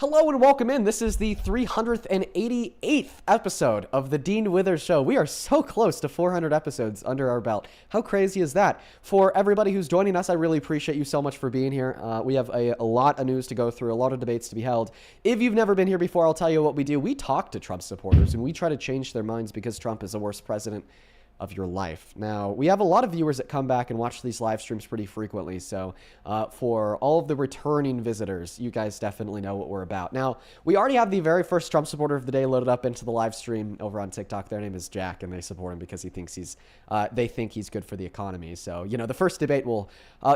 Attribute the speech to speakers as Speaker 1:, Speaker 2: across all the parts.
Speaker 1: Hello and welcome in. This is the 388th episode of the Dean Withers Show. We are so close to 400 episodes under our belt. How crazy is that? For everybody who's joining us, I really appreciate you so much for being here. We have a lot of news to go through, a lot of debates to be held. If you've never been here before, I'll tell you what we do. We talk to Trump supporters and we try to change their minds because Trump is the worst president of your life. Now, we have a lot of viewers that come back and watch these live streams pretty frequently, so for all of the returning visitors, you guys definitely know what we're about. Now, we already have the very first Trump supporter of the day loaded up into the live stream over on TikTok. Their name is Jack, and they support him because they think he's good for the economy. So, you know, the first debate will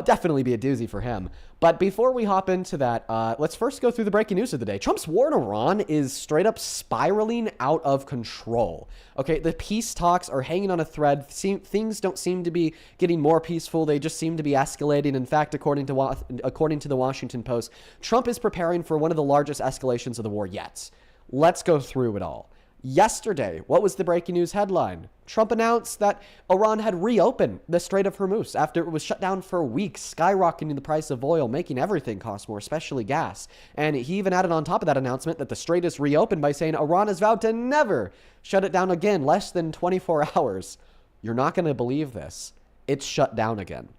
Speaker 1: definitely be a doozy for him. But before we hop into that, let's first go through the breaking news of the day. Trump's war in Iran is straight up spiraling out of control. Okay, the peace talks are hanging on a thread. Things don't seem to be getting more peaceful. They just seem to be escalating. In fact, according to the Washington Post, Trump is preparing for one of the largest escalations of the war yet. Let's go through it all. Yesterday, what was the breaking news headline? Trump announced that Iran had reopened the Strait of Hormuz after it was shut down for weeks, skyrocketing the price of oil, making everything cost more, especially gas. And he even added on top of that announcement that the strait is reopened by saying Iran has vowed to never shut it down again, less than 24 hours. You're not going to believe this. It's shut down again.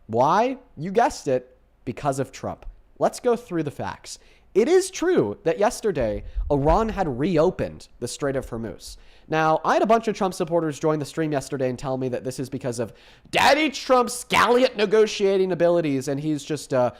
Speaker 1: Why? You guessed it, because of Trump. Let's go through the facts. It is true that yesterday, Iran had reopened the Strait of Hormuz. Now, I had a bunch of Trump supporters join the stream yesterday and tell me that this is because of Daddy Trump's gallant negotiating abilities, and he's just a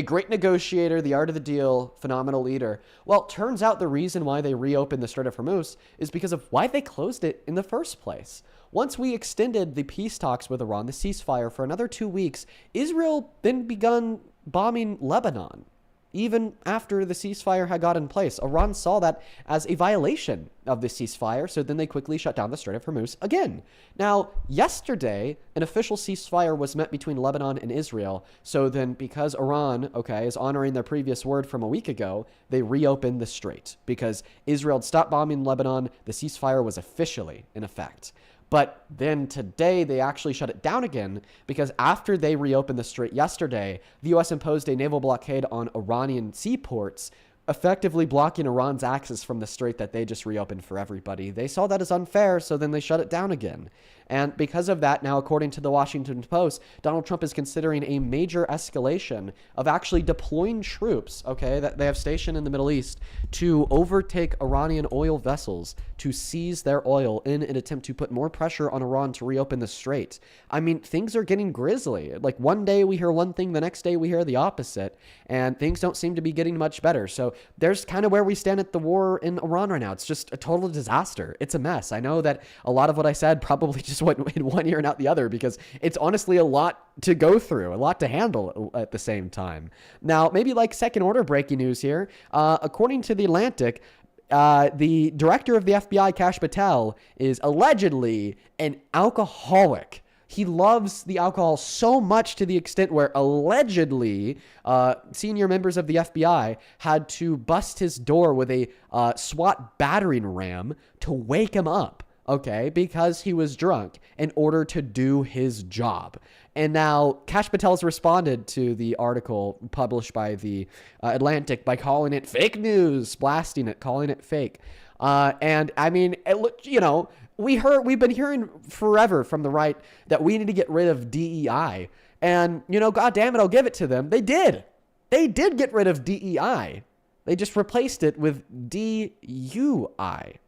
Speaker 1: great negotiator, the art of the deal, phenomenal leader. Well, turns out the reason why they reopened the Strait of Hormuz is because of why they closed it in the first place. Once we extended the peace talks with Iran, the ceasefire, for another 2 weeks, Israel then begun bombing Lebanon. Even after the ceasefire had got in place, Iran saw that as a violation of the ceasefire, so then they quickly shut down the Strait of Hormuz again. Now, yesterday, an official ceasefire was met between Lebanon and Israel, so then because Iran, is honoring their previous word from a week ago, they reopened the strait. Because Israel had stopped bombing Lebanon, the ceasefire was officially in effect. But then today, they actually shut it down again because after they reopened the strait yesterday, the U.S. imposed a naval blockade on Iranian seaports, effectively blocking Iran's access from the strait that they just reopened for everybody. They saw that as unfair, so then they shut it down again. And because of that, now, according to the Washington Post, Donald Trump is considering a major escalation of actually deploying troops, that they have stationed in the Middle East to overtake Iranian oil vessels to seize their oil in an attempt to put more pressure on Iran to reopen the strait. I mean, things are getting grisly. Like, one day we hear one thing, the next day we hear the opposite, and things don't seem to be getting much better. So there's kind of where we stand at the war in Iran right now. It's just a total disaster. It's a mess. I know that a lot of what I said probably just went in one ear and out the other because it's honestly a lot to go through, a lot to handle at the same time. Now, maybe like second order breaking news here. According to The Atlantic, the director of the FBI, Kash Patel, is allegedly an alcoholic. He loves the alcohol so much to the extent where allegedly senior members of the FBI had to bust his door with a SWAT battering ram to wake him up, because he was drunk in order to do his job. And now Kash Patel's responded to the article published by the Atlantic by calling it fake news, blasting it, calling it fake. And I mean, we've been hearing forever from the right that we need to get rid of DEI. And, God damn it, I'll give it to them. They did get rid of DEI. They just replaced it with DUI.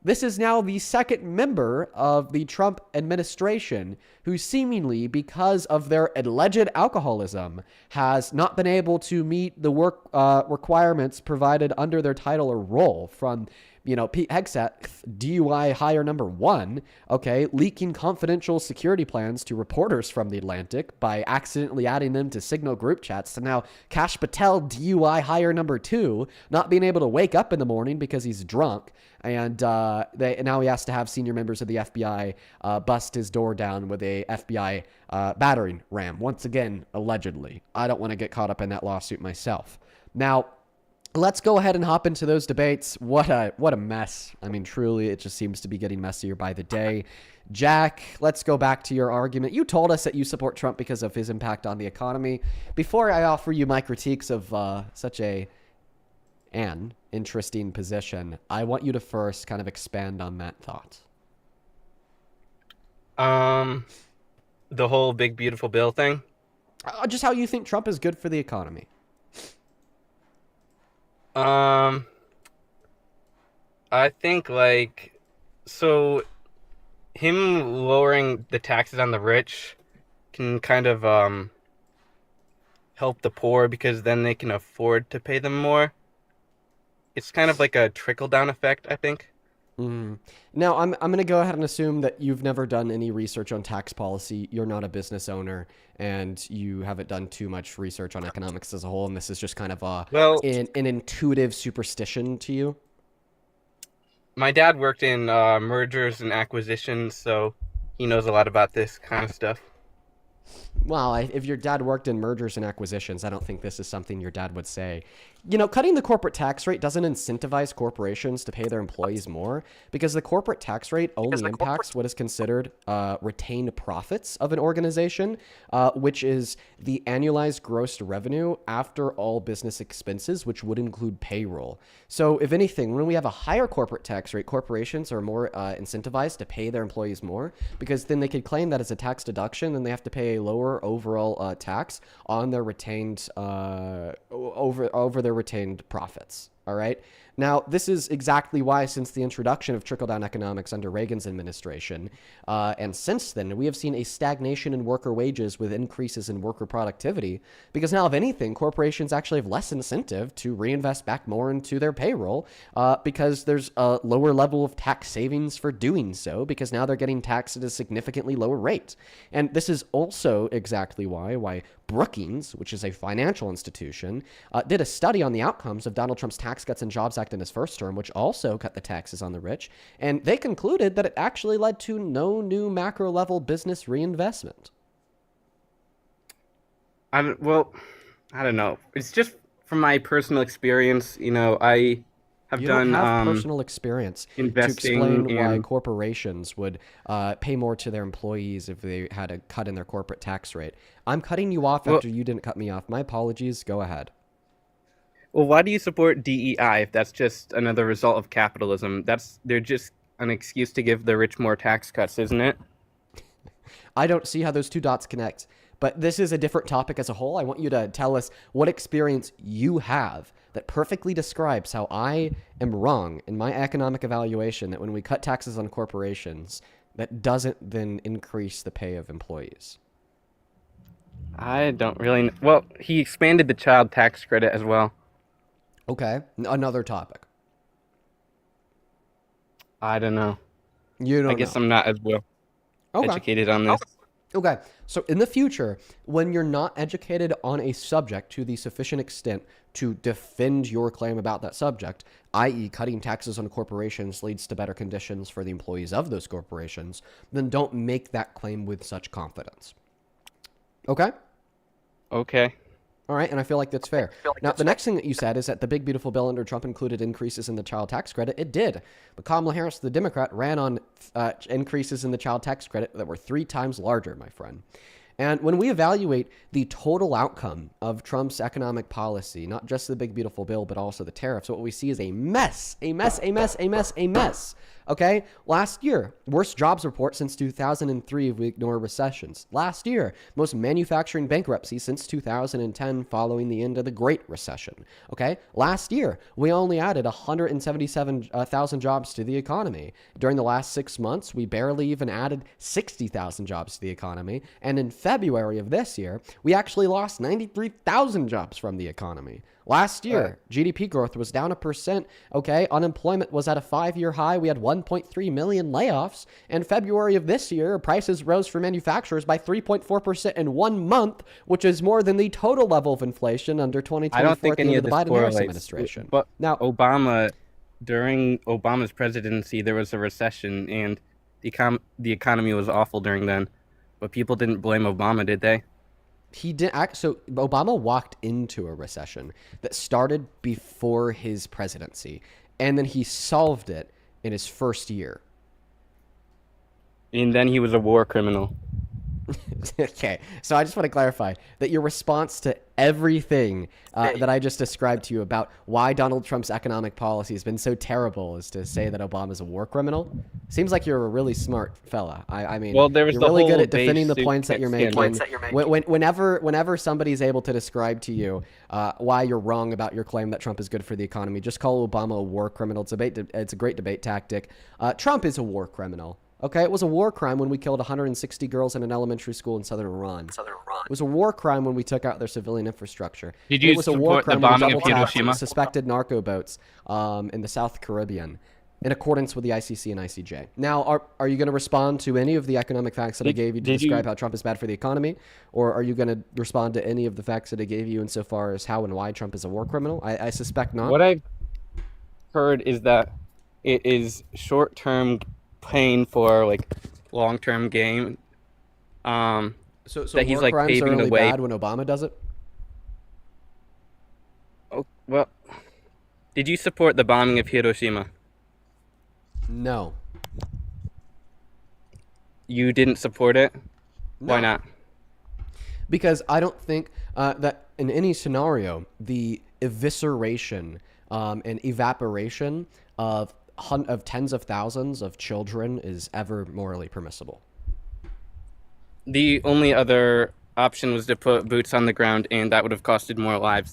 Speaker 1: This is now the second member of the Trump administration who seemingly, because of their alleged alcoholism, has not been able to meet the work requirements provided under their title or role from Pete Hegseth, DUI hire number 1, leaking confidential security plans to reporters from The Atlantic by accidentally adding them to Signal group chats. So now Kash Patel, DUI hire number 2, not being able to wake up in the morning because he's drunk. And now he has to have senior members of the FBI bust his door down with a FBI battering ram. Once again, allegedly. I don't want to get caught up in that lawsuit myself. Now, let's go ahead and hop into those debates. What a mess. I mean, truly, it just seems to be getting messier by the day. Jack, let's go back to your argument. You told us that you support Trump because of his impact on the economy. Before I offer you my critiques of such an an interesting position. I want you to first kind of expand on that thought.
Speaker 2: Um, the whole big beautiful bill thing.
Speaker 1: Just how you think Trump is good for the economy.
Speaker 2: Um, I think so him lowering the taxes on the rich can kind of help the poor because then they can afford to pay them more. It's kind of like a trickle down effect, I think.
Speaker 1: Mm. Now, I'm going to go ahead and assume that you've never done any research on tax policy. You're not a business owner, and you haven't done too much research on economics as a whole. And this is just kind of
Speaker 2: Well,
Speaker 1: an intuitive superstition to you.
Speaker 2: my dad worked in mergers and acquisitions, so he knows a lot about this kind of stuff.
Speaker 1: Well, if your dad worked in mergers and acquisitions, I don't think this is something your dad would say. You know, cutting the corporate tax rate doesn't incentivize corporations to pay their employees more because the corporate tax rate only impacts what is considered retained profits of an organization, which is the annualized gross revenue after all business expenses, which would include payroll. So, if anything, when we have a higher corporate tax rate, corporations are more incentivized to pay their employees more because then they could claim that as a tax deduction and they have to pay a lower overall tax on their retained over their retained profits. All right. Now, this is exactly why, since the introduction of trickle-down economics under Reagan's administration, and since then, we have seen a stagnation in worker wages with increases in worker productivity. Because now, if anything, corporations actually have less incentive to reinvest back more into their payroll because there's a lower level of tax savings for doing so. Because now they're getting taxed at a significantly lower rate, and this is also exactly why Brookings, which is a financial institution, did a study on the outcomes of Donald Trump's Tax Cuts and Jobs Act in his first term, which also cut the taxes on the rich. And they concluded that it actually led to no new macro level business reinvestment.
Speaker 2: Well, I don't know. It's just from my personal experience. I have
Speaker 1: You don't
Speaker 2: done
Speaker 1: have personal experience to
Speaker 2: investing
Speaker 1: explain why
Speaker 2: in.
Speaker 1: corporations would pay more to their employees if they had a cut in their corporate tax rate. I'm cutting you off
Speaker 2: Well,
Speaker 1: after you didn't cut me off. My apologies. Go ahead.
Speaker 2: well, why do you support DEI if that's just another result of capitalism? They're just an excuse to give the rich more tax cuts, isn't it?
Speaker 1: I don't see how those two dots connect. But this is a different topic as a whole. I want you to tell us what experience you have that perfectly describes how I am wrong in my economic evaluation that when we cut taxes on corporations, that doesn't then increase the pay of employees.
Speaker 2: I don't really. Well, he expanded the child tax credit as well.
Speaker 1: Okay, another topic.
Speaker 2: I don't know.
Speaker 1: You
Speaker 2: I
Speaker 1: don't
Speaker 2: guess
Speaker 1: know.
Speaker 2: I'm not as well
Speaker 1: Okay.
Speaker 2: educated on this.
Speaker 1: Okay. So in the future, when you're not educated on a subject to the sufficient extent to defend your claim about that subject, i.e., cutting taxes on corporations leads to better conditions for the employees of those corporations, then don't make that claim with such confidence. Okay?
Speaker 2: Okay.
Speaker 1: All right, and I feel like that's fair. Now, the next thing that you said is that the big, beautiful bill under Trump included increases in the child tax credit. It did. But Kamala Harris, the Democrat, ran on increases in the child tax credit that were 3 times larger, my friend. And when we evaluate the total outcome of Trump's economic policy, not just the big, beautiful bill, but also the tariffs, what we see is a mess, a mess, a mess, a mess, a mess. Okay? Last year, worst jobs report since 2003 if we ignore recessions. Last year, most manufacturing bankruptcy since 2010 following the end of the Great Recession. Okay? Last year, we only added 177,000 jobs to the economy. During the last 6 months, we barely even added 60,000 jobs to the economy. And in February of this year, we actually lost 93,000 jobs from the economy. Last year, GDP growth was down 1%. Okay, unemployment was at a 5-year high. We had 1.3 million layoffs. And February of this year, prices rose for manufacturers by 3.4% in 1 month, which is more than the total level of inflation under
Speaker 2: I don't
Speaker 1: 2024
Speaker 2: think
Speaker 1: at the
Speaker 2: any
Speaker 1: end
Speaker 2: of
Speaker 1: of the
Speaker 2: this
Speaker 1: Biden-Harris
Speaker 2: correlates.
Speaker 1: administration.
Speaker 2: But
Speaker 1: Now,
Speaker 2: Obama, during Obama's presidency, there was a recession and the economy was awful during then. But people didn't blame Obama, did they?
Speaker 1: he did act. So Obama walked into a recession that started before his presidency, and then he solved it in his first year.
Speaker 2: And then he was a war criminal.
Speaker 1: Okay, so I just want to clarify that your response to everything that I just described to you about why Donald Trump's economic policy has been so terrible is to say that Obama's a war criminal. Seems like you're a really smart fella. I mean,
Speaker 2: Well, there was
Speaker 1: you're
Speaker 2: the
Speaker 1: really good
Speaker 2: whole
Speaker 1: at defending
Speaker 2: beige
Speaker 1: the
Speaker 2: suit
Speaker 1: points that you're
Speaker 2: scandal.
Speaker 1: making. Whenever somebody's able to describe to you why you're wrong about your claim that Trump is good for the economy, just call Obama a war criminal. It's a great debate tactic. Trump is a war criminal. Okay, it was a war crime when we killed 160 girls in an elementary school in southern Iran. It was a war crime when we took out their civilian infrastructure.
Speaker 2: Did you
Speaker 1: It was a war
Speaker 2: support the
Speaker 1: crime when we
Speaker 2: bombing of
Speaker 1: double tapped
Speaker 2: Hiroshima?
Speaker 1: suspected narco boats in the South Caribbean, in accordance with the ICC and ICJ. Now, are you going to respond to any of the economic facts that I gave you to describe how Trump is bad for the economy, or are you going to respond to any of the facts that I gave you insofar as how and why Trump is a war criminal? I suspect not.
Speaker 2: What I've heard is that it is short-term pain for like long-term gain.
Speaker 1: So
Speaker 2: that he's
Speaker 1: war
Speaker 2: like
Speaker 1: crimes are
Speaker 2: paving
Speaker 1: only
Speaker 2: the way.
Speaker 1: bad when Obama does it?
Speaker 2: Oh, well, did you support the bombing of Hiroshima?
Speaker 1: No.
Speaker 2: You didn't support it?
Speaker 1: No.
Speaker 2: Why not?
Speaker 1: Because I don't think that in any scenario, the evisceration and evaporation of tens of thousands of children is ever morally permissible.
Speaker 2: The only other option was to put boots on the ground, and that would have costed more lives.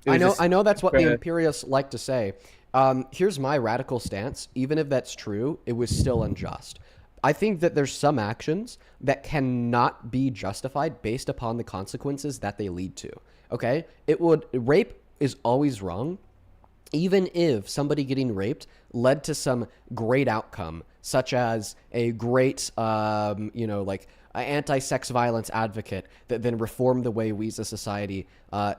Speaker 1: I know that's what the imperialists like to say. Here's my radical stance. Even if that's true, it was still unjust. I think that there's some actions that cannot be justified based upon the consequences that they lead to. Okay? Rape is always wrong, even if somebody getting raped led to some great outcome, such as a great, like anti-sex violence advocate that then reformed the way we as a society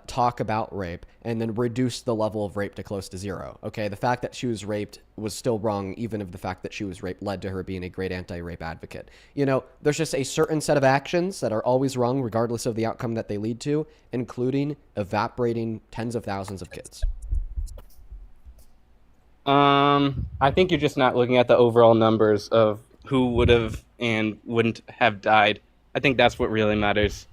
Speaker 1: talk about rape and then reduced the level of rape to close to zero. Okay, the fact that she was raped was still wrong, even if the fact that she was raped led to her being a great anti-rape advocate. There's just a certain set of actions that are always wrong, regardless of the outcome that they lead to, including evaporating tens of thousands of kids.
Speaker 2: I think you're just not looking at the overall numbers of who would have and wouldn't have died. I think that's what really matters.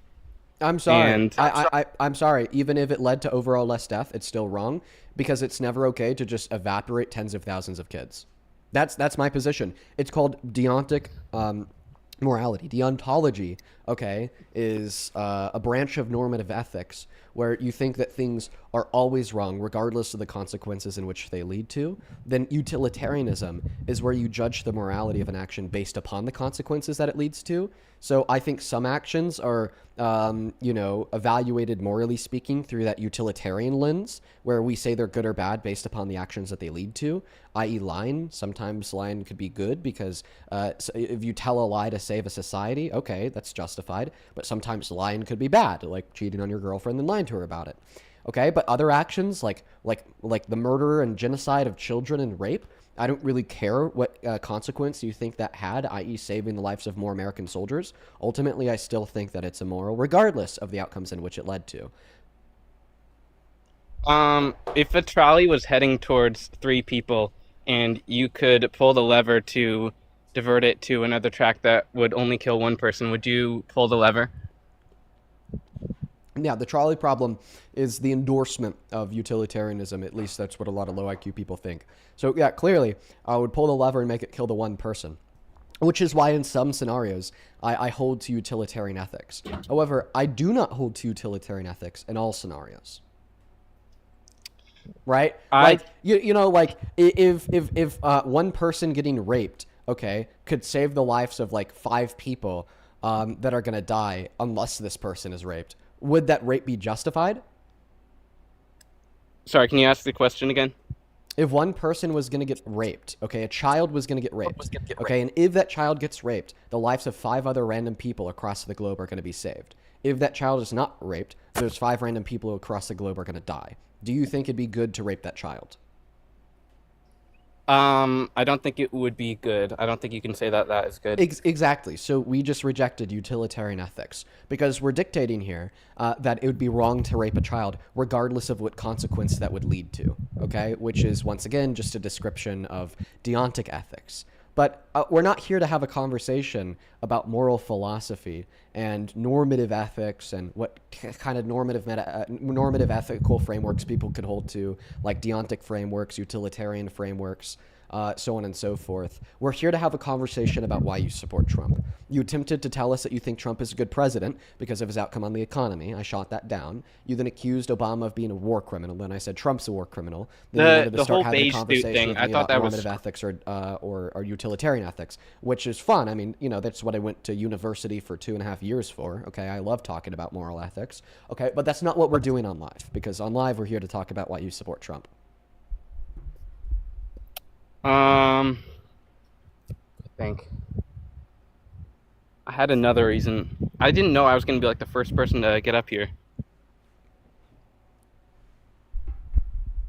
Speaker 1: I'm sorry. I'm sorry. Even if it led to overall less death, it's still wrong because it's never okay to just evaporate tens of thousands of kids. That's my position. It's called deontic morality. Deontology, okay, is a branch of normative ethics where you think that things are always wrong regardless of the consequences in which they lead to. Then utilitarianism is where you judge the morality of an action based upon the consequences that it leads to. So I think some actions are, evaluated morally speaking through that utilitarian lens, where we say they're good or bad based upon the actions that they lead to, i.e. lying. Sometimes lying could be good because so if you tell a lie to save a society, okay, that's justified. But sometimes lying could be bad, like cheating on your girlfriend and lying to her about it. Okay, but other actions like the murder and genocide of children and rape, I don't really care what consequence you think that had, i.e. saving the lives of more American soldiers. Ultimately, I still think that it's immoral, regardless of the outcomes in which it led to.
Speaker 2: If a trolley was heading towards 3 people and you could pull the lever to divert it to another track that would only kill 1 person, would you pull the lever?
Speaker 1: Yeah, the trolley problem is the endorsement of utilitarianism. At least that's what a lot of low IQ people think. So yeah, clearly, I would pull the lever and make it kill the 1 person, which is why in some scenarios, I hold to utilitarian ethics. However, I do not hold to utilitarian ethics in all scenarios. Right? If 1 person getting raped, okay, could save the lives of like 5 people that are going to die unless this person is raped, would that rape be justified?
Speaker 2: Sorry, can you ask the question again?
Speaker 1: If 1 person was going to get raped, okay, a child was going to get raped, okay, and if that child gets raped, the lives of 5 other random people across the globe are going to be saved. If that child is not raped, there's 5 random people across the globe are going to die. Do you think it'd be good to rape that child?
Speaker 2: I don't think it would be good. I don't think you can say that is good.
Speaker 1: Exactly. So we just rejected utilitarian ethics because we're dictating here that it would be wrong to rape a child regardless of what consequence that would lead to, okay? Which is, once again, just a description of deontic ethics. But we're not here to have a conversation about moral philosophy and normative ethics and what kind of normative ethical frameworks people could hold to, like deontic frameworks, utilitarian frameworks, so on and so forth. We're here to have a conversation about why you support Trump. You attempted to tell us that you think Trump is a good president because of his outcome on the economy. I shot that down. You then accused Obama of being a war criminal. Then I said Trump's a war criminal. Then you wanted to
Speaker 2: The
Speaker 1: start
Speaker 2: whole
Speaker 1: having a
Speaker 2: beige suit
Speaker 1: conversation
Speaker 2: thing,
Speaker 1: with
Speaker 2: I
Speaker 1: me
Speaker 2: thought
Speaker 1: about
Speaker 2: that was
Speaker 1: normative ethics or utilitarian ethics, which is fun. I mean, that's what I went to university for 2.5 years for. Okay, I love talking about moral ethics. Okay, but that's not what we're doing on live, because on live we're here to talk about why you support Trump.
Speaker 2: I think I had another reason. I didn't know I was going to be like the first person to get up here.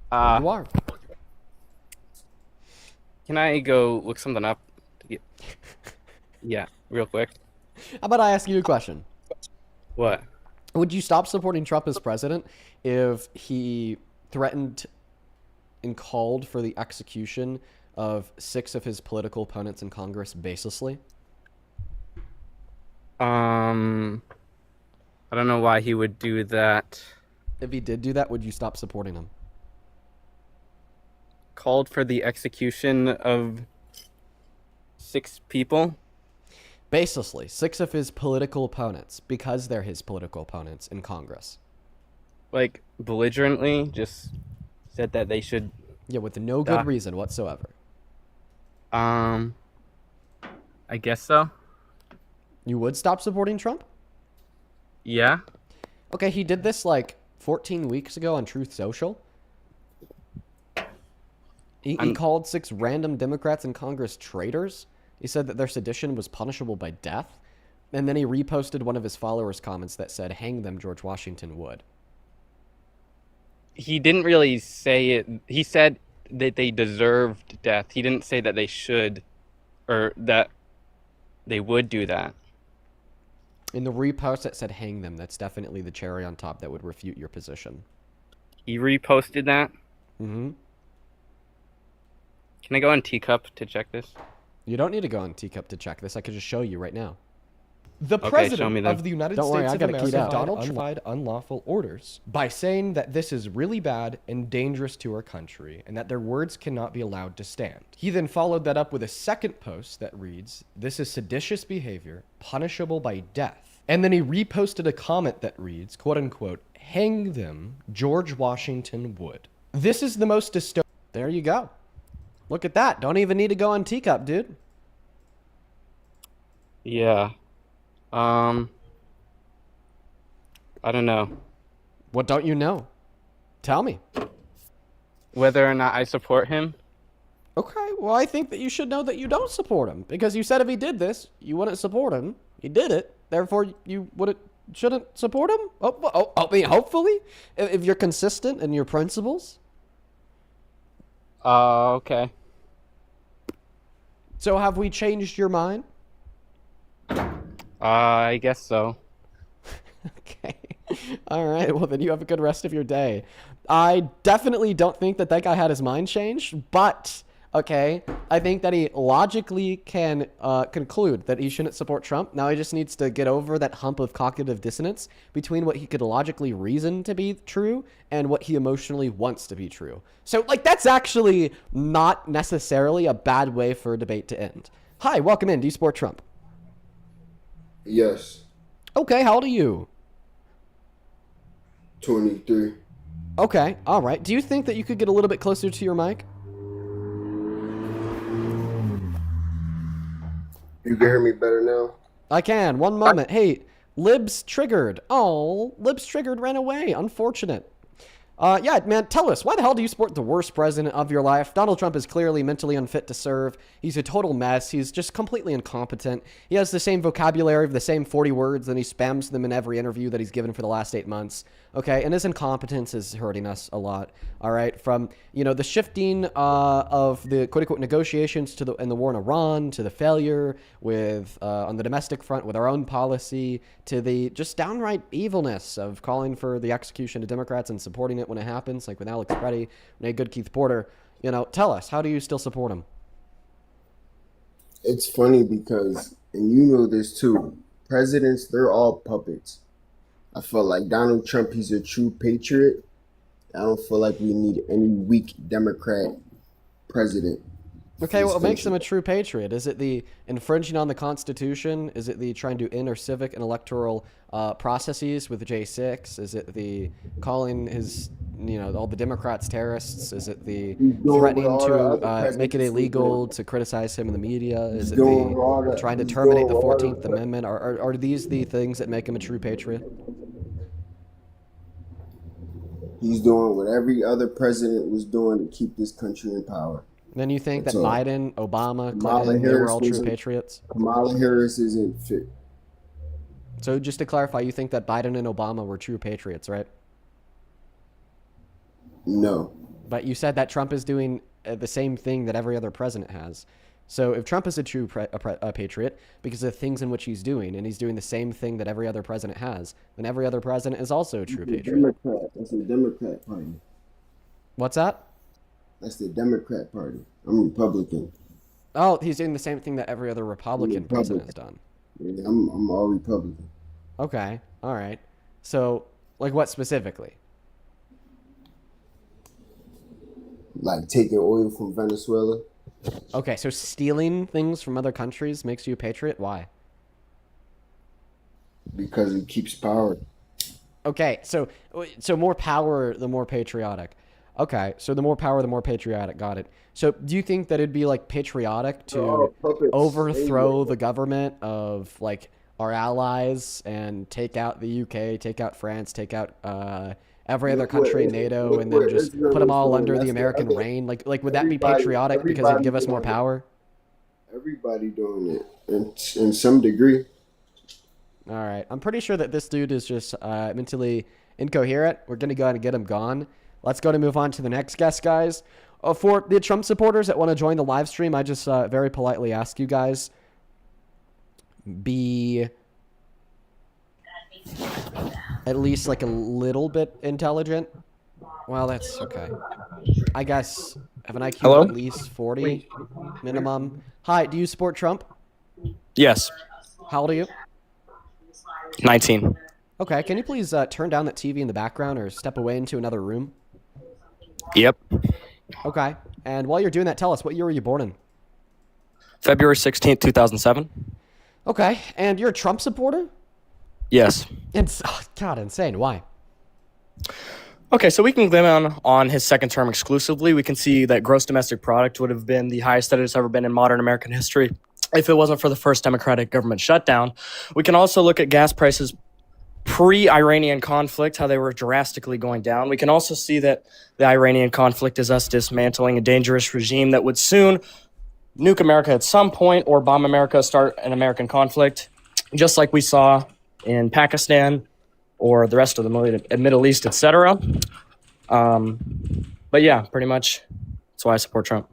Speaker 1: You are.
Speaker 2: Can I go look something up? Yeah, real quick.
Speaker 1: How about I ask you a question?
Speaker 2: What?
Speaker 1: Would you stop supporting Trump as president if he threatened and called for the execution of 6 of his political opponents in Congress baselessly?
Speaker 2: I don't know why he would do that.
Speaker 1: If he did do that, would you stop supporting him?
Speaker 2: Called for the execution of 6 people?
Speaker 1: Baselessly. 6 of his political opponents, because they're his political opponents in Congress.
Speaker 2: Like, belligerently, just said that they should...
Speaker 1: Yeah, with no good reason whatsoever.
Speaker 2: I guess so.
Speaker 1: You would stop supporting Trump?
Speaker 2: Yeah.
Speaker 1: Okay, he did this like 14 weeks ago on Truth Social. He called 6 random Democrats in Congress traitors. He said that their sedition was punishable by death. And then he reposted one of his followers' comments that said, "Hang them, George Washington would."
Speaker 2: He didn't really say it. He said that they deserved death. He didn't say that they should, or that they would do that.
Speaker 1: In the repost that said "hang them," that's definitely the cherry on top that would refute your position.
Speaker 2: He reposted that?
Speaker 1: Mm-hmm.
Speaker 2: Can I go on Teacup to check this?
Speaker 1: You don't need to go on Teacup to check this. I could just show you right now.
Speaker 3: The
Speaker 2: Okay, show me
Speaker 3: president
Speaker 2: then.
Speaker 3: of the United
Speaker 1: Don't worry,
Speaker 3: States
Speaker 1: I
Speaker 3: of
Speaker 1: got it keyed
Speaker 3: America,
Speaker 1: out.
Speaker 3: Donald Trump, tried unlawful orders by saying that this is really bad and dangerous to our country and that their words cannot be allowed to stand. He then followed that up with a second post that reads, "This is seditious behavior, punishable by death." And then he reposted a comment that reads, quote unquote, "Hang them, George Washington would." This is the most dystopian.
Speaker 1: There you go. Look at that. Don't even need to go on Teacup, dude.
Speaker 2: Yeah. I don't know.
Speaker 1: What don't you know? Tell me.
Speaker 2: Whether or not I support him?
Speaker 1: Okay, well, I think that you should know that you don't support him, because you said if he did this, you wouldn't support him. He did it, therefore you shouldn't support him. I mean, hopefully, if you're consistent in your principles.
Speaker 2: Okay.
Speaker 1: So have we changed your mind?
Speaker 2: I guess so.
Speaker 1: Okay. All right. Well, then you have a good rest of your day. I definitely don't think that guy had his mind changed, but okay, I think that he logically can conclude that he shouldn't support Trump. Now he just needs to get over that hump of cognitive dissonance between what he could logically reason to be true and what he emotionally wants to be true. So, like, that's actually not necessarily a bad way for a debate to end. Hi, welcome in. Do you support Trump?
Speaker 4: Yes.
Speaker 1: Okay, how old are you?
Speaker 4: 23.
Speaker 1: Okay, all right. Do you think that you could get a little bit closer to your mic?
Speaker 4: You can hear me better now?
Speaker 1: I can. One moment. Hey, Libs triggered. Oh, Libs triggered ran away. Unfortunate. Yeah, man, tell us, why the hell do you support the worst president of your life? Donald Trump is clearly mentally unfit to serve. He's a total mess. He's just completely incompetent. He has the same vocabulary of the same 40 words, and he spams them in every interview that he's given for the last 8 months. Okay, and his incompetence is hurting us a lot. All right, from, the shifting of the quote-unquote negotiations to the war in Iran, to the failure with on the domestic front with our own policy, to the just downright evilness of calling for the execution of Democrats and supporting it when it happens, like with Alex Preddy and a good Keith Porter. Tell us, how do you still support him?
Speaker 4: It's funny because, and you know this too, presidents, they're all puppets. I feel like Donald Trump, he's a true patriot. I don't feel like we need any weak Democrat president for
Speaker 1: Okay,
Speaker 4: this
Speaker 1: what makes him
Speaker 4: country.
Speaker 1: a true patriot? Is it the infringing on the Constitution? Is it the trying to enter civic and electoral processes with J6? Is it the calling his, all the Democrats terrorists? Is it the
Speaker 4: He's doing what
Speaker 1: threatening
Speaker 4: all the
Speaker 1: to
Speaker 4: other
Speaker 1: make it
Speaker 4: presidents was
Speaker 1: illegal
Speaker 4: doing.
Speaker 1: to criticize him in the media?
Speaker 4: He's
Speaker 1: Is it
Speaker 4: doing
Speaker 1: the
Speaker 4: what all the
Speaker 1: trying to
Speaker 4: he's
Speaker 1: terminate
Speaker 4: doing
Speaker 1: the
Speaker 4: what all
Speaker 1: 14th
Speaker 4: the
Speaker 1: Amendment? Are these the things that make him a true patriot?
Speaker 4: he's doing what every other president was doing to keep this country in power.
Speaker 1: Then you think
Speaker 4: That's
Speaker 1: that
Speaker 4: all.
Speaker 1: Biden, Obama,
Speaker 4: Kamala
Speaker 1: Clinton, they were
Speaker 4: Harris
Speaker 1: all true
Speaker 4: wasn't.
Speaker 1: patriots?
Speaker 4: Kamala Harris isn't fit.
Speaker 1: So just to clarify, you think that Biden and Obama were true patriots, right?
Speaker 4: No.
Speaker 1: But you said that Trump is doing the same thing that every other president has. So if Trump is a true patriot because of the things in which he's doing, and he's doing the same thing that every other president has, then every other president is also a true
Speaker 4: The
Speaker 1: patriot.
Speaker 4: Democrat. That's the Democrat Party.
Speaker 1: What's that?
Speaker 4: That's the Democrat Party. I'm Republican.
Speaker 1: Oh, he's doing the same thing that every other
Speaker 4: I'm
Speaker 1: Republican president has
Speaker 4: Republican.
Speaker 1: done.
Speaker 4: Yeah, I'm all Republican.
Speaker 1: Okay, all right. So, like what specifically?
Speaker 4: Like taking oil from Venezuela
Speaker 1: Okay, so stealing things from other countries makes you a patriot? Why?
Speaker 4: because it keeps power.
Speaker 1: Okay, so more power, the more patriotic. Okay, so the more power, the more patriotic. Got it. So do you think that it'd be like patriotic
Speaker 4: They're all
Speaker 1: to
Speaker 4: puppets
Speaker 1: overthrow
Speaker 4: anyway.
Speaker 1: the government of like our allies and take out the UK, take out France, take out every other
Speaker 4: Look what
Speaker 1: country in NATO,
Speaker 4: look
Speaker 1: and then
Speaker 4: what
Speaker 1: just
Speaker 4: Israel
Speaker 1: put them
Speaker 4: is
Speaker 1: all
Speaker 4: doing.
Speaker 1: under the
Speaker 4: That's the
Speaker 1: American
Speaker 4: other.
Speaker 1: reign? Like would that be
Speaker 4: Everybody,
Speaker 1: patriotic because it'd
Speaker 4: everybody
Speaker 1: give us more
Speaker 4: doing it.
Speaker 1: power?
Speaker 4: Everybody doing it in some degree.
Speaker 1: All right. I'm pretty sure that this dude is just mentally incoherent. We're going to go ahead and get him gone. Let's go and move on to the next guest, guys. For the Trump supporters that want to join the live stream, I just very politely ask you guys, be at least like a little bit intelligent. Well, that's okay. I guess have an IQ
Speaker 5: Hello?
Speaker 1: of at least 40 minimum. Hi, do you support Trump?
Speaker 5: Yes,
Speaker 1: How old are you?
Speaker 5: 19.
Speaker 1: Okay, can you please turn down that TV in the background or step away into another room?
Speaker 5: Yep.
Speaker 1: Okay. And while you're doing that, tell us, what year were you born in?
Speaker 5: February 16th, 2007.
Speaker 1: Okay. And you're a Trump supporter?
Speaker 5: Yes.
Speaker 1: God, insane. Why?
Speaker 5: Okay, so we can glean on his second term exclusively. We can see that gross domestic product would have been the highest that it's ever been in modern American history if it wasn't for the first democratic government shutdown. We can also look at gas prices pre-Iranian conflict, how they were drastically going down. We can also see that the Iranian conflict is us dismantling a dangerous regime that would soon nuke America at some point or bomb America, start an American conflict, just like we saw in Pakistan or the rest of the Middle East, etc. But yeah, pretty much that's why I support Trump.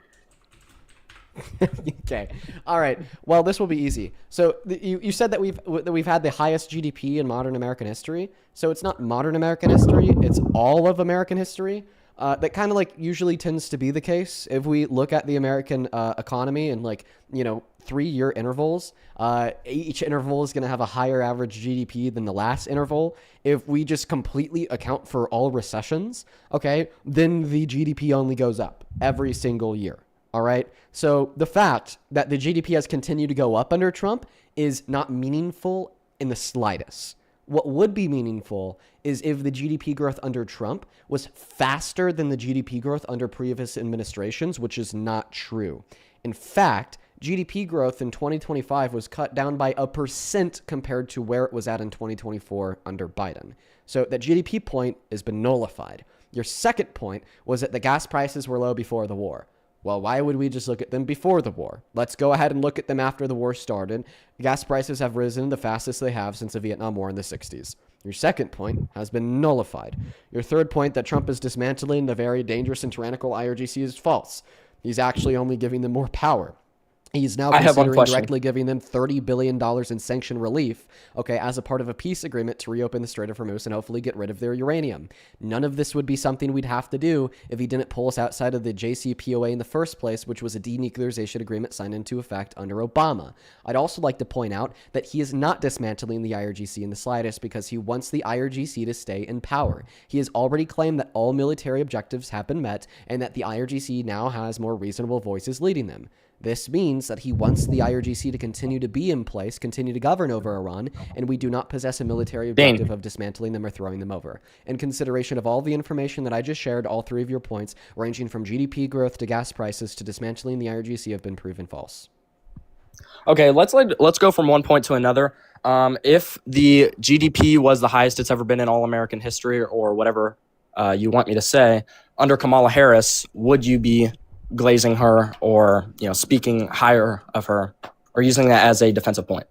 Speaker 1: Okay. All right. Well, this will be easy. So you said that we've had the highest GDP in modern American history. So it's not modern American history; it's all of American history. That kind of like usually tends to be the case if we look at the American economy in 3-year intervals. Each interval is going to have a higher average GDP than the last interval. If we just completely account for all recessions, okay, then the GDP only goes up every single year. All right. So the fact that the GDP has continued to go up under Trump is not meaningful in the slightest. What would be meaningful is if the GDP growth under Trump was faster than the GDP growth under previous administrations, which is not true. In fact, GDP growth in 2025 was cut down by 1% compared to where it was at in 2024 under Biden. So that GDP point has been nullified. Your second point was that the gas prices were low before the war. Well, why would we just look at them before the war? Let's go ahead and look at them after the war started. Gas prices have risen the fastest they have since the Vietnam War in the 60s. Your second point has been nullified. Your third point that Trump is dismantling the very dangerous and tyrannical IRGC is false. He's actually only giving them more power.
Speaker 3: He's now
Speaker 5: I have one
Speaker 3: considering
Speaker 5: question.
Speaker 3: directly giving them $30 billion in sanction relief, okay, as a part of a peace agreement to reopen the Strait of Hormuz and hopefully get rid of their uranium. None of this would be something we'd have to do if he didn't pull us outside of the JCPOA in the first place, which was a denuclearization agreement signed into effect under Obama. I'd also like to point out that he is not dismantling the IRGC in the slightest because he wants the IRGC to stay in power. He has already claimed that all military objectives have been met and that the IRGC now has more reasonable voices leading them. This means that he wants the IRGC to continue to be in place, continue to govern over Iran, and we do not possess a military objective of dismantling them or throwing them over. In consideration of all the information that I just shared, all three of your points, ranging from GDP growth to gas prices to dismantling the IRGC, have been proven false.
Speaker 5: Okay, let's go from one point to another. If the GDP was the highest it's ever been in all American history, or whatever you want me to say, under Kamala Harris, would you be glazing her or speaking higher of her or using that as a defensive point?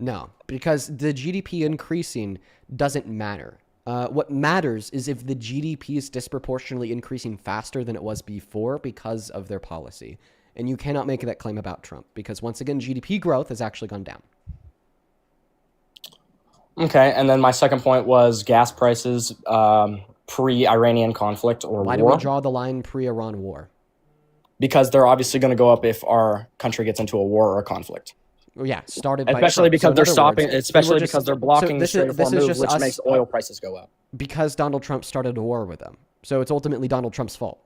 Speaker 3: No, because the GDP increasing doesn't matter. What matters is if the GDP is disproportionately increasing faster than it was before because of their policy. And you cannot make that claim about Trump because, once again, GDP growth has actually gone down.
Speaker 5: Okay, and then my second point was gas prices pre-Iranian conflict or
Speaker 3: Why
Speaker 5: war.
Speaker 3: do we draw the line pre-Iran war?
Speaker 5: Because they're obviously going to go up if our country gets into a war or a conflict.
Speaker 3: Well, yeah, started by
Speaker 5: Especially
Speaker 3: Trump.
Speaker 5: because
Speaker 3: in
Speaker 5: they're
Speaker 3: other
Speaker 5: stopping,
Speaker 3: words,
Speaker 5: especially
Speaker 3: they were just-
Speaker 5: because they're blocking
Speaker 3: so
Speaker 5: the
Speaker 3: this
Speaker 5: Strait
Speaker 3: is-
Speaker 5: of
Speaker 3: this is
Speaker 5: Hormuz,
Speaker 3: just
Speaker 5: which
Speaker 3: us-
Speaker 5: makes oil prices go up.
Speaker 3: because Donald Trump started a war with them. So it's ultimately Donald Trump's fault.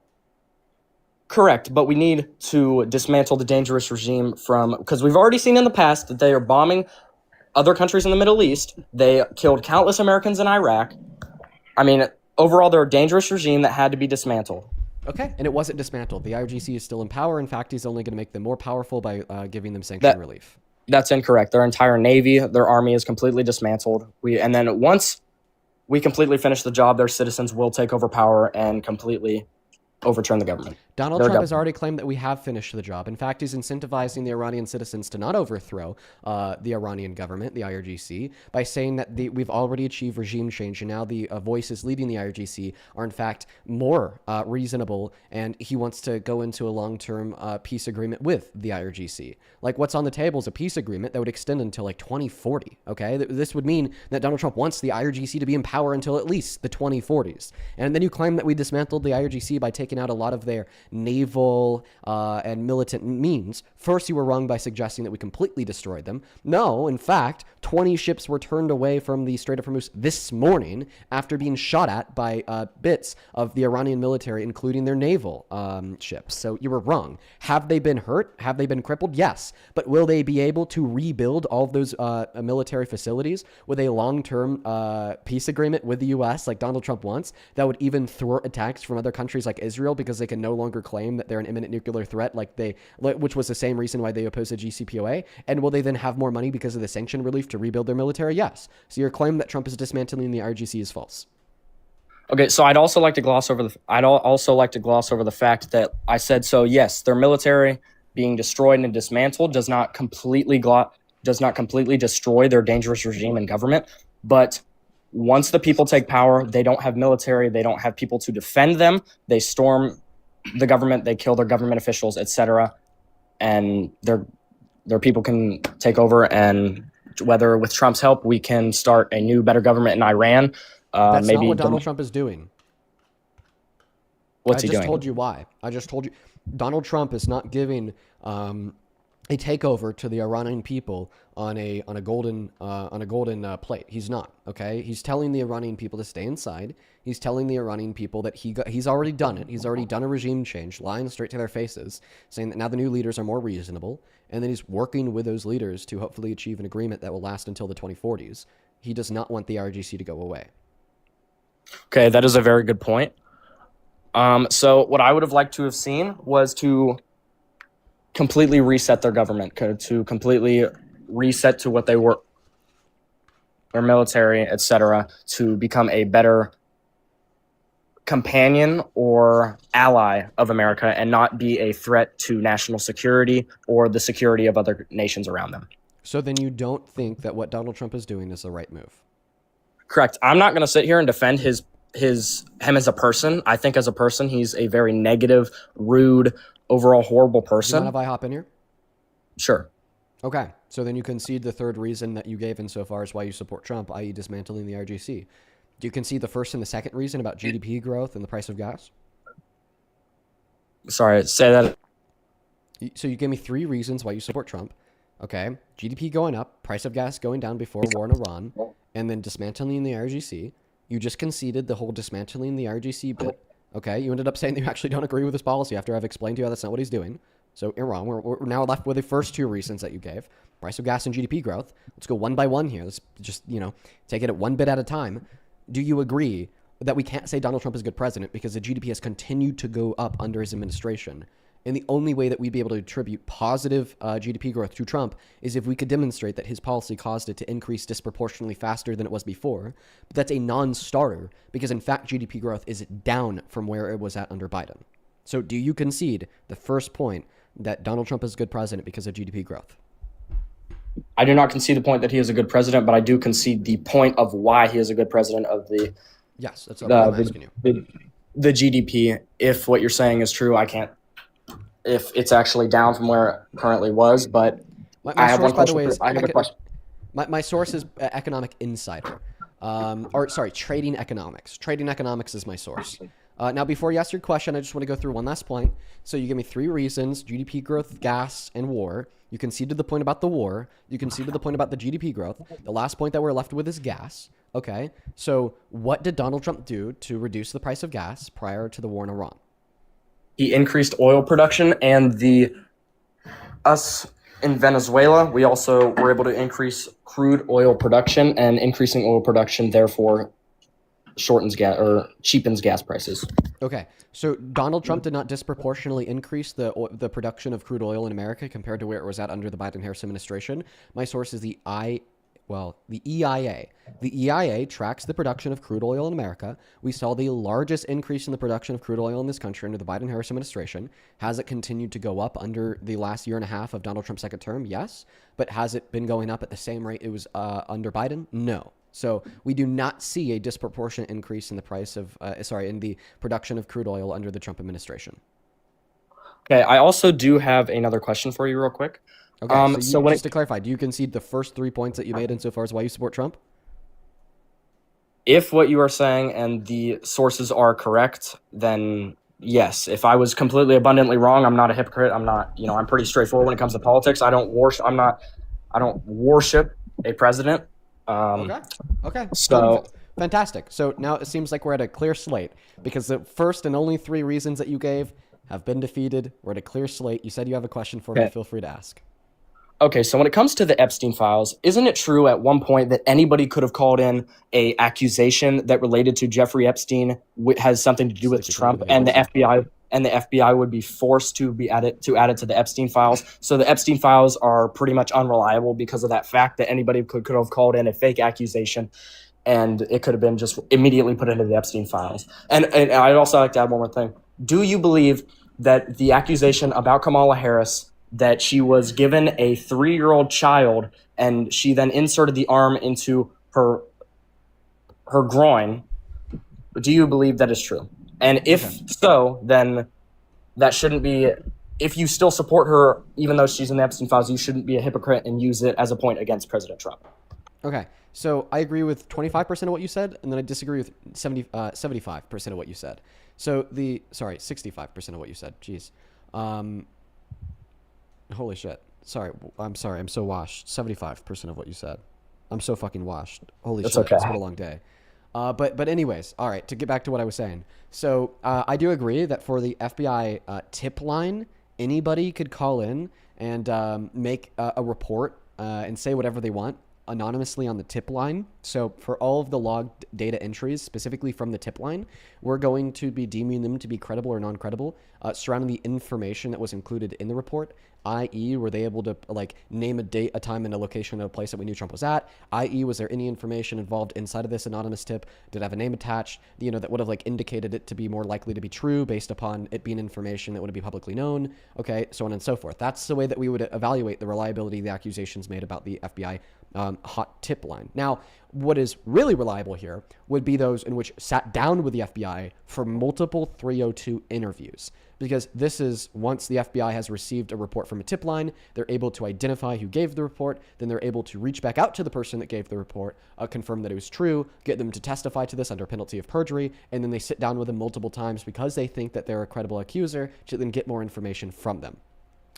Speaker 5: Correct, but we need to dismantle the dangerous regime because we've already seen in the past that they are bombing other countries in the Middle East. They killed countless Americans in Iraq. I mean, overall, they're a dangerous regime that had to be dismantled.
Speaker 3: Okay, and it wasn't dismantled. The IRGC is still in power. In fact, he's only going to make them more powerful by giving them sanction relief.
Speaker 5: That's incorrect. Their entire navy, their army is completely dismantled. And then once we completely finish the job, their citizens will take over power and completely overturn the government.
Speaker 3: Donald Trump has already claimed that we have finished the job. In fact, he's incentivizing the Iranian citizens to not overthrow the Iranian government, the IRGC, by saying that we've already achieved regime change, and now the voices leading the IRGC are in fact more reasonable, and he wants to go into a long-term peace agreement with the IRGC. Like, what's on the table is a peace agreement that would extend until like 2040, okay? This would mean that Donald Trump wants the IRGC to be in power until at least the 2040s. And then you claim that we dismantled the IRGC by taking out a lot of their naval and militant means. First, you were wrong by suggesting that we completely destroyed them. No, in fact, 20 ships were turned away from the Strait of Hormuz this morning after being shot at by bits of the Iranian military, including their naval ships. So you were wrong. Have they been hurt? Have they been crippled? Yes. But will they be able to rebuild all of those military facilities with a long-term peace agreement with the U.S. like Donald Trump wants that would even thwart attacks from other countries like Israel because they can no longer claim that they're an imminent nuclear threat, which was the same reason why they opposed the JCPOA? And will they then have more money because of the sanction relief to rebuild their military? Yes. So your claim that Trump is dismantling the IRGC is false.
Speaker 5: Okay, so I'd also like to gloss over the fact that I said, so yes, their military being destroyed and dismantled does not completely destroy their dangerous regime and government, but once the people take power, they don't have military, they don't have people to defend them, they storm the government, they kill their government officials, etc., and their people can take over, and whether with Trump's help we can start a new, better government in Iran.
Speaker 3: That's not what Donald Trump is doing.
Speaker 5: What's he doing?
Speaker 3: I just told you why. I just told you. Donald Trump is not giving a takeover to the Iranian people on a golden plate. He's not. Okay. He's telling the Iranian people to stay inside. He's telling the Iranian people that he's already done it. He's already done a regime change, lying straight to their faces, saying that now the new leaders are more reasonable, and then he's working with those leaders to hopefully achieve an agreement that will last until the 2040s. He does not want the IRGC to go away.
Speaker 5: Okay, that is a very good point. So what I would have liked to have seen was to completely reset their government, to completely reset to what they were, their military, etc., to become a better companion or ally of America and not be a threat to national security or the security of other nations around them.
Speaker 3: So then you don't think that what Donald Trump is doing is the right move?
Speaker 5: Correct. I'm not going to sit here and defend him as a person. I think as a person, he's a very negative, rude, overall horrible
Speaker 3: Do you
Speaker 5: person.
Speaker 3: mind if I hop in here?
Speaker 5: Sure.
Speaker 3: Okay, so then you concede the third reason that you gave insofar as why you support Trump, i.e. dismantling the RGC. Do you concede the first and the second reason about GDP growth and the price of gas?
Speaker 5: Sorry, say that.
Speaker 3: So you gave me 3 reasons why you support Trump. Okay, GDP going up, price of gas going down before war in Iran, and then dismantling the RGC. You just conceded the whole dismantling the RGC bit. Okay, you ended up saying that you actually don't agree with his policy after I've explained to you how that's not what he's doing. So you're wrong. We're now left with the first 2 reasons that you gave. Price of gas and GDP growth. Let's go one by one here. Let's just, take it at one bit at a time. Do you agree that we can't say Donald Trump is a good president because the GDP has continued to go up under his administration? And the only way that we'd be able to attribute positive GDP growth to Trump is if we could demonstrate that his policy caused it to increase disproportionately faster than it was before. But that's a non-starter because, in fact, GDP growth is down from where it was at under Biden. So do you concede the first point that Donald Trump is a good president because of GDP growth?
Speaker 5: I do not concede the point that he is a good president, but I do concede the point of why he is a good president of the
Speaker 3: Yes, that's what I'm asking you.
Speaker 5: the GDP. If what you're saying is true, I can't. If it's actually down from where it currently was, but I have one question. I have a question.
Speaker 3: My source is Economic Insider, Trading Economics. Trading Economics is my source. Now, before you ask your question, I just want to go through one last point. So you give me 3 reasons: GDP growth, gas, and war. You conceded the point about the war. You conceded the point about the GDP growth. The last point that we're left with is gas. Okay, so what did Donald Trump do to reduce the price of gas prior to the war in Iran?
Speaker 5: He increased oil production, and us in Venezuela, we also were able to increase crude oil production, and increasing oil production therefore cheapens gas prices.
Speaker 3: Okay, so Donald Trump did not disproportionately increase the production of crude oil in America compared to where it was at under the Biden-Harris administration. My source is the EIA. The EIA tracks the production of crude oil in America. We saw the largest increase in the production of crude oil in this country under the Biden-Harris administration. Has it continued to go up under the last year and a half of Donald Trump's second term? Yes. But has it been going up at the same rate it was under Biden? No. So we do not see a disproportionate increase in the price of, in the production of crude oil under the Trump administration.
Speaker 5: Okay, I also do have another question for you real quick.
Speaker 3: Okay, just to clarify, do you concede the first 3 points that you made insofar as why you support Trump?
Speaker 5: If what you are saying and the sources are correct, then yes. If I was completely abundantly wrong, I'm not a hypocrite. I'm not, I'm pretty straightforward when it comes to politics. I don't worship a president.
Speaker 3: Okay.
Speaker 5: So
Speaker 3: fantastic. So now it seems like we're at a clear slate because the first and only 3 reasons that you gave have been defeated. We're at a clear slate. You said you have a question for me. Feel free to ask.
Speaker 5: Okay, so when it comes to the Epstein files, isn't it true at one point that anybody could have called in a accusation that related to Jeffrey Epstein has something to do with Trump, and the FBI would be forced to add it to the Epstein files? So the Epstein files are pretty much unreliable because of that fact that anybody could have called in a fake accusation, and it could have been just immediately put into the Epstein files. And I'd also like to add one more thing. Do you believe that the accusation about Kamala Harris, that she was given a 3-year-old child and she then inserted the arm into her groin, do you believe that is true? And if so, then that shouldn't be, if you still support her, even though she's in the Epstein files, you shouldn't be a hypocrite and use it as a point against President Trump.
Speaker 3: Okay, so I agree with 25% of what you said, and then I disagree with 75% of what you said. So 65% of what you said. Jeez. Holy shit. I'm sorry. I'm so washed. 75% of what you said. I'm so fucking washed. Holy shit.
Speaker 5: Okay.
Speaker 3: It's been a long day. But anyways, all right, to get back to what I was saying. So I do agree that for the FBI tip line, anybody could call in and make a report and say whatever they want anonymously on the tip line. So for all of the logged data entries, specifically from the tip line, we're going to be deeming them to be credible or non-credible surrounding the information that was included in the report, i.e. were they able to name a date, a time, and a location of a place that we knew Trump was at, i.e. was there any information involved inside of this anonymous tip, did it have a name attached, that would have indicated it to be more likely to be true based upon it being information that would be publicly known, okay, so on and so forth. That's the way that we would evaluate the reliability of the accusations made about the FBI hot tip line. Now, what is really reliable here would be those in which sat down with the FBI for multiple 302 interviews. because this is once the FBI has received a report from a tip line, they're able to identify who gave the report. Then they're able to reach back out to the person that gave the report, confirm that it was true, get them to testify to this under penalty of perjury, and then they sit down with them multiple times because they think that they're a credible accuser to then get more information from them.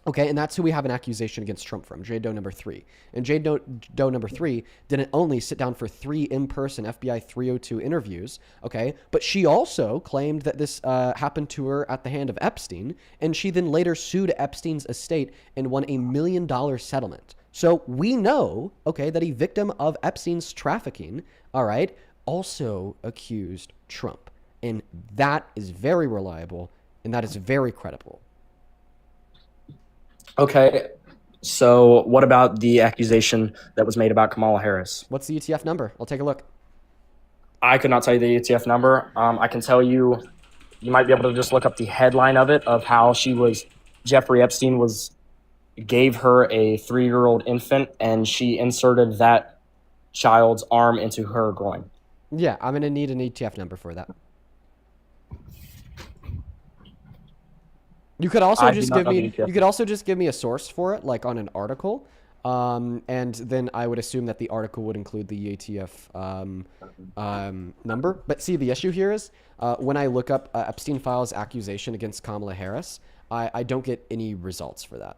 Speaker 3: Okay, and that's who we have an accusation against Trump from, Jane Doe number 3. And Jane Doe number 3 didn't only sit down for 3 in-person FBI 302 interviews, okay, but she also claimed that this happened to her at the hand of Epstein, and she then later sued Epstein's estate and won $1 million settlement. So we know, okay, that a victim of Epstein's trafficking, all right, also accused Trump. And that is very reliable, and that is very credible.
Speaker 5: Okay, so what about the accusation that was made about Kamala Harris?
Speaker 3: What's the ETF number? I'll take a look.
Speaker 5: I could not tell you the ETF number. I can tell you, you might be able to just look up the headline of it, of how Jeffrey Epstein gave her a 3-year-old infant, and she inserted that child's arm into her groin.
Speaker 3: Yeah, I'm going to need an ETF number for that. You could also just give me a source for it, like on an article, and then I would assume that the article would include the ETF number. But see, the issue here is when I look up Epstein Files accusation against Kamala Harris, I don't get any results for that.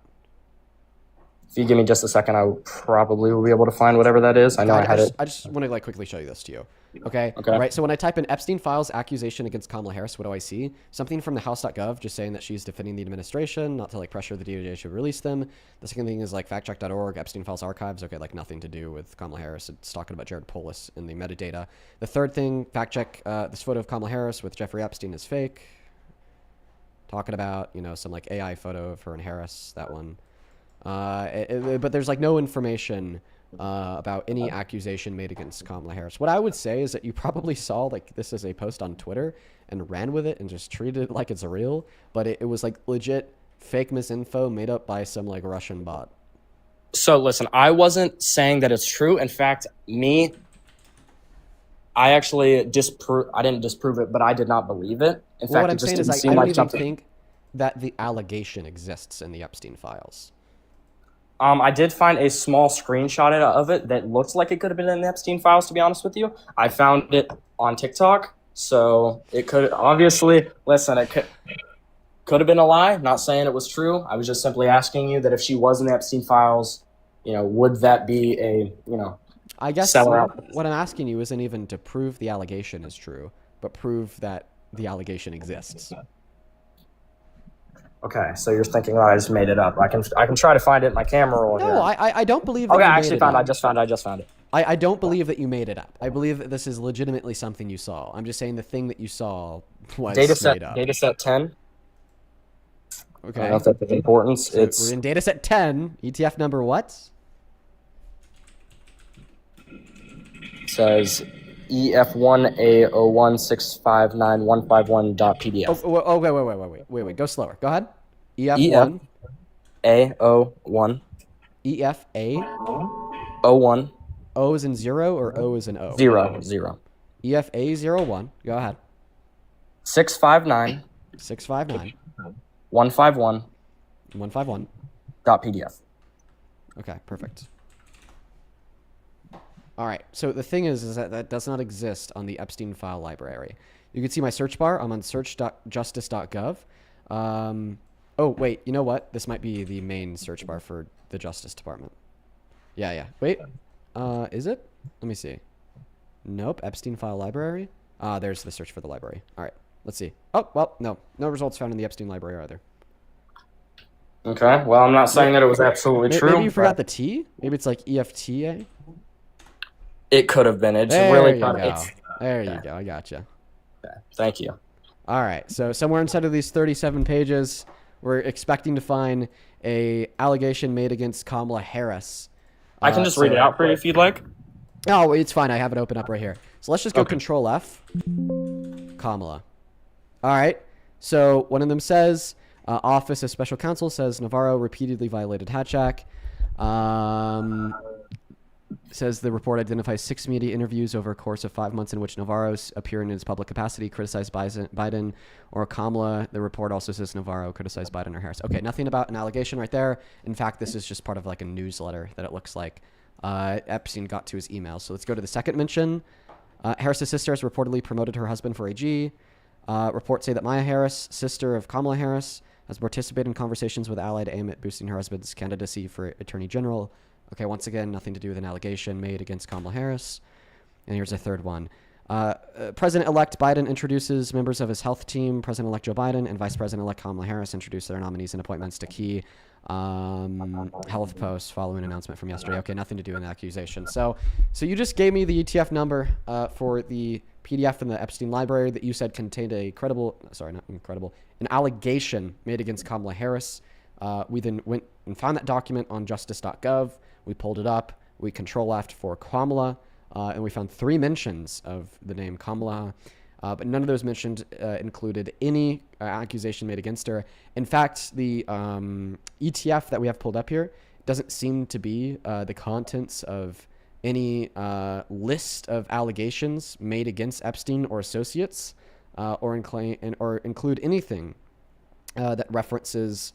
Speaker 5: If you give me just a second, I probably will be able to find whatever that is. I know
Speaker 3: I just want to like quickly show you this to you. Okay. Right. So when I type in Epstein Files accusation against Kamala Harris, what do I see? Something from the House.gov just saying that she's defending the administration, not to like pressure the DOJ to release them. The second thing is like factcheck.org, Epstein Files archives. Okay, like nothing to do with Kamala Harris. It's talking about Jared Polis in the metadata. The third thing, fact check, this photo of Kamala Harris with Jeffrey Epstein is fake. Talking about, some like AI photo of her and Harris, that one. But there's like no information about any accusation made against Kamala Harris. What I would say is that you probably saw like this as a post on Twitter and ran with it and just treated it like it's real, but it was like legit fake misinfo made up by some like Russian bot.
Speaker 5: So listen, I wasn't saying that it's true. In fact, I actually I didn't disprove it, but I did not believe it. In fact,
Speaker 3: what I'm
Speaker 5: it just
Speaker 3: saying
Speaker 5: didn't
Speaker 3: is
Speaker 5: seem
Speaker 3: I don't
Speaker 5: like
Speaker 3: even
Speaker 5: something.
Speaker 3: think that the allegation exists in the Epstein files.
Speaker 5: I did find a small screenshot of it that looks like it could have been in the Epstein files, to be honest with you. I found it on TikTok, so it could obviously, listen, it could have been a lie. Not saying it was true. I was just simply asking you that if she was in the Epstein files, would that be a,
Speaker 3: I guess what I'm asking you isn't even to prove the allegation is true, but prove that the allegation exists.
Speaker 5: Okay, so you're thinking that I just made it up. I can try to find it in my camera roll.
Speaker 3: No, I don't believe that
Speaker 5: Okay,
Speaker 3: you
Speaker 5: I
Speaker 3: made
Speaker 5: actually
Speaker 3: it
Speaker 5: found it.
Speaker 3: up.
Speaker 5: I just found it.
Speaker 3: I don't believe that you made it up. I believe that this is legitimately something you saw. I'm just saying the thing that you saw was made up.
Speaker 5: Dataset 10.
Speaker 3: Okay.
Speaker 5: I don't know if that's of importance.
Speaker 3: So we're in dataset 10. ETF number what?
Speaker 5: It says EF1A016595151.pdf.
Speaker 3: Oh, wait. Go slower. Go ahead. EF1.
Speaker 5: A01.
Speaker 3: EFA.
Speaker 5: 01.
Speaker 3: O is in 0 or O is in O?
Speaker 5: 0.
Speaker 3: EFA01. Go ahead.
Speaker 5: 659.
Speaker 3: 659.
Speaker 5: 151.
Speaker 3: 151.
Speaker 5: .pdf.
Speaker 3: Okay, perfect. All right. So the thing is that does not exist on the Epstein file library. You can see my search bar. I'm on search.justice.gov. Oh, wait. You know what? This might be the main search bar for the Justice Department. Yeah. Wait. Is it? Let me see. Nope. Epstein file library. There's the search for the library. All right. Let's see. Oh, well, no. No results found in the Epstein library either.
Speaker 5: Okay. Well, I'm not saying that it was absolutely true.
Speaker 3: Maybe you forgot the T? Maybe it's like EFTA?
Speaker 5: It could have been. It's
Speaker 3: there
Speaker 5: really
Speaker 3: you
Speaker 5: fun.
Speaker 3: go. There you go. I gotcha.
Speaker 5: Okay. Thank you.
Speaker 3: All right. So somewhere inside of these 37 pages, we're expecting to find a allegation made against Kamala Harris.
Speaker 5: I can just read it out for you if you'd like.
Speaker 3: Oh, it's fine. I have it open up right here. So let's just go Control F. Kamala. All right. So one of them says, Office of Special Counsel says Navarro repeatedly violated Hatch Act.
Speaker 1: says the report identifies 6 media interviews over a course of 5 months in which Navarro's appearing in his public capacity criticized Biden or Kamala. The report also says Navarro criticized Biden or Harris. Okay, nothing about an allegation right there. In fact, this is just part of like a newsletter that it looks like Epstein got to his email. So let's go to the second mention. Harris's sister has reportedly promoted her husband for AG. Reports say that Maya Harris, sister of Kamala Harris, has participated in conversations with Allied aimed at boosting her husband's candidacy for Attorney General. Okay, once again, nothing to do with an allegation made against Kamala Harris. And here's a third one. President-elect Biden introduces members of his health team. President-elect Joe Biden and Vice President-elect Kamala Harris introduce their nominees and appointments to key health posts following an announcement from yesterday. Okay, nothing to do with an accusation. So you just gave me the ETF number for the PDF in the Epstein library that you said contained an allegation made against Kamala Harris. We then went and found that document on justice.gov. We pulled it up. We control-F for Kamala, and we found 3 mentions of the name Kamala, but none of those mentioned included any accusation made against her. In fact, the ETF that we have pulled up here doesn't seem to be the contents of any list of allegations made against Epstein or associates, or include anything that references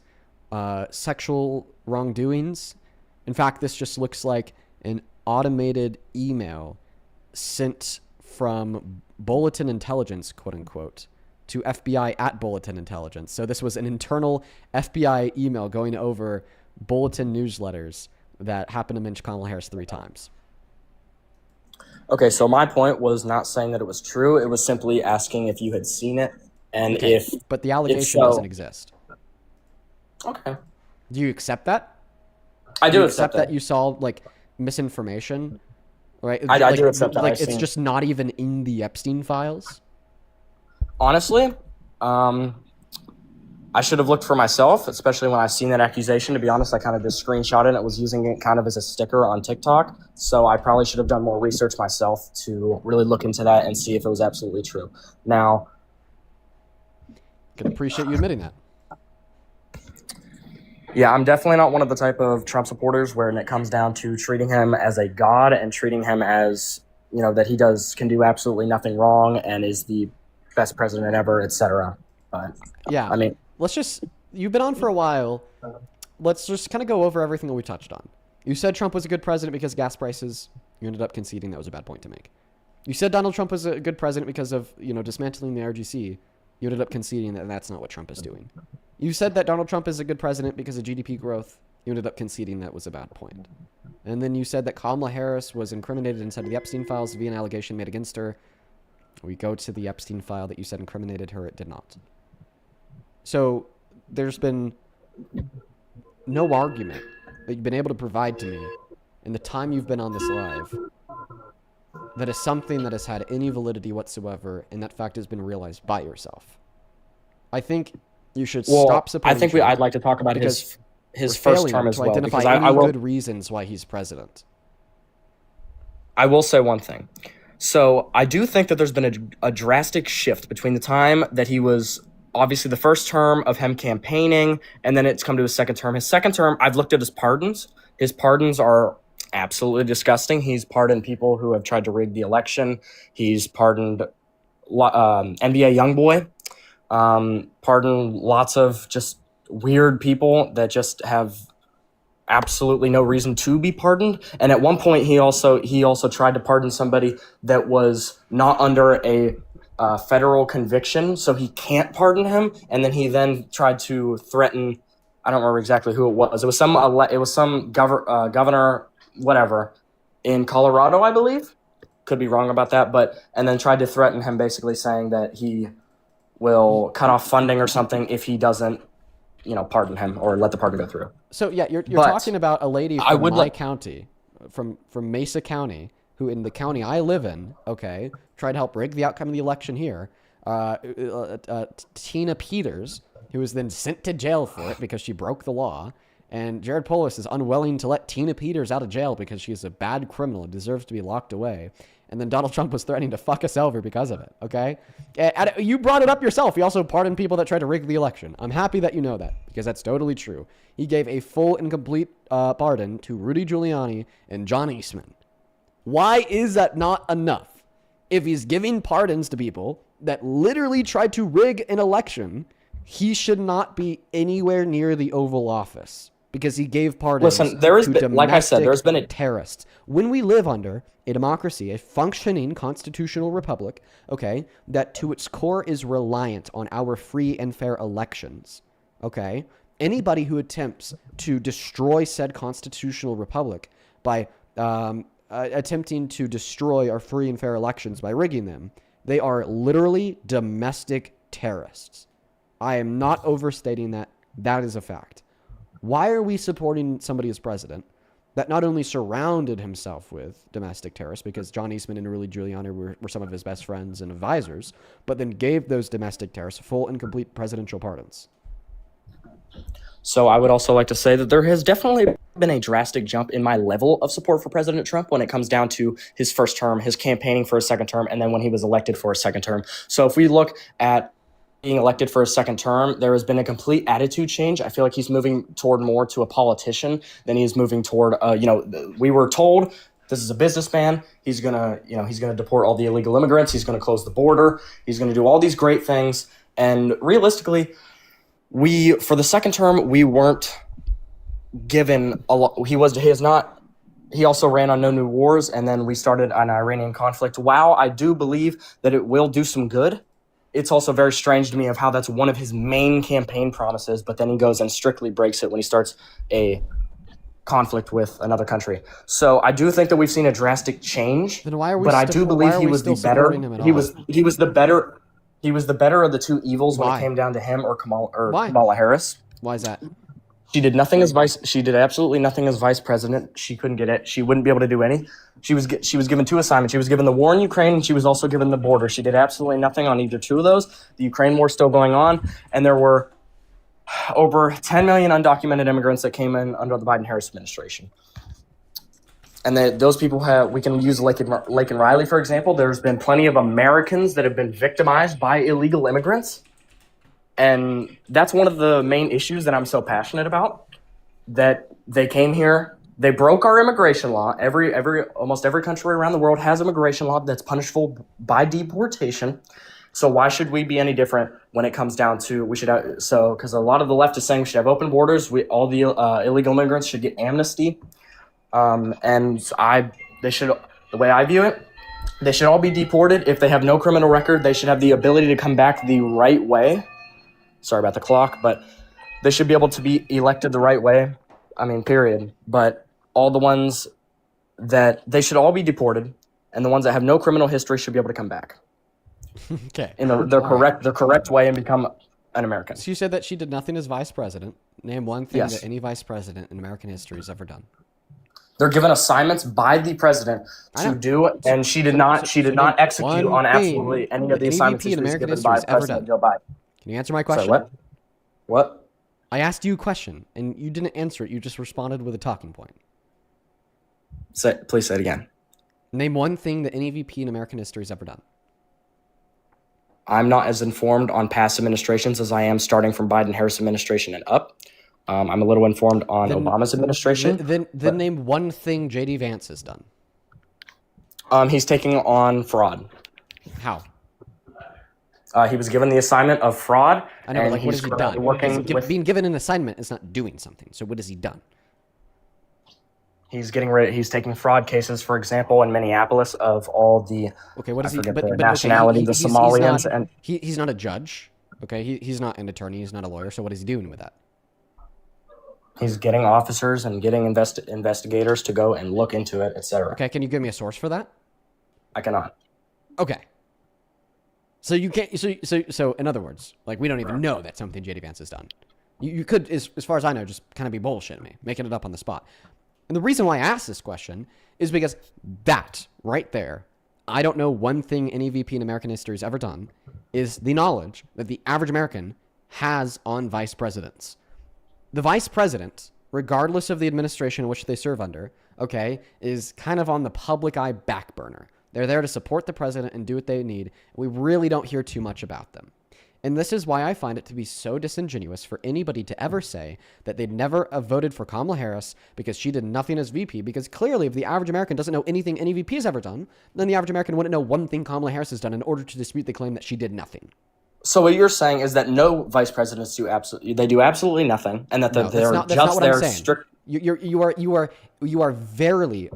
Speaker 1: sexual wrongdoings. In fact, this just looks like an automated email sent from Bulletin Intelligence, quote unquote, to FBI at Bulletin Intelligence. So this was an internal FBI email going over Bulletin newsletters that happened to mention Kamala Harris 3 times.
Speaker 5: Okay, so my point was not saying that it was true. It was simply asking if you had seen it and
Speaker 1: But the allegation
Speaker 5: so,
Speaker 1: doesn't exist.
Speaker 5: Okay.
Speaker 1: Do you accept that?
Speaker 5: I do
Speaker 1: accept that you saw like misinformation, right?
Speaker 5: I do accept that.
Speaker 1: Like it's just not even in the Epstein files.
Speaker 5: Honestly, I should have looked for myself, especially when I seen that accusation. To be honest, I kind of just screenshot it and it was using it kind of as a sticker on TikTok. So I probably should have done more research myself to really look into that and see if it was absolutely true. Now,
Speaker 1: can appreciate you admitting that.
Speaker 5: Yeah, I'm definitely not one of the type of Trump supporters when it comes down to treating him as a god and treating him as, that he can do absolutely nothing wrong and is the best president ever, etc. But
Speaker 1: yeah,
Speaker 5: I mean,
Speaker 1: you've been on for a while. Let's just kind of go over everything that we touched on. You said Trump was a good president because gas prices. You ended up conceding that was a bad point to make. You said Donald Trump was a good president because of, dismantling the RGC. You ended up conceding that that's not what Trump is doing. You said that Donald Trump is a good president because of GDP growth. You ended up conceding that was a bad point. And then you said that Kamala Harris was incriminated inside of the Epstein files via an allegation made against her. We go to the Epstein file that you said incriminated her. It did not. So there's been no argument that you've been able to provide to me in the time you've been on this live that is something that has had any validity whatsoever, and that fact has been realized by yourself. I think you should stop supporting Trump.
Speaker 5: I'd like to talk about his first term as well.
Speaker 1: Identify
Speaker 5: because
Speaker 1: any
Speaker 5: I will,
Speaker 1: good reasons why he's president.
Speaker 5: I will say one thing. So I do think that there's been a drastic shift between the time that he was obviously the first term of him campaigning, and then it's come to his second term. His second term, I've looked at his pardons. His pardons are absolutely disgusting. He's pardoned people who have tried to rig the election. He's pardoned NBA YoungBoy. Pardoned lots of just weird people that just have absolutely no reason to be pardoned. And at one point, he also tried to pardon somebody that was not under a federal conviction, so he can't pardon him. And then he tried to threaten. I don't remember exactly who it was. It was some governor, whatever, in Colorado, I believe. Could be wrong about that, and then tried to threaten him, basically saying that he will cut off funding or something if he doesn't, pardon him or let the pardon go through.
Speaker 1: So yeah, you're talking about a lady from my county, from Mesa County, who in the county I live in, tried to help rig the outcome of the election here. Tina Peters, who was then sent to jail for it because she broke the law. And Jared Polis is unwilling to let Tina Peters out of jail because she's a bad criminal and deserves to be locked away. And then Donald Trump was threatening to fuck us over because of it, okay? And you brought it up yourself. He also pardoned people that tried to rig the election. I'm happy that you know that because that's totally true. He gave a full and complete pardon to Rudy Giuliani and John Eastman. Why is that not enough? If he's giving pardons to people that literally tried to rig an election, he should not be anywhere near the Oval Office because he gave pardons
Speaker 5: Listen, there has
Speaker 1: to
Speaker 5: been, like I said, there's been a
Speaker 1: terrorists. When we live under a democracy, a functioning constitutional republic, okay, that to its core is reliant on our free and fair elections, okay, anybody who attempts to destroy said constitutional republic by attempting to destroy our free and fair elections by rigging them, they are literally domestic terrorists. I am not overstating that. That is a fact. Why are we supporting somebody as president that not only surrounded himself with domestic terrorists, because John Eastman and Rudy Giuliani were some of his best friends and advisors, but then gave those domestic terrorists full and complete presidential pardons?
Speaker 5: So I would also like to say that there has definitely been a drastic jump in my level of support for President Trump when it comes down to his first term, his campaigning for a second term, and then when he was elected for a second term. So if we look at being elected for a second term, there has been a complete attitude change. I feel like he's moving toward more to a politician than he is moving toward, we were told this is a businessman. He's going to deport all the illegal immigrants. He's going to close the border. He's going to do all these great things. And realistically, for the second term, we weren't given a lot. He also ran on no new wars, and then we started an Iranian conflict. While I do believe that it will do some good, it's also very strange to me of how that's one of his main campaign promises, but then he goes and strictly breaks it when he starts a conflict with another country. So I do think that we've seen a drastic change.
Speaker 1: Then why are we?
Speaker 5: But I do believe he was the better. He was the better. He was the better of the two evils when it came down to him or Kamala Harris.
Speaker 1: Why is that?
Speaker 5: She did nothing as vice. She did absolutely nothing as vice president. She couldn't get it. She wouldn't be able to do any. She was given two assignments. She was given the war in Ukraine, and she was also given the border. She did absolutely nothing on either two of those. The Ukraine war still going on, and there were over 10 million undocumented immigrants that came in under the Biden-Harris administration. And those people we can use Lake and Riley, for example. There's been plenty of Americans that have been victimized by illegal immigrants. And that's one of the main issues that I'm so passionate about, that they came here, they broke our immigration law. Almost every country around the world has immigration law that's punishable by deportation. So why should we be any different when it comes down to because a lot of the left is saying we should have open borders. All the illegal immigrants should get amnesty. The way I view it, they should all be deported. If they have no criminal record, they should have the ability to come back the right way. Sorry about the clock, but they should be able to be elected the right way. I mean, period. But all the ones that they should all be deported, and the ones that have no criminal history should be able to come back.
Speaker 1: Okay.
Speaker 5: In their correct way and become an American.
Speaker 1: So you said that she did nothing as vice president. Name one thing
Speaker 5: Yes.
Speaker 1: that any vice president in American history has ever done.
Speaker 5: They're given assignments by the president to do, and she did not execute on absolutely any of the assignments she was given by President Joe Biden.
Speaker 1: Can you answer my question?
Speaker 5: Sorry, what?
Speaker 1: I asked you a question, and you didn't answer it. You just responded with a talking point.
Speaker 5: Please say it again.
Speaker 1: Name one thing that any VP in American history has ever done.
Speaker 5: I'm not as informed on past administrations as I am starting from Biden-Harris administration and up. I'm a little informed on Obama's administration.
Speaker 1: Then name one thing J.D. Vance has done.
Speaker 5: He's taking on fraud.
Speaker 1: How?
Speaker 5: He was given the assignment of fraud.
Speaker 1: I know, but like, what has he done? Being given an assignment is not doing something. So what has he done?
Speaker 5: He's taking fraud cases, for example, in Minneapolis of all the
Speaker 1: what is he?
Speaker 5: But nationality, the Somalians,
Speaker 1: he's not a judge. Okay, he's not an attorney. He's not a lawyer. So what is he doing with that?
Speaker 5: He's getting officers and getting investigators to go and look into it, etc.
Speaker 1: Okay, can you give me a source for that?
Speaker 5: I cannot.
Speaker 1: Okay. So you can't. So in other words, like, we don't even know that something J.D. Vance has done. You could, as far as I know, just kind of be bullshitting me, making it up on the spot. And the reason why I asked this question is because that right there, I don't know one thing any VP in American history has ever done, is the knowledge that the average American has on vice presidents. The vice president, regardless of the administration in which they serve under, okay, is kind of on the public eye back burner. They're there to support the president and do what they need. We really don't hear too much about them. And this is why I find it to be so disingenuous for anybody to ever say that they'd never have voted for Kamala Harris because she did nothing as VP. Because clearly, if the average American doesn't know anything any VP has ever done, then the average American wouldn't know one thing Kamala Harris has done in order to dispute the claim that she did nothing.
Speaker 5: So what you're saying is that no vice presidents do absolutely nothing, and that they're
Speaker 1: that's not
Speaker 5: just
Speaker 1: what I'm
Speaker 5: there
Speaker 1: saying.
Speaker 5: strict.
Speaker 1: You are verily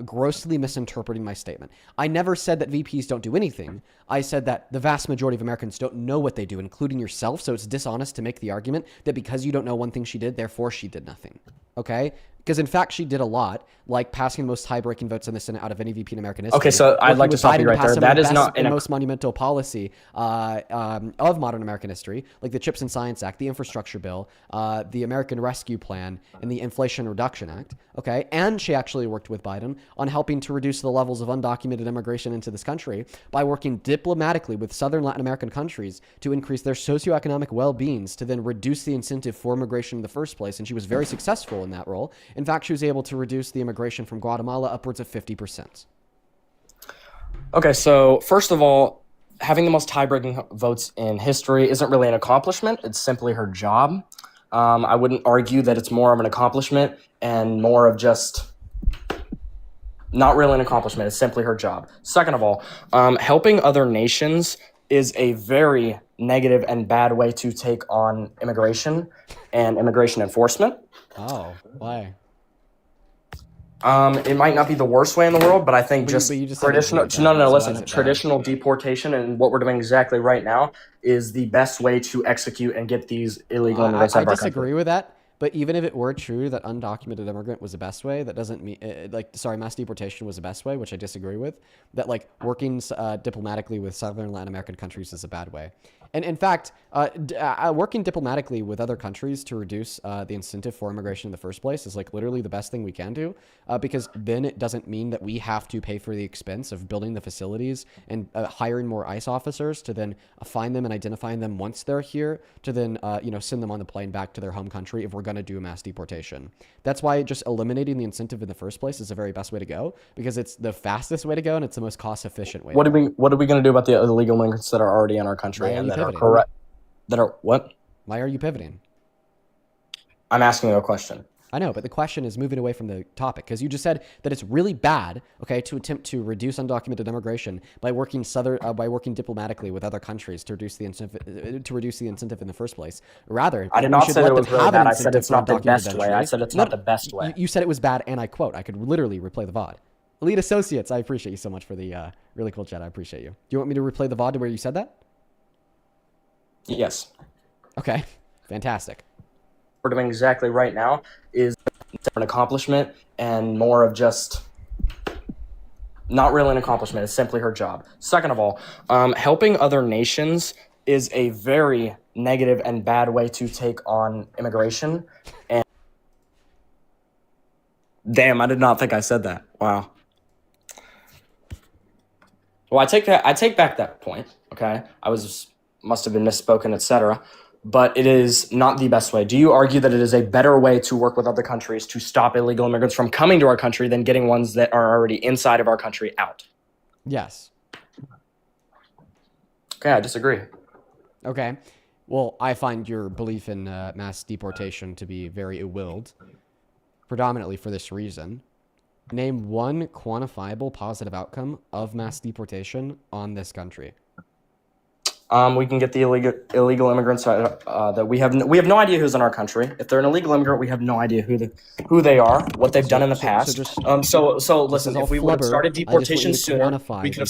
Speaker 1: grossly misinterpreting my statement. I never said that VPs don't do anything. I said that the vast majority of Americans don't know what they do, including yourself. So it's dishonest to make the argument that because you don't know one thing she did, therefore she did nothing. Okay? Because in fact, she did a lot, like passing the most tie-breaking votes in the Senate out of any VP in American history.
Speaker 5: Okay, so I'd like to stop you right there. That is not
Speaker 1: the most monumental policy of modern American history, like the Chips and Science Act, the Infrastructure Bill, the American Rescue Plan, and the Inflation Reduction Act. Okay, and she actually worked with Biden on helping to reduce the levels of undocumented immigration into this country by working diplomatically with Southern Latin American countries to increase their socioeconomic well-beings to then reduce the incentive for immigration in the first place. And she was very successful in that role. In fact, she was able to reduce the immigration from Guatemala upwards of 50%.
Speaker 5: Okay, so first of all, having the most tie-breaking votes in history isn't really an accomplishment. It's simply her job. I wouldn't argue that it's more of an accomplishment and more of just not really an accomplishment. It's simply her job. Second of all, helping other nations is a very negative and bad way to take on immigration and immigration enforcement.
Speaker 1: Oh, why?
Speaker 5: It might not be the worst way in the world, but I think traditional. Traditional deportation and what we're doing exactly right now is the best way to execute and get these illegal immigrants out of our country.
Speaker 1: I disagree with that. But even if it were true that undocumented immigrant was the best way, that doesn't mean mass deportation was the best way, which I disagree with. That working diplomatically with Southern Latin American countries is a bad way. And in fact, working diplomatically with other countries to reduce the incentive for immigration in the first place is literally the best thing we can do, because then it doesn't mean that we have to pay for the expense of building the facilities and hiring more ICE officers to then find them and identifying them once they're here to then send them on the plane back to their home country if we're going to do a mass deportation. That's why just eliminating the incentive in the first place is the very best way to go, because it's the fastest way to go and it's the most cost efficient way.
Speaker 5: What are we going to do about the illegal immigrants that are already in our country and that are correct? That are what?
Speaker 1: Why are you pivoting?
Speaker 5: I'm asking you a question.
Speaker 1: I know, but the question is moving away from the topic, because you just said that it's really bad, okay, to attempt to reduce undocumented immigration by working diplomatically with other countries to reduce the incentive in the first place. Rather,
Speaker 5: I did not say that it was really bad. I said it's not the best way. I said it's not the best way.
Speaker 1: You said it was bad, and I quote, I could literally replay the VOD. Elite Associates, I appreciate you so much for the really cool chat. I appreciate you. Do you want me to replay the VOD to where you said that?
Speaker 5: Yes.
Speaker 1: Okay, fantastic.
Speaker 5: What we're doing exactly right now is an accomplishment and more of just not really an accomplishment. It's simply her job. Second of all, helping other nations is a very negative and bad way to take on immigration. And damn, I did not think I said that. Wow. Well, I take back that point. Okay, must have been misspoken, etc. But it is not the best way. Do you argue that it is a better way to work with other countries to stop illegal immigrants from coming to our country than getting ones that are already inside of our country out?
Speaker 1: Yes.
Speaker 5: Okay, I disagree.
Speaker 1: Okay. Well, I find your belief in mass deportation to be very ill-willed, predominantly for this reason. Name one quantifiable positive outcome of mass deportation on this country.
Speaker 5: We can get the illegal immigrants that we have no idea who's in our country. If they're an illegal immigrant, we have no idea who they are, what they've done in the past. So listen, if we would have started deportation sooner, we could have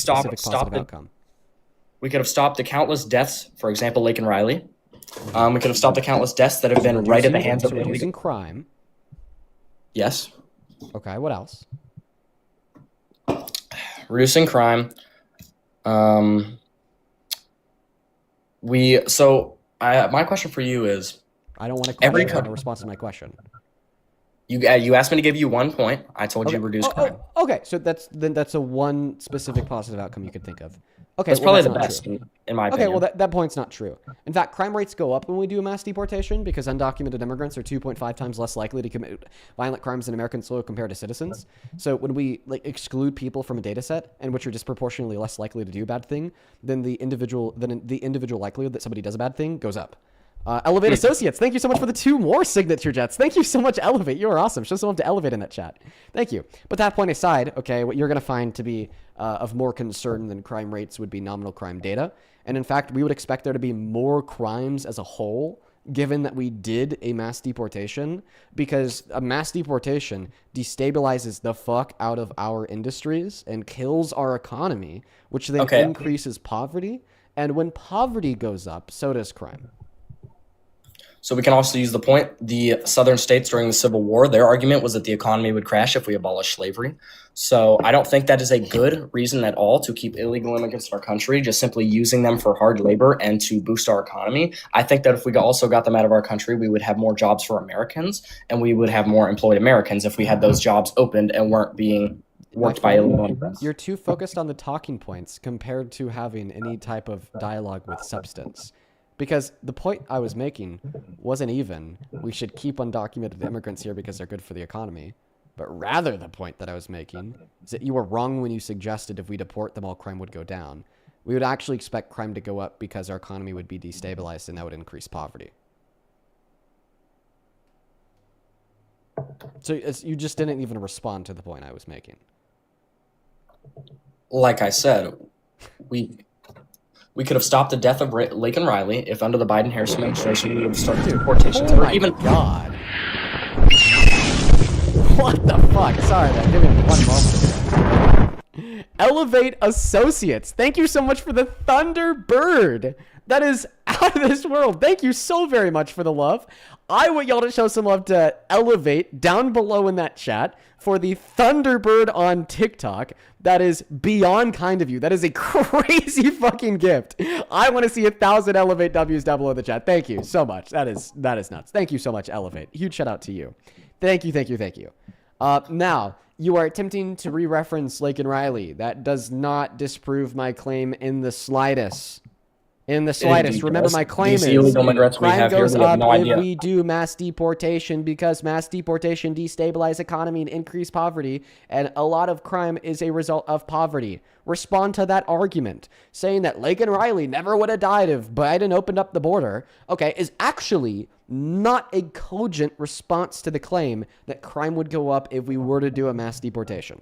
Speaker 5: stopped the countless deaths. For example, Lake and Riley. We could have stopped the countless deaths that have been right at the hands of
Speaker 1: reducing crime.
Speaker 5: Yes.
Speaker 1: Okay. What else?
Speaker 5: Reducing crime. My question for you is,
Speaker 1: I don't want a response to my question.
Speaker 5: You asked me to give you 1 point. I told you reduce crime.
Speaker 1: Okay, so that's a one specific positive outcome you could think of. Okay,
Speaker 5: That's
Speaker 1: well,
Speaker 5: probably
Speaker 1: that's
Speaker 5: the
Speaker 1: not
Speaker 5: best,
Speaker 1: true.
Speaker 5: in my
Speaker 1: Okay,
Speaker 5: opinion.
Speaker 1: well, that point's not true. In fact, crime rates go up when we do mass deportation because undocumented immigrants are 2.5 times less likely to commit violent crimes in American soil compared to citizens. So when we exclude people from a data set and which are disproportionately less likely to do a bad thing, then the individual likelihood that somebody does a bad thing goes up. Elevate Associates, thank you so much for the 2 more signature jets. Thank you so much, Elevate. You are awesome. Show some love to Elevate in that chat. Thank you. But that point aside, okay, what you're going to find to be of more concern than crime rates would be nominal crime data. And in fact, we would expect there to be more crimes as a whole, given that we did a mass deportation, because a mass deportation destabilizes the fuck out of our industries and kills our economy, which then
Speaker 5: Okay.
Speaker 1: increases poverty. And when poverty goes up, so does crime.
Speaker 5: So we can also use the point, the southern states during the Civil War, their argument was that the economy would crash if we abolish slavery. So I don't think that is a good reason at all to keep illegal immigrants in our country, just simply using them for hard labor and to boost our economy. I think that if we also got them out of our country, we would have more jobs for Americans, and we would have more employed Americans if we had those jobs opened and weren't being worked by illegal immigrants.
Speaker 1: You're too focused on the talking points compared to having any type of dialogue with substance. Because the point I was making wasn't even, we should keep undocumented immigrants here because they're good for the economy. But rather the point that I was making is that you were wrong when you suggested if we deport them, all crime would go down. We would actually expect crime to go up because our economy would be destabilized and that would increase poverty. So you just didn't even respond to the point I was making.
Speaker 5: Like I said, we could have stopped the death of Laken Riley if under the Biden-Harris administration we would have started deportations.
Speaker 1: Oh
Speaker 5: Or
Speaker 1: my
Speaker 5: even
Speaker 1: God. What the fuck? Sorry, man. Give me 1 moment. Elevate Associates. Thank you so much for the Thunderbird. That is out of this world. Thank you so very much for the love. I want y'all to show some love to Elevate down below in that chat for the Thunderbird on TikTok. That is beyond kind of you. That is a crazy fucking gift. I want to see 1,000 Elevate W's down below in the chat. Thank you so much. That is nuts. Thank you so much, Elevate. Huge shout out to you. Thank you. Now, you are attempting to re-reference Laken Riley. That does not disprove my claim in the slightest. Remember, my claim is crime goes up if we do mass deportation because mass deportation destabilize economy and increase poverty, and a lot of crime is a result of poverty. Respond to that argument. Saying that Laken Riley never would have died if Biden opened up the border, okay, is actually not a cogent response to the claim that crime would go up if we were to do a mass deportation.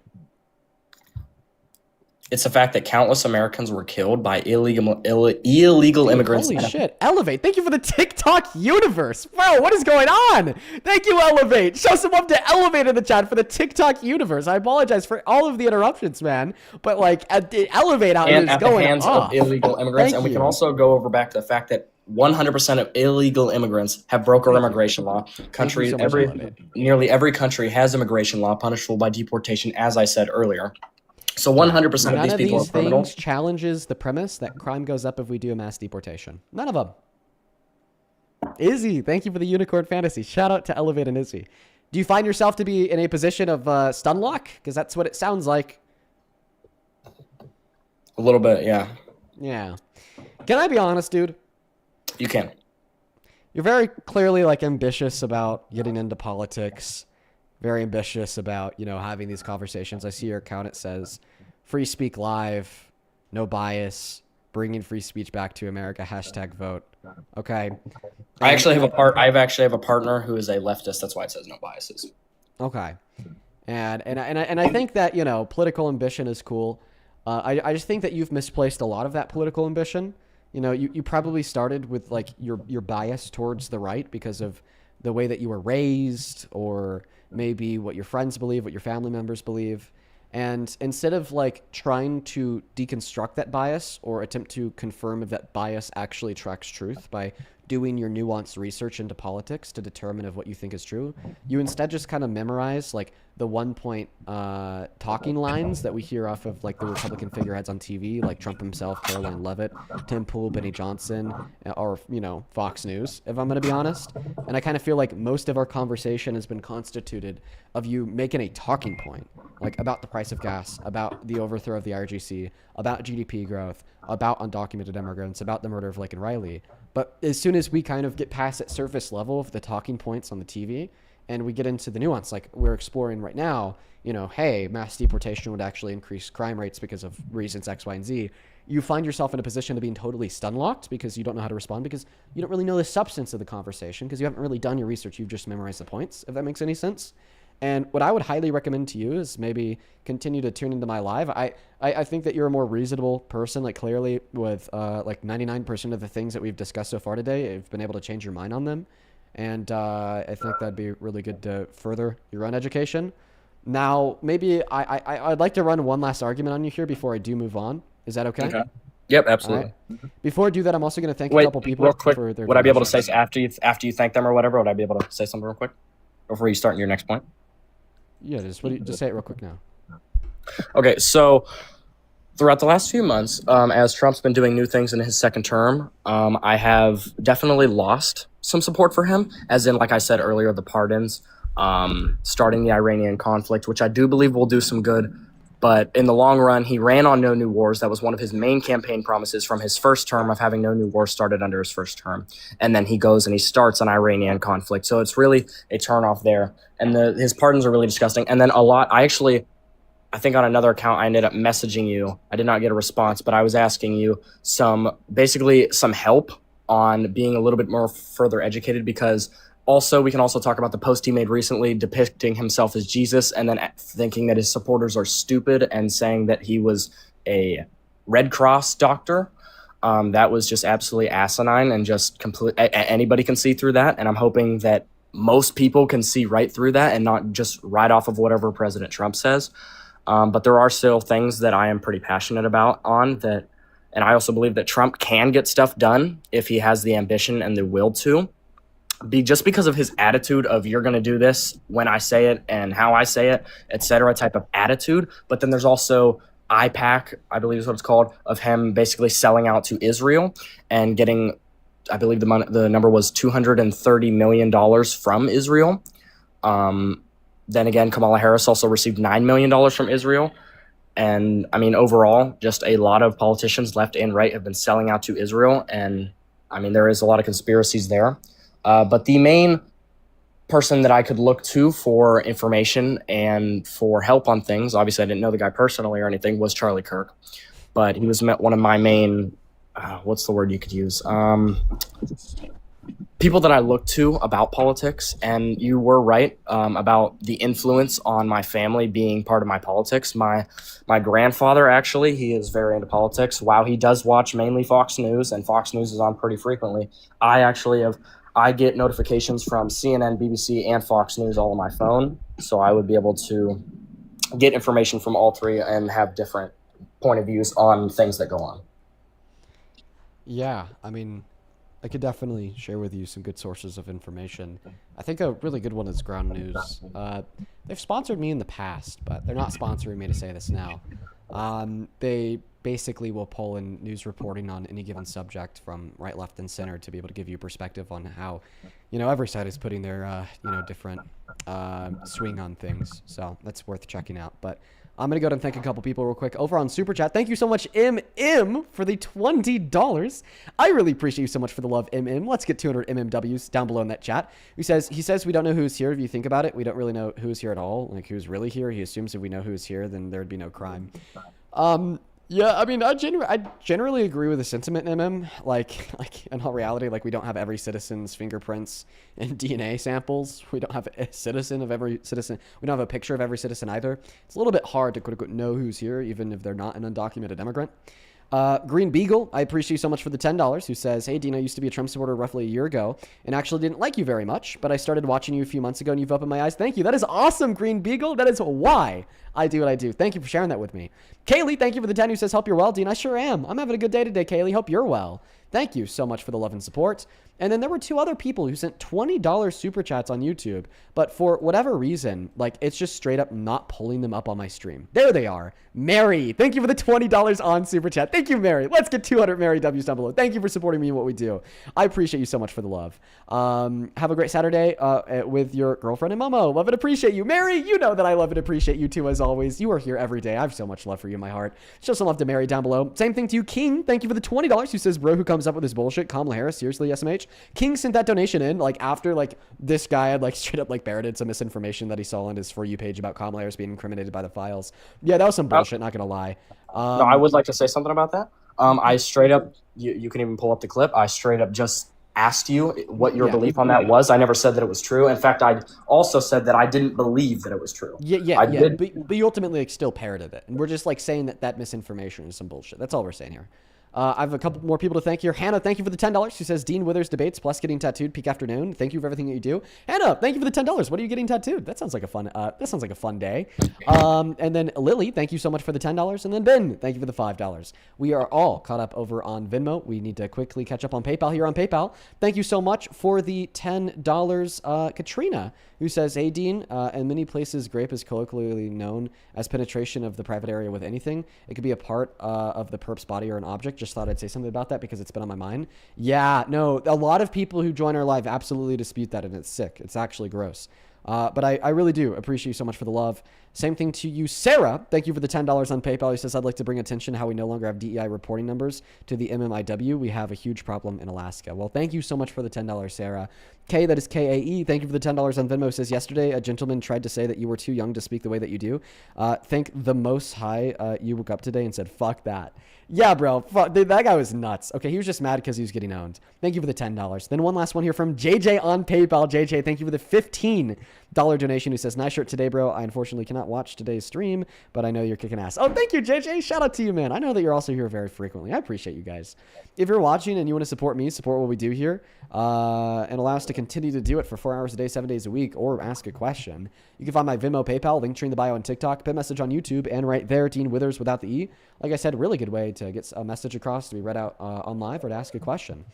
Speaker 5: It's the fact that countless Americans were killed by illegal immigrants.
Speaker 1: Holy shit. Elevate. Thank you for the TikTok universe. Bro, what is going on? Thank you, Elevate. Show some love to Elevate in the chat for the TikTok universe. I apologize for all of the interruptions, man. But, like, Elevate out here is going
Speaker 5: hands
Speaker 1: off.
Speaker 5: of illegal immigrants.
Speaker 1: Thank
Speaker 5: And we
Speaker 1: you.
Speaker 5: can also go over back to the fact that 100% of illegal immigrants have broke our immigration law.
Speaker 1: Thank you so much, Elevate.
Speaker 5: Nearly every country has immigration law punishable by deportation, as I said earlier. So 100%
Speaker 1: None
Speaker 5: of these
Speaker 1: of
Speaker 5: people
Speaker 1: these
Speaker 5: are criminal.
Speaker 1: things challenges the premise that crime goes up if we do a mass deportation. None of them. Izzy, thank you for the Unicorn Fantasy. Shout out to Elevate and Izzy. Do you find yourself to be in a position of stun lock? Because that's what it sounds like.
Speaker 5: A little bit, yeah.
Speaker 1: Yeah. Can I be honest, dude?
Speaker 5: You can.
Speaker 1: You're very clearly like ambitious about getting into politics. Very ambitious about, having these conversations. I see your account. It says free speak live, no bias, bringing free speech back to America, #vote. Okay.
Speaker 5: I actually have a partner who is a leftist. That's why it says no biases.
Speaker 1: Okay. And I think that, political ambition is cool. I just think that you've misplaced a lot of that political ambition. You probably started with like your bias towards the right because of the way that you were raised, or maybe what your friends believe, what your family members believe. And instead of like trying to deconstruct that bias or attempt to confirm if that bias actually tracks truth by doing your nuanced research into politics to determine if what you think is true. You instead just kind of memorize like the one point talking lines that we hear off of like the Republican figureheads on TV, like Trump himself, Caroline Leavitt, Tim Pool, Benny Johnson, or, you know, Fox News, if I'm going to be honest. And I kind of feel like most of our conversation has been constituted of you making a talking point, like about the price of gas, about the overthrow of the RGC, about GDP growth, about undocumented immigrants, about the murder of Lincoln Riley. But as soon as we kind of get past that surface level of the talking points on the TV and we get into the nuance, like we're exploring right now, you know, hey, mass deportation would actually increase crime rates because of reasons X, Y, and Z, you find yourself in a position of being totally stun-locked because you don't know how to respond because you don't really know the substance of the conversation because you haven't really done your research. You've just memorized the points, if that makes any sense. And what I would highly recommend to you is maybe continue to tune into my live. I think that you're a more reasonable person, like clearly with like 99% of the things that we've discussed so far today, you've been able to change your mind on them. And I think that'd be really good to further your own education. Now, maybe I'd like to run one last argument on you here before I do move on. Is that okay?
Speaker 5: Okay. Yep, absolutely.
Speaker 1: Right. Before I do that, I'm also going to thank a
Speaker 5: Wait,
Speaker 1: couple people
Speaker 5: real quick.
Speaker 1: for their
Speaker 5: Would I be able to say
Speaker 1: donations.
Speaker 5: after you thank them or whatever? Would I be able to say something real quick before you start your next point?
Speaker 1: Yeah, just say it real quick now.
Speaker 5: Okay, so throughout the last few months, as Trump's been doing new things in his second term, I have definitely lost some support for him, as in, like I said earlier, the pardons, starting the Iranian conflict, which I do believe will do some good. But in the long run, he ran on no new wars. That was one of his main campaign promises from his first term of having no new wars started under his first term. And then he goes and he starts an Iranian conflict. So it's really a turnoff there. And his pardons are really disgusting. And then I think on another account, I ended up messaging you. I did not get a response, but I was asking you some help on being a little bit more further educated, because also we can also talk about the post he made recently depicting himself as Jesus and then thinking that his supporters are stupid and saying that he was a Red Cross doctor. That was just absolutely asinine and just anybody can see through that. And I'm hoping that most people can see right through that and not just right off of whatever President Trump says. But there are still things that I am pretty passionate about on that. And I also believe that Trump can get stuff done if he has the ambition and the will to. Just because of his attitude of you're going to do this when I say it and how I say it, etc. type of attitude. But then there's also IPAC, I believe is what it's called, of him basically selling out to Israel and getting, I believe the number was $230 million from Israel. Then again, Kamala Harris also received $9 million from Israel. And I mean, overall, just a lot of politicians left and right have been selling out to Israel. And I mean, there is a lot of conspiracies there. But the main person that I could look to for information and for help on things, obviously I didn't know the guy personally or anything, was Charlie Kirk. But he was one of my main, what's the word you could use? People that I look to about politics. And you were right about the influence on my family being part of my politics. My grandfather, actually, he is very into politics. While he does watch mainly Fox News, and Fox News is on pretty frequently, I get notifications from CNN, BBC, and Fox News all on my phone. So I would be able to get information from all three and have different point of views on things that go on.
Speaker 1: Yeah, I mean, I could definitely share with you some good sources of information. I think a really good one is Ground News. They've sponsored me in the past, but they're not sponsoring me to say this now. They basically will pull in news reporting on any given subject from right, left, and center to be able to give you perspective on how, every side is putting their, different swing on things. So that's worth checking out. But I'm going to go ahead and thank a couple people real quick over on Super Chat. Thank you so much, MM, for the $20. I really appreciate you so much for the love, MM. Let's get 200 MMWs down below in that chat. He says, we don't know who's here. If you think about it, we don't really know who's here at all. Like, who's really here. He assumes if we know who's here, then there'd be no crime. Yeah, I mean, I generally agree with the sentiment, MM. Like in all reality, like we don't have every citizen's fingerprints and DNA samples. We don't have a citizen of every citizen. We don't have a picture of every citizen either. It's a little bit hard to quote unquote know who's here, even if they're not an undocumented immigrant. Green Beagle, I appreciate you so much for the $10, who says, hey, Dean, I used to be a Trump supporter roughly a year ago and actually didn't like you very much, but I started watching you a few months ago and you've opened my eyes. Thank you. That is awesome, Green Beagle. That is why I do what I do. Thank you for sharing that with me. Kaylee, thank you for the 10, who says, hope you're well, Dean. I sure am. I'm having a good day today, Kaylee. Hope you're well. Thank you so much for the love and support. And then there were 2 other people who sent $20 super chats on YouTube, but for whatever reason, like it's just straight up not pulling them up on my stream. There they are. Mary, thank you for the $20 on super chat. Thank you, Mary. Let's get 200 Mary W's down below. Thank you for supporting me in what we do. I appreciate you so much for the love. Have a great Saturday with your girlfriend and Momo. Love and appreciate you. Mary, you know that I love and appreciate you too, as always. You are here every day. I have so much love for you in my heart. Show some love to Mary down below. Same thing to you, King. Thank you for the $20 who says, bro, who comes up with this bullshit? Kamala Harris, seriously, SMH? King sent that donation in, like, after, like, this guy had, like, straight up, like, parroted some misinformation that he saw on his For You page about Kamala Harris being incriminated by the files. Yeah, that was some bullshit, not gonna lie.
Speaker 5: No, I would like to say something about that. I straight up, you can even pull up the clip. I straight up just asked you what your belief on that was. I never said that it was true. In fact, I also said that I didn't believe that it was true.
Speaker 1: Yeah. But you ultimately, like, still parroted it. And we're just, like, saying that misinformation is some bullshit. That's all we're saying here. I have a couple more people to thank here. Hannah, thank you for the $10. She says, Dean Withers debates plus getting tattooed peak afternoon. Thank you for everything that you do. Hannah, thank you for the $10. What are you getting tattooed? That sounds like a fun day. And then Lily, thank you so much for the $10. And then Ben, thank you for the $5. We are all caught up over on Venmo. We need to quickly catch up on PayPal here on PayPal. Thank you so much for the $10. Katrina, who says, hey, Dean, in many places, grape is colloquially known as penetration of the private area with anything. It could be a part of the perp's body or an object. Just thought I'd say something about that because it's been on my mind. Yeah, no, a lot of people who join our live absolutely dispute that, and it's sick. It's actually gross. But I really do appreciate you so much for the love. Same thing to you, Sarah. Thank you for the $10 on PayPal. He says, I'd like to bring attention how we no longer have DEI reporting numbers to the MMIW. We have a huge problem in Alaska. Well, thank you so much for the $10, Sarah. K, that is KAE. Thank you for the $10 on Venmo. Says, yesterday, a gentleman tried to say that you were too young to speak the way that you do. Thank the Most High you woke up today and said, fuck that. Yeah, bro. That guy was nuts. Okay, he was just mad because he was getting owned. Thank you for the $10. Then one last one here from JJ on PayPal. JJ, thank you for the $15 donation, who says, nice shirt today, bro. I unfortunately cannot watch today's stream, but I know you're kicking ass. Oh, thank you, JJ. Shout out to you, man. I know that you're also here very frequently. I appreciate you guys. If you're watching and you want to support me, support what we do here, and allow us to continue to do it for 4 hours a day, 7 days a week, or ask a question, you can find my Venmo, PayPal, link tree in the bio on TikTok, pin message on YouTube, and right there, Dean Withers without the E. Like I said, really good way to get a message across to be read out on live or to ask a question.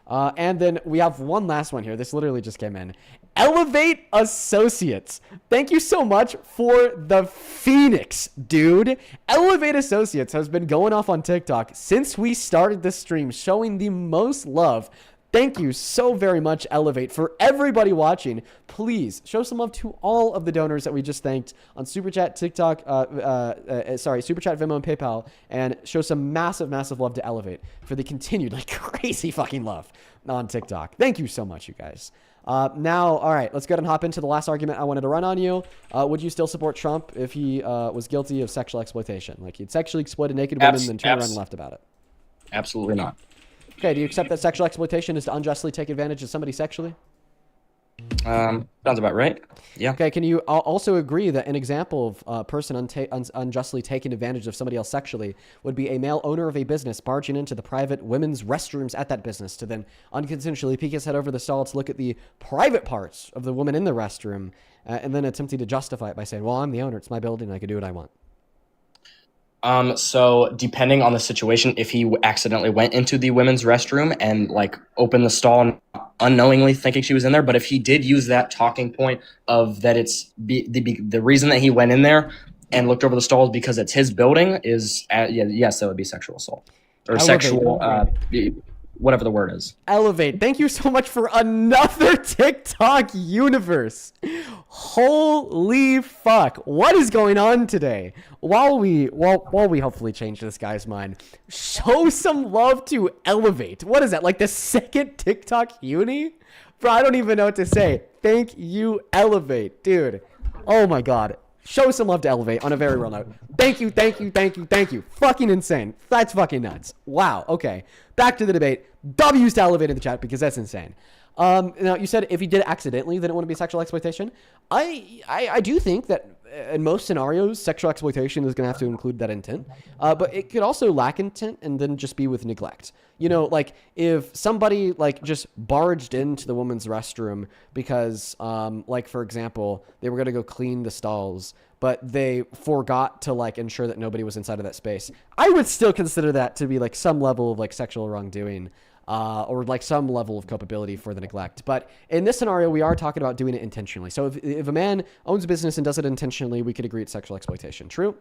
Speaker 1: And then we have one last one here. This literally just came in. Elevate Associates. Thank you so much for the Phoenix, dude. Elevate Associates has been going off on TikTok since we started this stream, showing the most love. Thank you so very much, Elevate. For everybody watching, please show some love to all of the donors that we just thanked on Super Chat, TikTok, Super Chat, Venmo, and PayPal, and show some massive, massive love to Elevate for the continued, like, crazy fucking love on TikTok. Thank you so much, you guys. Now, all right, let's go ahead and hop into the last argument I wanted to run on you. Would you still support Trump if he was guilty of sexual exploitation? Like, he'd sexually exploited naked women and then turned around and left about it.
Speaker 5: Absolutely not.
Speaker 1: Okay, do you accept that sexual exploitation is to unjustly take advantage of somebody sexually?
Speaker 5: Sounds about right. Yeah.
Speaker 1: Okay, can you also agree that an example of a person unjustly taking advantage of somebody else sexually would be a male owner of a business barging into the private women's restrooms at that business to then unconsensually peek his head over the stall to look at the private parts of the woman in the restroom and then attempting to justify it by saying, well, I'm the owner, it's my building, I can do what I want?
Speaker 5: So depending on the situation, if he accidentally went into the women's restroom and like opened the stall and unknowingly thinking she was in there, but if he did use that talking point of that it's the reason that he went in there and looked over the stalls because it's his building is, yes, that would be sexual assault or sexual, whatever the word is.
Speaker 1: Elevate. Thank you so much for another TikTok universe. Holy fuck. What is going on today? While we hopefully change this guy's mind, show some love to Elevate. What is that? Like the second TikTok uni? Bro, I don't even know what to say. Thank you, Elevate. Dude. Oh my god. Show some love to Elevate on a very real note. Thank you, thank you, thank you, thank you. Fucking insane. That's fucking nuts. Wow. Okay. Back to the debate. W's to Elevate in the chat because that's insane. Now, you said if he did it accidentally, then it wouldn't be sexual exploitation. I do think that in most scenarios, sexual exploitation is going to have to include that intent. But it could also lack intent and then just be with neglect. You know, like if somebody like just barged into the woman's restroom because, like, for example, they were going to go clean the stalls, but they forgot to like ensure that nobody was inside of that space. I would still consider that to be like some level of like sexual wrongdoing. or like some level of culpability for the neglect. But in this scenario, we are talking about doing it intentionally. So if a man owns a business and does it intentionally, we could agree it's sexual exploitation. True?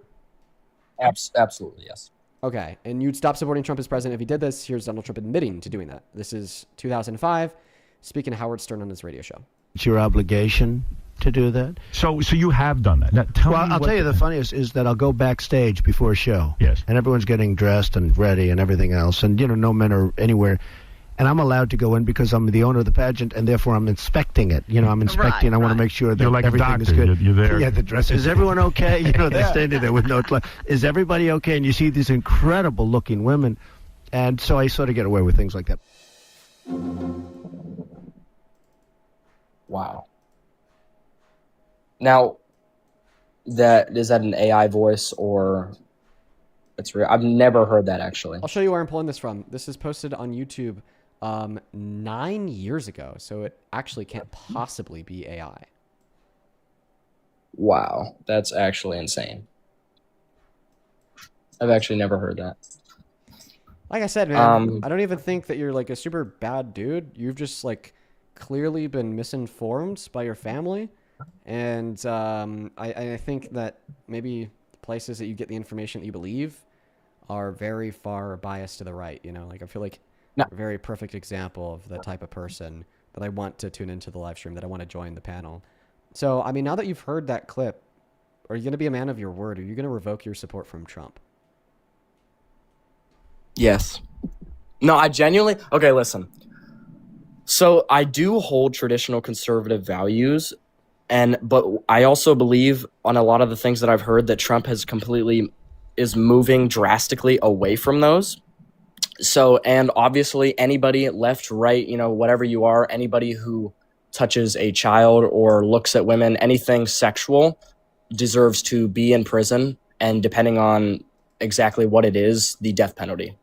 Speaker 5: Absolutely, yes.
Speaker 1: Okay. And you'd stop supporting Trump as president if he did this. Here's Donald Trump admitting to doing that. This is 2005, speaking to Howard Stern on his radio show.
Speaker 6: It's your obligation to do that.
Speaker 7: So you have done that. Now,
Speaker 6: I'll tell you the funniest is that I'll go backstage before a show.
Speaker 7: Yes.
Speaker 6: And everyone's getting dressed and ready and everything else. And, no men are anywhere. And I'm allowed to go in because I'm the owner of the pageant, and therefore I'm inspecting it. I'm inspecting. I want to make sure that
Speaker 7: You're like
Speaker 6: everything
Speaker 7: a doctor.
Speaker 6: is good.
Speaker 7: You're there.
Speaker 6: Yeah, the dress. Is everyone okay? They're standing there with no clothes. Is everybody okay? And you see these incredible-looking women. And so I sort of get away with things like that.
Speaker 5: Wow. Now, is that an AI voice or it's real? I've never heard that actually.
Speaker 1: I'll show you where I'm pulling this from. This is posted on YouTube 9 years ago, so it actually can't possibly be AI.
Speaker 5: Wow, that's actually insane. I've actually never heard that.
Speaker 1: Like I said, man, I don't even think that you're like a super bad dude. You've just like clearly been misinformed by your family. And I think that maybe the places that you get the information that you believe are very far biased to the right. Like I feel like
Speaker 5: No.
Speaker 1: a very perfect example of the type of person that I want to tune into the live stream, that I want to join the panel. So, I mean, now that you've heard that clip, are you going to be a man of your word? Are you going to revoke your support from Trump?
Speaker 5: Yes. No, I genuinely... Okay, listen. So I do hold traditional conservative values, but I also believe on a lot of the things that I've heard that Trump is moving drastically away from those. So, and obviously anybody left, right, whatever you are, anybody who touches a child or looks at women, anything sexual deserves to be in prison, and depending on exactly what it is, the death penalty.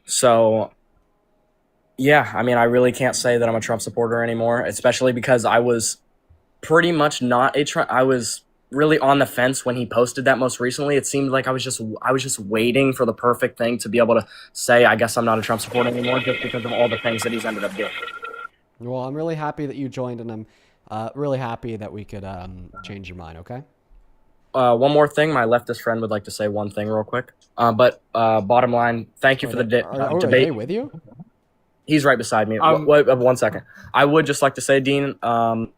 Speaker 5: So yeah, I mean, I really can't say that I'm a Trump supporter anymore, especially because I was pretty much not a Trump. I was really on the fence when he posted that most recently. It seemed like I was just waiting for the perfect thing to be able to say, I guess I'm not a Trump supporter anymore, just because of all the things that he's ended up doing.
Speaker 1: Well, I'm really happy that you joined, and I'm really happy that we could change your mind, okay?
Speaker 5: One more thing, my leftist friend would like to say one thing real quick. But bottom line, thank you for the
Speaker 1: Are
Speaker 5: debate.
Speaker 1: they with you?
Speaker 5: He's right beside me. Wait, 1 second. I would just like to say, Dean, I'm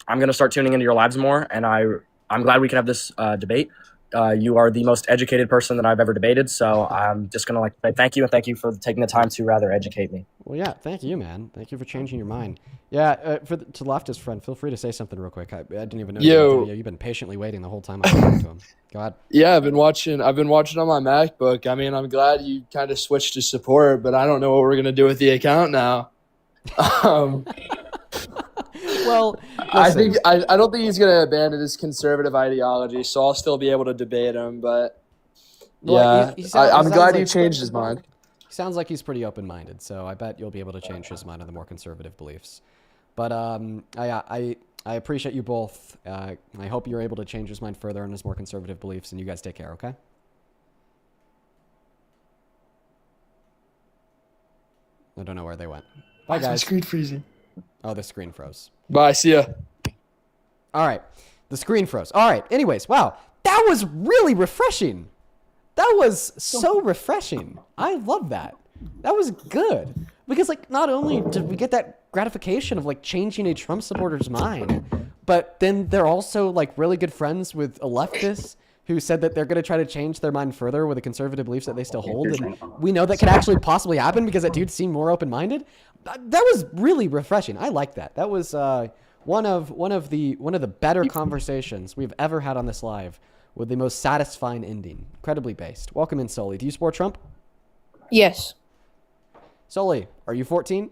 Speaker 5: going to start tuning into your lives more, and I'm glad we can have this debate. You are the most educated person that I've ever debated, so I'm just going to like say thank you, and thank you for taking the time to rather educate me.
Speaker 1: Well, yeah, thank you, man. Thank you for changing your mind. Yeah, to the leftist friend, feel free to say something real quick. I didn't even know you've been patiently waiting the whole time I was talking to him. Go ahead.
Speaker 8: Yeah, I've been watching on my MacBook. I mean, I'm glad you kind of switched to support, but I don't know what we're going to do with the account now.
Speaker 1: Well,
Speaker 8: I don't think he's going to abandon his conservative ideology, so I'll still be able to debate him. But
Speaker 1: well,
Speaker 8: yeah, I'm glad he changed his mind.
Speaker 1: He sounds like he's pretty open-minded, so I bet you'll be able to change his mind on the more conservative beliefs. But I appreciate you both. I hope you're able to change his mind further on his more conservative beliefs, and you guys take care, okay? I don't know where they went. Bye, guys.
Speaker 8: My screen freezing.
Speaker 1: Oh, the screen froze.
Speaker 8: Bye. See ya.
Speaker 1: All right. The screen froze. All right. Anyways, wow. That was really refreshing. That was so refreshing. I love that. That was good. Because, like, not only did we get that gratification of, like, changing a Trump supporter's mind, but then they're also, like, really good friends with a leftist who said that they're going to try to change their mind further with the conservative beliefs that they still hold. And we know that could actually possibly happen because that dude seemed more open-minded. That was really refreshing. I like that. That was one of the better conversations we've ever had on this live, with the most satisfying ending. Incredibly based. Welcome in, Sully. Do you support Trump?
Speaker 9: Yes.
Speaker 1: Sully, are you 14?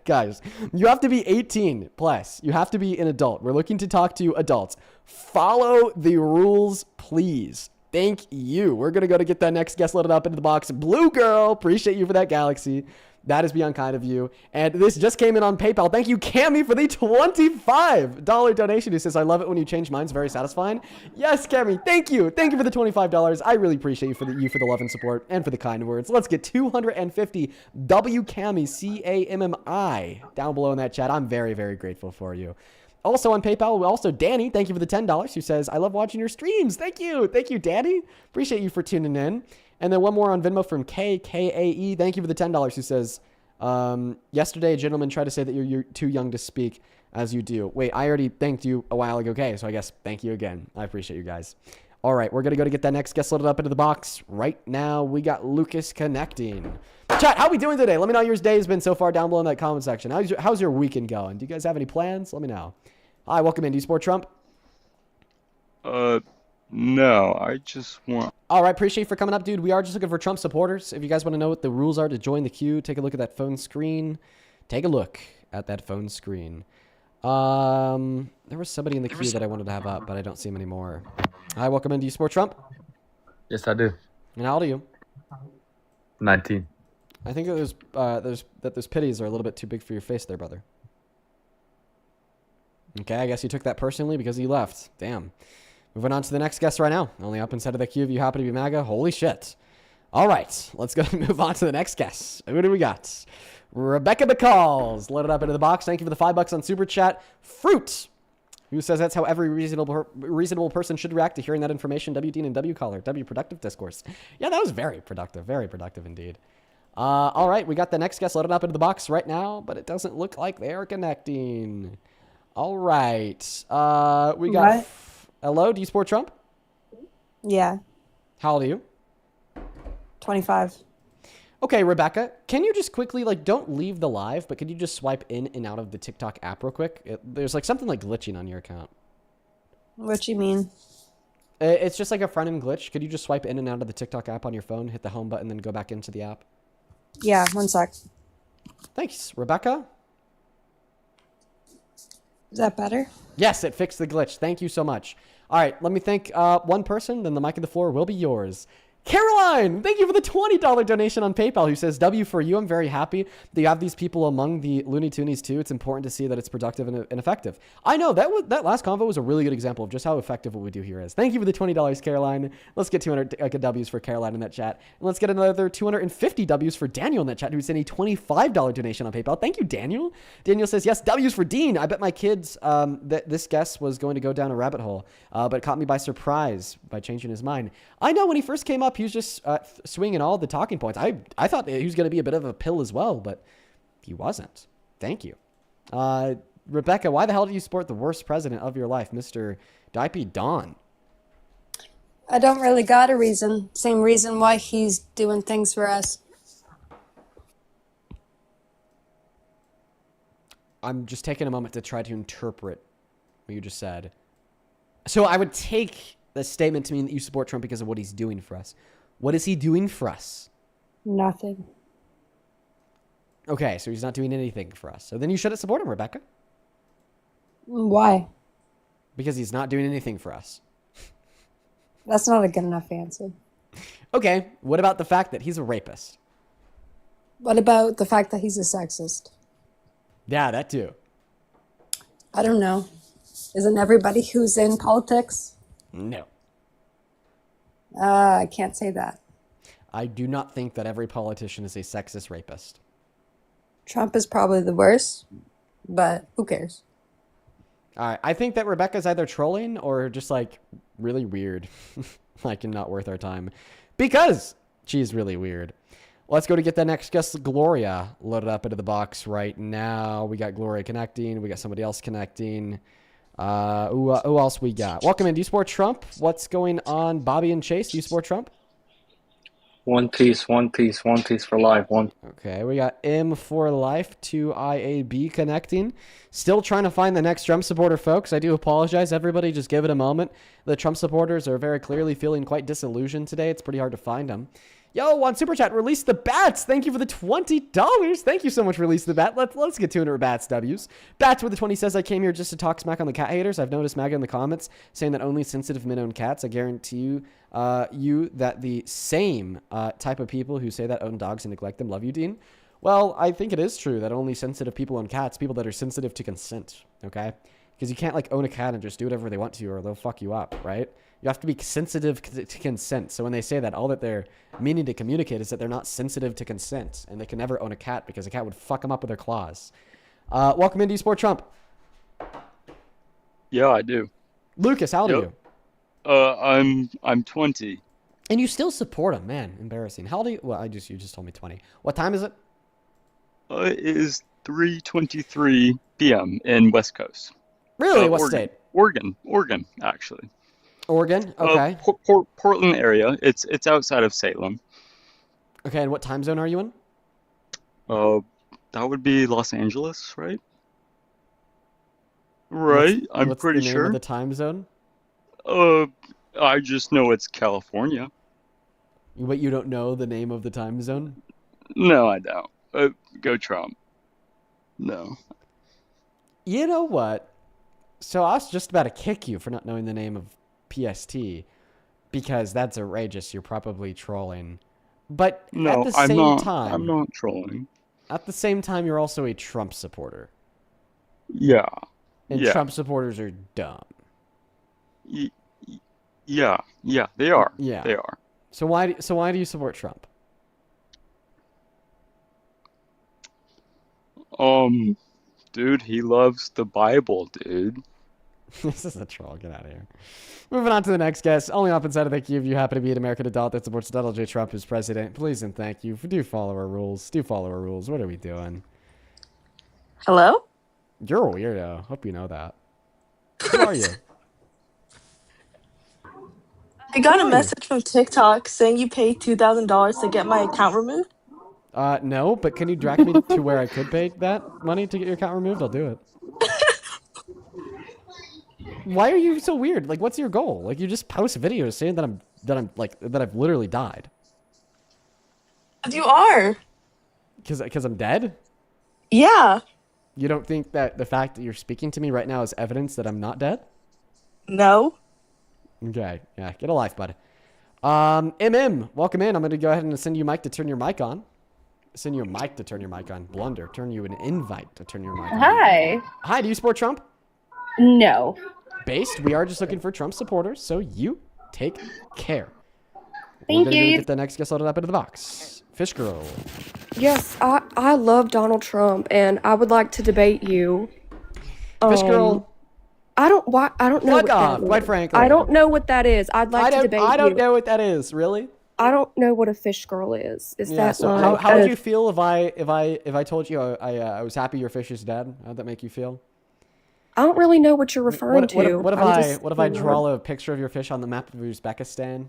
Speaker 1: Guys, you have to be 18 plus. You have to be an adult. We're looking to talk to adults. Follow the rules, please. Thank you. We're going to go to get that next guest loaded up into the box. Blue Girl, appreciate you for that galaxy. That is beyond kind of you. And this just came in on PayPal. Thank you, Cammy, for the $25 donation. Who says, I love it when you change minds. Very satisfying. Yes, Cammy. Thank you. Thank you for the $25. I really appreciate you for the love and support and for the kind words. Let's get 250 W Cammy, CAMMI, down below in that chat. I'm very, very grateful for you. Also on PayPal, also Danny, thank you for the $10, who says, I love watching your streams. Thank you. Thank you, Danny. Appreciate you for tuning in. And then one more on Venmo from KKAE. Thank you for the $10, who says, yesterday a gentleman tried to say that you're too young to speak as you do. Wait, I already thanked you a while ago. Okay, so I guess thank you again. I appreciate you guys. All right, we're going to go to get that next guest loaded up into the box. Right now, we got Lucas connecting. Chat, how we doing today? Let me know how your day has been so far down below in that comment section. How's your weekend going? Do you guys have any plans? Let me know. Hi, welcome in. Do you support Trump?
Speaker 9: No, I just want...
Speaker 1: All right, appreciate you for coming up, dude. We are just looking for Trump supporters. If you guys want to know what the rules are to join the queue, take a look at that phone screen. Take a look at that phone screen. There was somebody in the queue that I wanted to have up, but I don't see him anymore. Hi, welcome in. Do you support Trump?
Speaker 10: Yes, I do.
Speaker 1: And how old are you?
Speaker 10: 19.
Speaker 1: I think those pitties are a little bit too big for your face there, brother. Okay, I guess you took that personally because you left. Damn. Moving on to the next guest right now. Only up inside of the queue if you happen to be MAGA. Holy shit. All right, let's go and move on to the next guest. Who do we got? Rebecca McCalls. Loaded up into the box. Thank you for the $5 on Super Chat. Fruit, who says that's how every reasonable person should react to hearing that information. W. Dean and W. Caller. W. Productive discourse. Yeah, that was very productive. Very productive indeed. All right, we got the next guest loaded up into the box right now, but it doesn't look like they are connecting. All right. We got...
Speaker 11: What?
Speaker 1: Hello, do you support Trump?
Speaker 11: Yeah,
Speaker 1: How old are you?
Speaker 11: 25.
Speaker 1: Okay, Rebecca, can you just quickly, don't leave the live, but could you just swipe in and out of the TikTok app real quick? There's something glitching on your account.
Speaker 11: What you mean?
Speaker 1: It's just like a front end glitch. Could you just swipe in and out of the TikTok app on your phone, hit the home button, then go back into the app?
Speaker 11: Yeah, one sec.
Speaker 1: Thanks, Rebecca.
Speaker 11: Is that better?
Speaker 1: Yes, it fixed the glitch. Thank you so much. All right, let me thank one person, then the mic and the floor will be yours. Caroline, thank you for the $20 donation on PayPal, who says, W for you. I'm very happy that you have these people among the Looney Toonies too. It's important to see that it's productive and effective. I know that last convo was a really good example of just how effective what we do here is. Thank you for the $20, Caroline. Let's get 200 W's for Caroline in that chat. And let's get another 250 W's for Daniel in that chat, who sent a $25 donation on PayPal. Thank you, Daniel. Daniel says, yes, W's for Dean. I bet my kids that this guest was going to go down a rabbit hole, but it caught me by surprise by changing his mind. I know when he first came up, he was just swinging all the talking points. I thought he was going to be a bit of a pill as well, but he wasn't. Thank you. Rebecca, why the hell do you support the worst president of your life, Mr. Dipey Don?
Speaker 11: I don't really got a reason. Same reason why he's doing things for us.
Speaker 1: I'm just taking a moment to try to interpret what you just said. So I would take the statement to mean that you support Trump because of what he's doing for us. What is he doing for us?
Speaker 11: Nothing.
Speaker 1: Okay, so he's not doing anything for us. So then you shouldn't support him, Rebecca.
Speaker 11: Why?
Speaker 1: Because he's not doing anything for us.
Speaker 11: That's not a good enough answer.
Speaker 1: Okay, what about the fact that he's a rapist?
Speaker 11: What about the fact that he's a sexist?
Speaker 1: Yeah, that too.
Speaker 11: I don't know. Isn't everybody who's in politics?
Speaker 1: No.
Speaker 11: I can't say that.
Speaker 1: I do not think that every politician is a sexist rapist.
Speaker 11: Trump is probably the worst, but who cares?
Speaker 1: All right, I think that Rebecca's either trolling or just really weird, and not worth our time, because she's really weird. Let's go to get the next guest, Gloria, loaded up into the box right now. We got Gloria connecting. We got somebody else connecting. Who else we got? Welcome in. Do you support Trump? What's going on, Bobby and Chase? Do you support Trump?
Speaker 10: One piece for life.
Speaker 1: Okay, we got M for life, 2IAB connecting. Still trying to find the next Trump supporter, folks. I do apologize. Everybody just give it a moment. The Trump supporters are very clearly feeling quite disillusioned today. It's pretty hard to find them. Yo, on Super Chat, Release the Bats. Thank you for the $20. Thank you so much, Release the Bat. Let's get 200 Bats W's. Bats with the 20 says, I came here just to talk smack on the cat haters. I've noticed MAGA in the comments saying that only sensitive men own cats. I guarantee you that the same type of people who say that own dogs and neglect them love you, Dean. Well, I think it is true that only sensitive people own cats, people that are sensitive to consent, okay? Because you can't, like, own a cat and just do whatever they want to or they'll fuck you up, right? You have to be sensitive to consent. So when they say that, all that they're meaning to communicate is that they're not sensitive to consent and they can never own a cat because a cat would fuck them up with their claws. Welcome into Sport Trump.
Speaker 9: Yeah, I do.
Speaker 1: Lucas, how old are you?
Speaker 9: I'm 20.
Speaker 1: And you still support him, man. Embarrassing. How old are you? Well, you just told me 20. What time is it?
Speaker 9: It is 3:23 p.m. in West Coast.
Speaker 1: Really? What
Speaker 9: Oregon.
Speaker 1: state?
Speaker 9: Oregon, actually.
Speaker 1: Oregon? Okay.
Speaker 9: Portland area. It's outside of Salem.
Speaker 1: Okay, and what time zone are you in?
Speaker 9: That would be Los Angeles, right? Right, I'm pretty
Speaker 1: What's the name
Speaker 9: sure.
Speaker 1: of the time zone?
Speaker 9: I just know it's California.
Speaker 1: But you don't know the name of the time zone?
Speaker 9: No, I don't. Go Trump. No.
Speaker 1: You know what? So I was just about to kick you for not knowing the name of PST because that's outrageous. You're probably trolling. But
Speaker 9: No,
Speaker 1: at the
Speaker 9: I'm
Speaker 1: same
Speaker 9: not.
Speaker 1: time,
Speaker 9: I'm not trolling.
Speaker 1: at the same time, you're also a Trump supporter.
Speaker 9: Yeah.
Speaker 1: And
Speaker 9: Yeah.
Speaker 1: Trump supporters are dumb.
Speaker 9: Yeah. Yeah, they are.
Speaker 1: Yeah.
Speaker 9: They are.
Speaker 1: So why do you support Trump?
Speaker 9: Dude, he loves the Bible, dude.
Speaker 1: This is a troll. Get out of here. Moving on to the next guest. Only up inside of thank you if you happen to be an American adult that supports Donald J. Trump as president. Please and thank you. Do follow our rules. Do follow our rules. What are we doing?
Speaker 12: Hello?
Speaker 1: You're a weirdo. Hope you know that. Who are you?
Speaker 12: I got a message from TikTok saying you paid $2,000 to get my account removed.
Speaker 1: No, but can you drag me to where I could pay that money to get your account removed? I'll do it. Why are you so weird? Like, what's your goal? Like, you just post videos saying that I've literally died.
Speaker 12: You are.
Speaker 1: Because I'm dead?
Speaker 12: Yeah.
Speaker 1: You don't think that the fact that you're speaking to me right now is evidence that I'm not dead?
Speaker 12: No.
Speaker 1: Okay. Yeah, get a life, bud. MM, welcome in. I'm going to go ahead and send you a mic to turn your mic on. Send you a mic to turn your mic on. Blunder. Turn you an invite to turn your mic on.
Speaker 13: Hi.
Speaker 1: Hi, do you support Trump?
Speaker 13: No.
Speaker 1: Based, we are just looking for Trump supporters, so you take care.
Speaker 13: Thank
Speaker 1: We're
Speaker 13: you.
Speaker 1: gonna get the next guest loaded up into the box. Fish Girl.
Speaker 14: Yes, I love Donald Trump, and I would like to debate you.
Speaker 1: Fish Girl.
Speaker 14: I don't know
Speaker 1: Fuck
Speaker 14: what
Speaker 1: off,
Speaker 14: that
Speaker 1: quite
Speaker 14: is.
Speaker 1: frankly.
Speaker 14: I don't know what that is. I'd like to debate you.
Speaker 1: I don't know what that is, really.
Speaker 14: I don't know what a fish girl is. Is
Speaker 1: Yeah,
Speaker 14: that
Speaker 1: so
Speaker 14: like
Speaker 1: how would you feel if I told you I was happy your fish is dead? How'd that make you feel?
Speaker 14: I don't really know what you're referring to.
Speaker 1: What if I draw a picture of your fish on the map of Uzbekistan?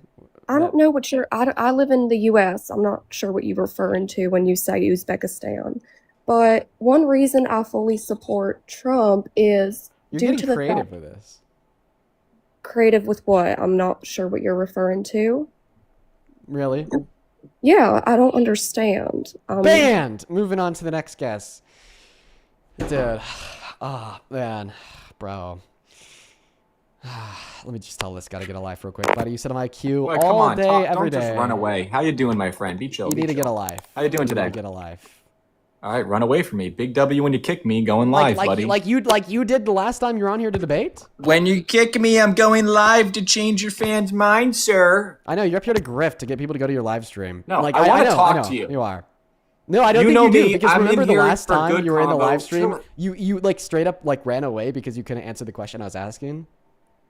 Speaker 14: I don't know what you're. I live in the U.S. I'm not sure what you're referring to when you say Uzbekistan. But one reason I fully support Trump is
Speaker 1: You're
Speaker 14: due
Speaker 1: getting
Speaker 14: to the
Speaker 1: creative
Speaker 14: fact.
Speaker 1: with this.
Speaker 14: Creative with what? I'm not sure what you're referring to.
Speaker 1: Really?
Speaker 14: Yeah, I don't understand.
Speaker 1: Banned! Moving on to the next guest. Dude. Man. Bro. Let me just tell this guy to get a life real quick, buddy. You said I'm IQ
Speaker 15: Well, come
Speaker 1: all
Speaker 15: on,
Speaker 1: day, every
Speaker 15: don't
Speaker 1: day.
Speaker 15: just run away. How you doing, my friend? Be chill.
Speaker 1: You need to get a life.
Speaker 15: How you doing today?
Speaker 1: You need to get a life.
Speaker 15: All right, run away from me. Big W when you kick me, going live, buddy.
Speaker 1: Like you did the last time you were on here to debate?
Speaker 15: When you kick me, I'm going live to change your fans' mind, sir.
Speaker 1: I know, you're up here to grift to get people to go to your live stream.
Speaker 15: No,
Speaker 1: like,
Speaker 15: I want to
Speaker 1: know,
Speaker 15: talk to you.
Speaker 1: You are. No, I don't
Speaker 15: You
Speaker 1: think
Speaker 15: know
Speaker 1: you do,
Speaker 15: me,
Speaker 1: because
Speaker 15: I'm
Speaker 1: remember
Speaker 15: in
Speaker 1: the
Speaker 15: here
Speaker 1: last
Speaker 15: for
Speaker 1: time
Speaker 15: good
Speaker 1: you were in the
Speaker 15: combo.
Speaker 1: live stream,
Speaker 15: Sure.
Speaker 1: you like straight up like ran away because you couldn't answer the question I was asking?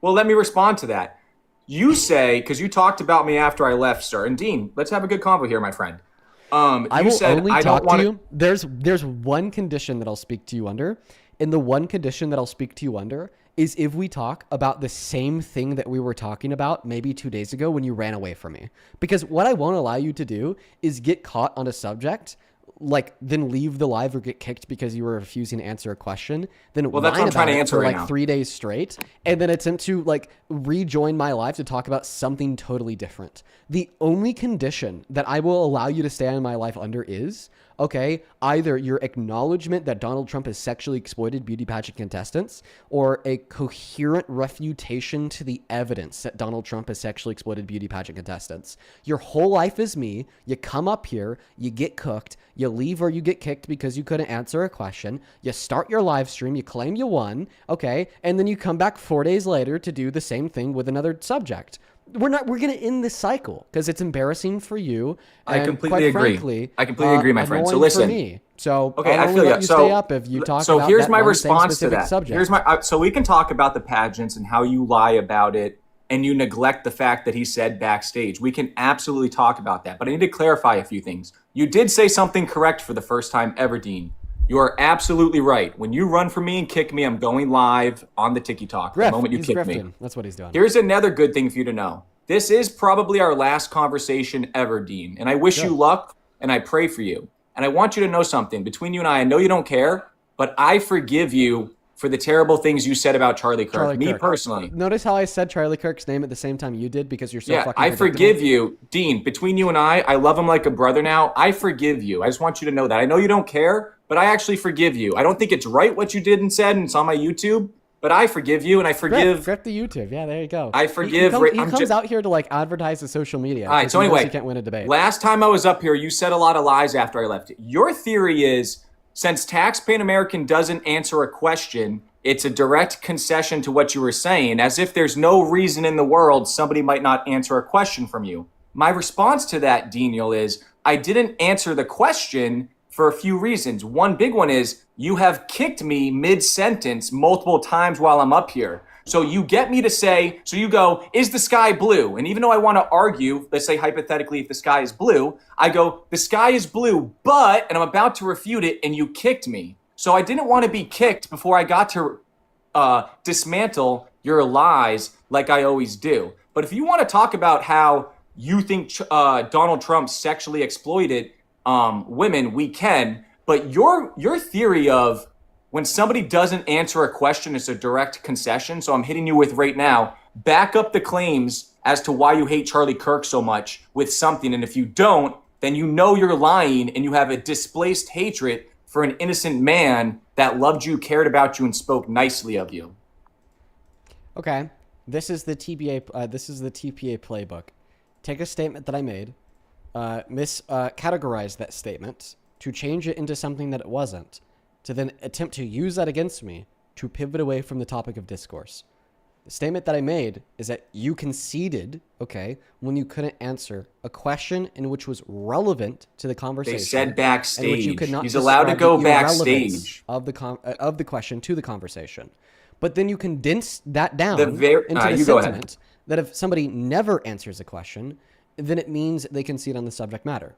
Speaker 15: Well, let me respond to that. You say, because you talked about me after I left, sir. And Dean, let's have a good convo here, my friend.
Speaker 1: I
Speaker 15: You
Speaker 1: will
Speaker 15: said
Speaker 1: only
Speaker 15: I
Speaker 1: talk
Speaker 15: don't
Speaker 1: to
Speaker 15: want
Speaker 1: you. There's one condition that I'll speak to you under, and the one condition that I'll speak to you under is if we talk about the same thing that we were talking about maybe 2 days ago when you ran away from me. Because what I won't allow you to do is get caught on a subject, like then leave the live or get kicked because you were refusing to answer a question, then
Speaker 15: Well, that's
Speaker 1: whine
Speaker 15: what I'm trying
Speaker 1: about
Speaker 15: to
Speaker 1: it
Speaker 15: answer
Speaker 1: for
Speaker 15: right
Speaker 1: like
Speaker 15: now.
Speaker 1: 3 days straight, and then attempt to like rejoin my live to talk about something totally different. The only condition that I will allow you to stay on my life under is okay, either your acknowledgement that Donald Trump has sexually exploited beauty pageant contestants, or a coherent refutation to the evidence that Donald Trump has sexually exploited beauty pageant contestants. Your whole life is me. You come up here, you get cooked, you leave or you get kicked because you couldn't answer a question, you start your live stream, you claim you won, okay, and then you come back 4 days later to do the same thing with another subject. We're going to end this cycle because it's embarrassing for you.
Speaker 15: I
Speaker 1: and
Speaker 15: completely
Speaker 1: quite
Speaker 15: agree.
Speaker 1: Frankly,
Speaker 15: I completely agree, my friend. So
Speaker 1: annoying
Speaker 15: listen.
Speaker 1: For me. So
Speaker 15: okay,
Speaker 1: I'll
Speaker 15: I
Speaker 1: only
Speaker 15: feel
Speaker 1: let
Speaker 15: you.
Speaker 1: you
Speaker 15: So,
Speaker 1: stay up if you talk about
Speaker 15: here's
Speaker 1: that
Speaker 15: my
Speaker 1: one
Speaker 15: response
Speaker 1: same
Speaker 15: to that.
Speaker 1: subject.
Speaker 15: Here's my so we can talk about the pageants and how you lie about it and you neglect the fact that he said backstage. We can absolutely talk about that. But I need to clarify a few things. You did say something correct for the first time ever, Dean. You are absolutely right. When you run for me and kick me, I'm going live on the TikTok the moment you kick me.
Speaker 1: That's what he's doing.
Speaker 15: Here's another good thing for you to know. This is probably our last conversation ever, Dean. And I wish you luck and I pray for you. And I want you to know something. Between you and I know you don't care, but I forgive you for the terrible things you said about Charlie Kirk. Me personally.
Speaker 1: Notice how I said Charlie Kirk's name at the same time you did because you're so fucking
Speaker 15: I
Speaker 1: predictable.
Speaker 15: forgive you. Dean, between you and I love him like a brother now. I forgive you. I just want you to know that. I know you don't care, but I actually forgive you. I don't think it's right what you did and said, and it's on my YouTube, but I forgive you, and I forgive...
Speaker 1: Grip the YouTube. Yeah, there you go.
Speaker 15: I forgive...
Speaker 1: He comes out here to, like, advertise the social media.
Speaker 15: All right, so anyway,
Speaker 1: you can't win a debate.
Speaker 15: Last time I was up here, you said a lot of lies after I left. Your theory is, since taxpaying American doesn't answer a question, it's a direct concession to what you were saying, as if there's no reason in the world somebody might not answer a question from you. My response to that, Daniel, is I didn't answer the question for a few reasons. One big one is you have kicked me mid-sentence multiple times while I'm up here. So you get me to say, so you go, is the sky blue? And even though I want to argue, let's say hypothetically if the sky is blue, I go, the sky is blue, but, and I'm about to refute it, and you kicked me. So I didn't want to be kicked before I got to dismantle your lies like I always do. But if you want to talk about how you think Donald Trump sexually exploited women, we can. But your theory of when somebody doesn't answer a question, it's a direct concession. So I'm hitting you with right now, back up the claims as to why you hate Charlie Kirk so much with something. And if you don't, then you know you're lying and you have a displaced hatred for an innocent man that loved you, cared about you, and spoke nicely of you.
Speaker 1: Okay, this is the TPA. This is the TPA playbook. Take a statement that I made, categorize that statement to change it into something that it wasn't, to then attempt to use that against me to pivot away from the topic of discourse. The statement that I made is that you conceded, okay, when you couldn't answer a question in which was relevant to the conversation.
Speaker 15: They said backstage.
Speaker 1: In which you could not
Speaker 15: He's allowed to go backstage
Speaker 1: of the question to the conversation. But then you condense that down into the sentiment that if somebody never answers a question, then it means they concede on the subject matter.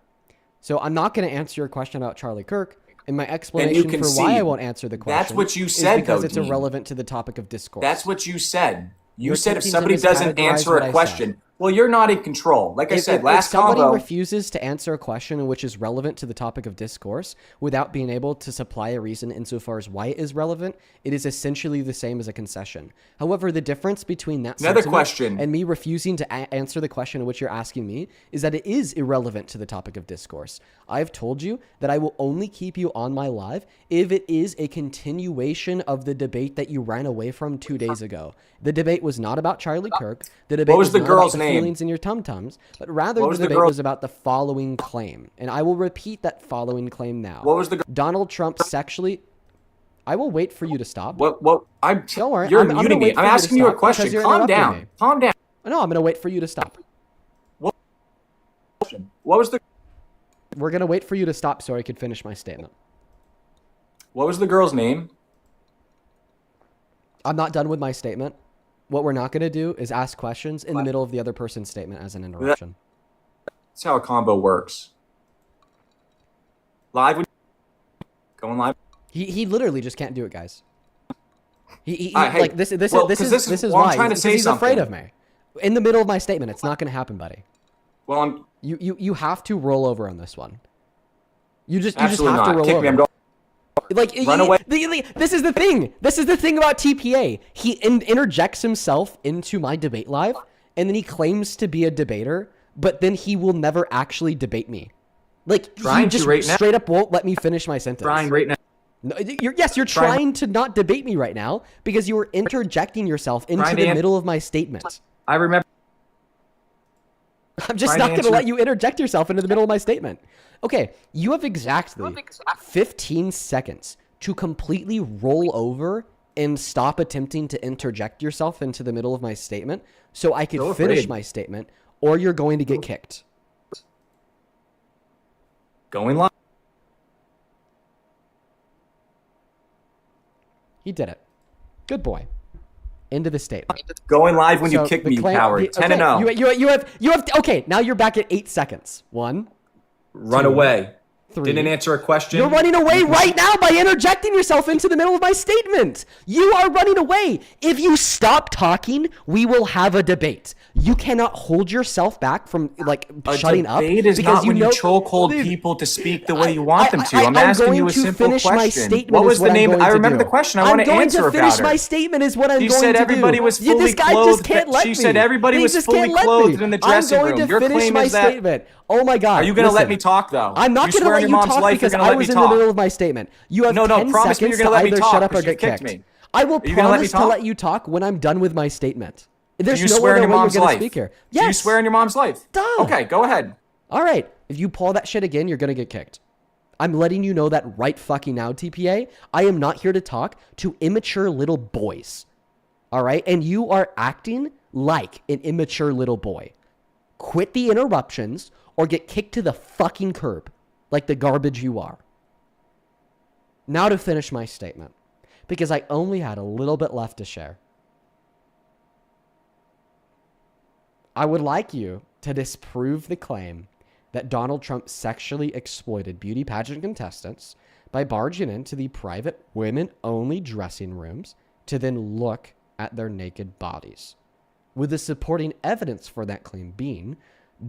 Speaker 1: So I'm not going to answer your question about Charlie Kirk. And my explanation for why I won't answer the question
Speaker 15: That's what you said,
Speaker 1: because it's irrelevant to the topic of discourse.
Speaker 15: That's what you said. You said if somebody doesn't answer a question, well, you're not in control. Like I said, last combo.
Speaker 1: If somebody refuses to answer a question which is relevant to the topic of discourse without being able to supply a reason insofar as why it is relevant, it is essentially the same as a concession. However, the difference between that
Speaker 15: question
Speaker 1: and me refusing to answer the question in which you're asking me is that it is irrelevant to the topic of discourse. I've told you that I will only keep you on my live if it is a continuation of the debate that you ran away from 2 days ago. The debate was not about Charlie Kirk. The debate was not about the feelings in your tum-tums, but rather the debate was about the following claim. And I will repeat that following claim now.
Speaker 15: What was the
Speaker 1: Donald Trump sexually... I will wait for you to stop.
Speaker 15: Don't worry.
Speaker 1: You're
Speaker 15: muting me. I'm asking you a question. Calm down. Calm down.
Speaker 1: No, I'm going to wait for you to stop.
Speaker 15: What was the...
Speaker 1: We're going to wait for you to stop so I could finish my statement.
Speaker 15: What was the girl's name?
Speaker 1: I'm not done with my statement. What we're not going to do is ask questions in the middle of the other person's statement as an interruption.
Speaker 15: That's how a combo works. Live. Going live.
Speaker 1: He literally just can't do it, guys. This is why
Speaker 15: I'm trying to say
Speaker 1: he's
Speaker 15: something.
Speaker 1: afraid of me. In the middle of my statement, it's not going to happen, buddy.
Speaker 15: Well,
Speaker 1: you have to roll over on this one. You just have to roll
Speaker 15: Kick
Speaker 1: over.
Speaker 15: me. I'm going.
Speaker 1: Like,
Speaker 15: run away.
Speaker 1: This is the thing. This is the thing about TPA. He interjects himself into my debate live, and then he claims to be a debater, but then he will never actually debate me. Like,
Speaker 15: Trying
Speaker 1: you just
Speaker 15: to right now.
Speaker 1: straight up won't let me finish my sentence.
Speaker 15: Trying right now.
Speaker 1: No, you're trying to not debate me right now because you were interjecting yourself into the middle of my statement.
Speaker 15: I remember.
Speaker 1: I'm just not going to let you interject yourself into the middle of my statement. Okay, you have exactly 15 seconds to completely roll over and stop attempting to interject yourself into the middle of my statement so I could finish my statement, or you're going to get kicked.
Speaker 15: Going live.
Speaker 1: He did it. Good boy. Into the statement.
Speaker 15: Going live when you kick me, you coward. 10-0.
Speaker 1: You have. Okay, now you're back at 8 seconds. 1.
Speaker 15: Run
Speaker 1: 2,
Speaker 15: away.
Speaker 1: 3.
Speaker 15: Didn't answer a question.
Speaker 1: You're running away right now by interjecting yourself into the middle of my statement. You are running away. If you stop talking, we will have a debate. You cannot hold yourself back from shutting up.
Speaker 15: A debate is not when you chokehold people to speak the way you want them to. I'm asking you a simple question. What was the name? I remember the question. I want to answer about her.
Speaker 1: I'm going to finish my statement is what I'm going to do.
Speaker 15: She said everybody was fully clothed. She said everybody was fully clothed in the dressing room. Your claim is that.
Speaker 1: Oh my God.
Speaker 15: Are you going to let me talk though?
Speaker 1: I'm not going to let you talk because I was in the middle of my statement. You have 10 seconds to either shut up or get kicked. I will promise to let you talk when I'm done with my statement. There's no other way you're going to speak here. Yes.
Speaker 15: Do you swear on your mom's life?
Speaker 1: Duh.
Speaker 15: Okay, go ahead.
Speaker 1: All right. If you pull that shit again, you're going to get kicked. I'm letting you know that right fucking now, TPA. I am not here to talk to immature little boys. All right? And you are acting like an immature little boy. Quit the interruptions or get kicked to the fucking curb like the garbage you are. Now to finish my statement, because I only had a little bit left to share. I would like you to disprove the claim that Donald Trump sexually exploited beauty pageant contestants by barging into the private women-only dressing rooms to then look at their naked bodies, with the supporting evidence for that claim being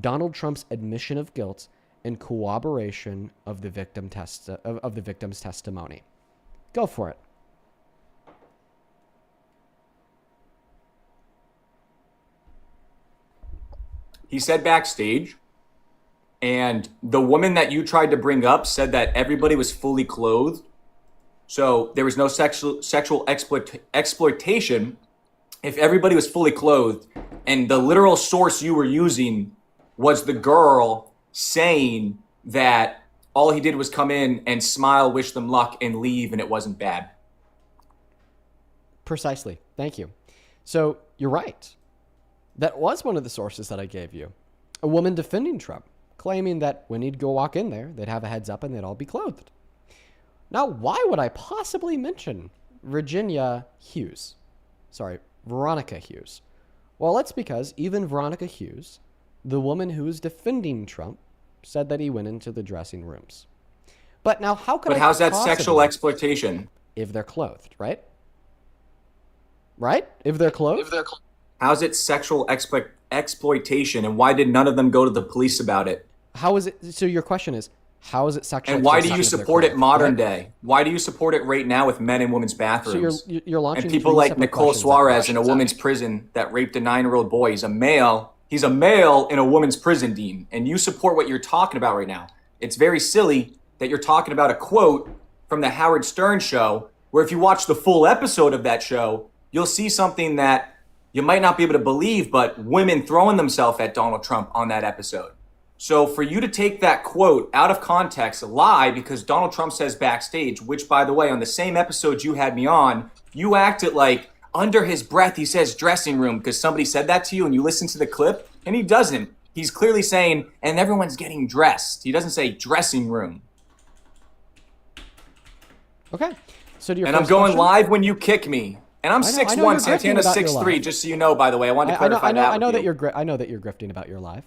Speaker 1: Donald Trump's admission of guilt and corroboration of the victim's testimony. Go for it.
Speaker 15: He said backstage, and the woman that you tried to bring up said that everybody was fully clothed. So there was no sexual exploitation if everybody was fully clothed. And the literal source you were using was the girl saying that all he did was come in and smile, wish them luck, and leave, and it wasn't bad.
Speaker 1: Precisely. Thank you. So you're right. That was one of the sources that I gave you. A woman defending Trump, claiming that when he'd go walk in there, they'd have a heads up and they'd all be clothed. Now, why would I possibly mention Veronica Hughes? Well, that's because even Veronica Hughes, the woman who is defending Trump, said that he went into the dressing rooms. But now, how's
Speaker 15: that sexual exploitation?
Speaker 1: If they're clothed, right? Right? If they're clothed?
Speaker 15: How's it sexual exploitation, and why did none of them go to the police about it?
Speaker 1: How is it? So your question is, how is it sexual?
Speaker 15: And why do you support it modern day? Why do you support it right now with men in women's bathrooms?
Speaker 1: So you're launching
Speaker 15: and people like Nicole Suarez in a woman's prison that raped a 9-year-old boy. He's a male in a woman's prison, Dean. And you support what you're talking about right now. It's very silly that you're talking about a quote from the Howard Stern show, where if you watch the full episode of that show, you'll see something that you might not be able to believe, but women throwing themselves at Donald Trump on that episode. So for you to take that quote out of context, lie, because Donald Trump says backstage, which, by the way, on the same episode you had me on, you acted like under his breath he says dressing room because somebody said that to you and you listen to the clip, and he doesn't. He's clearly saying, and everyone's getting dressed. He doesn't say dressing room.
Speaker 1: Okay. So to your
Speaker 15: and I'm going live when you kick me. And I'm 6'1", Santana's 6'3", just so you know, by the way. I wanted to clarify that.
Speaker 1: I know that you're grifting about your live.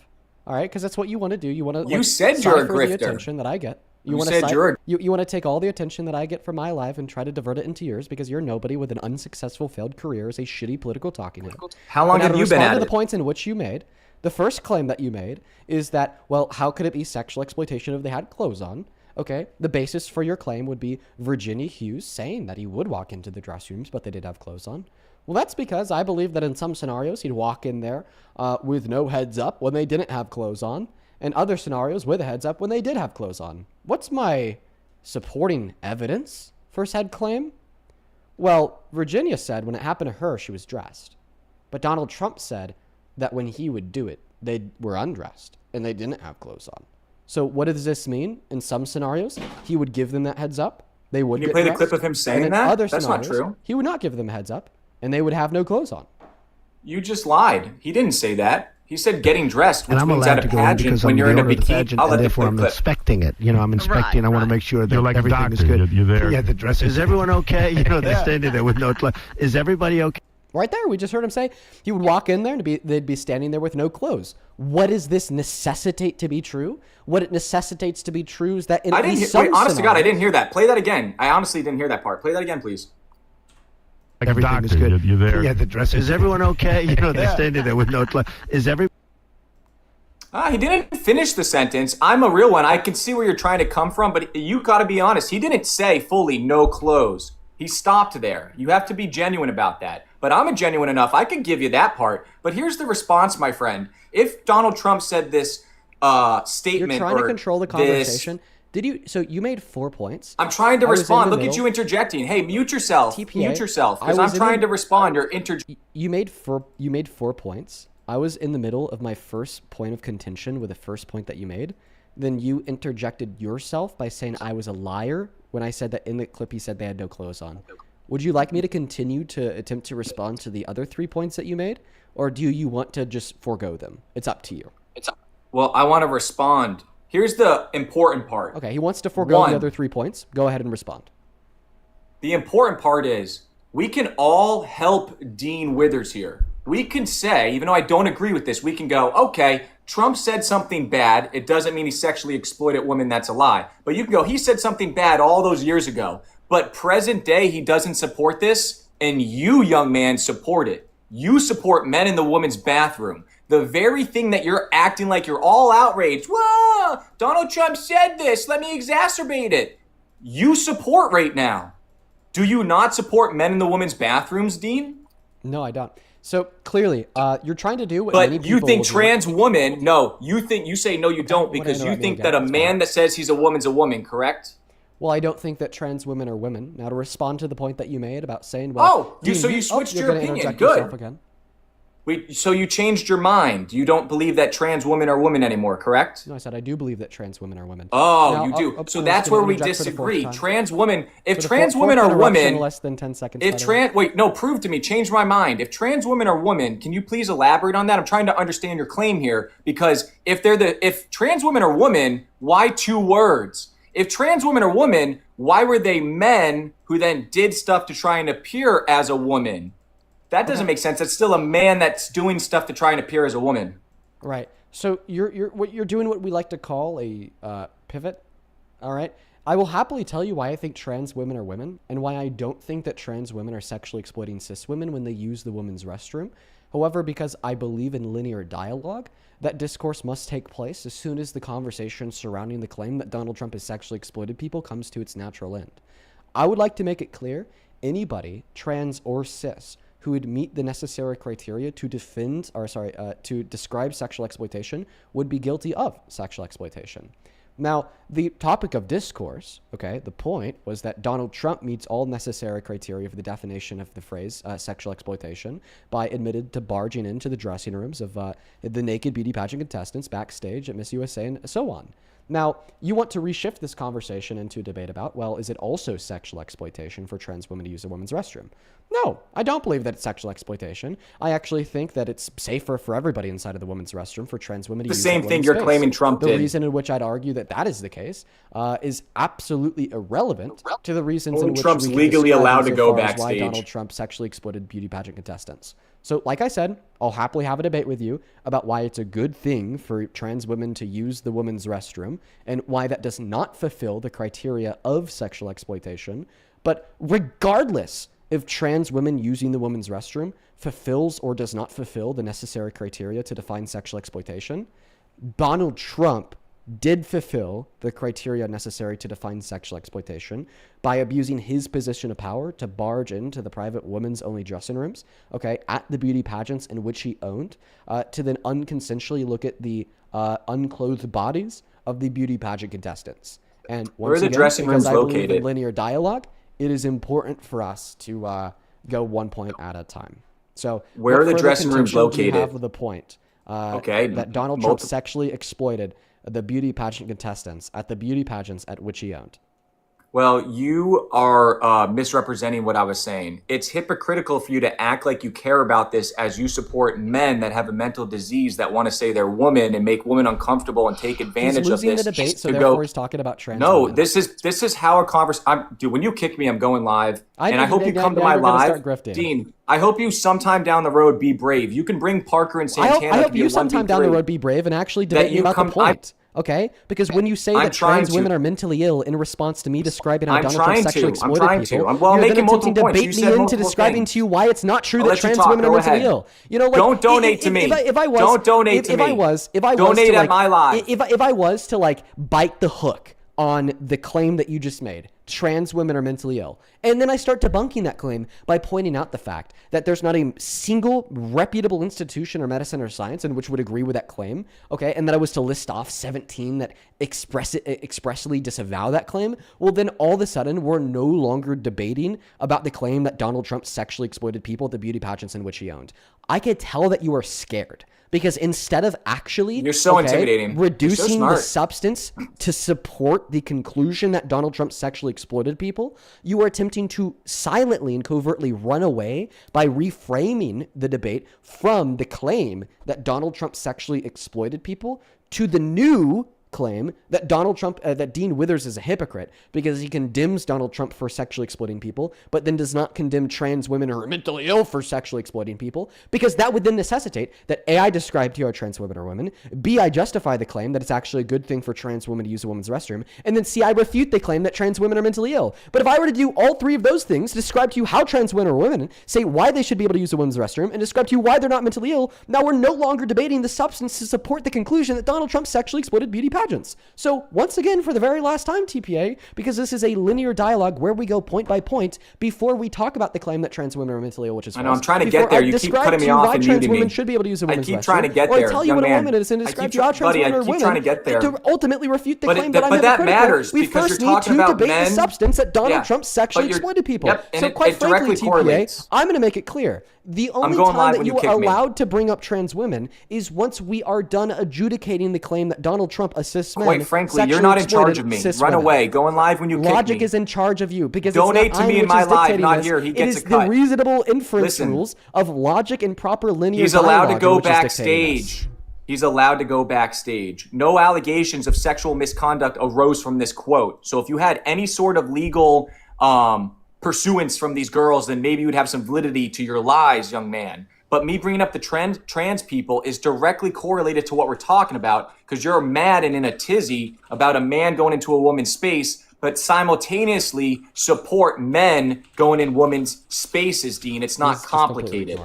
Speaker 1: All right, because that's what you want to do. You want to.
Speaker 15: You said you're a grifter.
Speaker 1: The attention that I get. You want to take all the attention that I get from my live and try to divert it into yours because you're nobody with an unsuccessful failed career as a shitty political talking head.
Speaker 15: How long have you been at it?
Speaker 1: To the points in which you made. The first claim that you made is that, well, how could it be sexual exploitation if they had clothes on? Okay, the basis for your claim would be Virginia Hughes saying that he would walk into the dress rooms, but they did have clothes on. Well, that's because I believe that in some scenarios he'd walk in there with no heads up when they didn't have clothes on,
Speaker 3: and other scenarios with a heads up when they did have clothes on. What's my supporting evidence for said claim? Well, Virginia said when it happened to her, she was dressed. But Donald Trump said that when he would do it, they were undressed and they didn't have clothes on. So what does this mean? In some scenarios, he would give them that heads up. They would
Speaker 15: Can you
Speaker 3: get
Speaker 15: play the
Speaker 3: dressed.
Speaker 15: clip of him saying
Speaker 3: And in
Speaker 15: that?
Speaker 3: other
Speaker 15: That's not
Speaker 3: scenarios,
Speaker 15: true.
Speaker 3: He would not give them a heads up and they would have no clothes on.
Speaker 15: You just lied. He didn't say that. He said getting dressed, which
Speaker 6: And I'm
Speaker 15: means
Speaker 6: allowed
Speaker 15: at a
Speaker 6: to go in
Speaker 15: pageant
Speaker 6: because
Speaker 15: when
Speaker 6: I'm
Speaker 15: you're
Speaker 6: the
Speaker 15: in a
Speaker 6: owner of the
Speaker 15: bikini.
Speaker 6: pageant,
Speaker 15: I'll
Speaker 6: and
Speaker 15: let the
Speaker 6: therefore I'm
Speaker 15: clip.
Speaker 6: inspecting it. I'm inspecting. I want to make sure that
Speaker 7: You're like a
Speaker 6: everything is
Speaker 7: doctor.
Speaker 6: good.
Speaker 7: You're there.
Speaker 6: Yeah, the dress. Is everyone okay? They're standing there with no clothes. Is everybody okay?
Speaker 3: Right there, we just heard him say he would walk in there and they'd be standing there with no clothes. What does this necessitate to be true? What it necessitates to be true is that in
Speaker 15: I
Speaker 3: at
Speaker 15: didn't
Speaker 3: least
Speaker 15: hear,
Speaker 3: some
Speaker 15: wait, honest to God, I
Speaker 3: scenarios-
Speaker 15: didn't hear that. Play that again. I honestly didn't hear that part. Play that again, please.
Speaker 7: Like a
Speaker 6: Everything
Speaker 7: doctor.
Speaker 6: is good.
Speaker 7: You're there.
Speaker 6: Yeah, the dress. Is everyone okay? They're standing there with no clothes. Is every
Speaker 15: He didn't finish the sentence. I'm a real one. I can see where you're trying to come from, but you got to be honest. He didn't say fully no clothes. He stopped there. You have to be genuine about that. But I'm a genuine enough. I could give you that part. But here's the response, my friend. If Donald Trump said this statement,
Speaker 3: You're trying to
Speaker 15: or
Speaker 3: control the
Speaker 15: this-
Speaker 3: conversation. Did you? So you made 4 points.
Speaker 15: I'm trying to
Speaker 3: I was in
Speaker 15: respond.
Speaker 3: the
Speaker 15: Look at
Speaker 3: middle.
Speaker 15: you interjecting. Hey, mute yourself.
Speaker 3: TPA.
Speaker 15: Mute yourself.
Speaker 3: I
Speaker 15: Because
Speaker 3: was
Speaker 15: I'm
Speaker 3: in
Speaker 15: trying
Speaker 3: the-
Speaker 15: to respond. You're interjecting.
Speaker 3: You made 4 points. I was in the middle of my first point of contention with the first point that you made. Then you interjected yourself by saying I was a liar when I said that in the clip he said they had no clothes on. Would you like me to continue to attempt to respond to the other 3 points that you made? Or do you want to just forego them? It's up to you.
Speaker 15: Well, I want to respond. Here's the important part.
Speaker 3: Okay, he wants to forego
Speaker 15: One.
Speaker 3: the other 3 points. Go ahead and respond.
Speaker 15: The important part is we can all help Dean Withers here. We can say, even though I don't agree with this, we can go, okay, Trump said something bad. It doesn't mean he sexually exploited women. That's a lie. But you can go, he said something bad all those years ago. But present day, he doesn't support this. And you, young man, support it. You support men in the women's bathroom. The very thing that you're acting like you're all outraged. Whoa, Donald Trump said this. Let me exacerbate it. You support right now. Do you not support men in the women's bathrooms, Dean?
Speaker 3: No, I don't. So clearly, you're trying to do what
Speaker 15: But
Speaker 3: many
Speaker 15: you
Speaker 3: people
Speaker 15: think
Speaker 3: will do.
Speaker 15: trans woman, no, you say no, you don't,
Speaker 3: When I
Speaker 15: because you
Speaker 3: interrupt you
Speaker 15: think
Speaker 3: again,
Speaker 15: that a
Speaker 3: that's
Speaker 15: man
Speaker 3: fine.
Speaker 15: that says he's a woman's a woman, correct?
Speaker 3: Well, I don't think that trans women are women. Now, to respond to the point that you made about saying, well,
Speaker 15: Oh, you switched
Speaker 3: you're
Speaker 15: your
Speaker 3: gonna
Speaker 15: opinion.
Speaker 3: interject
Speaker 15: Good.
Speaker 3: yourself again.
Speaker 15: Wait, so you changed your mind. You don't believe that trans women are women anymore, correct?
Speaker 3: No, I said I do believe that trans women are women.
Speaker 15: Oh,
Speaker 3: Now,
Speaker 15: you do.
Speaker 3: I'm
Speaker 15: So
Speaker 3: just
Speaker 15: that's
Speaker 3: gonna
Speaker 15: where we
Speaker 3: interject for the fourth
Speaker 15: disagree.
Speaker 3: time.
Speaker 15: Trans women, if
Speaker 3: For the
Speaker 15: trans
Speaker 3: fourth
Speaker 15: women are
Speaker 3: interruption in
Speaker 15: women,
Speaker 3: less than 10 seconds.
Speaker 15: if
Speaker 3: by the way.
Speaker 15: trans, wait, no, prove to me, change my mind. If trans women are women, can you please elaborate on that? I'm trying to understand your claim here, because if trans women are women, why 2 words? If trans women are women, why were they men who then did stuff to try and appear as a woman? That doesn't make sense. It's still a man that's doing stuff to try and appear as a woman.
Speaker 3: Right. So you're doing what we like to call a pivot. All right. I will happily tell you why I think trans women are women and why I don't think that trans women are sexually exploiting cis women when they use the women's restroom. However, because I believe in linear dialogue, that discourse must take place as soon as the conversation surrounding the claim that Donald Trump has sexually exploited people comes to its natural end. I would like to make it clear, anybody, trans or cis, who would meet the necessary criteria to to describe sexual exploitation would be guilty of sexual exploitation. Now, the topic of discourse, okay, the point was that Donald Trump meets all necessary criteria for the definition of the phrase sexual exploitation by admitted to barging into the dressing rooms of the naked beauty pageant contestants backstage at Miss USA and so on. Now, you want to reshift this conversation into a debate about, well, is it also sexual exploitation for trans women to use a women's restroom? No, I don't believe that it's sexual exploitation. I actually think that it's safer for everybody inside of the women's restroom for trans women to
Speaker 15: The
Speaker 3: use
Speaker 15: same
Speaker 3: that
Speaker 15: thing
Speaker 3: women's
Speaker 15: you're
Speaker 3: space.
Speaker 15: claiming Trump
Speaker 3: The
Speaker 15: did.
Speaker 3: reason in which I'd argue that that is the case is absolutely irrelevant to the reasons in which
Speaker 15: Trump's
Speaker 3: we can
Speaker 15: legally
Speaker 3: describe
Speaker 15: allowed to go
Speaker 3: insofar as why
Speaker 15: backstage.
Speaker 3: Donald Trump sexually exploited beauty pageant contestants. So, like I said, I'll happily have a debate with you about why it's a good thing for trans women to use the women's restroom and why that does not fulfill the criteria of sexual exploitation. But regardless if trans women using the women's restroom fulfills or does not fulfill the necessary criteria to define sexual exploitation, Donald Trump did fulfill the criteria necessary to define sexual exploitation by abusing his position of power to barge into the private women's only dressing rooms, okay, at the beauty pageants in which he owned, to then unconsensually look at the unclothed bodies of the beauty pageant contestants. And
Speaker 15: where are the
Speaker 3: again,
Speaker 15: dressing rooms
Speaker 3: because I believe
Speaker 15: located?
Speaker 3: in linear dialogue, it is important for us to go 1 point at a time. So
Speaker 15: where are the dressing rooms located?
Speaker 3: Do you have with the point that Donald Trump sexually exploited the beauty pageant contestants at the beauty pageants at which he owned?
Speaker 15: Well, you are misrepresenting what I was saying. It's hypocritical for you to act like you care about this as you support men that have a mental disease that want to say they're women and make women uncomfortable and take advantage
Speaker 3: he's losing
Speaker 15: of this.
Speaker 3: the debate, so therefore he's talking about trans women.
Speaker 15: This is how a conversation. Dude, when you kick me, I'm going live, and I hope you come to my live. Dean, I hope you sometime down the road be brave. You can bring Parker and Santana.
Speaker 3: I hope you sometime down the road be brave and actually debate me about the point. Okay? Because when you say that trans women are mentally ill in response to me describing how Donald Trump sexually exploited people, you're then attempting to bait me into describing to you why it's not true that trans women are mentally ill. You know, like,
Speaker 15: don't donate to me. Don't donate to me. Donate at my live.
Speaker 3: If I was to like bite the hook on the claim that you just made, trans women are mentally ill, and then I start debunking that claim by pointing out the fact that there's not a single reputable institution or medicine or science in which would agree with that claim, okay, and that I was to list off 17 that expressly disavow that claim, well, then all of a sudden we're no longer debating about the claim that Donald Trump sexually exploited people at the beauty pageants in which he owned. I could tell that you are scared. Because instead of actually
Speaker 15: intimidating.
Speaker 3: reducing the substance to support the conclusion that Donald Trump sexually exploited people, you are attempting to silently and covertly run away by reframing the debate from the claim that Donald Trump sexually exploited people to the new claim that Donald Trump, that Dean Withers is a hypocrite because he condemns Donald Trump for sexually exploiting people, but then does not condemn trans women who are mentally ill for sexually exploiting people, because that would then necessitate that A, I describe to you how trans women are women, B, I justify the claim that it's actually a good thing for trans women to use a woman's restroom, and then C, I refute the claim that trans women are mentally ill. But if I were to do all three of those things, describe to you how trans women are women, say why they should be able to use a women's restroom, and describe to you why they're not mentally ill, now we're no longer debating the substance to support the conclusion that Donald Trump sexually exploited beauty pageants. So once again, for the very last time, TPA, because this is a linear dialogue where we go point by point before we talk about the claim that trans women are mentally ill, which is false.
Speaker 15: I know, I'm trying to get there. You keep cutting me off and muting me.
Speaker 3: Trans women should be able to use a women's restroom.
Speaker 15: I keep trying to get there,
Speaker 3: or tell you what a woman is and describe to you how trans women are women.
Speaker 15: Trying to get there.
Speaker 3: To ultimately refute the claim that I'm
Speaker 15: that matters
Speaker 3: we
Speaker 15: because
Speaker 3: first
Speaker 15: you're talking
Speaker 3: need to
Speaker 15: about
Speaker 3: debate
Speaker 15: men.
Speaker 3: the substance that Donald Trump sexually exploited people. So quite frankly, TPA, I'm going to make it clear. The only time that you are allowed to bring up trans women is once we are done adjudicating the claim that Donald Trump assists men.
Speaker 15: Quite frankly, you're not in charge of me. Run away. Going live when you kick me.
Speaker 3: Logic is in charge of you because
Speaker 15: donate
Speaker 3: it's
Speaker 15: to
Speaker 3: not
Speaker 15: me in my live, not here. He gets a cut.
Speaker 3: It is the reasonable inference rules of logic and proper linear
Speaker 15: He's allowed to go backstage. He's allowed to go backstage. No allegations of sexual misconduct arose from this quote. So if you had any sort of legal pursuance from these girls, then maybe you would have some validity to your lies, young man. But me bringing up the trans people is directly correlated to what we're talking about because you're mad and in a tizzy about a man going into a woman's space, but simultaneously support men going in women's spaces, Dean. It's not complicated.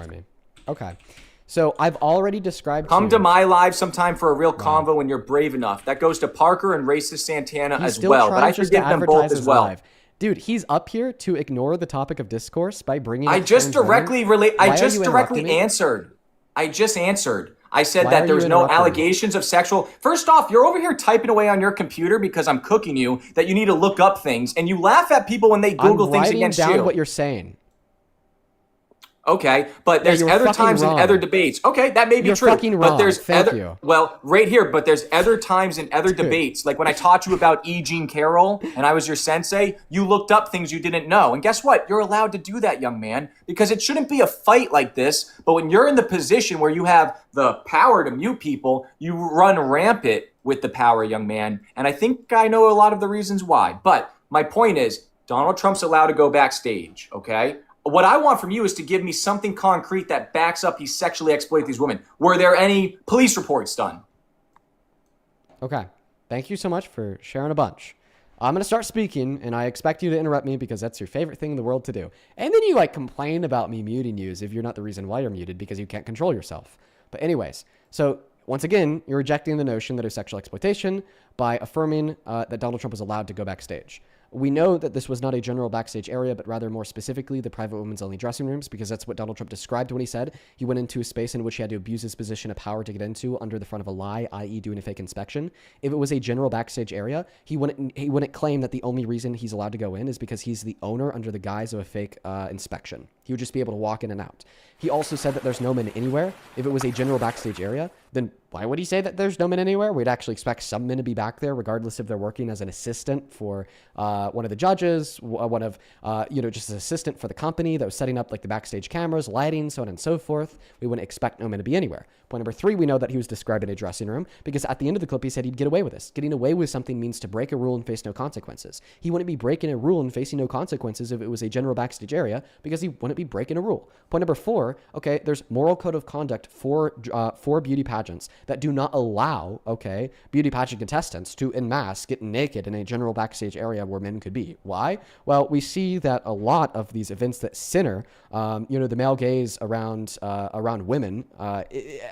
Speaker 3: Okay. So I've already described.
Speaker 15: Come to my live sometime for a real convo when you're brave enough. That goes to Parker and racist Santana as well. But I forgive them both as well.
Speaker 3: Live. Dude, he's up here to ignore the topic of discourse by bringing.
Speaker 15: I just directly answered. I just answered. I said that there's no allegations of sexual. First off, you're over here typing away on your computer because I'm cooking you that you need to look up things, and you laugh at people when they Google things against you.
Speaker 3: I'm writing down what you're saying.
Speaker 15: Okay, but there's other times in other debates. Okay, that may be
Speaker 3: you're
Speaker 15: true.
Speaker 3: Fucking wrong.
Speaker 15: But there's
Speaker 3: Thank you.
Speaker 15: Well, right here, but there's other times in other debates. Like when I taught you about E. Jean Carroll and I was your sensei, you looked up things you didn't know. And guess what? You're allowed to do that, young man, because it shouldn't be a fight like this. But when you're in the position where you have the power to mute people, you run rampant with the power, young man. And I think I know a lot of the reasons why. But my point is, Donald Trump's allowed to go backstage, okay? What I want from you is to give me something concrete that backs up he sexually exploited these women. Were there any police reports done?
Speaker 3: Okay. Thank you so much for sharing a bunch. I'm going to start speaking, and I expect you to interrupt me because that's your favorite thing in the world to do. And then you complain about me muting you as if you're not the reason why you're muted because you can't control yourself. But anyways, so
Speaker 1: once again, you're rejecting the notion that it's sexual exploitation by affirming that Donald Trump was allowed to go backstage. We know that this was not a general backstage area, but rather more specifically the private women's only dressing rooms, because that's what Donald Trump described when he said he went into a space in which he had to abuse his position of power to get into under the front of a lie, i.e. doing a fake inspection. If it was a general backstage area, he wouldn't claim that the only reason he's allowed to go in is because he's the owner under the guise of a fake inspection. He would just be able to walk in and out. He also said that there's no men anywhere. If it was a general backstage area, then why would he say that there's no men anywhere? We'd actually expect some men to be back there, regardless if they're working as an assistant for one of the judges, one of, just an assistant for the company that was setting up like the backstage cameras, lighting, so on and so forth. We wouldn't expect no men to be anywhere. Point number 3, we know that he was describing a dressing room because at the end of the clip, he said he'd get away with this. Getting away with something means to break a rule and face no consequences. He wouldn't be breaking a rule and facing no consequences if it was a general backstage area because he wouldn't be breaking a rule. Point number 4, okay, there's moral code of conduct for beauty pageants that do not allow, okay, beauty pageant contestants to en masse get naked in a general backstage area where men could be. Why? Well, we see that a lot of these events that center, the male gaze around women,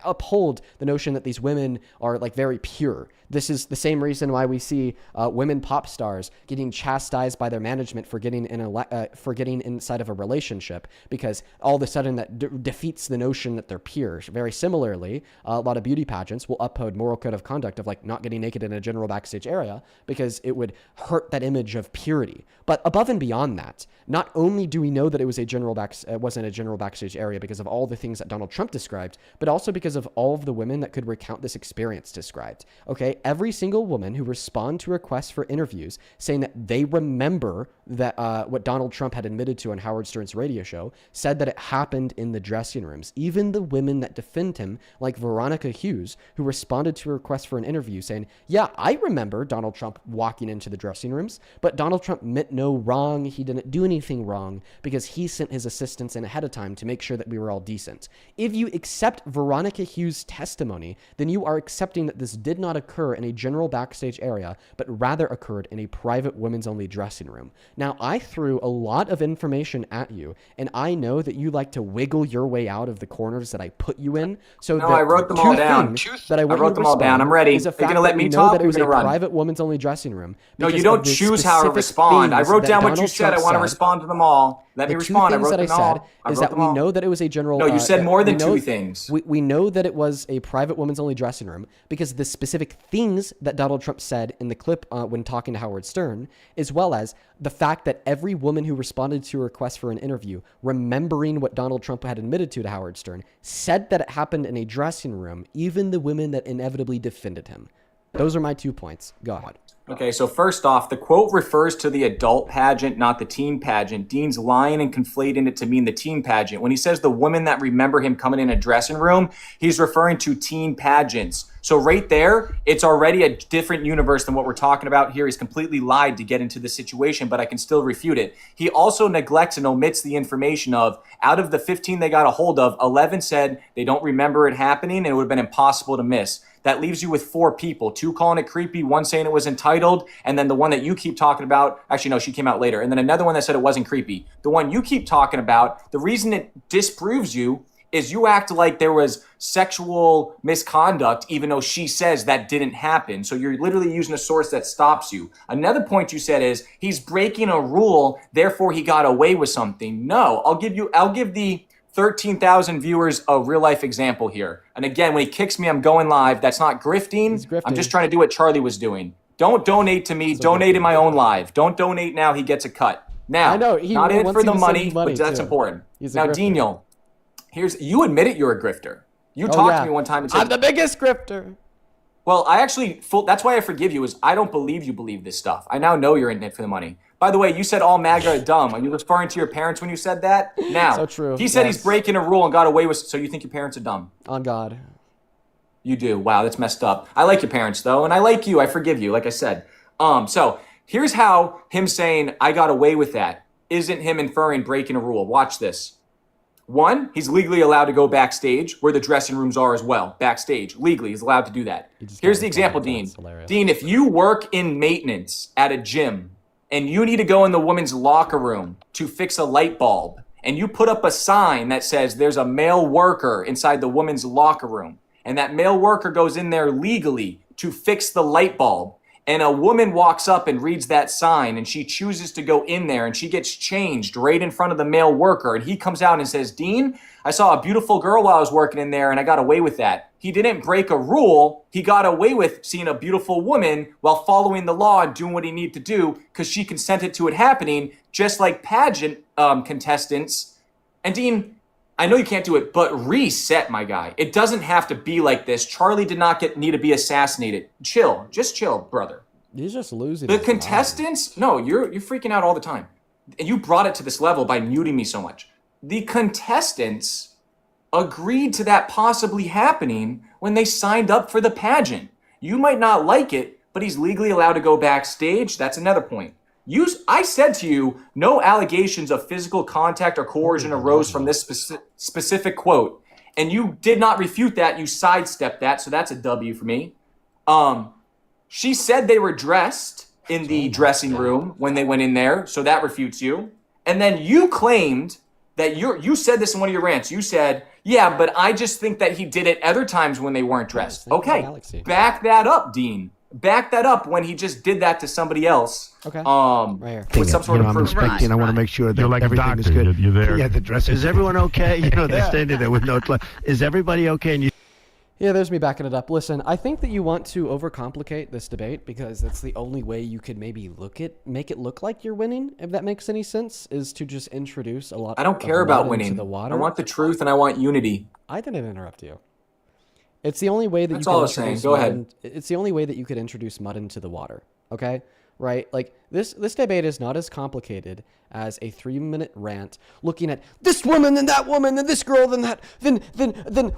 Speaker 1: uphold the notion that these women are like very pure. This is the same reason why we see women pop stars getting chastised by their management for getting inside of a relationship, because all of a sudden that defeats the notion that they're pure. Very similarly, a lot of beauty pageants will uphold moral code of conduct of like not getting naked in a general backstage area because it would hurt that image of purity. But above and beyond that, not only do we know that it was wasn't a general backstage area because of all the things that Donald Trump described, but also because of all of the women that could recount this experience described. Okay, every single woman who respond to requests for interviews saying that they remember that what Donald Trump had admitted to on Howard Stern's radio show said that it happened in the dressing rooms. Even the women that defend him, like Veronica Hughes, who responded to a request for an interview saying, yeah, I remember Donald Trump walking into the dressing rooms, but Donald Trump meant no wrong. He didn't do anything wrong because he sent his assistants in ahead of time to make sure that we were all decent. If you accept Veronica Hughes' testimony, then you are accepting that this did not occur in a general backstage area, but rather occurred in a private women's only dressing room. Now, I threw a lot of information at you, and I know that you like to wiggle your way out of the corners that I put you in. So
Speaker 15: no, I wrote them all down.
Speaker 1: I
Speaker 15: wrote them all down. I'm ready. You're going to let me talk?
Speaker 1: That it was a
Speaker 15: run.
Speaker 1: private women's only dressing room.
Speaker 15: No, you don't choose how to respond. I wrote down what you said. I want to respond to them all. Let me respond. I wrote them all.
Speaker 1: Is that we know that it was a general...
Speaker 15: No, you said more than 2 things.
Speaker 1: We know that it was a private women's only dressing room because the specific things that Donald Trump said in the clip when talking to Howard Stern, as well as the fact that every woman who responded to a request for an interview, remembering what Donald Trump had admitted to Howard Stern, said that it happened in a dressing room, even the women that inevitably defended him. Those are my 2 points. Go ahead.
Speaker 15: Okay, so first off, the quote refers to the adult pageant, not the teen pageant. Dean's lying and conflating it to mean the teen pageant. When he says the women that remember him coming in a dressing room, he's referring to teen pageants. So right there, it's already a different universe than what we're talking about here. He's completely lied to get into the situation, but I can still refute it. He also neglects and omits the information of, out of the 15 they got a hold of, 11 said they don't remember it happening and it would have been impossible to miss. That leaves you with 4 people, 2 calling it creepy, 1 saying it was entitled, and then the one that you keep talking about, actually no, she came out later, and then another one that said it wasn't creepy. The one you keep talking about, the reason it disproves you is you act like there was sexual misconduct, even though she says that didn't happen. So you're literally using a source that stops you. Another point you said is he's breaking a rule, therefore he got away with something. No, I'll give the 13,000 viewers a real life example here. And again, when he kicks me, I'm going live. That's not grifting. I'm just trying to do what Charlie was doing. Don't donate to me. Donate in my own live. Don't donate now. He gets a cut. Now,
Speaker 1: I know,
Speaker 15: not in it for the money, but that's
Speaker 1: too.
Speaker 15: Important.
Speaker 1: Now,
Speaker 15: Daniel, you admit it, you're a grifter. You talked to me one time and said,
Speaker 1: I'm the biggest grifter.
Speaker 15: Well, that's why I forgive you, is I don't believe you believe this stuff. I now know you're in it for the money. By the way, you said all MAGA are dumb. Are you referring to your parents when you said that? Now,
Speaker 1: so true.
Speaker 15: He said he's breaking a rule and got away with, so you think your parents are dumb?
Speaker 1: On God.
Speaker 15: You do. Wow, that's messed up. I like your parents, though, and I like you. I forgive you, like I said. So here's how him saying, I got away with that, isn't him inferring breaking a rule. Watch this. 1, he's legally allowed to go backstage where the dressing rooms are as well. Backstage. Legally, he's allowed to do that. Here's the example, Dean. Dean, if you work in maintenance at a gym and you need to go in the women's locker room to fix a light bulb, and you put up a sign that says there's a male worker inside the women's locker room, and that male worker goes in there legally to fix the light bulb, and a woman walks up and reads that sign, and she chooses to go in there, and she gets changed right in front of the male worker, and he comes out and says, Dean, I saw a beautiful girl while I was working in there, and I got away with that. He didn't break a rule. He got away with seeing a beautiful woman while following the law and doing what he needed to do because she consented to it happening, just like pageant contestants. And Dean, I know you can't do it, but reset, my guy. It doesn't have to be like this. Charlie did not need to be assassinated. Chill. Just chill, brother.
Speaker 3: He's just losing.
Speaker 15: The contestants, no, you're freaking out all the time. And you brought it to this level by muting me so much. The contestants agreed to that possibly happening when they signed up for the pageant. You might not like it, but he's legally allowed to go backstage. That's another point. I said to you, no allegations of physical contact or coercion arose from this specific quote. And you did not refute that. You sidestepped that. So that's a W for me. She said they were dressed in the dressing room when they went in there. So that refutes you. And then you claimed that you said this in one of your rants. You said, yeah, but I just think that he did it other times when they weren't dressed. Okay, back that up, Dean. Back that up when he just did that to somebody else.
Speaker 3: Okay.
Speaker 15: Right here. With some sort of
Speaker 6: I'm
Speaker 15: proof.
Speaker 6: inspecting. I want to make sure that
Speaker 7: You're like a
Speaker 6: everything is
Speaker 7: doctor.
Speaker 6: good.
Speaker 7: You're there.
Speaker 6: Yeah, the dress. Is everyone okay? They're standing there with no. Is everybody okay? And you.
Speaker 3: Yeah, there's me backing it up. Listen, I think that you want to overcomplicate this debate because that's the only way you could maybe make it look like you're winning, if that makes any sense, is to just introduce a lot.
Speaker 15: I don't care about
Speaker 3: into
Speaker 15: winning.
Speaker 3: the water.
Speaker 15: I want the truth and I want unity.
Speaker 3: I didn't interrupt you. It's the only way that
Speaker 15: That's
Speaker 3: you
Speaker 15: all I
Speaker 3: can
Speaker 15: was saying.
Speaker 3: introduce
Speaker 15: Go
Speaker 3: mud
Speaker 15: ahead.
Speaker 3: it's the only way that you could introduce mud into the water. Okay? Right? Like this debate is not as complicated as a 3-minute rant looking at this woman and that woman and this girl and that then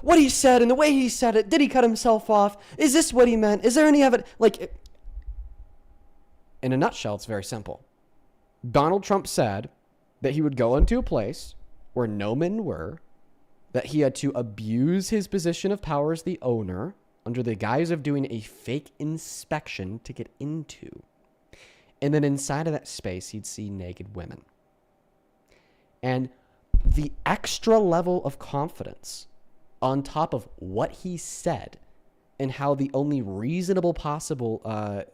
Speaker 3: what he said and the way he said it. Did he cut himself off? Is this what he meant? Is there any evidence? In a nutshell, it's very simple. Donald Trump said that he would go into a place where no men were, that he had to abuse his position of power as the owner under the guise of doing a fake inspection to get into. And then inside of that space, he'd see naked women. And the extra level of confidence on top of what he said and how the only reasonable possible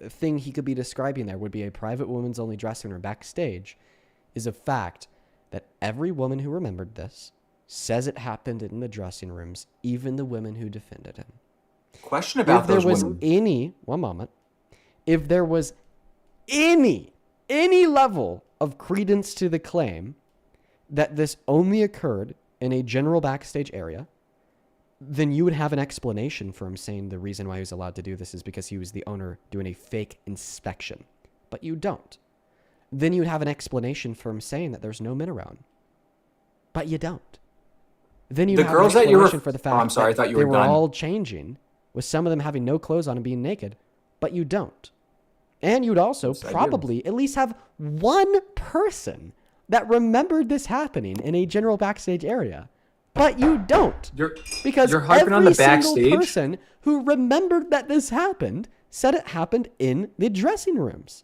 Speaker 3: thing he could be describing there would be a private woman's only dressing room backstage is a fact that every woman who remembered this says it happened in the dressing rooms, even the women who defended him.
Speaker 15: Question about those women.
Speaker 3: If there was any level of credence to the claim that this only occurred in a general backstage area, then you would have an explanation for him saying the reason why he was allowed to do this is because he was the owner doing a fake inspection. But you don't. Then you'd have an explanation for him saying that there's no men around. But you don't. Then you have an explanation for the fact that they were all changing, with some of them having no clothes on and being naked, but you don't. And you'd also probably at least have one person that remembered this happening in a general backstage area, but you don't. Because
Speaker 15: you're hyping on the backstage?
Speaker 3: Every single person who remembered that this happened said it happened in the dressing rooms.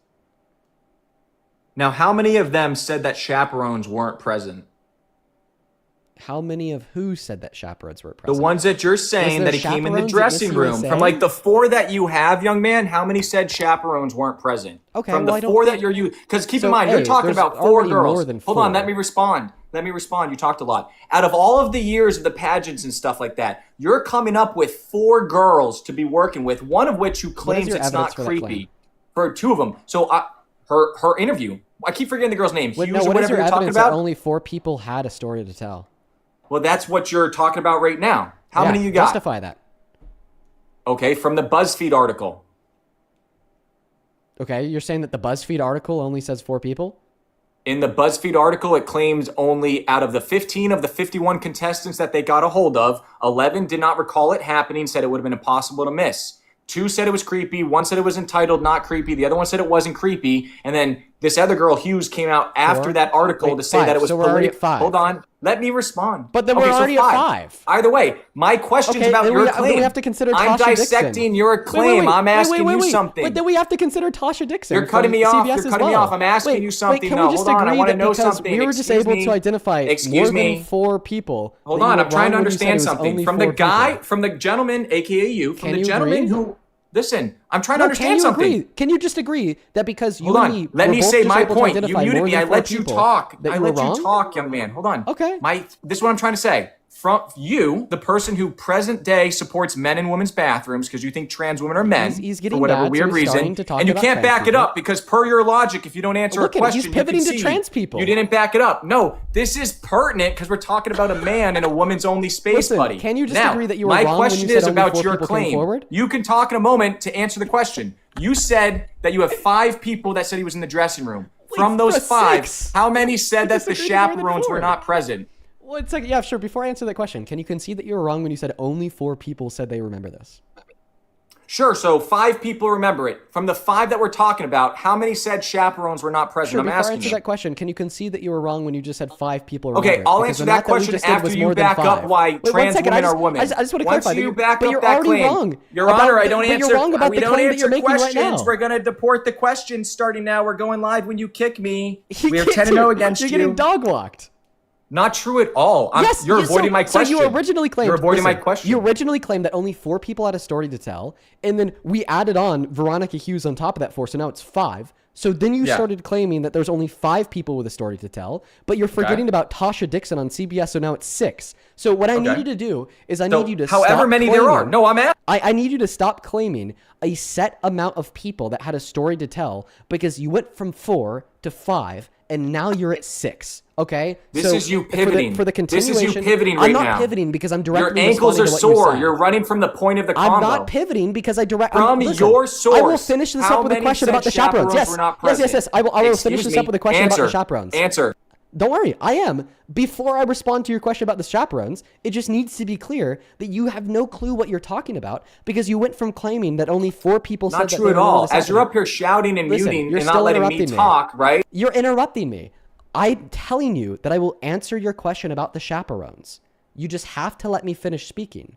Speaker 15: Now, how many of them said that chaperones weren't present?
Speaker 3: How many of who said that chaperones were present?
Speaker 15: The ones that you're saying that he came in the dressing room. From like the 4 that you have, young man, how many said chaperones weren't present?
Speaker 3: Okay,
Speaker 15: From the 4 that you're using. Because keep in mind, you're talking about 4 girls. Hold on, let me respond. You talked a lot. Out of all of the years of the pageants and stuff like that, you're coming up with 4 girls to be working with, one of which who claims it's not creepy. For 2 of them. So her interview, I keep forgetting the girl's name.
Speaker 3: What is your evidence that only 4 people had a story to tell?
Speaker 15: Well, that's what you're talking about right now. How many you got?
Speaker 3: Justify that.
Speaker 15: Okay, from the BuzzFeed article.
Speaker 3: Okay, you're saying that the BuzzFeed article only says 4 people?
Speaker 15: In the BuzzFeed article, it claims only out of the 15 of the 51 contestants that they got a hold of, 11 did not recall it happening, said it would have been impossible to miss. 2 said it was creepy, 1 said it was entitled, not creepy, the other one said it wasn't creepy, and then This other girl, Hughes, came out after
Speaker 3: 4?
Speaker 15: that article
Speaker 3: Wait,
Speaker 15: to say
Speaker 3: 5.
Speaker 15: that it was
Speaker 3: So we're already
Speaker 15: political.
Speaker 3: at 5.
Speaker 15: Hold on. Let me respond.
Speaker 3: But then
Speaker 15: Okay,
Speaker 3: we're
Speaker 15: so
Speaker 3: already at 5.
Speaker 15: Either way, my question's
Speaker 3: Okay,
Speaker 15: about
Speaker 3: then
Speaker 15: your
Speaker 3: then
Speaker 15: claim.
Speaker 3: we have to consider
Speaker 15: I'm
Speaker 3: Tasha
Speaker 15: dissecting
Speaker 3: Dixon.
Speaker 15: your claim. I'm asking you something.
Speaker 3: But then we have to consider Tasha Dixon.
Speaker 15: You're cutting
Speaker 3: from
Speaker 15: me off.
Speaker 3: CBS
Speaker 15: You're
Speaker 3: as
Speaker 15: cutting me
Speaker 3: well.
Speaker 15: off. I'm asking you something.
Speaker 3: Wait, can
Speaker 15: No,
Speaker 3: we just
Speaker 15: hold on.
Speaker 3: agree
Speaker 15: I want to
Speaker 3: that
Speaker 15: know
Speaker 3: because
Speaker 15: something.
Speaker 3: we were just
Speaker 15: Excuse
Speaker 3: able
Speaker 15: me.
Speaker 3: to identify
Speaker 15: Excuse
Speaker 3: more
Speaker 15: me.
Speaker 3: than 4 people?
Speaker 15: Hold
Speaker 3: that you
Speaker 15: on.
Speaker 3: were
Speaker 15: I'm trying to
Speaker 3: wrong when you said
Speaker 15: understand
Speaker 3: it was
Speaker 15: something.
Speaker 3: only
Speaker 15: From the
Speaker 3: 4
Speaker 15: guy,
Speaker 3: people.
Speaker 15: from the gentleman, aka you, from
Speaker 3: Can
Speaker 15: the
Speaker 3: you
Speaker 15: gentleman
Speaker 3: agree?
Speaker 15: who. Listen, I'm trying to
Speaker 3: No,
Speaker 15: understand
Speaker 3: can you
Speaker 15: something.
Speaker 3: agree? Can you just agree that because you
Speaker 15: Hold
Speaker 3: and
Speaker 15: on.
Speaker 3: me
Speaker 15: Let
Speaker 3: were
Speaker 15: me
Speaker 3: both
Speaker 15: say
Speaker 3: just
Speaker 15: my
Speaker 3: able to
Speaker 15: point. You
Speaker 3: identify
Speaker 15: muted
Speaker 3: more
Speaker 15: me.
Speaker 3: than
Speaker 15: I
Speaker 3: 4
Speaker 15: let you
Speaker 3: people,
Speaker 15: talk.
Speaker 3: that
Speaker 15: I
Speaker 3: you were
Speaker 15: let you
Speaker 3: wrong?
Speaker 15: talk, young man. Hold on.
Speaker 3: Okay.
Speaker 15: This is what I'm trying to say. From you, the person who present day supports men and women's bathrooms because you think trans women are men
Speaker 3: He's
Speaker 15: for
Speaker 3: getting
Speaker 15: whatever
Speaker 3: mad, so
Speaker 15: weird
Speaker 3: he's
Speaker 15: reason,
Speaker 3: starting to talk
Speaker 15: and you
Speaker 3: about
Speaker 15: can't
Speaker 3: trans
Speaker 15: back it
Speaker 3: people.
Speaker 15: up because per your logic, if you don't answer
Speaker 3: Look
Speaker 15: a
Speaker 3: at it, he's
Speaker 15: question,
Speaker 3: pivoting
Speaker 15: you
Speaker 3: to
Speaker 15: concede.
Speaker 3: trans people.
Speaker 15: You didn't back it up. No, this is pertinent because we're talking about a man and a woman's only space,
Speaker 3: Listen,
Speaker 15: buddy.
Speaker 3: can you just
Speaker 15: now,
Speaker 3: agree that you were
Speaker 15: my
Speaker 3: wrong when
Speaker 15: question
Speaker 3: you said
Speaker 15: is
Speaker 3: only
Speaker 15: about
Speaker 3: 4
Speaker 15: your
Speaker 3: people came
Speaker 15: claim.
Speaker 3: forward?
Speaker 15: You can talk in a moment to answer the question. You said that you have 5 people that said he was in the dressing room. From those 5,
Speaker 3: 6.
Speaker 15: how many said that the
Speaker 3: disagreed more than
Speaker 15: chaperones
Speaker 3: 4.
Speaker 15: were not present?
Speaker 3: Well, it's like, yeah, sure. Before I answer that question, can you concede that you were wrong when you said only 4 people said they remember this?
Speaker 15: Sure, so 5 people remember it. From the 5 that we're talking about, how many said chaperones were not present?
Speaker 3: Sure,
Speaker 15: I'm
Speaker 3: before I
Speaker 15: asking
Speaker 3: answer
Speaker 15: you.
Speaker 3: that question, can you concede that you were wrong when you just said 5 people remember
Speaker 15: Okay,
Speaker 3: it?
Speaker 15: I'll
Speaker 3: Because
Speaker 15: answer
Speaker 3: the
Speaker 15: that
Speaker 3: math we
Speaker 15: question
Speaker 3: just did
Speaker 15: after
Speaker 3: was
Speaker 15: you
Speaker 3: more than
Speaker 15: back
Speaker 3: 5.
Speaker 15: up why
Speaker 3: Wait, 1
Speaker 15: trans
Speaker 3: second,
Speaker 15: women are women.
Speaker 3: I just want to
Speaker 15: Once
Speaker 3: clarify.
Speaker 15: you
Speaker 3: that
Speaker 15: back
Speaker 3: but
Speaker 15: up
Speaker 3: you're
Speaker 15: that
Speaker 3: already
Speaker 15: claim,
Speaker 3: wrong.
Speaker 15: Your Honor, I don't
Speaker 3: but
Speaker 15: answer.
Speaker 3: You're wrong about
Speaker 15: we
Speaker 3: the
Speaker 15: don't
Speaker 3: claim that
Speaker 15: answer
Speaker 3: you're making right
Speaker 15: questions.
Speaker 3: now.
Speaker 15: We're gonna deport the questions starting now. We're going live when you kick me.
Speaker 3: You
Speaker 15: We are
Speaker 3: can't
Speaker 15: 10-0
Speaker 3: do-
Speaker 15: against
Speaker 3: You're
Speaker 15: you.
Speaker 3: getting dog walked.
Speaker 15: Not true at all. You're avoiding my question.
Speaker 3: So you originally claimed.
Speaker 15: You're avoiding my question.
Speaker 3: You originally claimed that only 4 people had a story to tell, and then we added on Veronica Hughes on top of that 4, so now it's 5. So then you started claiming that there's only 5 people with a story to tell, but you're forgetting about Tasha Dixon on CBS, so now it's 6. So what I need you to do is I need you to
Speaker 15: however
Speaker 3: stop
Speaker 15: many
Speaker 3: claiming,
Speaker 15: there are. No, I'm at.
Speaker 3: I need you to stop claiming a set amount of people that had a story to tell because you went from 4 to 5, and now you're at 6. Okay,
Speaker 15: This is you pivoting.
Speaker 3: for the continuation.
Speaker 15: This is you pivoting right
Speaker 3: I'm not
Speaker 15: now.
Speaker 3: pivoting because I'm directly
Speaker 15: Your ankles are
Speaker 3: responding to what you
Speaker 15: sore.
Speaker 3: said.
Speaker 15: You're running from the point of the combo.
Speaker 3: I'm not pivoting because I direct.
Speaker 15: From
Speaker 3: listen,
Speaker 15: your source,
Speaker 3: I will finish this
Speaker 15: how
Speaker 3: up with a
Speaker 15: many
Speaker 3: question
Speaker 15: said
Speaker 3: about the chaperones.
Speaker 15: chaperones were not
Speaker 3: Yes. I will
Speaker 15: present?
Speaker 3: finish
Speaker 15: Excuse
Speaker 3: this up
Speaker 15: me.
Speaker 3: with a question about the chaperones.
Speaker 15: Answer.
Speaker 3: Don't worry, I am. Before I respond to your question about the chaperones, it just needs to be clear that you have no clue what you're talking about because you went from claiming that only 4 people said
Speaker 15: Not
Speaker 3: that
Speaker 15: true
Speaker 3: they
Speaker 15: at
Speaker 3: remember
Speaker 15: all.
Speaker 3: this
Speaker 15: As you're
Speaker 3: happening.
Speaker 15: up here shouting and
Speaker 3: Listen,
Speaker 15: muting
Speaker 3: you're
Speaker 15: and not
Speaker 3: still
Speaker 15: letting me
Speaker 3: interrupting me.
Speaker 15: talk, right?
Speaker 3: You're interrupting me. I'm telling you that I will answer your question about the chaperones. You just have to let me finish speaking.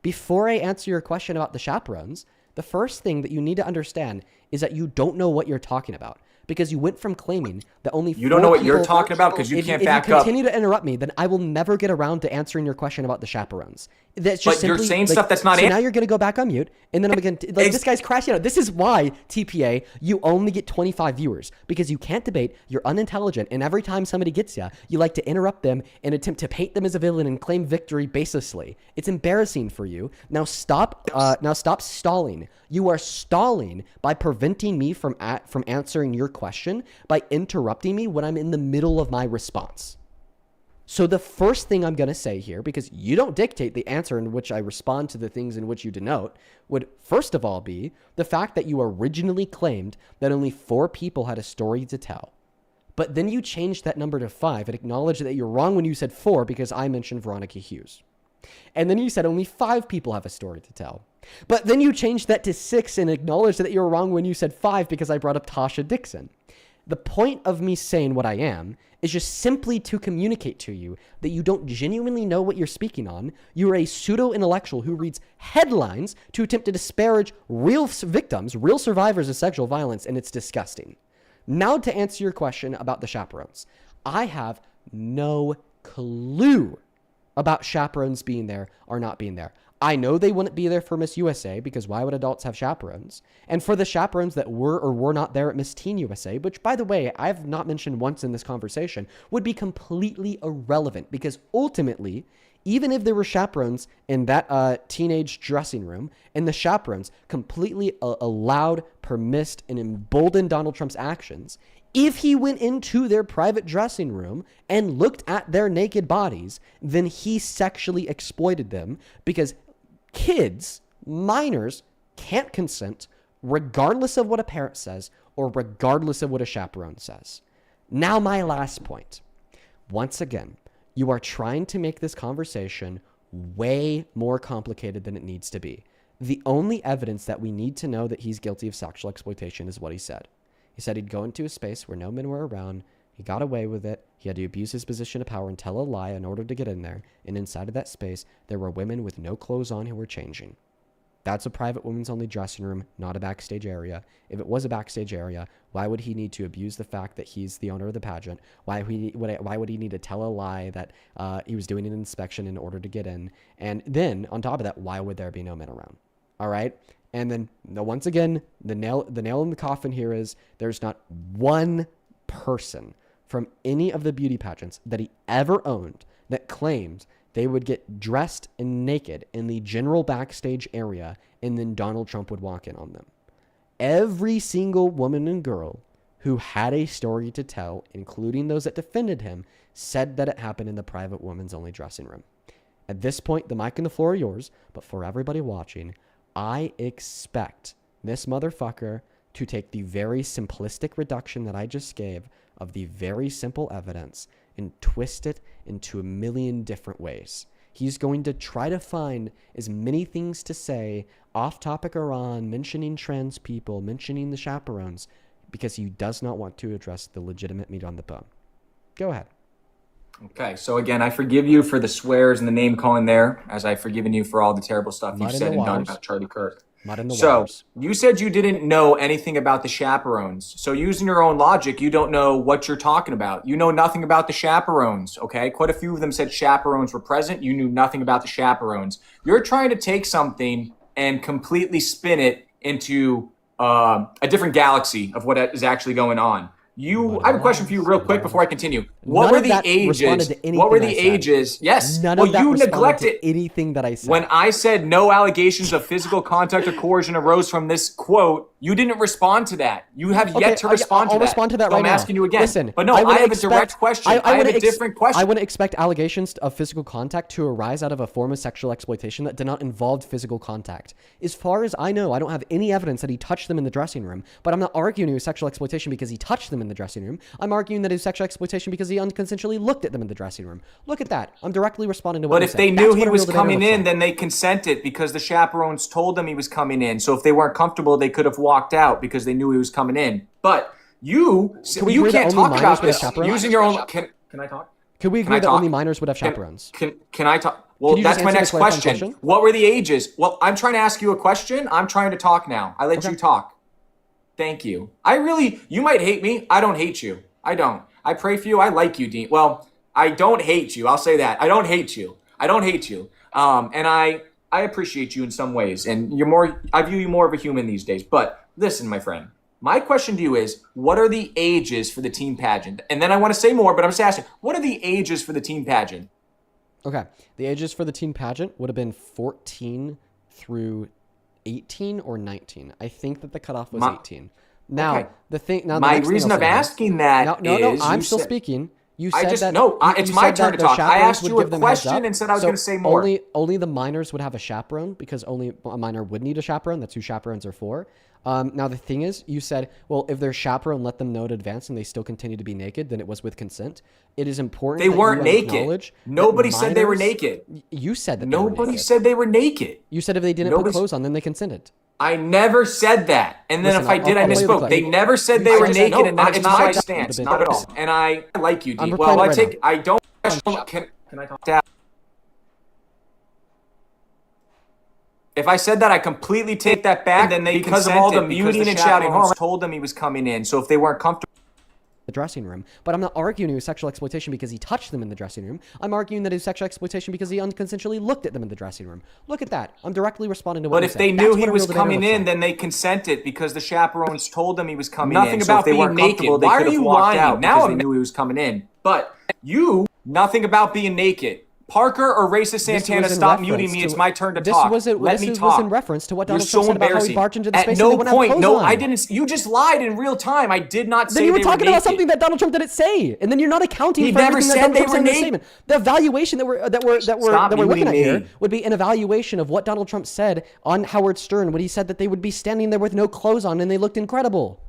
Speaker 3: Before I answer your question about the chaperones, the first thing that you need to understand is that you don't know what you're talking about. Because you went from claiming that only 4
Speaker 15: You don't know what you're
Speaker 3: people-
Speaker 15: talking about because you
Speaker 3: if
Speaker 15: can't
Speaker 3: if
Speaker 15: back
Speaker 3: you
Speaker 15: up.
Speaker 3: continue to interrupt me, then I will never get around to answering your question about the chaperones. That's just
Speaker 15: But you're
Speaker 3: simply,
Speaker 15: saying stuff that's not
Speaker 3: So
Speaker 15: an-
Speaker 3: now you're going to go back on mute, and then I'm going to... Like, this guy's crashing out. This is why, TPA, you only get 25 viewers. Because you can't debate, you're unintelligent, and every time somebody gets you like to interrupt them and attempt to paint them as a villain and claim victory baselessly. It's embarrassing for you. Now stop stalling. You are stalling by preventing me from answering your question by interrupting me when I'm in the middle of my response. So the first thing I'm going to say here, because you don't dictate the answer in which I respond to the things in which you denote, would first of all be the fact that you originally claimed that only 4 people had a story to tell. But then you changed that number to 5 and acknowledged that you're wrong when you said 4 because I mentioned Veronica Hughes. And then you said only 5 people have a story to tell. But then you changed that to 6 and acknowledged that you were wrong when you said 5 because I brought up Tasha Dixon. The point of me saying what I am is just simply to communicate to you that you don't genuinely know what you're speaking on. You're a pseudo-intellectual who reads headlines to attempt to disparage real victims, real survivors of sexual violence, and it's disgusting. Now to answer your question about the chaperones. I have no clue about chaperones being there or not being there. I know they wouldn't be there for Miss USA because why would adults have chaperones? And for the chaperones that were or were not there at Miss Teen USA, which by the way, I've not mentioned once in this conversation, would be completely irrelevant because ultimately, even if there were chaperones in that teenage dressing room and the chaperones completely allowed, permissed, and emboldened Donald Trump's actions, if he went into their private dressing room and looked at their naked bodies, then he sexually exploited them because kids, minors, can't consent regardless of what a parent says or regardless of what a chaperone says. Now, my last point. Once again, you are trying to make this conversation way more complicated than it needs to be. The only evidence that we need to know that he's guilty of sexual exploitation is what he said. He said he'd go into a space where no men were around. He got away with it. He had to abuse his position of power and tell a lie in order to get in there. And inside of that space, there were women with no clothes on who were changing. That's a private women's only dressing room, not a backstage area. If it was a backstage area, why would he need to abuse the fact that he's the owner of the pageant? Why would he need to tell a lie that he was doing an inspection in order to get in? And then, on top of that, why would there be no men around? All right? And then, once again, the nail in the coffin here is there's not one person from any of the beauty pageants that he ever owned that claimed they would get dressed and naked in the general backstage area, and then Donald Trump would walk in on them. Every single woman and girl who had a story to tell, including those that defended him, said that it happened in the private women's only dressing room. At this point, the mic and the floor are yours, but for everybody watching, I expect this motherfucker to take the very simplistic reduction that I just gave of the very simple evidence and twist it into a million different ways. He's going to try to find as many things to say, off topic or on, mentioning trans people, mentioning the chaperones, because he does not want to address the legitimate meat on the bone. Go ahead.
Speaker 15: Okay, so again, I forgive you for the swears and the name calling there, as I've forgiven you for all the terrible stuff you've said and done about Charlie Kirk. So you said you didn't know anything about the chaperones. So using your own logic, you don't know what you're talking about. You know nothing about the chaperones, okay? Quite a few of them said chaperones were present. You knew nothing about the chaperones. You're trying to take something and completely spin it into a different galaxy of what is actually going on. I have a question for you real quick before I continue. What were the ages? What were the ages? Yes.
Speaker 3: None of that
Speaker 15: you
Speaker 3: responded
Speaker 15: neglected
Speaker 3: to anything that I said.
Speaker 15: When I said no allegations of physical contact or coercion arose from this quote, you didn't respond to that. You have yet to respond to that.
Speaker 3: I'll respond to that
Speaker 15: so
Speaker 3: right now.
Speaker 15: I'm asking you again.
Speaker 3: Listen,
Speaker 15: but no, I have a direct question. I have a different question.
Speaker 3: I wouldn't expect allegations of physical contact to arise out of a form of sexual exploitation that did not involve physical contact. As far as I know, I don't have any evidence that he touched them in the dressing room, but I'm not arguing it was sexual exploitation because he touched them in the dressing room. I'm arguing that it was sexual exploitation because he unconsensually looked at them in the dressing room. Look at that. I'm directly responding to what
Speaker 15: But if they knew he was coming in, then they consented because the chaperones told them he was coming in. So if they weren't comfortable, they could have walked out because they knew he was coming in. But you can't talk about this using your own... Can I talk?
Speaker 3: Could we agree that only minors would have chaperones?
Speaker 15: Can I talk? Well, that's my next question. What were the ages? Well, I'm trying to ask you a question. I'm trying to talk now. I let you talk. Thank you. You might hate me. I don't hate you. I don't. I pray for you. I like you, Dean. Well, I don't hate you. I'll say that. I don't hate you. And I appreciate you in some ways. And I view you more of a human these days. But listen, my friend, my question to you is, what are the ages for the teen pageant? And then I want to say more, but I'm just asking, what are the ages for the teen pageant?
Speaker 3: Okay. The ages for the teen pageant would have been 14 through 18 or 19. I think that the cutoff was 18. Now,
Speaker 15: my reason of asking that is...
Speaker 3: I'm still speaking. You said
Speaker 15: it's my turn to talk. I asked you a question and said I was going to say more.
Speaker 3: Only the minors would have a chaperone because only a minor would need a chaperone. That's who chaperones are for. Now, the thing is, you said, well, if their chaperone let them know in advance and they still continue to be naked, then it was with consent. It is important
Speaker 15: they weren't naked. Nobody said they were naked.
Speaker 3: You said that
Speaker 15: nobody said they were naked.
Speaker 3: You said if they didn't put clothes on, then they consented.
Speaker 15: I never said that. And then if I did, I misspoke. They never said they were naked, and that's my stance. Not at all. And I like you, Dean. Well, I don't... Can I talk down? If I said that, I completely take that back. Then they because of all the muting and shouting, told them he was coming in. So if they weren't comfortable...
Speaker 3: The dressing room, but I'm not arguing it was sexual exploitation because he touched them in the dressing room. I'm arguing that it was sexual exploitation because he unconsensually looked at them in the dressing room. Look at that. I'm directly responding to what you said.
Speaker 15: But if they knew he was coming in, then they consented because the chaperones told them he was coming in. Nothing about being naked. Why are you lying? Now I knew he was coming in. But nothing about being naked. Parker or Racist Santana, stop muting me. It's my turn to talk. Let me talk.
Speaker 3: This was in reference to what Donald Trump said about how he barged into the space. At no point,
Speaker 15: I didn't. You just lied in real time. I did not say they were naked.
Speaker 3: Then you were talking about something that Donald Trump didn't say, and then you're not accounting for everything that Donald Trump said in the statement. The evaluation that we're looking at here would be an evaluation of what Donald Trump said on Howard Stern when he said that they would be standing there with no clothes on and they looked incredible.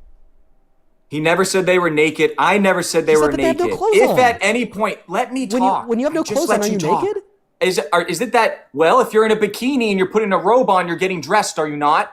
Speaker 15: He never said they were naked. I never said they were naked. If at any point, let me talk.
Speaker 3: When you have no clothes on, are you naked?
Speaker 15: Is it that, well, if you're in a bikini and you're putting a robe on, you're getting dressed, are you not?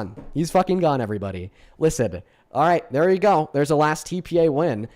Speaker 3: gone. He's fucking gone, everybody. Listen,
Speaker 1: All right, there you go. There's a last TPA win.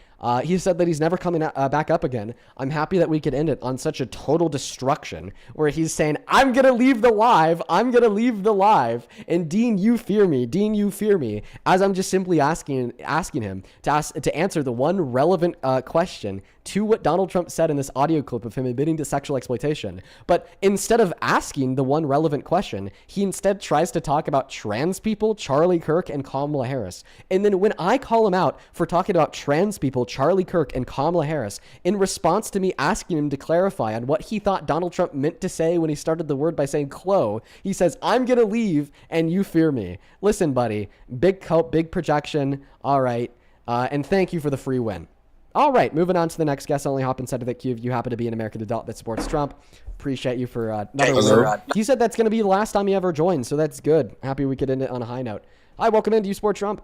Speaker 1: He said that he's never coming back up again. I'm happy that we could end it on such a total destruction where he's saying, I'm going to leave the live. I'm going to leave the live. And Dean, you fear me. Dean, you fear me. As I'm just simply asking him to answer the one relevant question to what Donald Trump said in this audio clip of him admitting to sexual exploitation. But instead of asking the one relevant question, he instead tries to talk about trans people, Charlie Kirk, and Kamala Harris. And then when I call him out for talking about trans people, Charlie Kirk, and Kamala Harris, in response to me asking him to clarify on what he thought Donald Trump meant to say when he started the word by saying "clo," he says, I'm going to leave and you fear me. Listen, buddy, big cope, big projection. All right. And thank you for the free win. All right, moving on to the next guest. Only hop inside of the queue if you happen to be an American adult that supports Trump. Appreciate you for another win. He said that's going to be the last time he ever joins, so that's good. Happy we could end it on a high note. Hi, welcome in. Do you support Trump?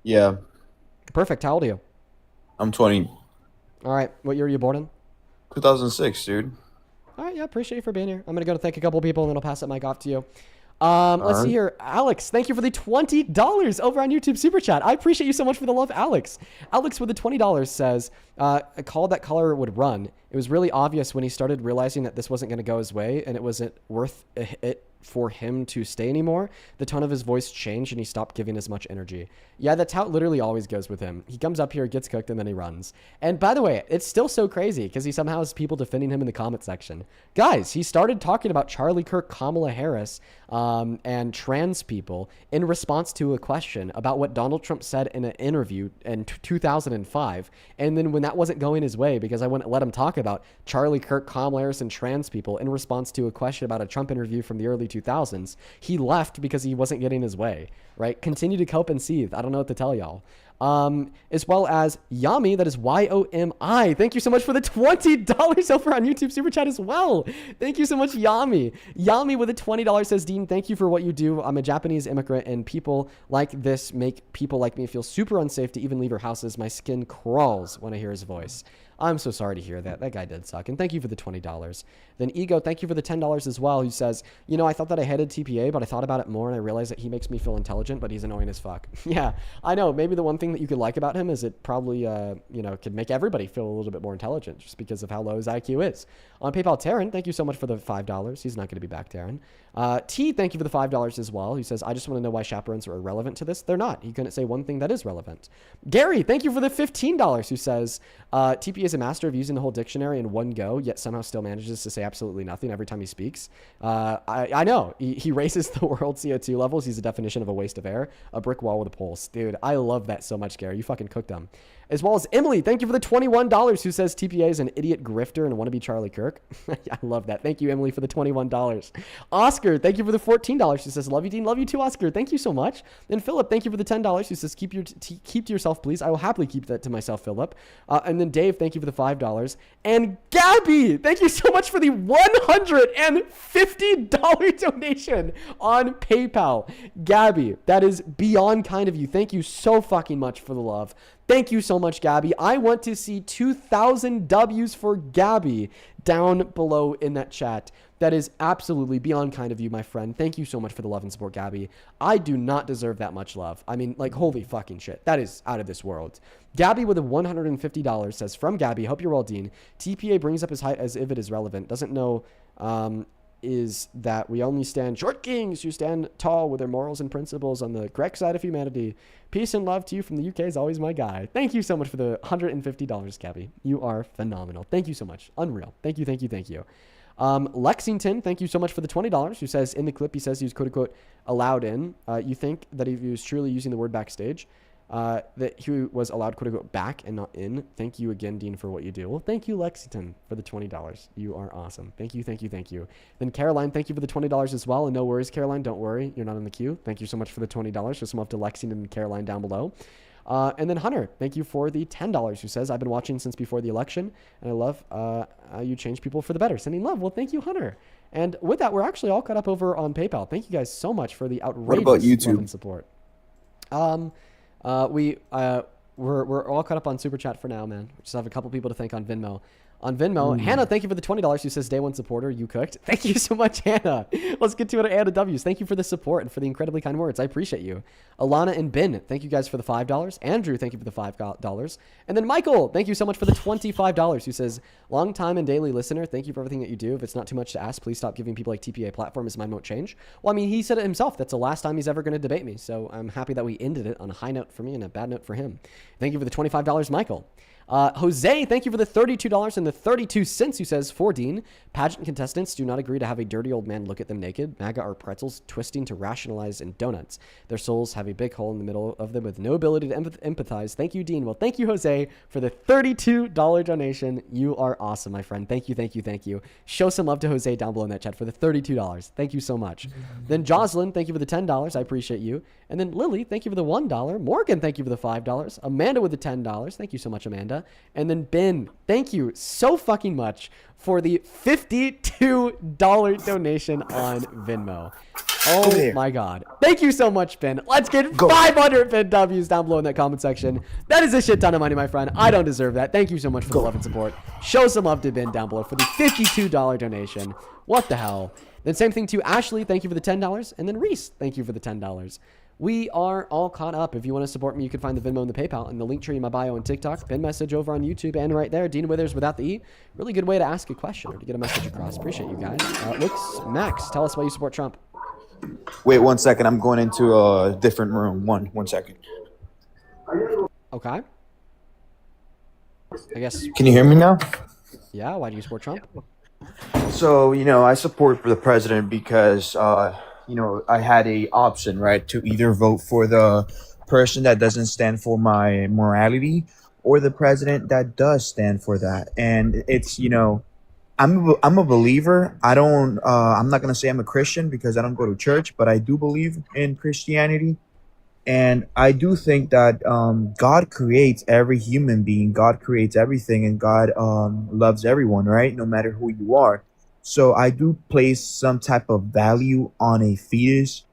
Speaker 16: Yeah.
Speaker 1: Perfect. How old are you?
Speaker 16: I'm 20.
Speaker 1: All right. What year are you born in?
Speaker 16: 2006, dude.
Speaker 1: All right. Yeah, appreciate you for being here. I'm going to go to thank a couple people, and then I'll pass that mic off to you. Let's see here. Alex, thank you for the $20 over on YouTube Super Chat. I appreciate you so much for the love, Alex. Alex with the $20 says, I called that color would run. It was really obvious when he started realizing that this wasn't going to go his way and it wasn't worth it for him to stay anymore. The tone of his voice changed and he stopped giving as much energy. Yeah, that's how it literally always goes with him. He comes up here, gets cooked, and then he runs. And by the way, it's still so crazy because he somehow has people defending him in the comment section. Guys, he started talking about Charlie Kirk, Kamala Harris, and trans people in response to a question about what Donald Trump said in an interview in 2005. And then when that wasn't going his way, because I wouldn't let him talk about Charlie Kirk, Kamala Harris, and trans people in response to a question about a Trump interview from the early 2000s, he left because he wasn't getting his way, right? Continue to cope and seethe. I don't know what to tell y'all. As well as Yami, that is Y-O-M-I. Thank you so much for the $20 over on YouTube Super Chat as well. Thank you so much, Yami. Yami with a $20 says, Dean, thank you for what you do. I'm a Japanese immigrant and people like this make people like me feel super unsafe to even leave our houses. My skin crawls when I hear his voice. I'm so sorry to hear that. That guy did suck. And thank you for the $20. Then Ego, thank you for the $10 as well, who says, you know, I thought that I hated TPA, but I thought about it more and I realized that he makes me feel intelligent, but he's annoying as fuck. Yeah, I know. Maybe the one thing that you could like about him is it probably, you know, could make everybody feel a little bit more intelligent just because of how low his IQ is. On PayPal, Taryn, thank you so much for the $5. He's not going to be back, Taryn. T, thank you for the $5 as well. He says, I just want to know why chaperones are irrelevant to this. They're not. He couldn't say one thing that is relevant. Gary, thank you for the $15, who says, TPA is a master of using the whole dictionary in one go, yet somehow still manages to say absolutely nothing every time he speaks. I know. He raises the world CO2 levels. He's a definition of a waste of air. A brick wall with a pulse. Dude, I love that so much, Gary. You fucking cooked them. As well as Emily, thank you for the $21, who says TPA is an idiot grifter and wannabe Charlie Kirk. I love that. Thank you, Emily, for the $21. Oscar, thank you for the $14, who says, love you, Dean. Love you too, Oscar. Thank you so much. Then Philip, thank you for the $10, who says, keep to yourself, please. I will happily keep that to myself, Philip. And then Dave, thank you for the $5. And Gabby, thank you so much for the $150 donation on PayPal. Gabby, that is beyond kind of you. Thank you so fucking much for the love. Thank you so much, Gabby. I want to see 2,000 W's for Gabby down below in that chat. That is absolutely beyond kind of you, my friend. Thank you so much for the love and support, Gabby. I do not deserve that much love. I mean, like, holy fucking shit. That is out of this world. Gabby with a $150 says, from Gabby, hope you're well, Dean. TPA brings up his height as if it is relevant. Doesn't know is that we only stand short kings who stand tall with their morals and principles on the correct side of humanity. Peace and love to you from the UK is always my guy. Thank you so much for the $150, Gabby. You are phenomenal. Thank you so much. Unreal. Thank you, thank you, thank you. Lexington, thank you so much for the $20, who says in the clip, he says he was quote unquote allowed in. You think that if he was truly using the word backstage, that he was allowed quote unquote back and not in. Thank you again, Dean, for what you do. Well, thank you, Lexington, for the $20. You are awesome. Thank you, thank you, thank you. Then Caroline, thank you for the $20 as well. And no worries, Caroline, don't worry. You're not in the queue. Thank you so much for the $20. Just love to Lexington and Caroline down below. And then Hunter, thank you for the $10, who says, I've been watching since before the election, and I love how you change people for the better. Sending love. Well, thank you, Hunter. And with that, we're actually all caught up over on PayPal. Thank you guys so much for the outrageous
Speaker 16: what about YouTube?
Speaker 1: love and support. We're all caught up on Super Chat for now, man. We just have a couple people to thank on Venmo. on Venmo. Hannah, thank you for the $20 who says day one supporter. You cooked. Thank you so much, Hannah. Let's get to it at Anna W's. Thank you for the support and for the incredibly kind words. I appreciate you. Alana and Ben, thank you guys for the $5. Andrew, thank you for the $5. And then Michael, thank you so much for the $25 who says, long time and daily listener. Thank you for everything that you do. If it's not too much to ask, please stop giving people like TPA platform. His mind won't change. Well, I mean, he said it himself. That's the last time he's ever going to debate me. So I'm happy that we ended it on a high note for me and a bad note for him. Thank you for the $25, Michael. Jose, thank you for the $32 and the 32 cents who says, for Dean, pageant contestants do not agree to have a dirty old man look at them naked. MAGA are pretzels twisting to rationalize in donuts. Their souls have a big hole in the middle of them with no ability to empathize. Thank you, Dean. Well, thank you, Jose, for the $32 donation. You are awesome, my friend. Thank you, thank you, thank you. Show some love to Jose down below in that chat for the $32. Thank you so much. Then Jocelyn, thank you for the $10. I appreciate you. And then Lily, thank you for the $1. Morgan, thank you for the $5. Amanda with the $10. Thank you so much, Amanda. And then Ben, thank you so fucking much for the $52 donation on Venmo. Oh my God. Thank you so much, Ben. Let's get 500 Ben W's down below in that comment section. That is a shit ton of money, my friend. I don't deserve that. Thank you so much for the love and support. Show some love to Ben down below for the $52 donation. What the hell? Then same thing to Ashley. Thank you for the $10. And then Reese, thank you for the $10. We are all caught up. If you want to support me, you can find the Venmo and the PayPal in the link tree in my bio on TikTok, pin message over on YouTube, and right there, Dean Withers without the E. Really good way to ask a question or to get a message across. Appreciate you guys. Looks, Max, tell us why you support Trump.
Speaker 16: Wait 1 second. I'm going into a different room. One second.
Speaker 1: Okay. I guess.
Speaker 16: Can you hear me now?
Speaker 1: Yeah. Why do you support Trump?
Speaker 16: So, I support for the president because, I had a option, right, to either vote for the person that doesn't stand for my morality or the president that does stand for that. And it's, I'm a believer. I'm not going to say I'm a Christian because I don't go to church, but I do believe in Christianity. And I do think that God creates every human being. God creates everything, and God loves everyone, right? No matter who you are. So I do place some type of value on a fetus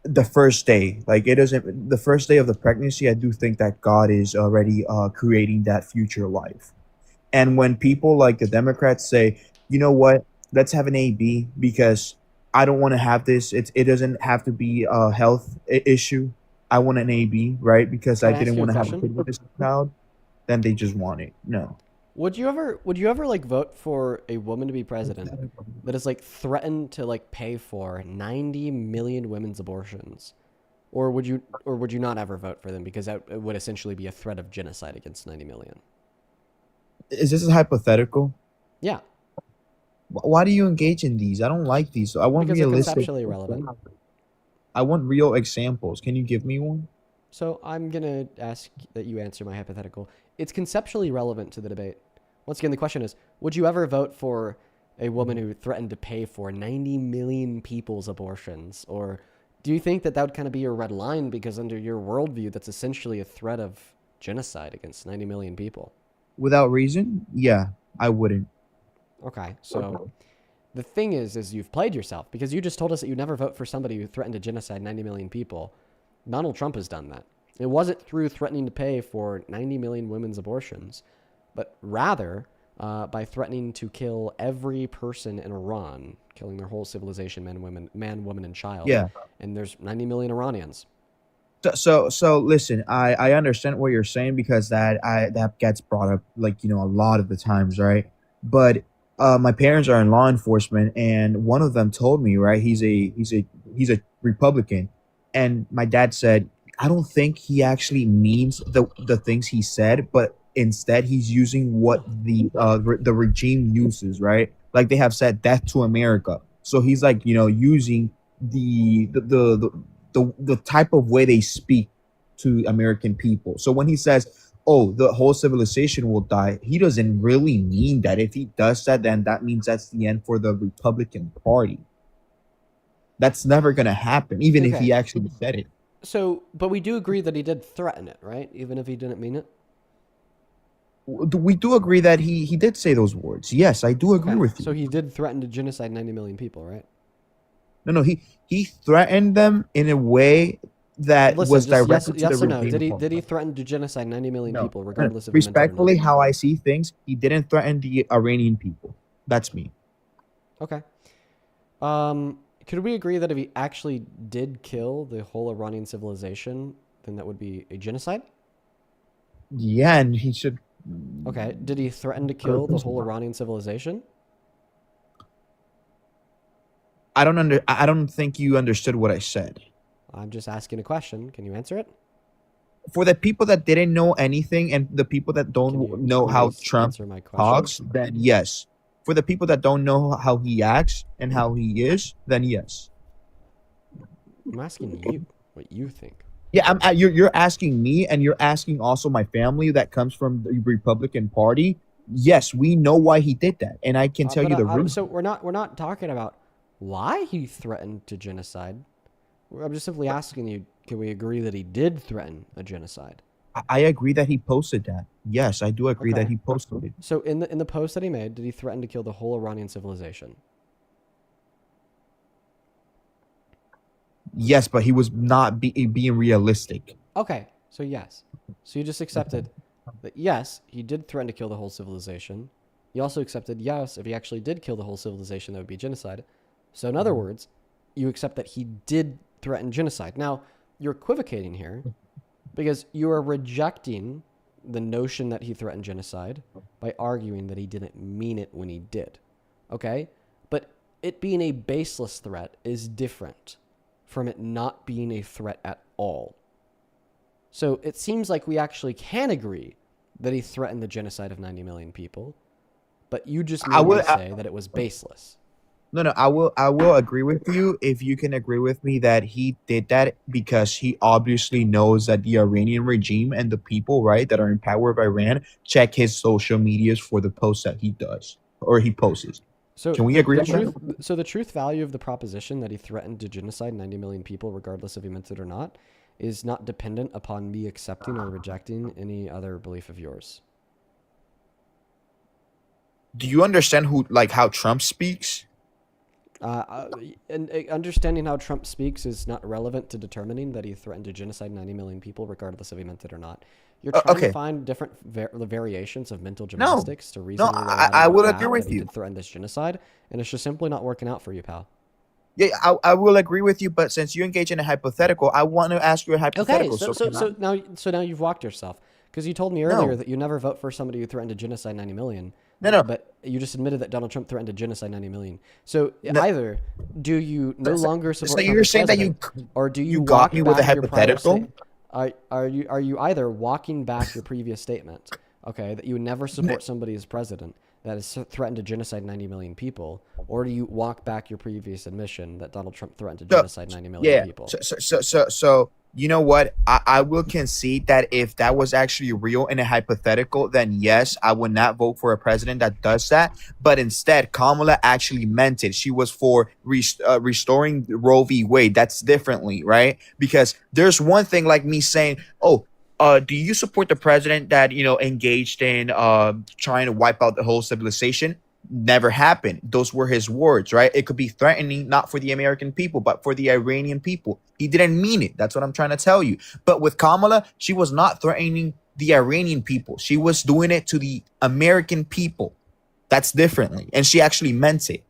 Speaker 16: the first day. Like the first day of the pregnancy, I do think that God is already creating that future life. And when people like the Democrats say, you know what, let's have an AB because I don't want to have this. It doesn't have to be a health issue. I want an AB, right? Because I didn't want to have a kid with this child. Then they just want it. No.
Speaker 1: Would you ever like vote for a woman to be president that is like threatened to like pay for 90 million women's abortions? Or would you not ever vote for them because that would essentially be a threat of genocide against 90 million?
Speaker 16: Is this a hypothetical?
Speaker 1: Yeah.
Speaker 16: Why do you engage in these? I don't like these. I want
Speaker 1: because they're
Speaker 16: realistic.
Speaker 1: conceptually relevant.
Speaker 16: I want real examples. Can you give me one?
Speaker 1: So I'm going to ask that you answer my hypothetical. It's conceptually relevant to the debate. Once again, the question is, would you ever vote for a woman who threatened to pay for 90 million people's abortions? Or do you think that would kind of be your red line because under your worldview, that's essentially a threat of genocide against 90 million people?
Speaker 16: Without reason? Yeah, I wouldn't.
Speaker 1: Okay, so the thing is you've played yourself because you just told us that you never vote for somebody who threatened to genocide 90 million people. Donald Trump has done that. It wasn't through threatening to pay for 90 million women's abortions, but rather by threatening to kill every person in Iran, killing their whole civilization, man, woman, and child.
Speaker 16: Yeah.
Speaker 1: And there's 90 million Iranians.
Speaker 16: So listen, I understand what you're saying because that gets brought up like, a lot of the times, right? But my parents are in law enforcement, and one of them told me, right, he's a Republican, and my dad said, I don't think he actually means the things he said, but instead he's using what the regime uses, right? Like they have said death to America. So he's like, using the type of way they speak to American people. So when he says, oh, the whole civilization will die, he doesn't really mean that. If he does that, then that means that's the end for the Republican Party. That's never going to happen, even if he actually said it.
Speaker 1: So, but we do agree that he did threaten it, right? Even if he didn't mean it?
Speaker 16: We do agree that he did say those words. Yes, I do agree with you.
Speaker 1: So he did threaten to genocide 90 million people, right?
Speaker 16: No, he threatened them in a way that
Speaker 1: Listen,
Speaker 16: was
Speaker 1: just
Speaker 16: directed to
Speaker 1: yes
Speaker 16: the
Speaker 1: or no.
Speaker 16: regime.
Speaker 1: Did he threaten to genocide 90 million
Speaker 16: No.
Speaker 1: people, regardless if he meant it or
Speaker 16: Respectfully,
Speaker 1: not?
Speaker 16: how I see things, he didn't threaten the Iranian people. That's me.
Speaker 1: Okay. Could we agree that if he actually did kill the whole Iranian civilization, then that would be a genocide?
Speaker 16: Yeah, and he should.
Speaker 1: Okay. Did he threaten to kill the whole Iranian civilization?
Speaker 16: I don't think you understood what I said.
Speaker 1: I'm just asking a question. Can you answer it?
Speaker 16: For the people that didn't know anything and the people that don't know how
Speaker 1: please
Speaker 16: Trump
Speaker 1: answer my question?
Speaker 16: talks, then yes. For the people that don't know how he acts and how he is, then yes.
Speaker 1: I'm asking you what you think.
Speaker 16: Yeah, you're asking me, and you're asking also my family that comes from the Republican Party. Yes, we know why he did that, and I can tell you the reason.
Speaker 1: So we're not talking about why he threatened to genocide. I'm just simply asking you, can we agree that he did threaten a genocide?
Speaker 16: I agree that he posted that. Yes, I do agree that
Speaker 1: Okay.
Speaker 16: he posted it.
Speaker 1: So in the post that he made, did he threaten to kill the whole Iranian civilization?
Speaker 16: Yes, but he was not being realistic.
Speaker 1: Okay, so yes. So you just accepted that yes, he did threaten to kill the whole civilization. You also accepted yes, if he actually did kill the whole civilization, that would be genocide. So in other words, you accept that he did threaten genocide. Now, you're equivocating here because you are rejecting the notion that he threatened genocide by arguing that he didn't mean it when he did. Okay? But it being a baseless threat is different from it not being a threat at all. So it seems like we actually can agree that he threatened the genocide of 90 million people, but you just made me say that it was baseless.
Speaker 16: No, I will agree with you if you can agree with me that he did that because he obviously knows that the Iranian regime and the people, right, that are in power of Iran check his social medias for the posts that he does or he posts.
Speaker 1: So
Speaker 16: can we agree on that?
Speaker 1: So the truth value of the proposition that he threatened to genocide 90 million people, regardless if he meant it or not, is not dependent upon me accepting or rejecting any other belief of yours.
Speaker 16: Do you understand how Trump speaks?
Speaker 1: And understanding how Trump speaks is not relevant to determining that he threatened to genocide 90 million people, regardless if he meant it or not. You're trying to find different variations of mental gymnastics to reason your way out of
Speaker 16: I
Speaker 1: the
Speaker 16: will
Speaker 1: fact
Speaker 16: agree with
Speaker 1: that he
Speaker 16: you.
Speaker 1: did threaten this genocide, and it's just simply not working out for you, pal.
Speaker 16: Yeah, I will agree with you, but since you engage in a hypothetical, I want to ask you a hypothetical.
Speaker 1: Okay, so now you've walked yourself because you told me earlier that you never vote for somebody who threatened to genocide 90 million.
Speaker 16: No.
Speaker 1: But you just admitted that Donald Trump threatened to genocide 90 million. So either do you no longer support Trump as president, or do you
Speaker 16: got me with a hypothetical?
Speaker 1: Are you either walking back your previous statement, okay, that you would never support somebody as president that has threatened to genocide 90 million people, or do you walk back your previous admission that Donald Trump threatened to genocide 90 million people?
Speaker 16: So you know what? I will concede that if that was actually real in a hypothetical, then yes, I would not vote for a president that does that. But instead, Kamala actually meant it. She was for restoring Roe v. Wade. That's differently, right? Because there's one thing like me saying, oh, do you support the president that, engaged in trying to wipe out the whole civilization? Never happened. Those were his words, right? It could be threatening, not for the American people, but for the Iranian people. He didn't mean it. That's what I'm trying to tell you. But with Kamala, she was not threatening the Iranian people. She was doing it to the American people. That's differently. And she actually meant it.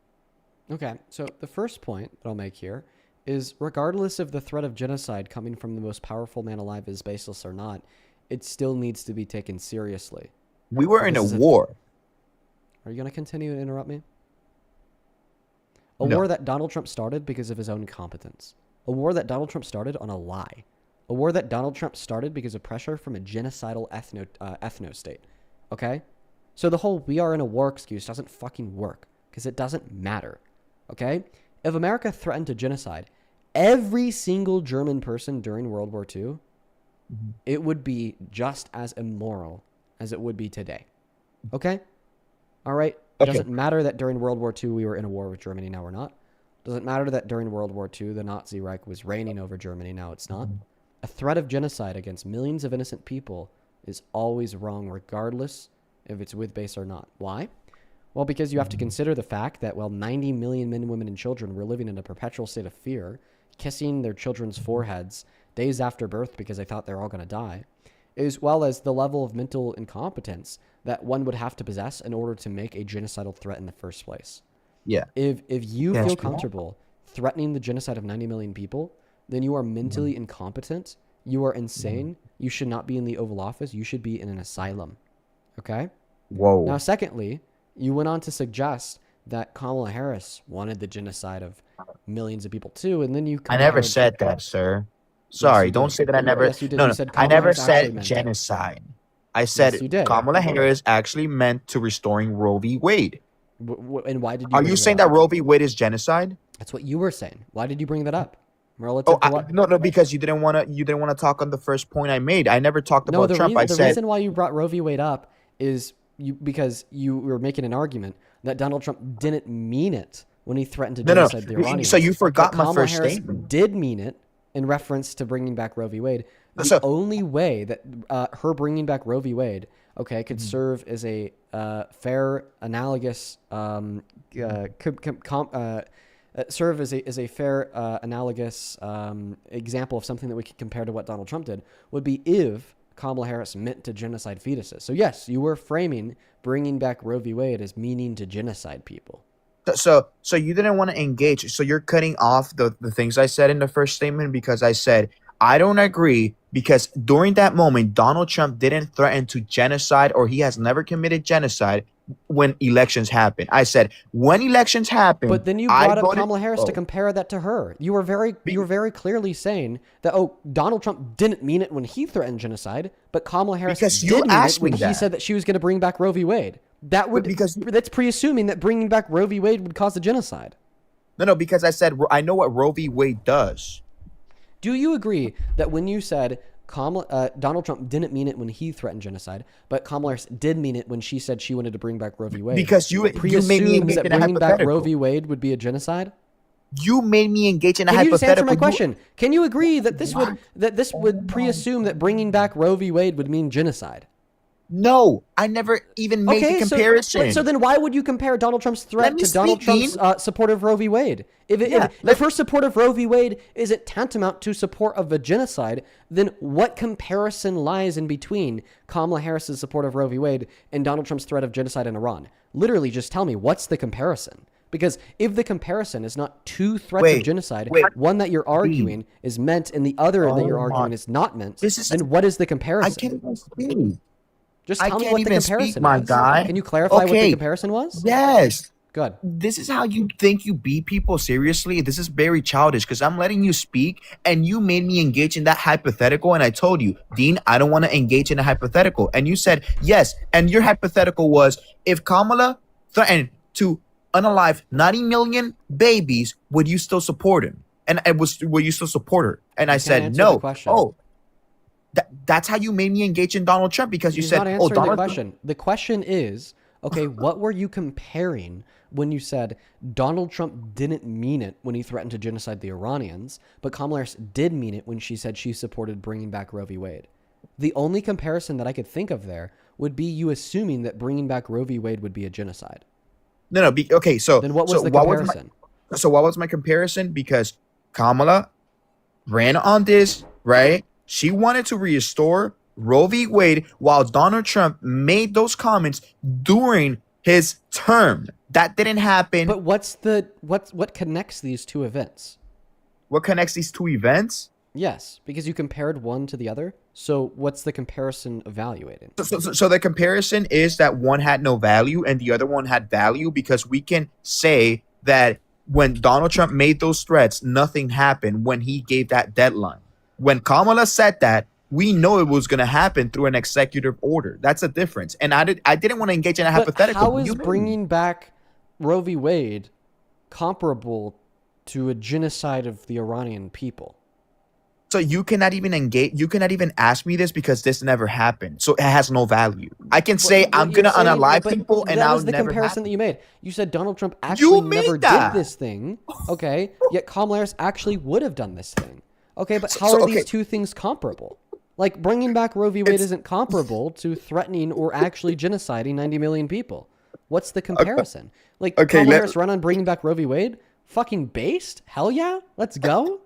Speaker 1: Okay, so the first point that I'll make here is regardless of the threat of genocide coming from the most powerful man alive is baseless or not, it still needs to be taken seriously.
Speaker 16: We were in a war.
Speaker 1: Are you going to continue to interrupt me? A war that Donald Trump started because of his own incompetence. A war that Donald Trump started on a lie. A war that Donald Trump started because of pressure from a genocidal ethno-state. Okay? So the whole we are in a war excuse doesn't fucking work because it doesn't matter. Okay? If America threatened to genocide every single German person during World War II, it would be just as immoral as it would be today. Okay? All right? It doesn't matter that during World War II we were in a war with Germany, now we're not. It doesn't matter that during World War II the Nazi Reich was reigning over Germany, now it's not. A threat of genocide against millions of innocent people is always wrong regardless if it's with base or not. Why? Well, because you have to consider the fact that while 90 million men, women, and children were living in a perpetual state of fear, kissing their children's foreheads,
Speaker 3: days after birth because they thought they're all going to die, as well as the level of mental incompetence that one would have to possess in order to make a genocidal threat in the first place.
Speaker 16: Yeah.
Speaker 3: If you
Speaker 16: Yeah,
Speaker 3: feel
Speaker 16: that's true.
Speaker 3: comfortable threatening the genocide of 90 million people, then you are mentally incompetent. You are insane. You should not be in the Oval Office. You should be in an asylum. Okay?
Speaker 16: Whoa.
Speaker 3: Now, secondly, you went on to suggest that Kamala Harris wanted the genocide of millions of people too, and then you
Speaker 16: I never
Speaker 3: compared-
Speaker 16: said that, sir. Sorry,
Speaker 3: you
Speaker 16: don't
Speaker 3: did.
Speaker 16: say that I never.
Speaker 3: Yes, you did.
Speaker 16: No,
Speaker 3: You
Speaker 16: no,
Speaker 3: said
Speaker 16: I
Speaker 3: Kamala
Speaker 16: never
Speaker 3: Harris actually
Speaker 16: said
Speaker 3: meant it.
Speaker 16: genocide. I said
Speaker 3: Yes, you did.
Speaker 16: Kamala Harris actually meant to restoring Roe v. Wade.
Speaker 3: And why did you?
Speaker 16: Are
Speaker 3: bring
Speaker 16: you
Speaker 3: that
Speaker 16: saying
Speaker 3: up?
Speaker 16: that Roe v. Wade is genocide?
Speaker 3: That's what you were saying. Why did you bring that up? Relative to what?
Speaker 16: No, because you didn't want to talk on the first point I made. I never talked
Speaker 3: No,
Speaker 16: about Trump.
Speaker 3: the
Speaker 16: I said
Speaker 3: reason why you brought Roe v. Wade up is because you were making an argument that Donald Trump didn't mean it when he threatened to
Speaker 16: No.
Speaker 3: genocide the Iranians.
Speaker 16: So you forgot
Speaker 3: But
Speaker 16: my
Speaker 3: Kamala
Speaker 16: first
Speaker 3: Harris
Speaker 16: statement.
Speaker 3: did mean it in reference to bringing back Roe v. Wade. The
Speaker 16: So-
Speaker 3: only way that her bringing back Roe v. Wade, okay, could
Speaker 16: Mm-hmm.
Speaker 3: serve as a fair, analogous, serve as a fair, analogous example of something that we could compare to what Donald Trump did, would be if Kamala Harris meant to genocide fetuses. So yes, you were framing bringing back Roe v. Wade as meaning to genocide people.
Speaker 16: So you didn't want to engage. So you're cutting off the things I said in the first statement because I said I don't agree because during that moment Donald Trump didn't threaten to genocide or he has never committed genocide when elections happen. I said when elections happen.
Speaker 3: But then you
Speaker 16: I
Speaker 3: brought up
Speaker 16: voted-
Speaker 3: Kamala Harris to
Speaker 16: Oh.
Speaker 3: compare that to her. You were very clearly saying that Donald Trump didn't mean it when he threatened genocide, but Kamala Harris
Speaker 16: Because you
Speaker 3: did mean it
Speaker 16: asked
Speaker 3: when
Speaker 16: me
Speaker 3: he
Speaker 16: that.
Speaker 3: said that she was going to bring back Roe v. Wade. That's pre-assuming that bringing back Roe v. Wade would cause a genocide.
Speaker 16: No, because I said I know what Roe v. Wade does.
Speaker 3: Do you agree that when you said Donald Trump didn't mean it when he threatened genocide, but Kamala Harris did mean it when she said she wanted to bring back Roe v. Wade?
Speaker 16: Because you made me
Speaker 3: presumes
Speaker 16: engage
Speaker 3: that
Speaker 16: in a
Speaker 3: bringing back
Speaker 16: hypothetical.
Speaker 3: Roe v. Wade would be a genocide?
Speaker 16: You made me engage in a
Speaker 3: Can you just answer
Speaker 16: hypothetical.
Speaker 3: my question? Can you agree that this would pre-assume that bringing back Roe v. Wade would mean genocide?
Speaker 16: No, I never even made the comparison.
Speaker 3: So then why would you compare Donald Trump's threat
Speaker 16: me
Speaker 3: to Donald
Speaker 16: speak,
Speaker 3: Trump's support of Roe v. Wade? If her support of Roe v. Wade isn't tantamount to support of a genocide, then what comparison lies in between Kamala Harris's support of Roe v. Wade and Donald Trump's threat of genocide in Iran? Literally, just tell me, what's the comparison? Because if the comparison is not two threats of genocide, one that you're arguing is meant and the other that you're arguing is not meant, then what is the comparison?
Speaker 16: I can't even speak.
Speaker 3: Just
Speaker 16: I
Speaker 3: tell me
Speaker 16: can't
Speaker 3: what the
Speaker 16: even
Speaker 3: comparison
Speaker 16: speak, my
Speaker 3: was.
Speaker 16: guy.
Speaker 3: Can you clarify what the
Speaker 16: Okay.
Speaker 3: comparison was?
Speaker 16: Yes.
Speaker 3: Good.
Speaker 16: This is how you think you beat people seriously. This is very childish because I'm letting you speak and you made me engage in that hypothetical. And I told you, Dean, I don't want to engage in a hypothetical. And you said yes. And your hypothetical was if Kamala threatened to unalive 90 million babies, would you still support him? And will you still support her? And I said
Speaker 3: answer
Speaker 16: no.
Speaker 3: the question.
Speaker 16: Oh, that's how you made me engage in Donald Trump because you
Speaker 3: He's
Speaker 16: said,
Speaker 3: not
Speaker 16: oh,
Speaker 3: answering
Speaker 16: Donald
Speaker 3: the question. The question is, okay, what were you comparing when you said Donald Trump didn't mean it when he threatened to genocide the Iranians, but Kamala Harris did mean it when she said she supported bringing back Roe v. Wade? The only comparison that I could think of there would be you assuming that bringing back Roe v. Wade would be a genocide.
Speaker 16: No. Okay, so
Speaker 3: Then what was the
Speaker 16: what
Speaker 3: comparison?
Speaker 16: What was my comparison? Because Kamala ran on this, right? She wanted to restore Roe v. Wade while Donald Trump made those comments during his term. That didn't happen.
Speaker 3: But what connects these two events?
Speaker 16: What connects these two events?
Speaker 3: Yes, because you compared one to the other. So what's the comparison evaluating?
Speaker 16: So the comparison is that one had no value and the other one had value because we can say that when Donald Trump made those threats, nothing happened when he gave that deadline. When Kamala said that, we know it was going to happen through an executive order. That's a difference. And I didn't want to engage in a hypothetical.
Speaker 3: How is bringing back Roe v. Wade comparable to a genocide of the Iranian people?
Speaker 16: So you cannot even engage. You cannot even ask me this because this never happened. So it has no value. I can say I'm going to unalive people and
Speaker 3: that
Speaker 16: I'll
Speaker 3: was the
Speaker 16: never
Speaker 3: comparison
Speaker 16: happen.
Speaker 3: that you made. You said Donald Trump actually never
Speaker 16: that.
Speaker 3: did this thing. Okay. Yet Kamala Harris actually would have done this thing. Okay. But how
Speaker 16: So-
Speaker 3: are
Speaker 16: okay.
Speaker 3: these two things comparable? Like bringing back Roe v. Wade isn't comparable to threatening or actually genociding 90 million people. What's the comparison? Like
Speaker 16: Okay,
Speaker 3: Kamala Harris run on bringing back Roe v. Wade? Fucking based? Hell yeah. Let's go.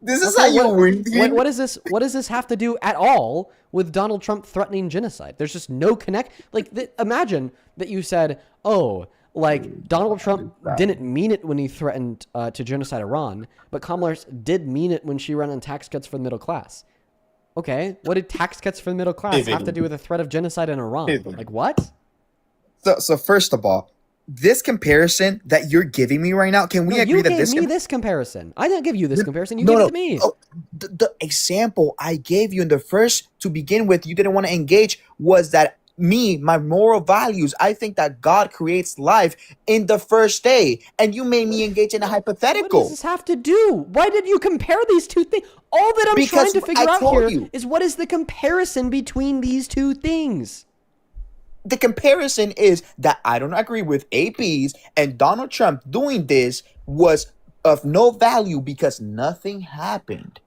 Speaker 16: This is how you win.
Speaker 1: What does this? What does this have to do at all with Donald Trump threatening genocide? There's just no connect. Like, imagine that you said, "Oh, like Donald Trump didn't mean it when he threatened to genocide Iran, but Kamala Harris did mean it when she ran on tax cuts for the middle class." Okay, what did tax cuts for the middle class have to do with the threat of genocide in Iran? Like, what?
Speaker 16: So first of all, this comparison that you're giving me right now, can we agree that this?
Speaker 1: You gave me this comparison. I didn't give you this comparison. You gave it to me.
Speaker 16: Oh, the example I gave you in the first, to begin with, you didn't want to engage, was that my moral values, I think that God creates life in the first day, and you made me engage in a hypothetical.
Speaker 1: What does this have to do? Why did you compare these two things? All that I'm trying to figure out here is what is the comparison between these two things?
Speaker 16: The comparison is that I don't agree with APs, and Donald Trump doing this was of no value because nothing happened.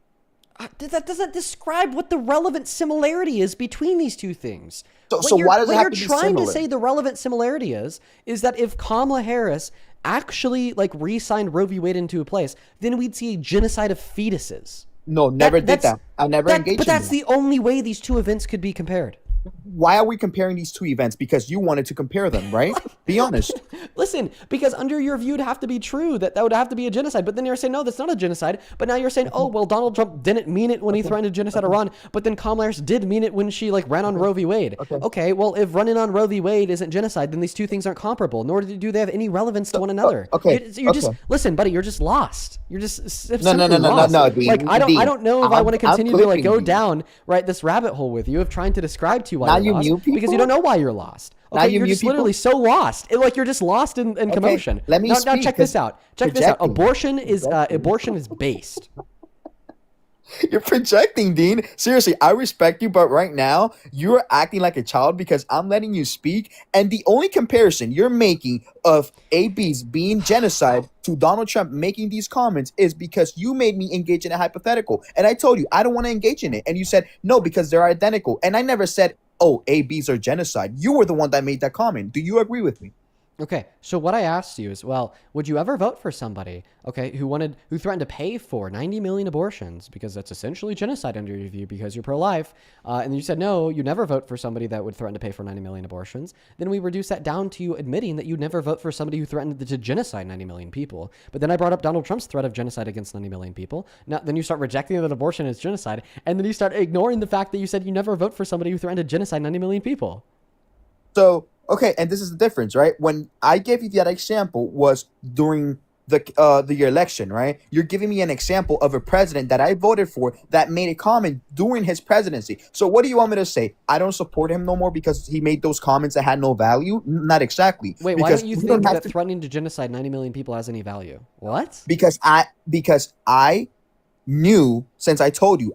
Speaker 1: That doesn't describe what the relevant similarity is between these two things.
Speaker 16: So why does it have to be
Speaker 1: What you're trying
Speaker 16: similar?
Speaker 1: to say the relevant similarity is that if Kamala Harris actually re-signed Roe v. Wade into a place, then we'd see a genocide of fetuses.
Speaker 16: No, never did that. I never engaged
Speaker 1: But
Speaker 16: in
Speaker 1: that's
Speaker 16: that.
Speaker 1: the only way these two events could be compared.
Speaker 16: Why are we comparing these two events? Because you wanted to compare them, right? Be honest.
Speaker 1: Listen, because under your view, it'd have to be true that would have to be a genocide. But then you're saying, no, that's not a genocide. But now you're saying, oh, well, Donald Trump didn't mean it when he threatened to genocide Iran. But then Kamala Harris did mean it when she ran on Roe v. Wade. Okay, well, if running on Roe v. Wade isn't genocide, then these two things aren't comparable, nor do they have any relevance to one another. You're just, listen, buddy, you're just lost. You're just simply lost.
Speaker 16: No, Dean.
Speaker 1: I don't know if I want to continue to go
Speaker 16: Dean.
Speaker 1: down this rabbit hole with you of trying to describe to you why
Speaker 16: Now
Speaker 1: you're
Speaker 16: you
Speaker 1: lost.
Speaker 16: mute people?
Speaker 1: Because you don't know why you're lost.
Speaker 16: Now
Speaker 1: Okay,
Speaker 16: you
Speaker 1: you're
Speaker 16: mute
Speaker 1: just literally so lost. You're just lost in commotion.
Speaker 16: let me
Speaker 1: now
Speaker 16: speak,
Speaker 1: check this out. Check this out.
Speaker 16: projecting.
Speaker 1: Abortion is based.
Speaker 16: You're projecting, Dean. Seriously, I respect you, but right now you're acting like a child because I'm letting you speak. And the only comparison you're making of ABs being genocide to Donald Trump making these comments is because you made me engage in a hypothetical. And I told you I don't want to engage in it. And you said no because they're identical. And I never said, oh, ABs are genocide. You were the one that made that comment. Do you agree with me?
Speaker 1: Okay, so what I asked you is, well, would you ever vote for somebody, who threatened to pay for 90 million abortions because that's essentially genocide under your view because you're pro-life, and you said no, you never vote for somebody that would threaten to pay for 90 million abortions. Then we reduce that down to you admitting that you'd never vote for somebody who threatened to genocide 90 million people. But then I brought up Donald Trump's threat of genocide against 90 million people. Now, then you start rejecting that abortion is genocide, and then you start ignoring the fact that you said you never vote for somebody who threatened to genocide 90 million people.
Speaker 16: So, okay, and this is the difference, right? When I gave you that example was during the election, right? You're giving me an example of a president that I voted for that made a comment during his presidency. So what do you want me to say? I don't support him no more because he made those comments that had no value? Not exactly.
Speaker 1: Wait, why don't you think that threatening to genocide 90 million people has any value? What?
Speaker 16: Because I knew, since I told you,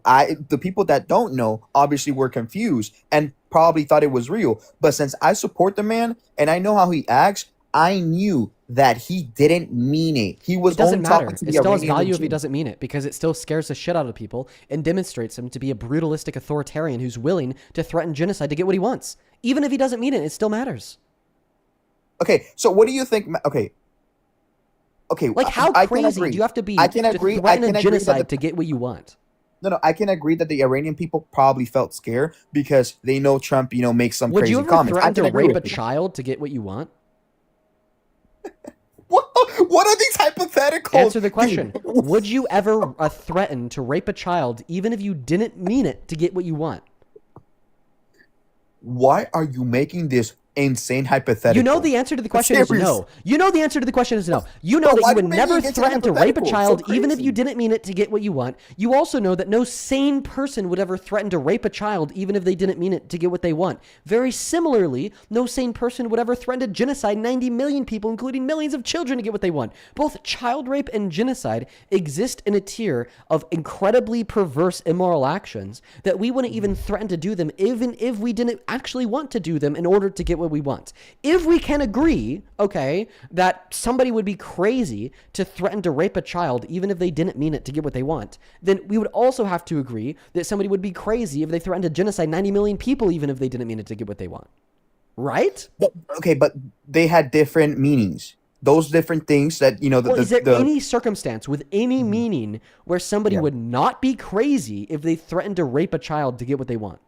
Speaker 16: the people that don't know obviously were confused and probably thought it was real. But since I support the man and I know how he acts, I knew that he didn't mean it. He was only talking to the
Speaker 1: It still has
Speaker 16: Iranian
Speaker 1: value if he
Speaker 16: regime.
Speaker 1: doesn't mean it because it still scares the shit out of people and demonstrates him to be a brutalistic authoritarian who's willing to threaten genocide to get what he wants. Even if he doesn't mean it, it still matters.
Speaker 16: Okay, so what do you think? Okay,
Speaker 1: Like, how
Speaker 16: I can
Speaker 1: crazy
Speaker 16: agree.
Speaker 1: do you have to be
Speaker 16: I can agree.
Speaker 1: to
Speaker 16: I
Speaker 1: threaten
Speaker 16: can
Speaker 1: a
Speaker 16: agree that
Speaker 1: genocide
Speaker 16: the-
Speaker 1: to get what you want?
Speaker 16: No, I can agree that the Iranian people probably felt scared because they know Trump, makes some
Speaker 1: Would
Speaker 16: crazy
Speaker 1: you ever
Speaker 16: comments. I
Speaker 1: threaten
Speaker 16: can
Speaker 1: to
Speaker 16: agree
Speaker 1: rape a
Speaker 16: with you.
Speaker 1: child to get what you want?
Speaker 16: What are these hypotheticals?
Speaker 1: Answer the question. Would you ever threaten to rape a child even if you didn't mean it to get what you want?
Speaker 16: Why are you making this insane hypothetical?
Speaker 1: You know the answer to the question is no. You know the answer to the question is no. You know
Speaker 16: But
Speaker 1: that
Speaker 16: why
Speaker 1: you
Speaker 16: do
Speaker 1: would
Speaker 16: you
Speaker 1: never
Speaker 16: make it
Speaker 1: threaten to rape a
Speaker 16: hypothetical?
Speaker 1: child
Speaker 16: So
Speaker 1: even if
Speaker 16: crazy.
Speaker 1: you didn't mean it to get what you want. You also know that no sane person would ever threaten to rape a child even if they didn't mean it to get what they want. Very similarly, no sane person would ever threaten to genocide 90 million people, including millions of children, to get what they want. Both child rape and genocide exist in a tier of incredibly perverse immoral actions that we wouldn't even threaten to do them even if we didn't actually want to do them in order to get what we want. If we can agree, that somebody would be crazy to threaten to rape a child even if they didn't mean it to get what they want, then we would also have to agree that somebody would be crazy if they threatened to genocide 90 million people even if they didn't mean it to get what they want. Right?
Speaker 16: But they had different meanings. those different things that
Speaker 1: Well, is there any circumstance with any meaning where somebody would not be crazy if they threatened to rape a child to get what they want?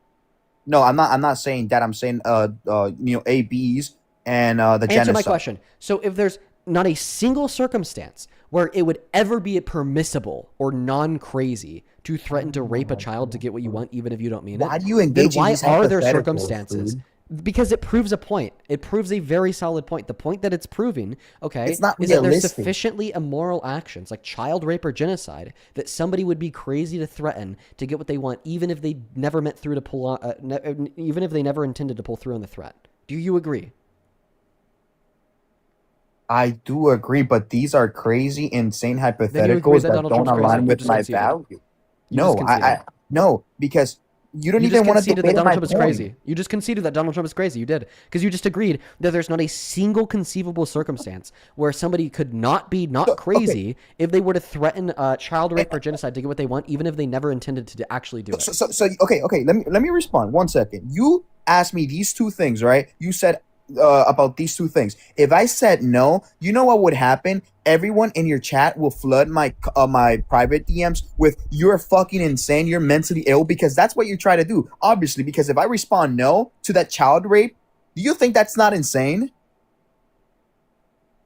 Speaker 16: No, I'm not saying that. I'm saying ABs and the genocide.
Speaker 1: Answer my question. So if there's not a single circumstance where it would ever be permissible or non-crazy to threaten to rape a child to get what you want, even if you don't mean it,
Speaker 16: why do you engage
Speaker 1: then why
Speaker 16: in these
Speaker 1: are there
Speaker 16: hypotheticals,
Speaker 1: circumstances?
Speaker 16: dude?
Speaker 1: Because it proves a point. It proves a very solid point. The point that it's proving, okay,
Speaker 16: It's not
Speaker 1: is that there's
Speaker 16: realistic.
Speaker 1: sufficiently immoral actions like child rape or genocide that somebody would be crazy to threaten to get what they want, even if they never meant through to pull on, even if they never intended to pull through on the threat. Do you agree?
Speaker 16: I do agree, but these are crazy, insane
Speaker 1: Then you agree
Speaker 16: hypotheticals
Speaker 1: that
Speaker 16: that
Speaker 1: Donald
Speaker 16: don't
Speaker 1: Trump's crazy.
Speaker 16: align
Speaker 1: You
Speaker 16: with
Speaker 1: just
Speaker 16: my
Speaker 1: conceded.
Speaker 16: value.
Speaker 1: You
Speaker 16: No,
Speaker 1: just conceded.
Speaker 16: no, because you don't
Speaker 1: You
Speaker 16: even
Speaker 1: just
Speaker 16: want to
Speaker 1: conceded
Speaker 16: debate
Speaker 1: that
Speaker 16: my
Speaker 1: Donald Trump is
Speaker 16: point.
Speaker 1: crazy. You just conceded that Donald Trump is crazy. You did. Because you just agreed that there's not a single conceivable circumstance where somebody could not be crazy if they were to threaten child rape or genocide to get what they want, even if they never intended to actually do it.
Speaker 16: So okay. Let me respond. 1 second. You asked me these two things, right? You said about these two things. If I said no, you know what would happen? Everyone in your chat will flood my private DMs with "you're fucking insane, you're mentally ill," because that's what you try to do. Obviously, because if I respond no to that child rape, do you think that's not insane?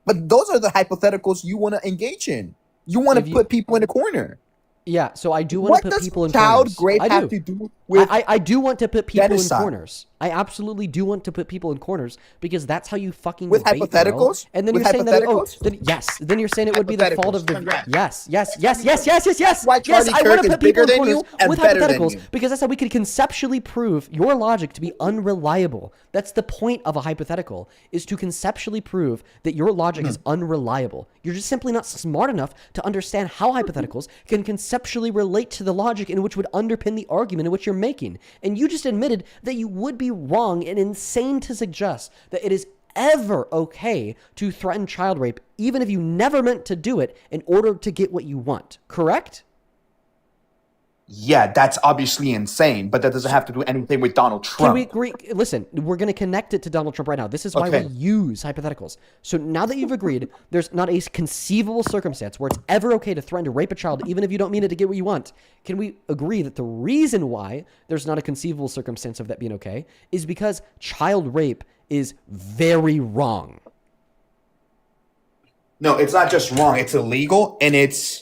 Speaker 16: But those are the hypotheticals you want to engage in. You want to put people in a corner.
Speaker 1: Yeah, so I do want to put people in
Speaker 16: child
Speaker 1: corners.
Speaker 16: rape
Speaker 1: I
Speaker 16: have
Speaker 1: do.
Speaker 16: to do with
Speaker 1: I do want to put people
Speaker 16: genocide?
Speaker 1: in corners. I absolutely do want to put people in corners because that's how you fucking
Speaker 16: With
Speaker 1: debate, bro.
Speaker 16: hypotheticals?
Speaker 1: And then
Speaker 16: With
Speaker 1: you're saying that
Speaker 16: hypotheticals?
Speaker 1: then you're saying it would be the fault of the
Speaker 16: Congrats.
Speaker 1: yes.
Speaker 16: why
Speaker 1: Yes,
Speaker 16: Charlie
Speaker 1: I
Speaker 16: Kirk
Speaker 1: want to
Speaker 16: is
Speaker 1: put people
Speaker 16: bigger
Speaker 1: in
Speaker 16: than you
Speaker 1: corners
Speaker 16: and
Speaker 1: with
Speaker 16: better than
Speaker 1: hypotheticals
Speaker 16: you.
Speaker 1: because that's how we could conceptually prove your logic to be unreliable. That's the point of a hypothetical, is to conceptually prove that your logic is unreliable. You're just simply not smart enough to understand how hypotheticals can conceptually relate to the logic in which would underpin the argument in which you're making. And you just admitted that you would be wrong and insane to suggest that it is ever okay to threaten child rape, even if you never meant to do it, in order to get what you want. Correct?
Speaker 16: Yeah, that's obviously insane, but that doesn't have to do anything with Donald Trump.
Speaker 1: Can we agree? Listen, we're going to connect it to Donald Trump right now. This is why
Speaker 16: Okay.
Speaker 1: we use hypotheticals. So now that you've agreed, there's not a conceivable circumstance where it's ever okay to threaten to rape a child, even if you don't mean it to get what you want. Can we agree that the reason why there's not a conceivable circumstance of that being okay is because child rape is very wrong?
Speaker 16: No, it's not just wrong. It's illegal, and it's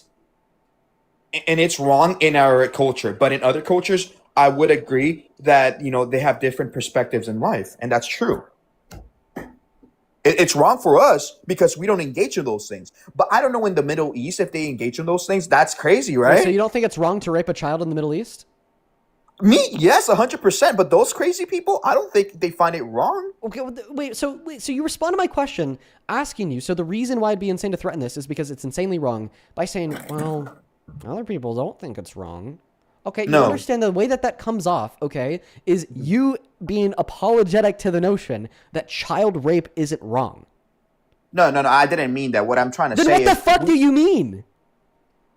Speaker 16: wrong in our culture. But in other cultures, I would agree that they have different perspectives in life, and that's true. It's wrong for us because we don't engage in those things. But I don't know in the Middle East if they engage in those things. That's crazy, right?
Speaker 1: So you don't think it's wrong to rape a child in the Middle East?
Speaker 16: Me, yes, 100%. But those crazy people, I don't think they find it wrong.
Speaker 1: Okay, wait. So you respond to my question, asking you. So the reason why it'd be insane to threaten this is because it's insanely wrong by saying, well, other people don't think it's wrong. Okay, you
Speaker 16: No.
Speaker 1: understand the way that comes off, okay, is you being apologetic to the notion that child rape isn't wrong.
Speaker 16: No, I didn't mean that. What I'm trying to
Speaker 1: Then
Speaker 16: say
Speaker 1: what
Speaker 16: is...
Speaker 1: the fuck do you mean?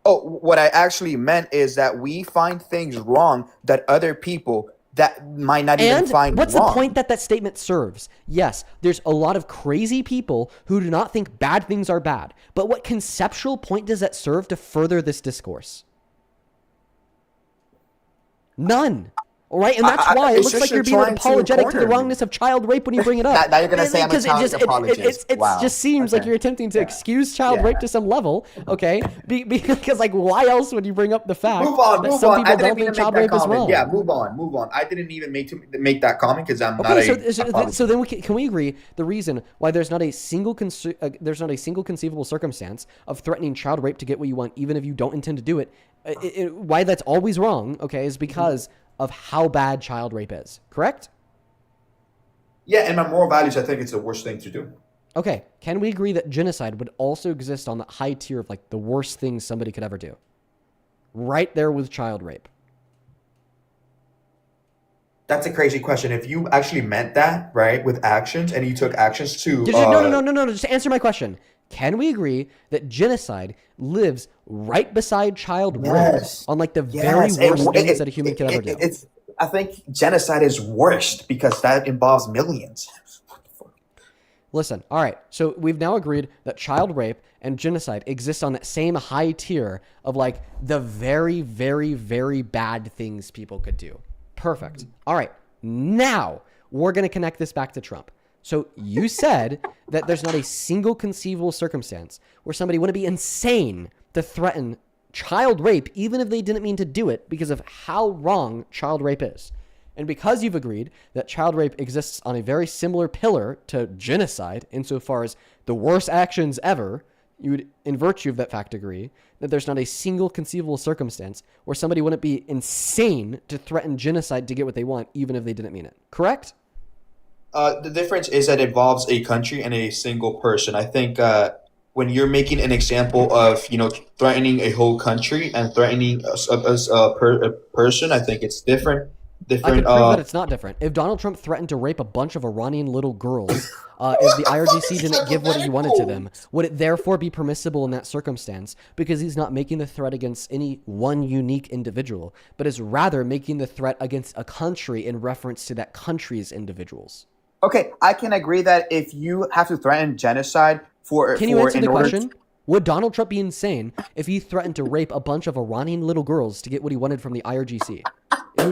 Speaker 16: Oh, what I actually meant is that we find things wrong that other people that might not even find
Speaker 1: And what's
Speaker 16: wrong.
Speaker 1: the point that statement serves? Yes, there's a lot of crazy people who do not think bad things are bad. But what conceptual point does that serve to further this discourse? None. All right, and that's why it
Speaker 16: it's
Speaker 1: looks
Speaker 16: just
Speaker 1: like you're
Speaker 16: you're
Speaker 1: being
Speaker 16: trying to
Speaker 1: apologetic to the
Speaker 16: corner me.
Speaker 1: wrongness of child rape when you bring it up.
Speaker 16: Now you're gonna say I'm a
Speaker 1: Because
Speaker 16: child apologist.
Speaker 1: It
Speaker 16: Wow.
Speaker 1: just seems like
Speaker 16: Okay.
Speaker 1: you're attempting to excuse child rape to some level, okay? Because like, why else would you bring up the fact
Speaker 16: Move on.
Speaker 1: that some
Speaker 16: I
Speaker 1: people
Speaker 16: didn't
Speaker 1: don't
Speaker 16: even
Speaker 1: think
Speaker 16: make
Speaker 1: child
Speaker 16: that
Speaker 1: rape is
Speaker 16: comment.
Speaker 1: wrong?
Speaker 16: Yeah, move on. I didn't even make that comment because I'm not
Speaker 1: Okay,
Speaker 16: a apologist.
Speaker 1: so then can we agree the reason why there's not a single conceivable circumstance of threatening child rape to get what you want, even if you don't intend to do it, why that's always wrong, okay, is because of how bad child rape is, correct?
Speaker 16: Yeah, and my moral values, I think it's the worst thing to do.
Speaker 1: Okay, can we agree that genocide would also exist on the high tier of like the worst things somebody could ever do? Right there with child rape.
Speaker 16: That's a crazy question. If you actually meant that, right, with actions, and you took actions to...
Speaker 1: No, just answer my question. Can we agree that genocide lives right beside child rape on like the very worst things that a human could ever do?
Speaker 16: I think genocide is worst because that involves millions.
Speaker 1: Listen, all right. So we've now agreed that child rape and genocide exist on that same high tier of like the very, very, very bad things people could do. Perfect. All right. Now we're going to connect this back to Trump. So you said that there's not a single conceivable circumstance where somebody wouldn't be insane to threaten child rape, even if they didn't mean to do it, because of how wrong child rape is. And because you've agreed that child rape exists on a very similar pillar to genocide, insofar as the worst actions ever, you would, in virtue of that fact, agree that there's not a single conceivable circumstance where somebody wouldn't be insane to threaten genocide to get what they want, even if they didn't mean it. Correct?
Speaker 16: The difference is that it involves a country and a single person. I think when you're making an example of, threatening a whole country and threatening a person, I think it's different.
Speaker 1: I can prove that it's not different. If Donald Trump threatened to rape a bunch of Iranian little girls, if the IRGC didn't give what he wanted to them, would it therefore be permissible in that circumstance? Because he's not making the threat against any one unique individual, but is rather making the threat against a country in reference to that country's individuals.
Speaker 16: Okay, I can agree that if you have to threaten genocide
Speaker 1: Can you answer the question? Would Donald Trump be insane if he threatened to rape a bunch of Iranian little girls to get what he wanted from the IRGC?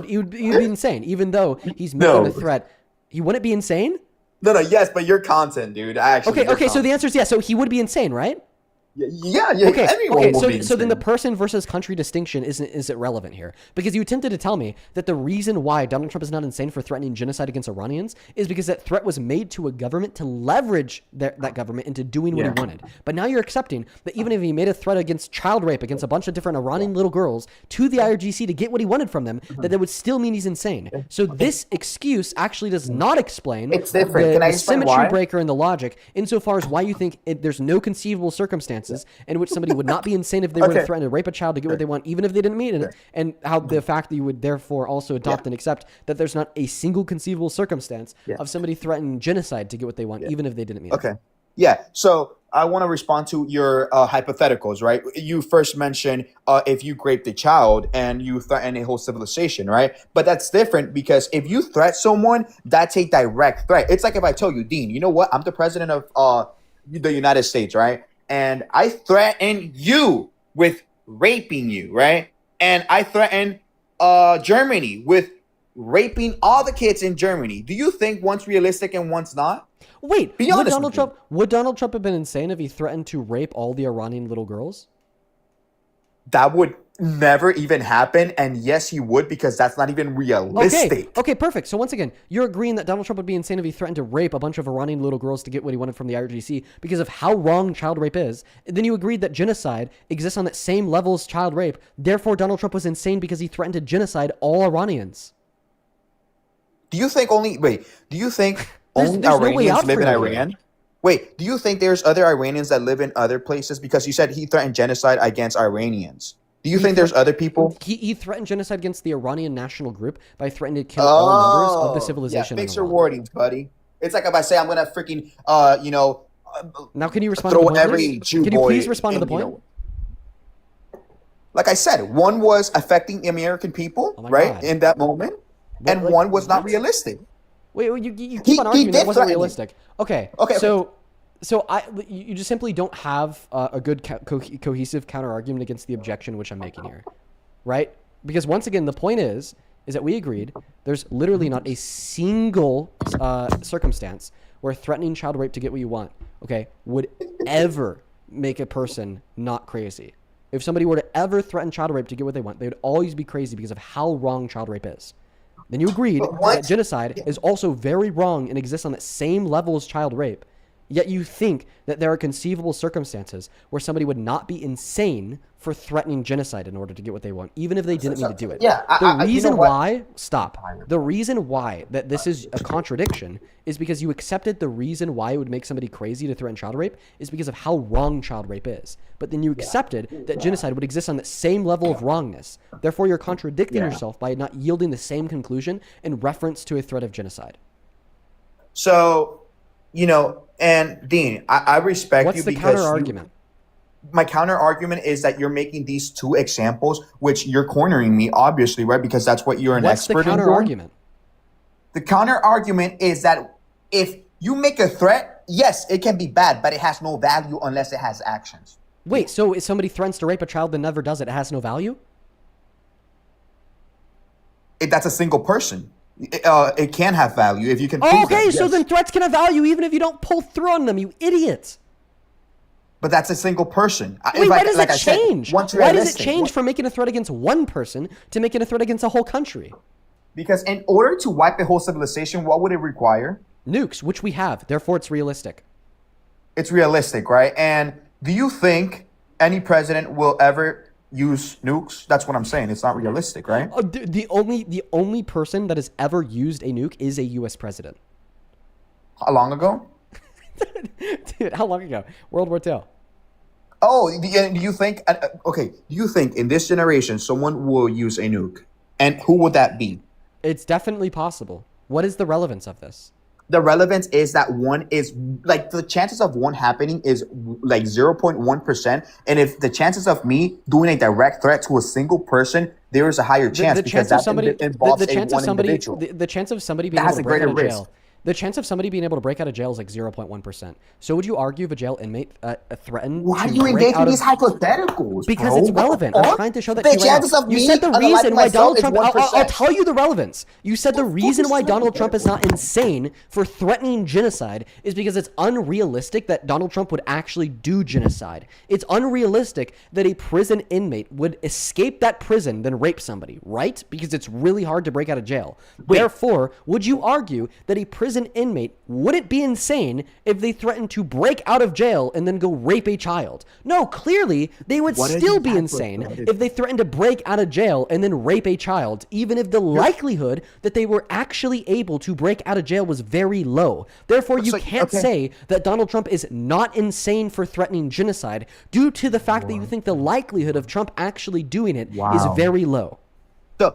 Speaker 1: He'd be insane, even though he's making the threat. He wouldn't be insane?
Speaker 16: No, yes, but your content, dude.
Speaker 1: Okay, so the answer is yes. So he would be insane, right?
Speaker 16: Yeah.
Speaker 1: Okay.
Speaker 16: Everyone will be
Speaker 1: So then
Speaker 16: insane.
Speaker 1: the person versus country distinction isn't relevant here, because you attempted to tell me that the reason why Donald Trump is not insane for threatening genocide against Iranians is because that threat was made to a government to leverage that government into doing what he wanted. But now you're accepting that even if he made a threat against child rape against a bunch of different Iranian little girls to the IRGC to get what he wanted from them, that would still mean he's insane. So this excuse actually does not explain
Speaker 16: It's different. Can I
Speaker 1: the
Speaker 16: explain
Speaker 1: symmetry
Speaker 16: why?
Speaker 1: breaker in the logic insofar as why you think there's no conceivable circumstances in which somebody would not be insane if they were to threaten to rape a child to get what they want, even if they didn't mean it, and how the fact that you would therefore also adopt and accept that there's not a single conceivable circumstance of somebody threatening genocide to get what they want, even if they didn't mean it.
Speaker 16: Okay. Yeah. So I want to respond to your hypotheticals, right? You first mentioned if you raped a child and you threaten a whole civilization, right? But that's different because if you threat someone, that's a direct threat. It's like if I told you, Dean, you know what? I'm the president of the United States, right? And I threaten you with raping you, right? And I threaten Germany with raping all the kids in Germany. Do you think one's realistic and one's not?
Speaker 1: Wait,
Speaker 16: Be
Speaker 1: would
Speaker 16: honest
Speaker 1: Donald
Speaker 16: with me.
Speaker 1: Trump would Donald Trump have been insane if he threatened to rape all the Iranian little girls?
Speaker 16: That would never even happen. And yes, he would, because that's not even realistic.
Speaker 1: Okay, perfect. So once again, you're agreeing that Donald Trump would be insane if he threatened to rape a bunch of Iranian little girls to get what he wanted from the IRGC because of how wrong child rape is. And then you agreed that genocide exists on that same level as child rape. Therefore, Donald Trump was insane because he threatened to genocide all Iranians.
Speaker 16: Do you think only
Speaker 1: There's no way out
Speaker 16: Iranians live
Speaker 1: for
Speaker 16: in
Speaker 1: you.
Speaker 16: Iran? Wait, do you think there's other Iranians that live in other places? Because you said he threatened genocide against Iranians. Do you think there's other people?
Speaker 1: He threatened genocide against the Iranian national group by threatening to kill all members of the civilization.
Speaker 16: Yeah, fix
Speaker 1: in
Speaker 16: your
Speaker 1: Iran.
Speaker 16: wordings, buddy. It's like if I say I'm gonna freaking
Speaker 1: Now, can you respond
Speaker 16: throw
Speaker 1: to the point,
Speaker 16: every
Speaker 1: please?
Speaker 16: Jew
Speaker 1: Can you
Speaker 16: boy
Speaker 1: please respond to the
Speaker 16: in, you
Speaker 1: point?
Speaker 16: like I said, one was affecting the American people, right,
Speaker 1: God.
Speaker 16: in that moment, and
Speaker 1: like,
Speaker 16: one was not
Speaker 1: what?
Speaker 16: realistic.
Speaker 1: Wait, you keep on arguing that wasn't realistic. Okay, so you just simply don't have a good cohesive counter argument against the objection which I'm making here, right? Because once again, the point is that we agreed there's literally not a single circumstance where threatening child rape to get what you want, okay, would ever make a person not crazy. If somebody were to ever threaten child rape to get what they want, they would always be crazy because of how wrong child rape is. Then you agreed that genocide is also very wrong and exists on that same level as child rape. Yet you think that there are conceivable circumstances where somebody would not be insane for threatening genocide in order to get what they want, even if they didn't mean to do it.
Speaker 16: Yeah,
Speaker 1: The
Speaker 16: you
Speaker 1: reason
Speaker 16: know what?
Speaker 1: why, the reason why that this is a contradiction is because you accepted the reason why it would make somebody crazy to threaten child rape is because of how wrong child rape is. But then you accepted that genocide would exist on that same level of wrongness. Therefore, you're contradicting yourself by not yielding the same conclusion in reference to a threat of genocide.
Speaker 16: So, and Dean, I respect
Speaker 1: What's
Speaker 16: you
Speaker 1: the
Speaker 16: because
Speaker 1: counter argument?
Speaker 16: My counter argument is that you're making these two examples, which you're cornering me, obviously, right? Because that's what you're an
Speaker 1: What's
Speaker 16: expert
Speaker 1: the
Speaker 16: in.
Speaker 1: counter argument?
Speaker 16: The counter argument is that if you make a threat, yes, it can be bad, but it has no value unless it has actions.
Speaker 1: Wait, so if somebody threatens to rape a child but never does it, it has no value?
Speaker 16: If that's a single person, it can have value if you can prove
Speaker 1: Okay,
Speaker 16: that,
Speaker 1: so
Speaker 16: yes.
Speaker 1: then threats can have value even if you don't pull through on them, you idiot.
Speaker 16: But that's a single person.
Speaker 1: Wait, why does it change?
Speaker 16: Said,
Speaker 1: why does it
Speaker 16: realistic,
Speaker 1: change from making a threat against one person to making a threat against a whole country?
Speaker 16: Because in order to wipe a whole civilization, what would it require?
Speaker 1: Nukes, which we have. Therefore, it's realistic.
Speaker 16: It's realistic, right? And do you think any president will ever use nukes? That's what I'm saying. It's not realistic, right?
Speaker 1: The only person that has ever used a nuke is a U.S. president.
Speaker 16: How long ago?
Speaker 1: Dude, how long ago? World War II.
Speaker 16: Oh, do you think? Okay, do you think in this generation someone will use a nuke, and who would that be?
Speaker 1: It's definitely possible. What is the relevance of this?
Speaker 16: The relevance is that one is like the chances of one happening is like 0.1%, and if the chances of me doing a direct threat to a single person, there is a higher chance because that involves
Speaker 1: the chance
Speaker 16: one
Speaker 1: of somebody,
Speaker 16: individual.
Speaker 1: the chance of somebody being
Speaker 16: That
Speaker 1: able
Speaker 16: has
Speaker 1: to
Speaker 16: a
Speaker 1: break out
Speaker 16: greater
Speaker 1: of jail.
Speaker 16: risk.
Speaker 1: The chance of somebody being able to break out of jail is like 0.1%. So would you argue if a jail inmate threatened
Speaker 16: Why
Speaker 1: to
Speaker 16: are you
Speaker 1: break
Speaker 16: engaging
Speaker 1: out
Speaker 16: these
Speaker 1: of...
Speaker 16: hypotheticals?
Speaker 1: Because
Speaker 16: bro?
Speaker 1: it's relevant.
Speaker 16: What the
Speaker 1: I'm
Speaker 16: fuck?
Speaker 1: trying to show that
Speaker 16: the
Speaker 1: to you right
Speaker 16: chances
Speaker 1: now.
Speaker 16: of
Speaker 1: You
Speaker 16: me
Speaker 1: said the
Speaker 16: unaliving
Speaker 1: reason why
Speaker 16: myself
Speaker 1: Donald
Speaker 16: is
Speaker 1: Trump...
Speaker 16: 1%.
Speaker 1: I'll tell you the relevance. You said the reason why Donald Trump is not insane for threatening genocide is because it's unrealistic that Donald Trump would actually do genocide. It's unrealistic that a prison inmate would escape that prison then rape somebody, right? Because it's really hard to break out of jail. Therefore, would you argue that a prison inmate wouldn't be insane if they threatened to break out of jail and then go rape a child? No, clearly they would still be insane if they threatened to break out of jail and then rape a child, even if the likelihood that they were actually able to break out of jail was very low. Therefore, you can't say that Donald Trump is not insane for threatening genocide due to the fact that you think the likelihood of Trump actually doing it is very low.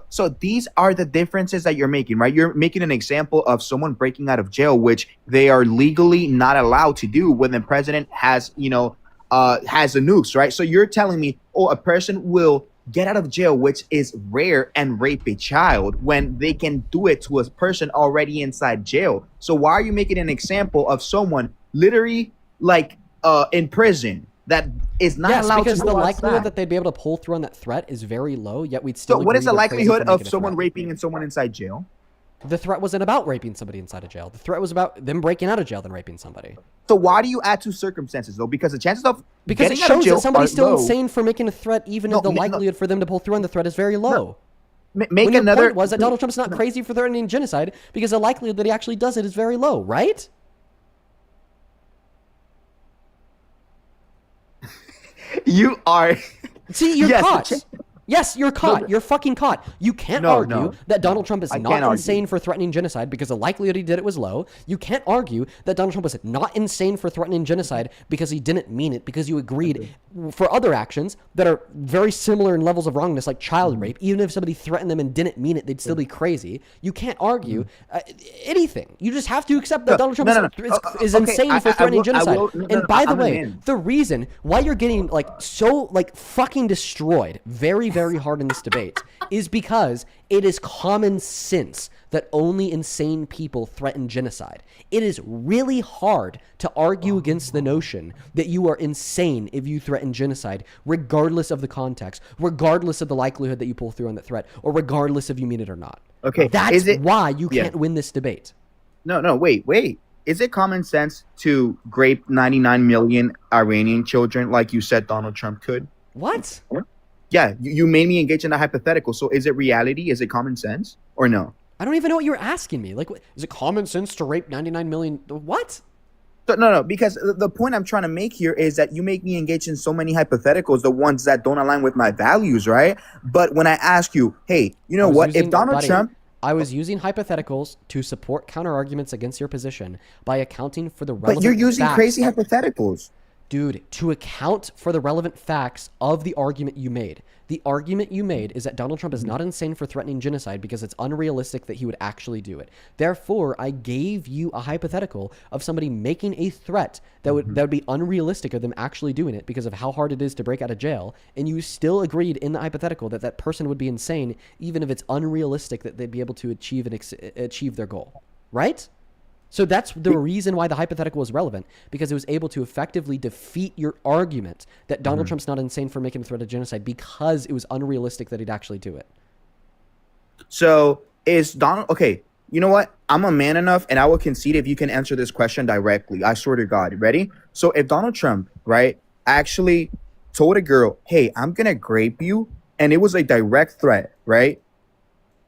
Speaker 16: So these are the differences that you're making, right? You're making an example of someone breaking out of jail, which they are legally not allowed to do when the president has, has the nukes, right? So you're telling me, a person will get out of jail, which is rare, and rape a child when they can do it to a person already inside jail. So why are you making an example of someone literally in prison that is not allowed to
Speaker 1: because the
Speaker 16: go
Speaker 1: likelihood
Speaker 16: outside?
Speaker 1: that they'd be able to pull through on that threat is very low, yet we'd still
Speaker 16: So what is the
Speaker 1: agree they're crazy
Speaker 16: likelihood
Speaker 1: for
Speaker 16: of
Speaker 1: making a
Speaker 16: someone
Speaker 1: threat.
Speaker 16: raping and someone inside jail?
Speaker 1: The threat wasn't about raping somebody inside of jail. The threat was about them breaking out of jail than raping somebody.
Speaker 16: So why do you add two circumstances though? Because the chances of
Speaker 1: Because it
Speaker 16: getting out of
Speaker 1: shows
Speaker 16: jail
Speaker 1: that somebody's
Speaker 16: are
Speaker 1: still
Speaker 16: low.
Speaker 1: insane for making a threat, even if the likelihood for them to pull through on the threat is very low.
Speaker 16: Make
Speaker 1: When your
Speaker 16: another
Speaker 1: point was that Donald Trump's not crazy for threatening genocide because the likelihood that he actually does it is very low, right?
Speaker 16: You are.
Speaker 1: See, you're
Speaker 16: Yes,
Speaker 1: caught. Yes, you're caught. You're fucking caught. You can't argue that Donald Trump is
Speaker 16: I
Speaker 1: not
Speaker 16: can't argue.
Speaker 1: insane for threatening genocide because the likelihood he did it was low. You can't argue that Donald Trump was not insane for threatening genocide because he didn't mean it, because you agreed for other actions that are very similar in levels of wrongness, like child rape. Even if somebody threatened them and didn't mean it, they'd still be crazy. You can't argue anything. You just have to accept that Donald Trump is insane for threatening genocide. And by the way, the reason why you're getting so fucking destroyed very, very hard in this debate is because it is common sense that only insane people threaten genocide. It is really hard to argue against the notion that you are insane if you threaten genocide, regardless of the context, regardless of the likelihood that you pull through on that threat, or regardless if you mean it or not.
Speaker 16: Okay,
Speaker 1: That's why you can't win this debate.
Speaker 16: No, wait. Is it common sense to grape 99 million Iranian children like you said Donald Trump could?
Speaker 1: What?
Speaker 16: Yeah, you made me engage in a hypothetical. So is it reality? Is it common sense or no?
Speaker 1: I don't even know what you're asking me. Is it common sense to rape 99 million? What?
Speaker 16: No, because the point I'm trying to make here is that you make me engage in so many hypotheticals, the ones that don't align with my values, right? But when I ask you, hey, you know what? If Donald Trump...
Speaker 1: I was using hypotheticals to support counter-arguments against your position by accounting for the relevant
Speaker 16: But you're using
Speaker 1: facts.
Speaker 16: crazy hypotheticals.
Speaker 1: Dude, to account for the relevant facts of the argument you made. The argument you made is that Donald Trump is not insane for threatening genocide because it's unrealistic that he would actually do it. Therefore, I gave you a hypothetical of somebody making a threat that would be unrealistic of them actually doing it because of how hard it is to break out of jail, and you still agreed in the hypothetical that that person would be insane even if it's unrealistic that they'd be able to achieve their goal. Right? So that's the reason why the hypothetical was relevant, because it was able to effectively defeat your argument that Donald Trump's not insane for making a threat of genocide, because it was unrealistic that he'd actually do it.
Speaker 16: So is Donald okay? You know what? I'm a man enough, and I will concede if you can answer this question directly. I swear to God. Ready? So if Donald Trump, right, actually told a girl, "Hey, I'm gonna grape you," and it was a direct threat, right?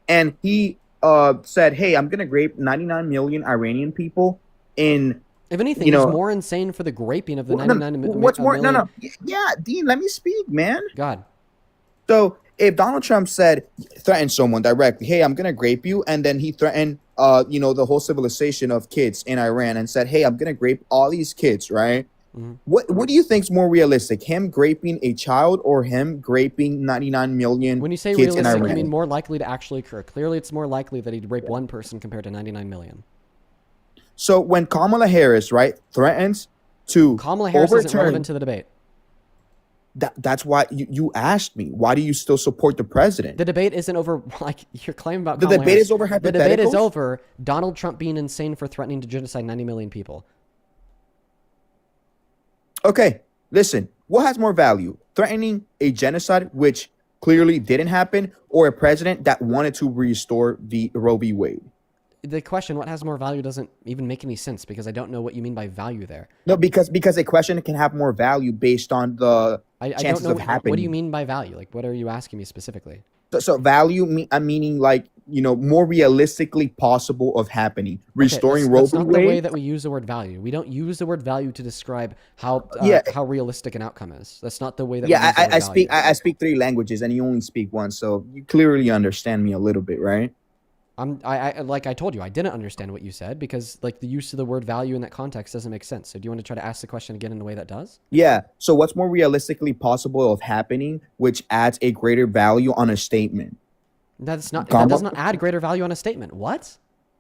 Speaker 16: And he said, "Hey, I'm gonna grape 99 million Iranian people." In
Speaker 1: If anything,
Speaker 16: you know,
Speaker 1: he's more insane for the graping of the
Speaker 16: no,
Speaker 1: 99
Speaker 16: what's more?
Speaker 1: million.
Speaker 16: No. Yeah, Dean, let me speak, man.
Speaker 1: God.
Speaker 16: So if Donald Trump threatened someone directly, "Hey, I'm gonna grape you," and then he threatened, the whole civilization of kids in Iran, and said, "Hey, I'm gonna grape all these kids," right?
Speaker 1: Mm-hmm.
Speaker 16: What do you think's more realistic, him graping a child or him graping 99 million
Speaker 1: When you say
Speaker 16: kids in
Speaker 1: realistic,
Speaker 16: Iran?
Speaker 1: you mean more likely to actually occur. Clearly, it's more likely that he'd rape one person compared to 99 million.
Speaker 16: So when Kamala Harris, right, threatens to
Speaker 1: Kamala Harris isn't
Speaker 16: overturn,
Speaker 1: relevant to the debate.
Speaker 16: that's why you asked me, why do you still support the president?
Speaker 1: The debate isn't over, like, your claim about
Speaker 16: The
Speaker 1: Kamala
Speaker 16: debate
Speaker 1: Harris.
Speaker 16: is over
Speaker 1: The debate is
Speaker 16: hypotheticals?
Speaker 1: over Donald Trump being insane for threatening to genocide 90 million people.
Speaker 16: Okay, listen, what has more value? Threatening a genocide, which clearly didn't happen, or a president that wanted to restore the Roe v. Wade?
Speaker 1: The question, what has more value, doesn't even make any sense, because I don't know what you mean by value there.
Speaker 16: No, because a question can have more value based on the
Speaker 1: I don't
Speaker 16: chances
Speaker 1: know.
Speaker 16: of happening.
Speaker 1: What do you mean by value? Like, what are you asking me specifically?
Speaker 16: So value, I'm meaning like, more realistically possible of happening. Restoring Roe
Speaker 1: That's
Speaker 16: v.
Speaker 1: not the way
Speaker 16: Wade.
Speaker 1: that we use the word value. We don't use the word value to describe how realistic an outcome is. That's not the way that we use the word value.
Speaker 16: I speak 3 languages and you only speak 1, so you clearly understand me a little bit, right?
Speaker 1: I like I told you, I didn't understand what you said, because like the use of the word value in that context doesn't make sense. So do you want to try to ask the question again in a way that does?
Speaker 16: Yeah. So what's more realistically possible of happening, which adds a greater value on a statement?
Speaker 1: That does not add greater value on a statement. What?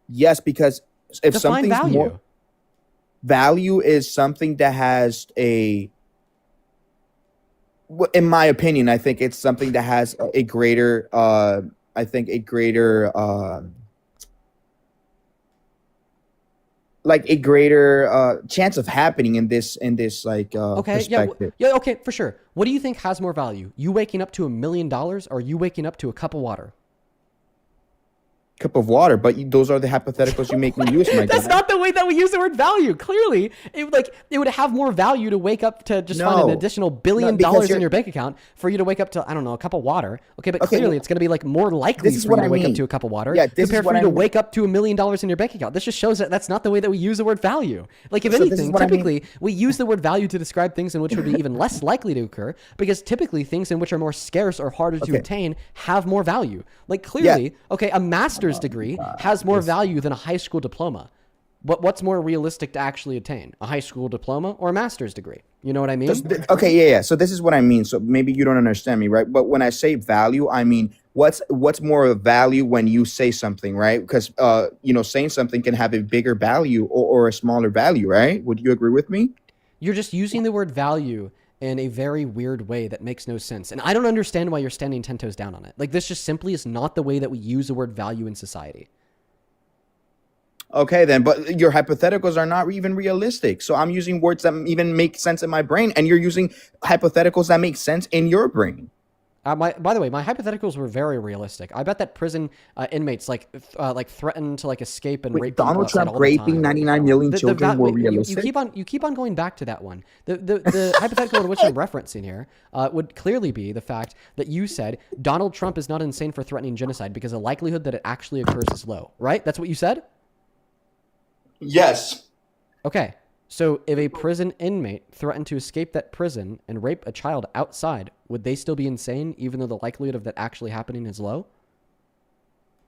Speaker 16: Yes, because if
Speaker 1: Define
Speaker 16: something's
Speaker 1: value.
Speaker 16: more value is something that has in my opinion, I think it's something that has a greater chance of happening in this perspective.
Speaker 1: Okay, for sure. What do you think has more value? You waking up to $1 million, or you waking up to a cup of water?
Speaker 16: Cup of water, but those are the hypotheticals you make me use, my
Speaker 1: That's
Speaker 16: guy.
Speaker 1: not the way that we use the word value. Clearly, it would have more value to wake up to just find an additional $1 billion in your bank account for you to wake up to, I don't know, a cup of water. Okay, but clearly it's going to be like more likely for you to wake up to a cup of water compared for you to wake up to $1 million in your bank account. This just shows that that's not the way that we use the word value. Like, if anything, typically we use the word value to describe things in which would be even less likely to occur, because typically things in which are more scarce or harder to obtain have more value. Like, clearly, a master's degree has more value than a high school diploma. What's more realistic to actually attain? A high school diploma or a master's degree? You know what I mean?
Speaker 16: Yeah. So this is what I mean. So maybe you don't understand me, right? But when I say value, I mean what's more of value when you say something, right? Because saying something can have a bigger value or a smaller value, right? Would you agree with me?
Speaker 1: You're just using the word value in a very weird way that makes no sense. And I don't understand why you're standing 10 toes down on it. Like, this just simply is not the way that we use the word value in society.
Speaker 16: Okay, then, but your hypotheticals are not even realistic. So I'm using words that even make sense in my brain, and you're using hypotheticals that make sense in your brain.
Speaker 1: By the way, my hypotheticals were very realistic. I bet that prison inmates threaten to escape and rape
Speaker 16: Donald
Speaker 1: people
Speaker 16: Trump raping 99 million children were realistic.
Speaker 1: You keep on going back to that one. The hypothetical in which I'm referencing here would clearly be the fact that you said Donald Trump is not insane for threatening genocide because the likelihood that it actually occurs is low. Right? That's what you said?
Speaker 16: Yes.
Speaker 1: Okay. So if a prison inmate threatened to escape that prison and rape a child outside, would they still be insane even though the likelihood of that actually happening is low?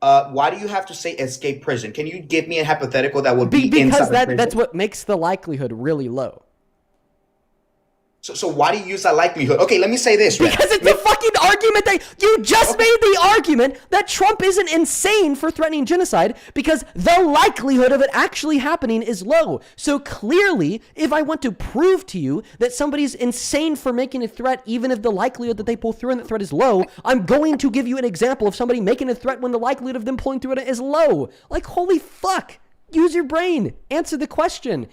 Speaker 16: Why do you have to say escape prison? Can you give me a hypothetical that would be
Speaker 1: because
Speaker 16: inside prison?
Speaker 1: that's what makes the likelihood really low.
Speaker 16: So why do you use that likelihood? Okay, let me say this.
Speaker 1: Because it's a fucking argument that you just made the argument that Trump isn't insane for threatening genocide because the likelihood of it actually happening is low. So clearly, if I want to prove to you that somebody's insane for making a threat, even if the likelihood that they pull through on that threat is low, I'm going to give you an example of somebody making a threat when the likelihood of them pulling through it is low. Like, holy fuck. Use your brain. Answer the question.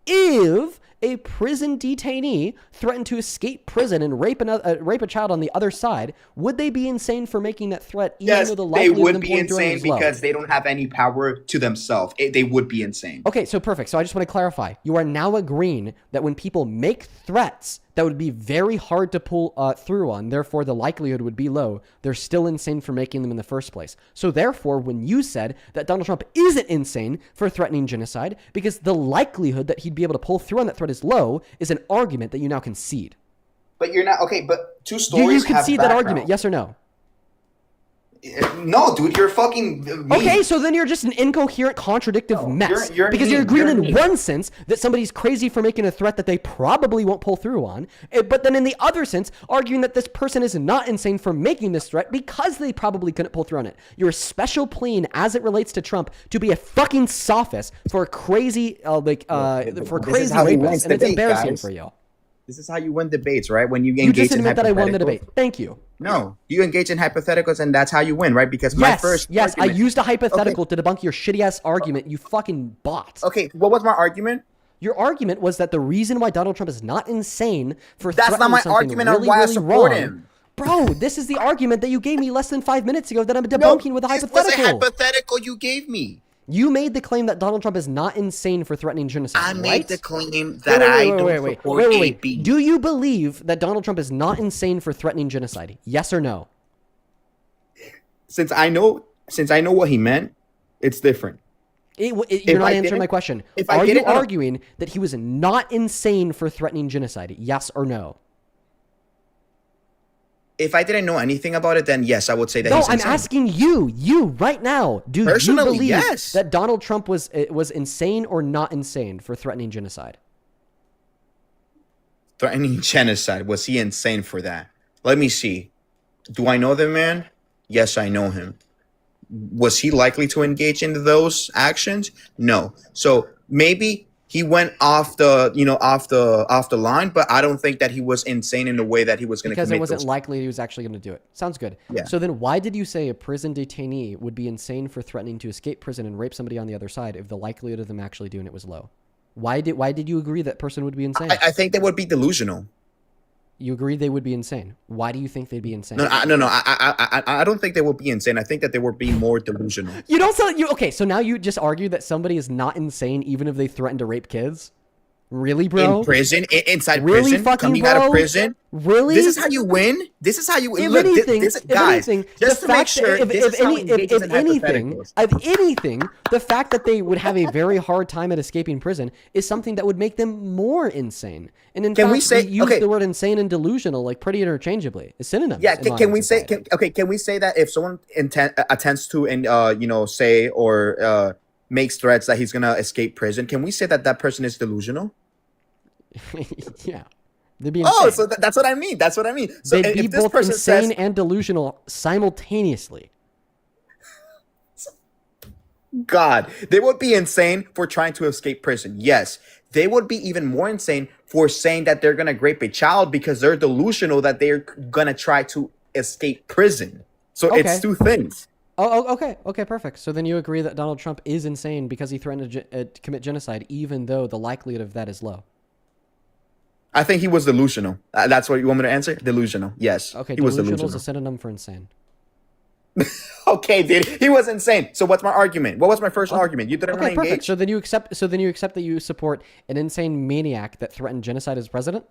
Speaker 1: If a prison detainee threatened to escape prison and rape a child on the other side, would they be insane for making that threat? Even
Speaker 17: Yes,
Speaker 1: though the
Speaker 17: they
Speaker 1: likelihood of
Speaker 17: would
Speaker 1: them
Speaker 17: be
Speaker 1: pulling through it
Speaker 17: insane
Speaker 1: is low?
Speaker 17: because they don't have any power to themselves. They would be insane.
Speaker 1: Okay, so perfect. So I just want to clarify. You are now agreeing that when people make threats that would be very hard to pull through on, therefore the likelihood would be low, they're still insane for making them in the first place. So therefore, when you said that Donald Trump isn't insane for threatening genocide, because the likelihood that he'd be able to pull through on that threat is low, is an argument that you now concede.
Speaker 17: But you're not okay. But two
Speaker 1: Do
Speaker 17: stories.
Speaker 1: you concede
Speaker 17: have
Speaker 1: that argument? Yes or no?
Speaker 17: No, dude, you're fucking mean.
Speaker 1: Okay, so then you're just an incoherent, contradictive mess.
Speaker 17: you're
Speaker 1: because
Speaker 17: mean,
Speaker 1: you're agreeing
Speaker 17: you're
Speaker 1: in
Speaker 17: mean.
Speaker 1: one sense that somebody's crazy for making a threat that they probably won't pull through on, but then in the other sense, arguing that this person is not insane for making this threat because they probably couldn't pull through on it. You're a special plane as it relates to Trump to be a fucking sophist for crazy, for crazy rapists, and it's embarrassing for you.
Speaker 17: This is how you win debates, right? When you
Speaker 1: You
Speaker 17: engage
Speaker 1: just
Speaker 17: in
Speaker 1: admit that I won the
Speaker 17: hypotheticals.
Speaker 1: debate. Thank you.
Speaker 17: No, you engage in hypotheticals, and that's how you win, right? Because my first
Speaker 1: Yes, I
Speaker 17: argument-
Speaker 1: used a hypothetical to debunk your shitty ass argument, you fucking bot.
Speaker 17: Okay, what was my argument?
Speaker 1: Your argument was that the reason why Donald Trump is not insane for
Speaker 17: That's not
Speaker 1: threatening
Speaker 17: my
Speaker 1: something
Speaker 17: argument on
Speaker 1: really,
Speaker 17: why I
Speaker 1: really
Speaker 17: support
Speaker 1: wrong.
Speaker 17: him.
Speaker 1: Bro, this is the argument that you gave me less than 5 minutes ago that I'm debunking with a
Speaker 17: This was
Speaker 1: hypothetical.
Speaker 17: a hypothetical you gave me.
Speaker 1: You made the claim that Donald Trump is not insane for threatening genocide.
Speaker 17: I made
Speaker 1: right?
Speaker 17: the claim that I don't support
Speaker 1: wait.
Speaker 17: AB.
Speaker 1: Do you believe that Donald Trump is not insane for threatening genocide? Yes or no?
Speaker 17: Since I know what he meant, it's different.
Speaker 1: You're not
Speaker 17: I
Speaker 1: answering
Speaker 17: didn't-
Speaker 1: my question.
Speaker 17: if I
Speaker 1: Are you
Speaker 17: didn't- no, no.
Speaker 1: arguing that he was not insane for threatening genocide? Yes or no?
Speaker 17: If I didn't know anything about it, then yes, I would say that
Speaker 1: No,
Speaker 17: he's
Speaker 1: I'm
Speaker 17: insane.
Speaker 1: asking you right now. Do you
Speaker 17: Personally,
Speaker 1: believe
Speaker 17: yes.
Speaker 1: that Donald Trump was insane or not insane for threatening genocide?
Speaker 17: Threatening genocide. Was he insane for that? Let me see. Do I know the man? Yes, I know him. Was he likely to engage in those actions? No. So maybe he went off the line, but I don't think that he was insane in the way that he was going to
Speaker 1: Because
Speaker 17: commit
Speaker 1: it wasn't
Speaker 17: those.
Speaker 1: likely he was actually going to do it. Sounds good.
Speaker 17: Yeah.
Speaker 1: So then why did you say a prison detainee would be insane for threatening to escape prison and rape somebody on the other side if the likelihood of them actually doing it was low? Why did you agree that person would be insane?
Speaker 17: I think they would be delusional.
Speaker 1: You agreed they would be insane. Why do you think they'd be insane?
Speaker 17: No. I don't think they would be insane. I think that they would be more delusional.
Speaker 1: You don't sound okay. So now you just argue that somebody is not insane even if they threaten to rape kids. Really, bro?
Speaker 17: In prison, inside
Speaker 1: Really,
Speaker 17: prison,
Speaker 1: fucking
Speaker 17: coming out of
Speaker 1: bro?
Speaker 17: prison.
Speaker 1: Really?
Speaker 17: This is how you win. This is how you win.
Speaker 1: If
Speaker 17: Look,
Speaker 1: anything,
Speaker 17: guys,
Speaker 1: the
Speaker 17: just to make
Speaker 1: fact
Speaker 17: sure,
Speaker 1: that
Speaker 17: this is how he engages in hypotheticals.
Speaker 1: if anything, the fact that they would have a very hard time at escaping prison is something that would make them more insane. And in
Speaker 17: Can
Speaker 1: fact,
Speaker 17: we say-
Speaker 1: use
Speaker 17: okay.
Speaker 1: the word insane and delusional like pretty interchangeably. It's synonyms.
Speaker 17: Yeah,
Speaker 1: in
Speaker 17: can
Speaker 1: modern
Speaker 17: we say?
Speaker 1: society.
Speaker 17: Can we say that if someone attempts to say or makes threats that he's gonna escape prison, can we say that that person is delusional?
Speaker 1: Yeah. They'd be
Speaker 17: Oh,
Speaker 1: insane.
Speaker 17: so that's what I mean. That's what I mean. So
Speaker 1: They'd be
Speaker 17: if this
Speaker 1: both
Speaker 17: person
Speaker 1: insane
Speaker 17: says,
Speaker 1: and delusional simultaneously.
Speaker 17: God, they would be insane for trying to escape prison. Yes, they would be even more insane for saying that they're gonna rape a child because they're delusional that they're gonna try to escape prison. So
Speaker 1: Okay.
Speaker 17: it's two things.
Speaker 1: Oh, okay. Okay, perfect. So then you agree that Donald Trump is insane because he threatened to commit genocide, even though the likelihood of that is low.
Speaker 17: I think he was delusional. That's what you want me to answer? Delusional. Yes.
Speaker 1: Okay,
Speaker 17: he was
Speaker 1: delusional is
Speaker 17: delusional.
Speaker 1: a synonym for insane.
Speaker 17: Okay, dude. He was insane. So what's my argument? What was my first argument? You didn't
Speaker 1: Okay, perfect.
Speaker 17: engage?
Speaker 1: So then you accept that you support an insane maniac that threatened genocide as president?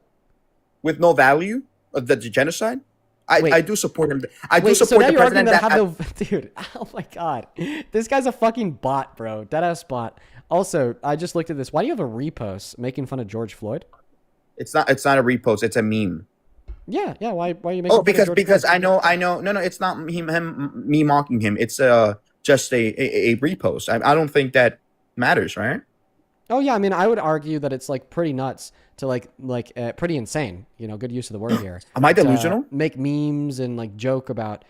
Speaker 17: With no value of the genocide? I do support him. I do
Speaker 1: Wait, so
Speaker 17: support
Speaker 1: now
Speaker 17: the
Speaker 1: you're arguing
Speaker 17: president
Speaker 1: that I have no dude. Oh my god, this guy's a fucking bot, bro. Deadass bot. Also, I just looked at this. Why do you have a repost making fun of George Floyd?
Speaker 17: It's not a repost. It's a meme.
Speaker 1: Yeah. Why are you making?
Speaker 17: Oh,
Speaker 1: fun of George
Speaker 17: because
Speaker 1: Floyd?
Speaker 17: I know. No, it's not me mocking him. It's just a repost. I don't think that matters, right?
Speaker 1: Oh yeah, I mean, I would argue that it's like pretty nuts to like pretty insane. You know, good use of the word here.
Speaker 17: Am I
Speaker 1: to,
Speaker 17: delusional?
Speaker 1: make memes and like joke about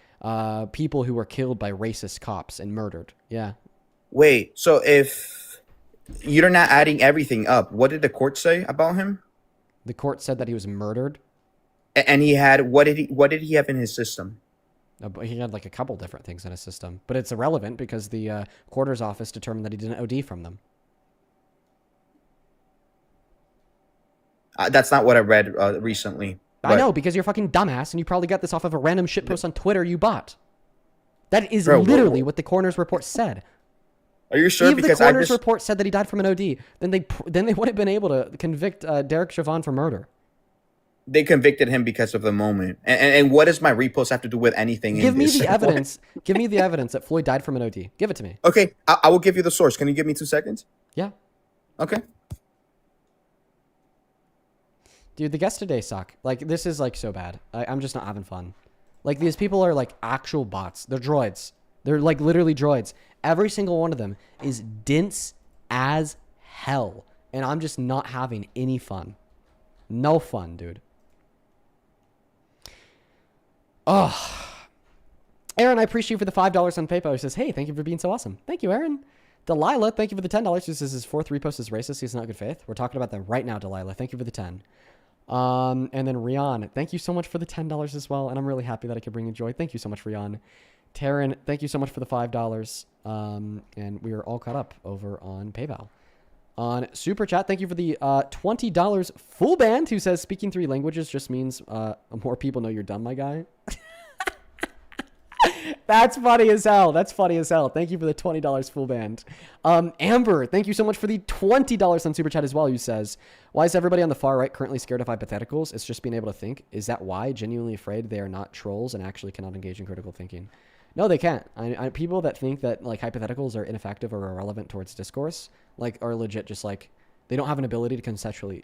Speaker 1: people who were killed by racist cops and murdered. Yeah.
Speaker 17: Wait. So if you're not adding everything up, what did the court say about him?
Speaker 1: The court said that he was murdered.
Speaker 17: And he had what did he have in his system?
Speaker 1: But he had like a couple different things in his system, but it's irrelevant because the coroner's office determined that he didn't OD from them.
Speaker 17: That's not what I read recently.
Speaker 1: I know, because you're a fucking dumbass, and you probably got this off of a random shitpost on Twitter you bought. That is literally what the coroner's report said.
Speaker 17: Are you sure?
Speaker 1: If
Speaker 17: Because
Speaker 1: the coroner's report said that he died from an OD, then they would have been able to convict Derek Chauvin for murder.
Speaker 17: They convicted him because of the moment. And what does my repost have to do with anything?
Speaker 1: Give me the evidence. Give me the evidence that Floyd died from an OD. Give it to me.
Speaker 17: Okay, I will give you the source. Can you give me 2 seconds?
Speaker 1: Yeah.
Speaker 17: Okay.
Speaker 1: Dude, the guests today suck. Like, this is like so bad. I'm just not having fun. Like, these people are like actual bots. They're droids. They're like literally droids. Every single one of them is dense as hell. And I'm just not having any fun. No fun, dude. Oh. Aaron, I appreciate you for the $5 on PayPal. He says, hey, thank you for being so awesome. Thank you, Aaron. Delilah, thank you for the $10. She says his fourth repost is racist. He's not good faith. We're talking about that right now, Delilah. Thank you for the 10. And then Rian, thank you so much for the $10 as well. And I'm really happy that I could bring you joy. Thank you so much, Rian. Taryn, thank you so much for the $5. And we are all caught up over on PayPal. On Super Chat, thank you for the $20 full band, who says speaking 3 languages just means more people know you're dumb, my guy. That's funny as hell. That's funny as hell. Thank you for the $20 full band. Amber, thank you so much for the $20 on Super Chat as well, who says, why is everybody on the far right currently scared of hypotheticals? It's just being able to think. Is that why? Genuinely afraid they are not trolls and actually cannot engage in critical thinking? No, they can't. People that think that like hypotheticals are ineffective or irrelevant towards discourse, like, are legit just like, they don't have an ability to conceptually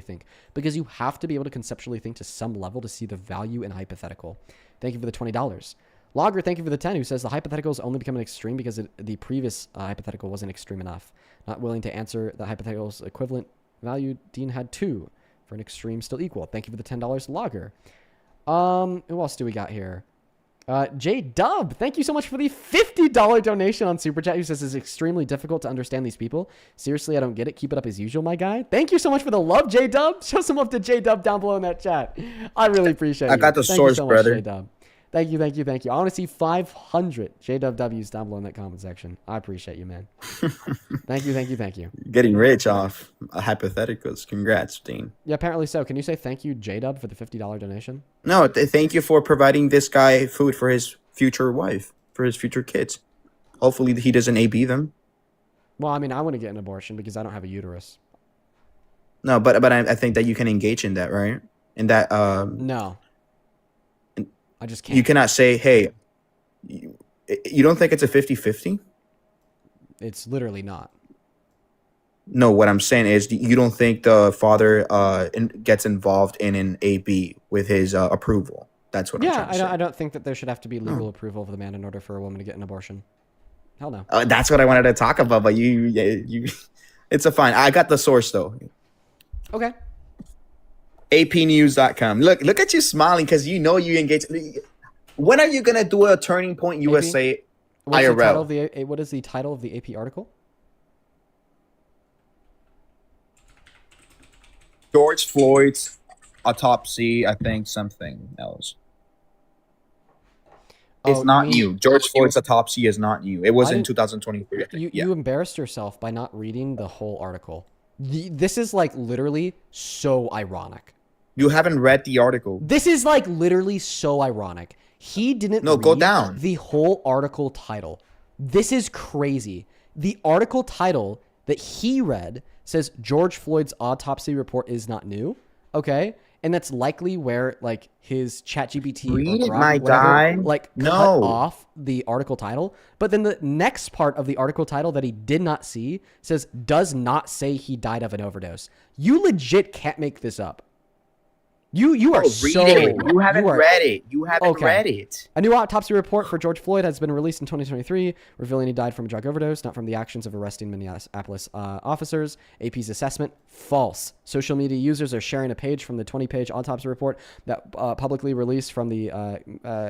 Speaker 1: think, because you have to be able to conceptually think to some level to see the value in hypothetical. Thank you for the $20. Logger, thank you for the 10, who says the hypothetical is only becoming extreme because the previous hypothetical wasn't extreme enough. Not willing to answer the hypothetical's equivalent value. Dean had 2 for an extreme still equal. Thank you for the $10, Logger. Who else do we got here? J Dub, thank you so much for the $50 donation on Super Chat, who says it's extremely difficult to understand these people. Seriously, I don't get it. Keep it up as usual, my guy. Thank you so much for the love, J Dub. Show some love to J Dub down below in that chat. I really appreciate it.
Speaker 17: I got the source, brother.
Speaker 1: J Dub. Thank you. I want to see 500 JWWs down below in that comment section. I appreciate you, man. Thank you.
Speaker 17: Getting rich off hypotheticals. Congrats, Dean.
Speaker 1: Yeah, apparently so. Can you say thank you, J-Dub, for the $50 donation?
Speaker 17: No, thank you for providing this guy food for his future wife, for his future kids. Hopefully he doesn't AB them.
Speaker 1: Well, I mean, I want to get an abortion because I don't have a uterus.
Speaker 17: No, but I think that you can engage in that, right? In that
Speaker 1: No. I just can't.
Speaker 17: You cannot say, hey, you don't think it's a 50-50?
Speaker 1: It's literally not.
Speaker 17: No, what I'm saying is you don't think the father gets involved in an AB with his approval. That's what I'm trying to say.
Speaker 1: I don't think that there should have to be legal approval of the man in order for a woman to get an abortion. Hell no.
Speaker 17: That's what I wanted to talk about, but you it's a fine. I got the source, though.
Speaker 1: Okay.
Speaker 17: APnews.com. Look at you smiling because you know you engage. When are you gonna do a Turning Point USA IRL?
Speaker 1: What is the title of the AP article?
Speaker 16: George Floyd's autopsy. I think something else. It's not new. George Floyd's autopsy is not new. It was in 2023. I think.
Speaker 1: You embarrassed yourself by not reading the whole article. This is like literally so ironic.
Speaker 17: You haven't read the article.
Speaker 1: This is like literally so ironic. He didn't
Speaker 17: go down.
Speaker 1: The whole article title. This is crazy. The article title that he read says George Floyd's autopsy report is not new. Okay. And that's likely where like his ChatGPT
Speaker 17: read it, my guy.
Speaker 1: Cut off the article title. But then the next part of the article title that he did not see says does not say he died of an overdose. You legit can't make this up. You are so...
Speaker 17: Read it. You haven't read it. You haven't read it.
Speaker 1: A new autopsy report for George Floyd has been released in 2023, revealing he died from a drug overdose, not from the actions of arresting Minneapolis officers. AP's assessment, false. Social media users are sharing a page from the 20-page autopsy report that publicly released from the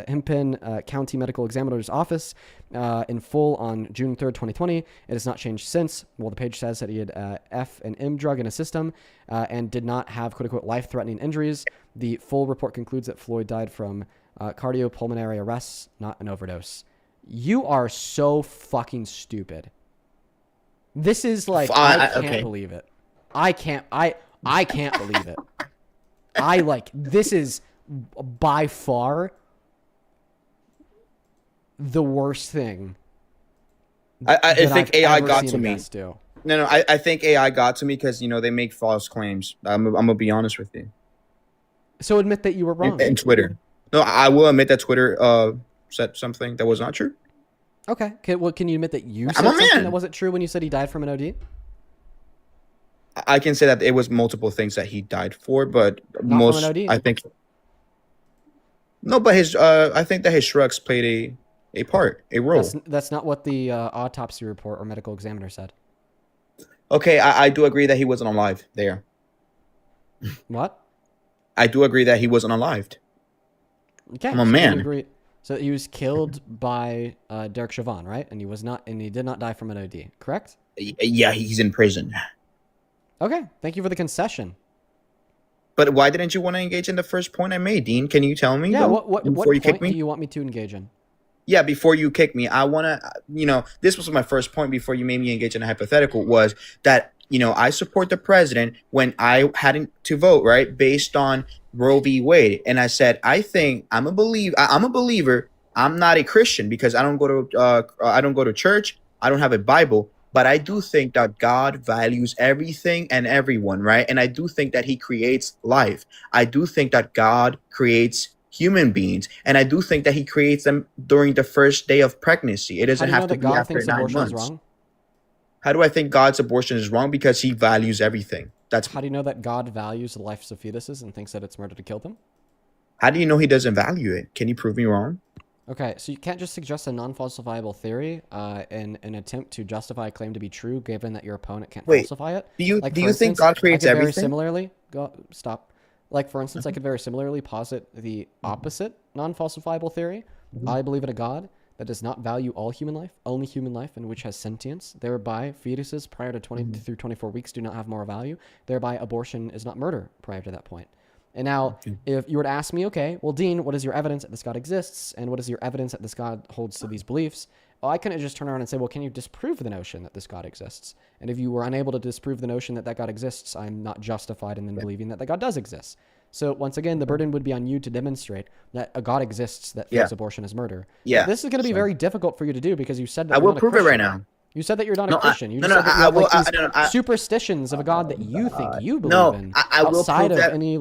Speaker 1: Hennepin County Medical Examiner's Office in full on June 3rd, 2020. It has not changed since. Well, the page says that he had F and M drug in his system and did not have quote-unquote life-threatening injuries. The full report concludes that Floyd died from Cardiopulmonary arrests, not an overdose. You are so fucking stupid. This is like, I can't believe it. I can't believe it. This is by far the worst thing.
Speaker 17: I think AI got to me.
Speaker 1: Do.
Speaker 17: No, I think AI got to me because, they make false claims. I'm going to be honest with you.
Speaker 1: So admit that you were wrong.
Speaker 17: In Twitter. No, I will admit that Twitter said something that was not true.
Speaker 1: Okay. Can you admit that you said something that wasn't true when you said he died from an OD?
Speaker 17: I can say that it was multiple things that he died for, but
Speaker 1: not from an OD.
Speaker 17: I think. No, but I think that his shrugs played a part, a role.
Speaker 1: That's not what the autopsy report or medical examiner said.
Speaker 17: Okay, I do agree that he wasn't alive there.
Speaker 1: What?
Speaker 17: I do agree that he wasn't alive.
Speaker 1: Okay,
Speaker 17: I'm a man.
Speaker 1: Agree. So he was killed by Derek Chauvin, right? And he did not die from an OD, correct?
Speaker 17: Yeah, he's in prison.
Speaker 1: Okay, thank you for the concession.
Speaker 17: But why didn't you want to engage in the first point I made, Dean? Can you tell me?
Speaker 1: Yeah, what
Speaker 17: you
Speaker 1: point do you want me to engage in?
Speaker 17: Yeah, before you kick me, I want to, this was my first point before you made me engage in a hypothetical, was that, I support the president when I hadn't to vote, right, based on Roe v. Wade. And I said, I think I'm a believer. I'm not a Christian because I don't go to church. I don't have a Bible. But I do think that God values everything and everyone, right? And I do think that he creates life. I do think that God creates human beings. And I do think that he creates them during the first day of pregnancy. It doesn't have to be after 9 months.
Speaker 1: Wrong?
Speaker 17: How do I think God's abortion is wrong? Because he values everything.
Speaker 1: How do you know that God values the lives of fetuses and thinks that it's murder to kill them?
Speaker 17: How do you know he doesn't value it? Can you prove me wrong?
Speaker 1: Okay, so you can't just suggest a non-falsifiable theory in an attempt to justify a claim to be true, given that your opponent can't falsify it.
Speaker 17: Do you think God creates everything?
Speaker 1: Very similarly, stop. Like, for instance, I could very similarly posit the opposite non-falsifiable theory. I believe in a God that does not value all human life, only human life, and which has sentience. Thereby, fetuses prior to 20 through 24 weeks do not have moral value. Thereby, abortion is not murder prior to that point. And now, if you were to ask me, okay, well, Dean, what is your evidence that this God exists? And what is your evidence that this God holds to these beliefs? Well, I couldn't just turn around and say, well, can you disprove the notion that this God exists? And if you were unable to disprove the notion that God exists, I'm not justified in believing that God does exist. So once again, the burden would be on you to demonstrate that a God exists that thinks abortion is murder.
Speaker 17: Yeah.
Speaker 1: This is going to be very difficult for you to do because you said that
Speaker 17: I will prove it right now.
Speaker 1: You said that you're not a Christian. You said that you have these superstitions of a God that you think you believe in outside of any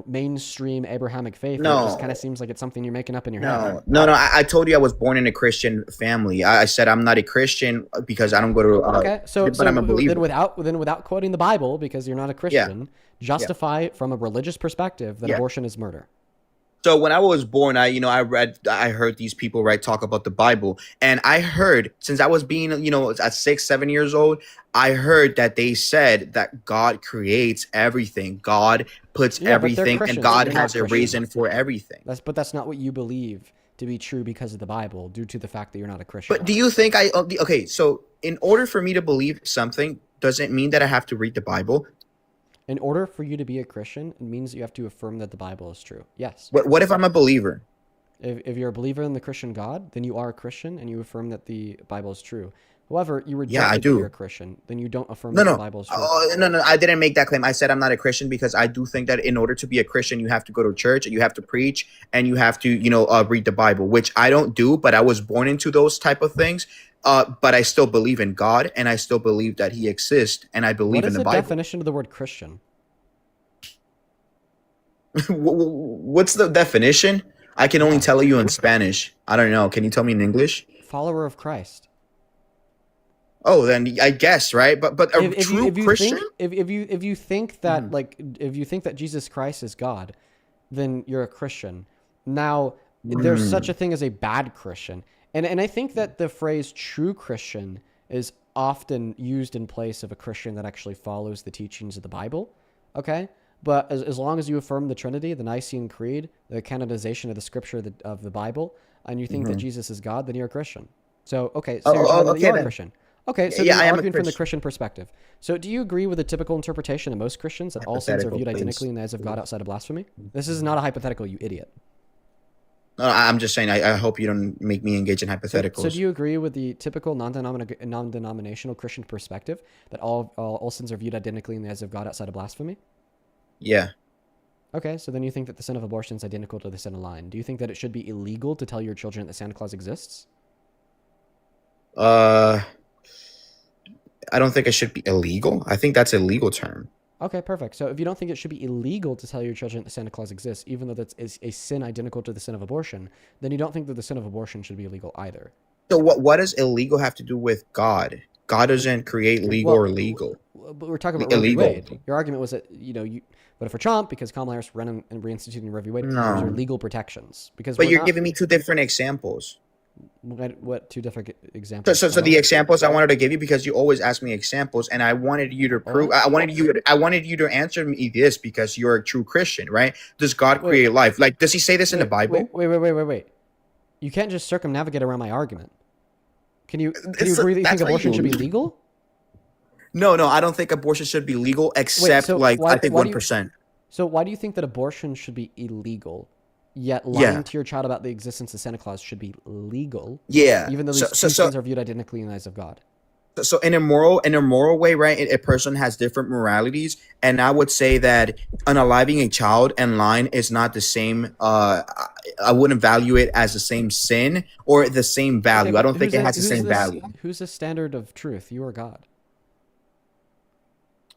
Speaker 1: mainstream Abrahamic faith.
Speaker 17: No.
Speaker 1: It just kind of seems like it's something you're making up in your head.
Speaker 17: No. I told you I was born in a Christian family. I said I'm not a Christian because I don't go to.
Speaker 1: Okay, but I'm a believer. Then without quoting the Bible, because you're not a Christian, justify from a religious perspective that abortion is murder.
Speaker 17: So when I was born, I heard these people talk about the Bible, and I heard, since I was being at 6, 7 years old, I heard that they said that God creates everything, God puts everything, and God has a reason for everything.
Speaker 1: But that's not what you believe to be true because of the Bible, due to the fact that you're not a Christian.
Speaker 17: But do you think okay? So in order for me to believe something, does it mean that I have to read the Bible?
Speaker 1: In order for you to be a Christian, it means that you have to affirm that the Bible is true. Yes.
Speaker 17: What if I'm a believer?
Speaker 1: If you're a believer in the Christian God, then you are a Christian and you affirm that the Bible is true. However, you reject that you're a Christian, then you don't affirm that the Bible is true.
Speaker 17: No, I didn't make that claim. I said I'm not a Christian because I do think that in order to be a Christian, you have to go to church, you have to preach, and you have to, read the Bible, which I don't do, but I was born into those type of things. But I still believe in God, and I still believe that he exists, and I believe in the Bible.
Speaker 1: What is the definition of the word Christian?
Speaker 17: What's the definition? I can only tell you in Spanish. I don't know. Can you tell me in English?
Speaker 1: Follower of Christ.
Speaker 17: Oh, then I guess, right? But a true Christian?
Speaker 1: If you think that if you think that Jesus Christ is God, then you're a Christian. Now, there's such a thing as a bad Christian. And I think that the phrase true Christian is often used in place of a Christian that actually follows the teachings of the Bible. Okay? But as long as you affirm the Trinity, the Nicene Creed, the canonization of the Scripture of the Bible, and you think that Jesus is God, then you're a Christian. So, okay, so you're a Christian. Okay, so you're arguing from the Christian perspective. So do you agree with the typical interpretation of most Christians that all sins are viewed identically in the eyes of God outside of blasphemy? This is not a hypothetical, you idiot.
Speaker 17: No, I'm just saying. I hope you don't make me engage in hypotheticals.
Speaker 1: So do you agree with the typical non-denominational Christian perspective that all sins are viewed identically in the eyes of God outside of blasphemy?
Speaker 17: Yeah.
Speaker 1: Okay, so then you think that the sin of abortion is identical to the sin of lying. Do you think that it should be illegal to tell your children that Santa Claus exists?
Speaker 17: I don't think it should be illegal. I think that's a legal term.
Speaker 1: Okay, perfect. So if you don't think it should be illegal to tell your children that Santa Claus exists, even though that's a sin identical to the sin of abortion, then you don't think that the sin of abortion should be illegal either.
Speaker 17: So what does illegal have to do with God? God doesn't create legal or legal.
Speaker 1: But we're talking about Roe v. Wade. Your argument was that, you voted for Trump because Kamala Harris ran and reinstituting Roe v. Wade.
Speaker 17: No.
Speaker 1: Those are legal protections.
Speaker 17: But you're giving me two different examples.
Speaker 1: What two different examples?
Speaker 17: So the examples I wanted to give you, because you always ask me examples, and I wanted you to prove. I wanted you to answer me this because you're a true Christian, right? Does God create life? Like, does He say this in the Bible?
Speaker 1: Wait. You can't just circumnavigate around my argument. Can you agree that you think abortion should be legal?
Speaker 17: No, I don't think abortion should be legal, except I think 1%.
Speaker 1: So why do you think that abortion should be illegal? Yet lying to your child about the existence of Santa Claus should be legal.
Speaker 17: Yeah.
Speaker 1: Even though these two things are viewed identically in the eyes of God.
Speaker 17: So in a moral way, right? A person has different moralities, and I would say that unaliving a child and lying is not the same. I wouldn't value it as the same sin or the same value. I don't think it has the same value.
Speaker 1: Who's the standard of truth? You or God?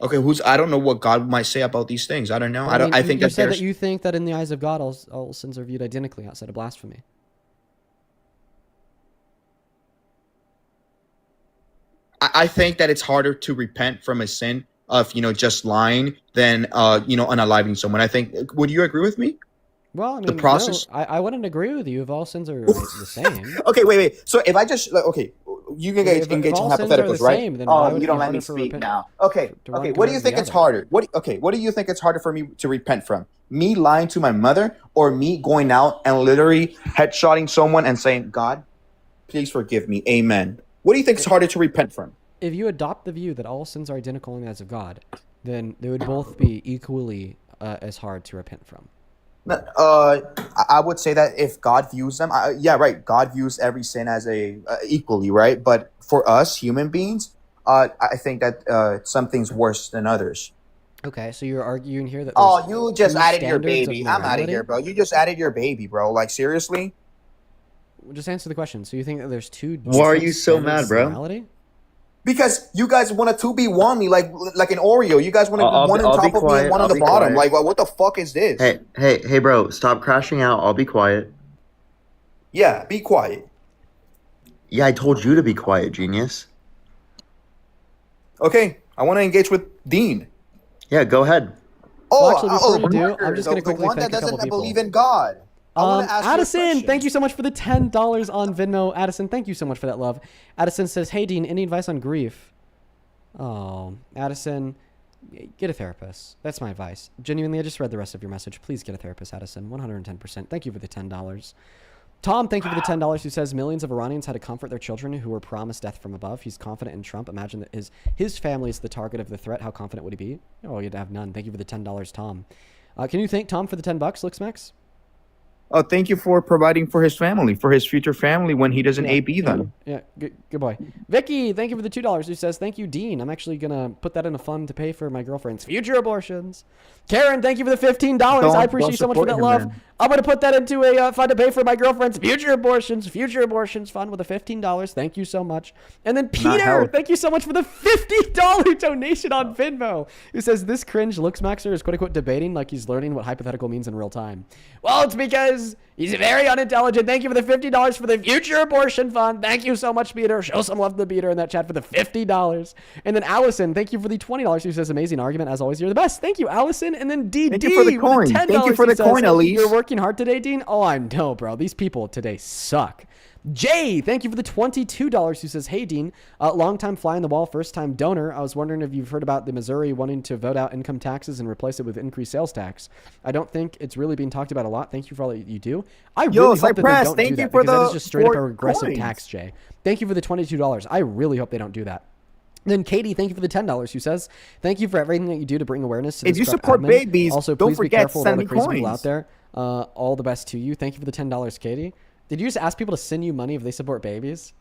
Speaker 17: Okay, I don't know what God might say about these things. I don't know. I think
Speaker 1: you said that you think that in the eyes of God, all sins are viewed identically outside of blasphemy.
Speaker 17: I think that it's harder to repent from a sin of just lying than unaliving someone. I think. Would you agree with me?
Speaker 1: Well, I mean,
Speaker 17: the process.
Speaker 1: No, I wouldn't agree with you if all sins are the same.
Speaker 17: Okay, wait. So if I just you can engage in hypotheticals, right?
Speaker 1: Same, then
Speaker 17: you don't let me speak now. Okay. What do you think it's harder? What do you think it's harder for me to repent from? Me lying to my mother, or me going out and literally headshotting someone and saying, "God, please forgive me, Amen." What do you think is harder to repent from?
Speaker 1: If you adopt the view that all sins are identical in the eyes of God, then they would both be equally as hard to repent from.
Speaker 17: I would say that if God views them, right. God views every sin as equally, right? But for us human beings, I think that some things worse than others.
Speaker 1: Okay, so you're arguing here that.
Speaker 17: Oh, you just added your baby. I'm out of here, bro. You just added your baby, bro. Like, seriously?
Speaker 1: Just answer the question. So you think that there's two?
Speaker 18: Why are you so mad, bro?
Speaker 1: Morality?
Speaker 17: Because you guys want to 2B1 me like an Oreo. You guys want to one on top of me and one on the bottom. Like, what the fuck is this?
Speaker 18: Hey, bro, stop crashing out. I'll be quiet.
Speaker 17: Yeah, be quiet.
Speaker 18: Yeah, I told you to be quiet, genius.
Speaker 17: Okay, I want to engage with Dean.
Speaker 18: Yeah, go ahead.
Speaker 1: Well, actually, before you do, I'm just going to quickly
Speaker 17: one
Speaker 1: thank
Speaker 17: that
Speaker 1: a couple
Speaker 17: doesn't
Speaker 1: people.
Speaker 17: believe in God.
Speaker 1: Addison, thank you so much for the $10 on Venmo. Addison, thank you so much for that love. Addison says, "Hey Dean, any advice on grief?" Oh, Addison, get a therapist. That's my advice. Genuinely, I just read the rest of your message. Please get a therapist, Addison. 110%. Thank you for the $10. Tom, thank you for the $10, who says millions of Iranians had to comfort their children who were promised death from above. He's confident in Trump. Imagine that his family is the target of the threat. How confident would he be? Oh, you'd have none. Thank you for the $10, Tom. Can you thank Tom for the $10, Looksmax?
Speaker 17: Oh, thank you for providing for his family, for his future family when he doesn't AB them.
Speaker 1: Yeah, good boy. Vicky, thank you for the $2, who says, "Thank you, Dean. I'm actually going to put that in a fund to pay for my girlfriend's future abortions." Karen, thank you for the $15. I appreciate you so much for that love. Man. I'm going to put that into a fund to pay for my girlfriend's future abortions fund with a $15. Thank you so much. And then Peter, thank you so much for the $50 donation on Venmo, who says, "This cringe Looksmaxer is quote unquote debating like he's learning what hypothetical means in real time." Well, it's because he's very unintelligent. Thank you for the $50 for the future abortion fund. Thank you so much, Peter. Show some love to the Peter in that chat for the $50. And then Allison, thank you for the $20, who says, "Amazing argument. As always, you're the best." Thank you, Allison. And then DD,
Speaker 17: thank you for the coin.
Speaker 1: $10,
Speaker 17: thank you for the coin, Elise.
Speaker 1: "You're working hard today, Dean." Oh, I know, bro. These people today suck. Jay, thank you for the $22, who says, "Hey, Dean, long-time fly-on-the-wall, first-time donor. I was wondering if you've heard about the Missouri wanting to vote out income taxes and replace it with increased sales tax. I don't think it's really being talked about a lot. Thank you for all that you do." I really hope that they don't do that, because that is just straight up a regressive tax, Jay. Thank you for the $22. I really hope they don't do that. Then Katie, thank you for the $10, who says, "Thank you for everything that you do to bring awareness to this
Speaker 17: If you support
Speaker 1: admin.
Speaker 17: babies,
Speaker 1: Also,
Speaker 17: don't
Speaker 1: please be
Speaker 17: forget
Speaker 1: careful with all
Speaker 17: send
Speaker 1: the
Speaker 17: me
Speaker 1: crazy
Speaker 17: coins.
Speaker 1: people out there. All the best to you. Thank you for the $10, Katie. Did you just ask people to send you money if they support babies?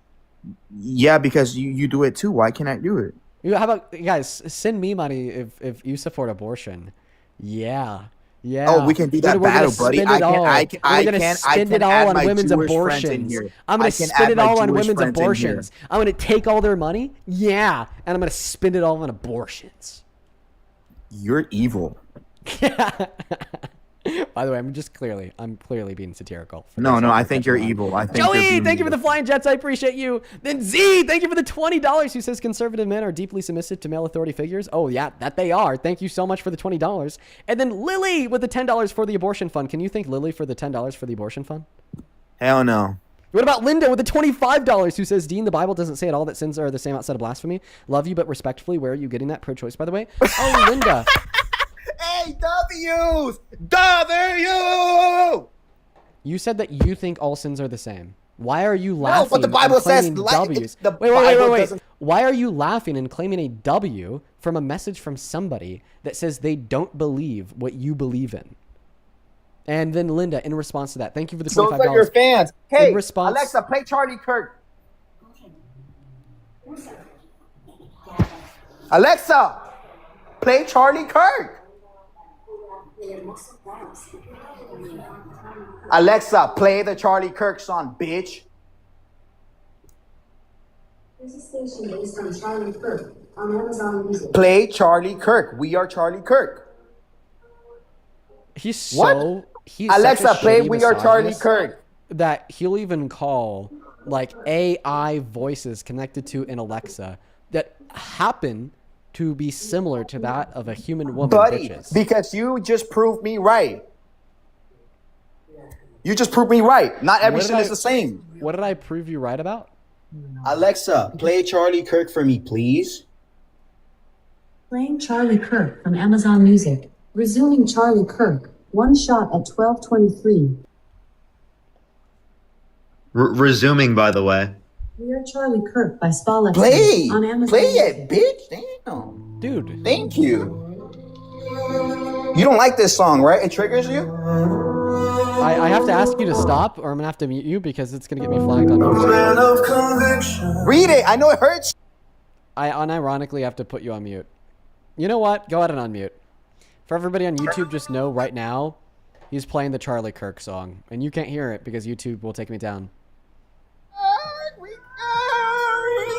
Speaker 16: Yeah, because you do it too. Why can't I do it?
Speaker 1: How about, guys, send me money if you support abortion. Yeah. Yeah.
Speaker 16: Oh, we can do that
Speaker 1: We're gonna
Speaker 16: battle, buddy.
Speaker 1: spend it all. We're gonna
Speaker 16: I
Speaker 1: spend
Speaker 16: can
Speaker 1: it all
Speaker 16: add
Speaker 1: on
Speaker 16: my
Speaker 1: women's
Speaker 16: Jewish friends in
Speaker 1: abortions.
Speaker 16: here.
Speaker 1: I'm
Speaker 16: I
Speaker 1: gonna
Speaker 16: can
Speaker 1: spend
Speaker 16: add
Speaker 1: it
Speaker 16: my
Speaker 1: all on
Speaker 16: Jewish
Speaker 1: women's
Speaker 16: friends in here.
Speaker 1: abortions. I'm gonna take all their money. Yeah. And I'm gonna spend it all on abortions.
Speaker 16: You're evil.
Speaker 1: By the way, I'm clearly being satirical.
Speaker 16: No, I think you're evil. I think you're
Speaker 1: Joey,
Speaker 16: being
Speaker 1: thank you for
Speaker 16: evil.
Speaker 1: the flying jets. I appreciate you. Then Z, thank you for the $20. Who says conservative men are deeply submissive to male authority figures? Oh yeah, that they are. Thank you so much for the $20. And then Lily with the $10 for the abortion fund. Can you thank Lily for the $10 for the abortion fund?
Speaker 16: Hell no.
Speaker 1: What about Linda with the $25 who says, Dean, the Bible doesn't say at all that sins are the same outside of blasphemy. Love you, but respectfully, where are you getting that? Pro-choice, by the way. Oh, Linda.
Speaker 16: Hey, W's! W!
Speaker 1: You said that you think all sins are the same. Why are you laughing?
Speaker 16: No, but the Bible
Speaker 1: and
Speaker 16: says
Speaker 1: claiming
Speaker 16: like,
Speaker 1: W's?
Speaker 16: the
Speaker 1: Wait.
Speaker 16: Bible doesn't.
Speaker 1: Why are you laughing and claiming a W from a message from somebody that says they don't believe what you believe in? And then Linda, in response to that, thank you for the $25.
Speaker 16: Those are your fans. Hey,
Speaker 1: in response,
Speaker 16: Alexa, play Charlie Kirk. Alexa, play Charlie Kirk. Alexa, play the Charlie Kirk song, bitch.
Speaker 19: There's a station based on Charlie Kirk on Amazon Music.
Speaker 16: Play Charlie Kirk. We are Charlie Kirk.
Speaker 1: he's
Speaker 16: Alexa,
Speaker 1: such a
Speaker 16: play
Speaker 1: shitty
Speaker 16: We Are Charlie
Speaker 1: misogynist
Speaker 16: Kirk.
Speaker 1: that he'll even call like AI voices connected to an Alexa that happen to be similar to that of a human woman.
Speaker 16: Buddy,
Speaker 1: bitches.
Speaker 16: because you just proved me right. You just proved me right. Not every
Speaker 1: What did
Speaker 16: sin is
Speaker 1: I-
Speaker 16: the same.
Speaker 1: What did I prove you right about?
Speaker 16: Alexa, play Charlie Kirk for me, please.
Speaker 19: Playing Charlie Kirk from Amazon Music. Resuming Charlie Kirk. One shot at 12:23.
Speaker 18: Resuming, by the way.
Speaker 19: We Are Charlie Kirk by Spallex
Speaker 16: Play!
Speaker 19: on Amazon
Speaker 16: Play
Speaker 19: Music.
Speaker 16: it, bitch. Damn.
Speaker 1: Dude.
Speaker 16: Thank you. You don't like this song, right? It triggers you?
Speaker 1: I have to ask you to stop, or I'm gonna have to mute you because it's gonna get me flagged on YouTube.
Speaker 16: Read it. I know it hurts.
Speaker 1: I unironically have to put you on mute. You know what? Go ahead and unmute. For everybody on YouTube, just know right now, he's playing the Charlie Kirk song, and you can't hear it because YouTube will take me down.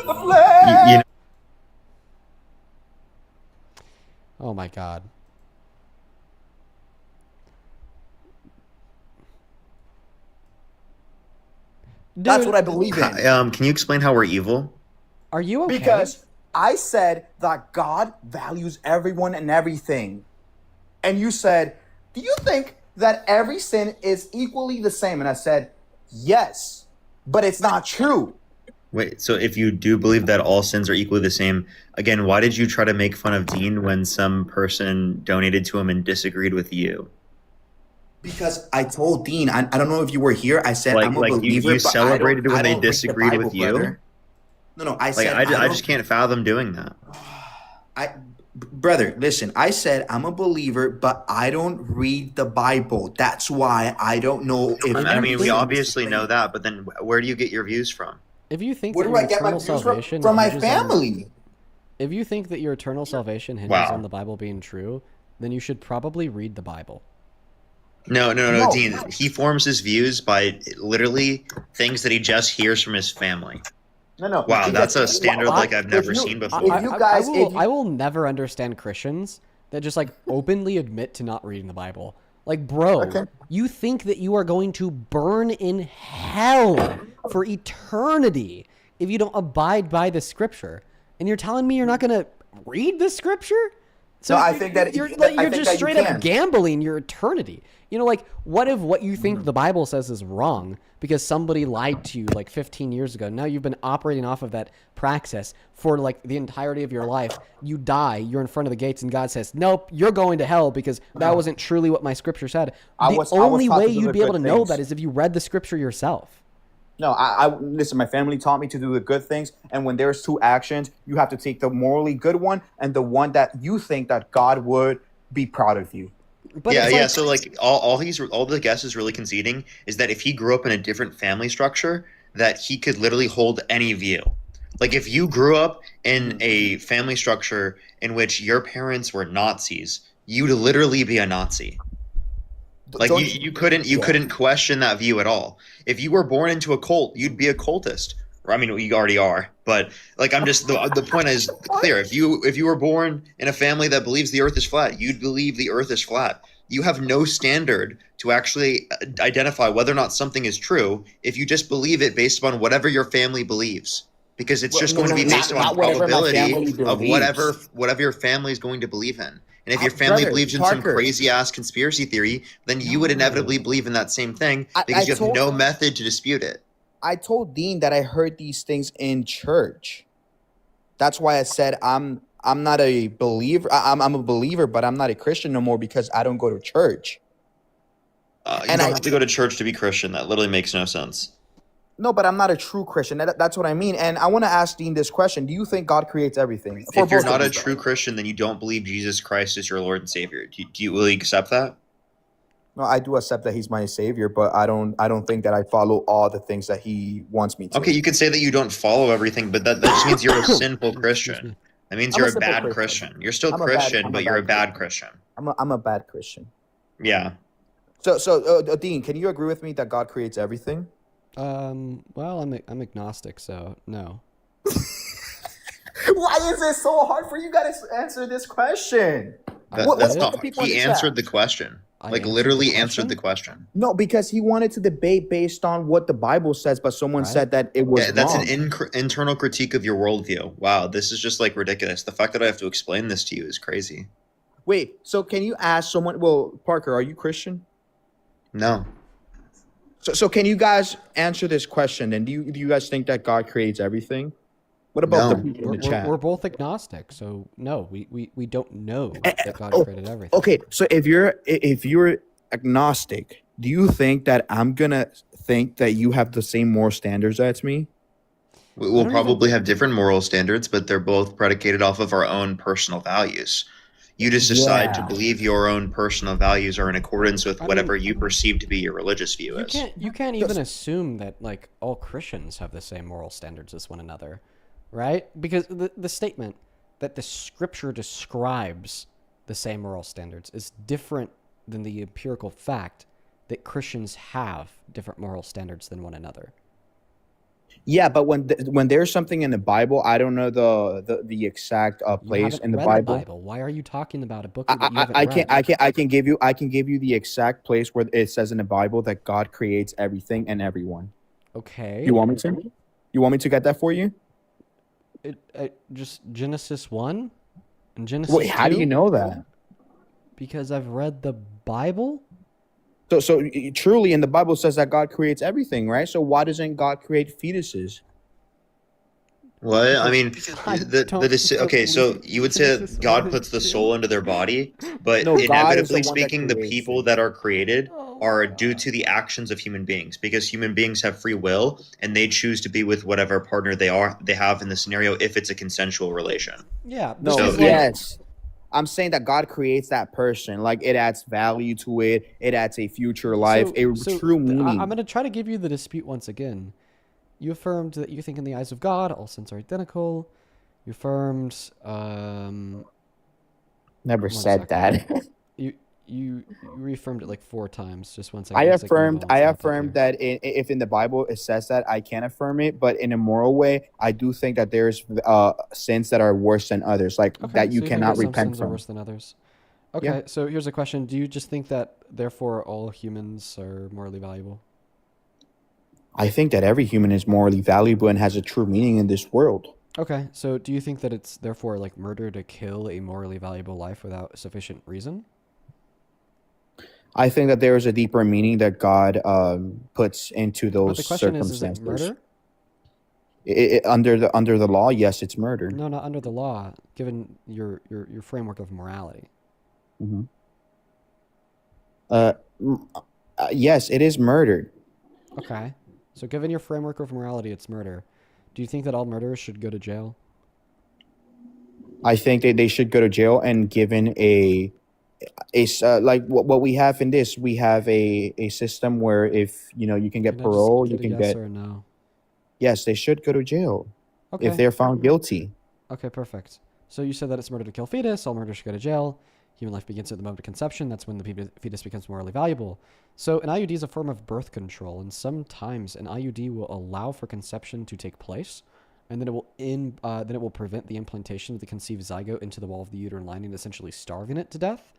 Speaker 18: You know,
Speaker 1: Oh my god.
Speaker 16: That's what I believe in.
Speaker 18: can you explain how we're evil?
Speaker 1: Are you okay?
Speaker 16: Because I said that God values everyone and everything. And you said, do you think that every sin is equally the same? And I said, yes, but it's not true.
Speaker 18: Wait, so if you do believe that all sins are equally the same, again, why did you try to make fun of Dean when some person donated to him and disagreed with you?
Speaker 16: Because I told Dean, I don't know if you were here, I said,
Speaker 18: Like,
Speaker 16: I'm a
Speaker 18: like
Speaker 16: believer,
Speaker 18: you
Speaker 16: but
Speaker 18: celebrated
Speaker 16: I
Speaker 18: when they
Speaker 16: don't read the
Speaker 18: disagreed
Speaker 16: Bible,
Speaker 18: with you?
Speaker 16: brother. No, I
Speaker 18: Like,
Speaker 16: said,
Speaker 18: I just can't fathom doing that.
Speaker 16: Brother, listen, I said I'm a believer, but I don't read the Bible. That's why I don't know if
Speaker 18: I mean, we
Speaker 16: everything-
Speaker 18: obviously know that, but then where do you get your views from?
Speaker 1: If you think
Speaker 16: Where
Speaker 1: that
Speaker 16: do
Speaker 1: your
Speaker 16: I get my
Speaker 1: eternal
Speaker 16: views
Speaker 1: salvation
Speaker 16: from my
Speaker 1: hinges on-
Speaker 16: family?
Speaker 1: if you think that your eternal salvation hinges
Speaker 18: Wow.
Speaker 1: on the Bible being true, then you should probably read the Bible.
Speaker 18: No,
Speaker 16: No.
Speaker 18: Dean. He forms his views by literally things that he just hears from his family.
Speaker 16: No.
Speaker 18: Wow,
Speaker 16: because-
Speaker 18: that's a standard like I've never
Speaker 16: if you-
Speaker 18: seen before.
Speaker 16: If you guys,
Speaker 1: I will never understand Christians that just like openly admit to not reading the Bible. Like, bro, you think that you are going to burn in hell for eternity if you don't abide by the scripture, and you're telling me you're not going to read the scripture? So
Speaker 16: No, I think that
Speaker 1: you're
Speaker 16: I
Speaker 1: like, you're
Speaker 16: think
Speaker 1: just
Speaker 16: that you
Speaker 1: straight up
Speaker 16: can.
Speaker 1: gambling your eternity. You know, like, what if what you think the Bible says is wrong because somebody lied to you like 15 years ago? Now you've been operating off of that praxis for like the entirety of your life. You die, you're in front of the gates, and God says, nope, you're going to hell because that wasn't truly what my scripture said.
Speaker 16: I
Speaker 1: The
Speaker 16: was
Speaker 1: only
Speaker 16: taught
Speaker 1: way
Speaker 16: to do
Speaker 1: you'd
Speaker 16: the
Speaker 1: be able
Speaker 16: good
Speaker 1: to know
Speaker 16: things.
Speaker 1: that is if you read the scripture yourself.
Speaker 16: No, I listen, my family taught me to do the good things, and when there's two actions, you have to take the morally good one and the one that you think that God would be proud of you.
Speaker 1: But
Speaker 18: yeah,
Speaker 1: it's
Speaker 18: yeah.
Speaker 1: like,
Speaker 18: So like all the guest is really conceding is that if he grew up in a different family structure, that he could literally hold any view. Like if you grew up in a family structure in which your parents were Nazis, you'd literally be a Nazi. Like you couldn't question that view at all. If you were born into a cult, you'd be a cultist. Or, I mean, you already are, but like I'm just the point is clear. If you were born in a family that believes the Earth is flat, you'd believe the Earth is flat. You have no standard to actually identify whether or not something is true if you just believe it based upon whatever your family believes, because it's just going to be based upon probability of whatever your family is going to believe in. And if your family
Speaker 20: Brother,
Speaker 18: believes in some
Speaker 20: Parker.
Speaker 18: crazy ass conspiracy theory, then you would inevitably believe in that same thing because you have no method to dispute it.
Speaker 20: I told Dean that I heard these things in church. That's why I said I'm not a believer. I'm a believer, but I'm not a Christian no more because I don't go to church.
Speaker 18: You don't have to go to church to be Christian. That literally makes no sense.
Speaker 20: No, but I'm not a true Christian. That's what I mean. And I want to ask Dean this question. Do you think God creates everything?
Speaker 18: If you're not a true Christian, then you don't believe Jesus Christ is your Lord and Savior. Do you really accept that?
Speaker 20: No, I do accept that he's my savior, but I don't think that I follow all the things that he wants me to.
Speaker 18: Okay, you could say that you don't follow everything, but that just means you're a sinful Christian. That means you're a bad Christian. You're still Christian, but you're a bad Christian.
Speaker 20: I'm a bad Christian.
Speaker 18: Yeah.
Speaker 20: So Dean, can you agree with me that God creates everything?
Speaker 1: Well, I'm agnostic, so no.
Speaker 20: Why is it so hard for you guys to answer this question?
Speaker 18: That's not. He answered the question. Like literally answered the question.
Speaker 20: No, because he wanted to debate based on what the Bible says, but someone said that it was
Speaker 18: that's
Speaker 20: wrong.
Speaker 18: an internal critique of your worldview. Wow, this is just like ridiculous. The fact that I have to explain this to you is crazy.
Speaker 20: Wait, so can you ask someone? Well, Parker, are you Christian?
Speaker 18: No.
Speaker 20: So can you guys answer this question? And do you guys think that God creates everything? What about the people in the chat?
Speaker 1: We're both agnostic, so no, we don't know that God created everything.
Speaker 20: Okay, so if you're agnostic, do you think that I'm gonna think that you have the same moral standards as me?
Speaker 18: We'll probably have different moral standards, but they're both predicated off of our own personal values. You just decide to believe your own personal values are in accordance with whatever you perceive to be your religious view is.
Speaker 1: You can't even assume that like all Christians have the same moral standards as one another, right? Because the statement that the scripture describes the same moral standards is different than the empirical fact that Christians have different moral standards than one another.
Speaker 20: Yeah, but when there's something in the Bible, I don't know the exact place in the Bible.
Speaker 1: Why are you talking about a book that you haven't read?
Speaker 20: I can give you the exact place where it says in the Bible that God creates everything and everyone.
Speaker 1: Okay.
Speaker 20: You want me to? You want me to get that for you?
Speaker 1: Just Genesis 1 and Genesis 2?
Speaker 20: How do you know that?
Speaker 1: Because I've read the Bible.
Speaker 20: So truly, in the Bible says that God creates everything, right? So why doesn't God create fetuses?
Speaker 18: Well, I mean, okay, so you would say that God puts the soul into their body, but inevitably speaking, the people that are created are due to the actions of human beings, because human beings have free will and they choose to be with whatever partner they have in the scenario if it's a consensual relation.
Speaker 1: Yeah.
Speaker 20: No. Yes. I'm saying that God creates that person. Like, it adds value to it. It adds a future life, true meaning.
Speaker 1: I'm going to try to give you the dispute once again. You affirmed that you think in the eyes of God, all sins are identical. You affirmed...
Speaker 20: Never said that.
Speaker 1: You reaffirmed it like 4 times. Just 1 second.
Speaker 20: I affirmed that if in the Bible it says that, I can affirm it, but in a moral way, I do think that there's sins that are worse than others, like that you cannot repent
Speaker 1: sins
Speaker 20: from.
Speaker 1: Are worse than others. Okay, so here's a question: do you just think that therefore all humans are morally valuable?
Speaker 20: I think that every human is morally valuable and has a true meaning in this world.
Speaker 1: Okay, so do you think that it's therefore like murder to kill a morally valuable life without sufficient reason?
Speaker 20: I think that there is a deeper meaning that God puts into those
Speaker 1: but the question
Speaker 20: circumstances.
Speaker 1: Is it
Speaker 20: murder? Under the law, yes, it's murder.
Speaker 1: No, not under the law. Given your framework of morality.
Speaker 20: Mm-hmm. Yes, it is murder.
Speaker 1: Okay, so given your framework of morality, it's murder. Do you think that all murderers should go to jail?
Speaker 20: I think that they should go to jail and given a like what we have in this, we have a system where if you can get
Speaker 1: Can I just
Speaker 20: parole, you
Speaker 1: get a
Speaker 20: can
Speaker 1: yes
Speaker 20: get.
Speaker 1: or a no?
Speaker 20: Yes, they should go to jail if
Speaker 1: Okay.
Speaker 20: they're found guilty.
Speaker 1: Okay, perfect. So you said that it's murder to kill fetus. All murder should go to jail. Human life begins at the moment of conception. That's when the fetus becomes morally valuable. So an IUD is a form of birth control, and sometimes an IUD will allow for conception to take place, and then it will prevent the implantation of the conceived zygote into the wall of the uterine lining, essentially starving it to death.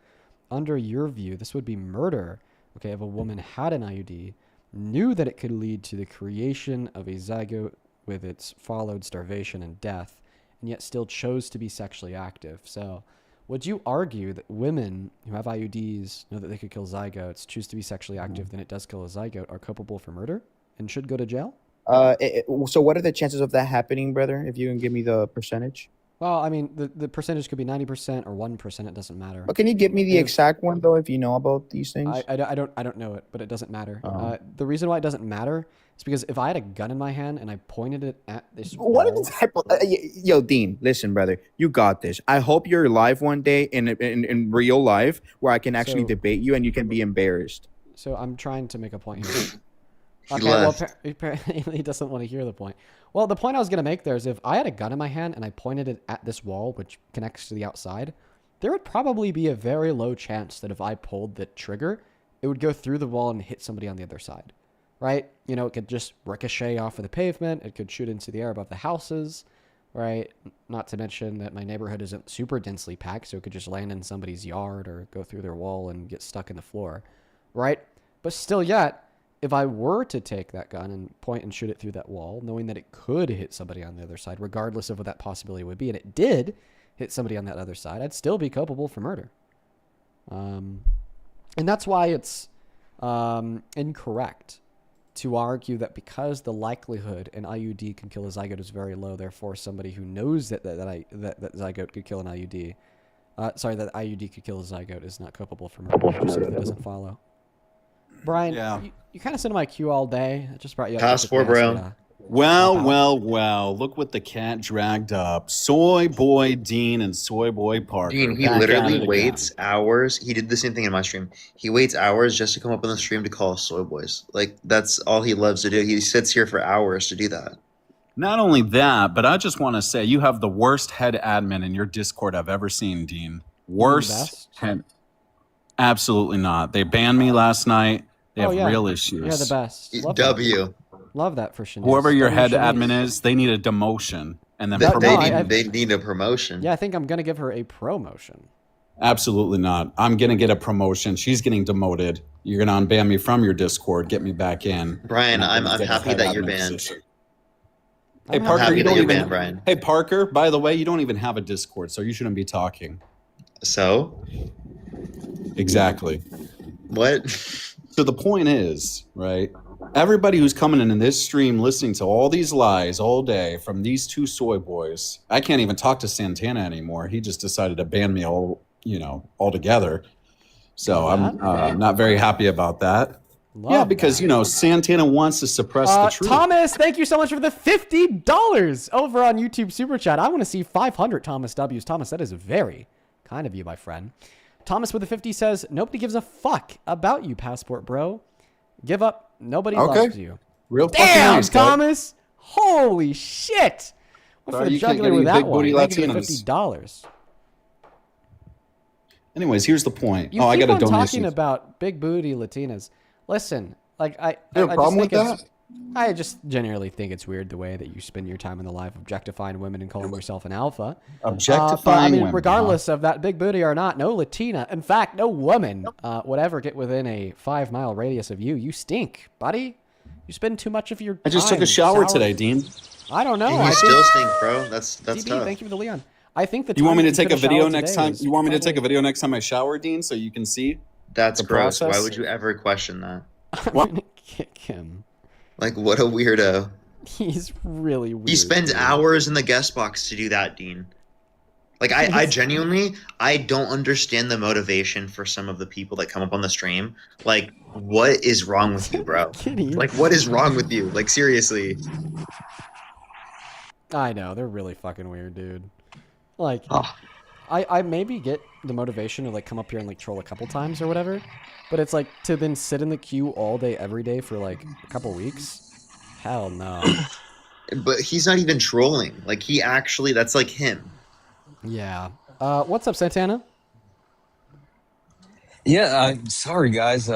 Speaker 1: Under your view, this would be murder. Okay, if a woman had an IUD, knew that it could lead to the creation of a zygote with its followed starvation and death, and yet still chose to be sexually active. So would you argue that women who have IUDs know that they could kill zygotes, choose to be sexually active, then it does kill a zygote, are culpable for murder and should go to jail?
Speaker 20: So what are the chances of that happening, brother? If you can give me the percentage.
Speaker 1: Well, I mean, the percentage could be 90% or 1%. It doesn't matter.
Speaker 20: But can you give me the
Speaker 1: If-
Speaker 20: exact one though, if you know about these things?
Speaker 1: I don't know it, but it doesn't matter.
Speaker 20: Oh.
Speaker 1: The reason why it doesn't matter is because if I had a gun in my hand and I pointed it at this
Speaker 20: What are
Speaker 1: wall,
Speaker 20: the type of yo, Dean? Listen, brother, you got this. I hope you're live one day in real life where I can actually
Speaker 1: So-
Speaker 20: debate you and you can be embarrassed.
Speaker 1: So I'm trying to make a point here.
Speaker 18: He
Speaker 1: Well,
Speaker 18: left.
Speaker 1: apparently he doesn't want to hear the point. Well, the point I was going to make there is if I had a gun in my hand and I pointed it at this wall, which connects to the outside, there would probably be a very low chance that if I pulled the trigger, it would go through the wall and hit somebody on the other side, right? It could just ricochet off of the pavement. It could shoot into the air above the houses, right? Not to mention that my neighborhood isn't super densely packed, so it could just land in somebody's yard or go through their wall and get stuck in the floor, right? But still yet, if I were to take that gun and point and shoot it through that wall, knowing that it could hit somebody on the other side, regardless of what that possibility would be, and it did hit somebody on that other side, I'd still be culpable for murder. And that's why it's incorrect to argue that because the likelihood an IUD can kill a zygote is very low, therefore somebody who knows that zygote could kill an IUD, that IUD could kill a zygote is not culpable for murder. It just simply doesn't follow. Brian, you kind of sit in my queue all day. I just brought you up.
Speaker 18: Passport, bro.
Speaker 21: Well, look what the cat dragged up. Soy Boy Dean and Soy Boy Parker.
Speaker 18: Dean, he
Speaker 21: back at it
Speaker 18: literally
Speaker 21: again.
Speaker 18: waits hours. He did the same thing in my stream. He waits hours just to come up on the stream to call us soy boys. Like, that's all he loves to do. He sits here for hours to do that.
Speaker 21: Not only that, but I just want to say you have the worst head admin in your Discord I've ever seen, Dean. Worst head. Absolutely not. They banned me last night. They have real issues.
Speaker 1: You're the best. Love
Speaker 18: W.
Speaker 1: Love that for Shanice.
Speaker 21: Whoever your head
Speaker 1: Shanice.
Speaker 21: admin is, they need a demotion and then
Speaker 18: They
Speaker 21: promotion.
Speaker 18: need a promotion.
Speaker 1: Yeah, I think I'm going to give her a promotion.
Speaker 21: Absolutely not. I'm going to get a promotion. She's getting demoted. You're going to unban me from your Discord, get me back in.
Speaker 18: Brian, I'm
Speaker 21: gonna get
Speaker 18: happy
Speaker 21: head
Speaker 18: that you're
Speaker 21: admin
Speaker 18: banned.
Speaker 21: position.
Speaker 1: I'm
Speaker 21: Hey, Parker,
Speaker 18: happy
Speaker 21: you
Speaker 18: that
Speaker 21: don't
Speaker 18: you're
Speaker 21: even.
Speaker 18: banned, Brian.
Speaker 21: Hey, Parker, by the way, you don't even have a Discord, so you shouldn't be talking.
Speaker 18: So?
Speaker 21: Exactly.
Speaker 18: What?
Speaker 21: So the point is, right? Everybody who's coming in this stream listening to all these lies all day from these two soy boys. I can't even talk to Santana anymore. He just decided to ban me altogether. So I'm not very happy about that. Because Santana wants to suppress the truth.
Speaker 1: Thomas, thank you so much for the $50 over on YouTube Super Chat. I want to see 500 Thomas W's. Thomas, that is very kind of you, my friend. Thomas with the 50 says, nobody gives a fuck about you, Passport Bro. Give up. Nobody loves you.
Speaker 21: Real fucking
Speaker 1: Damn,
Speaker 21: nice, guy.
Speaker 1: Thomas. Holy shit. Went for
Speaker 21: Sorry
Speaker 1: the
Speaker 21: you can't
Speaker 1: jugular
Speaker 21: get
Speaker 1: with
Speaker 21: any
Speaker 1: that
Speaker 21: big
Speaker 1: one.
Speaker 21: booty
Speaker 1: Thank you for
Speaker 21: Latinos.
Speaker 1: $50.
Speaker 21: Anyways, here's the point.
Speaker 1: You
Speaker 21: I
Speaker 1: keep
Speaker 21: got a
Speaker 1: on
Speaker 21: donation.
Speaker 1: talking about big booty Latinas. Listen, like I
Speaker 21: You have a
Speaker 1: just
Speaker 21: problem with
Speaker 1: think it's-
Speaker 21: that?
Speaker 1: I just genuinely think it's weird the way that you spend your time in the life objectifying women and calling yourself an alpha. But,
Speaker 21: Objectifying women,
Speaker 1: regardless of that big booty or not, no Latina, in fact, no woman would ever get within a 5-mile radius of you. You stink, buddy. You spend too much of your time.
Speaker 21: I just took a shower today, Dean.
Speaker 1: I don't know.
Speaker 18: You
Speaker 1: I
Speaker 18: still
Speaker 1: think,
Speaker 18: stink, bro. That's
Speaker 1: DB,
Speaker 18: tough.
Speaker 1: thank you for the Leon. I think the
Speaker 21: You want me
Speaker 1: time
Speaker 21: to
Speaker 1: that
Speaker 21: take a
Speaker 1: took
Speaker 21: video
Speaker 1: shower
Speaker 21: next
Speaker 1: today
Speaker 21: time?
Speaker 1: was
Speaker 21: You want me to take a
Speaker 1: probably-
Speaker 21: video next time I shower, Dean, so you can see?
Speaker 18: That's
Speaker 21: the
Speaker 18: gross. Why
Speaker 21: process?
Speaker 18: would you ever question that?
Speaker 1: I'm gonna kick him.
Speaker 18: Like, what a weirdo.
Speaker 1: He's really weird.
Speaker 18: He spends hours in the guest box to do that, Dean. Like, I genuinely, I don't understand the motivation for some of the people that come up on the stream. Like, what is wrong with you, bro? Like, what is wrong with you? Like, seriously.
Speaker 1: I know, they're really fucking weird, dude. Like, I maybe get the motivation to like come up here and like troll a couple times or whatever, but it's like to then sit in the queue all day every day for like a couple weeks. Hell no.
Speaker 18: But he's not even trolling. Like he actually, that's like him.
Speaker 1: Yeah. What's up, Santana?
Speaker 2: Yeah, sorry guys,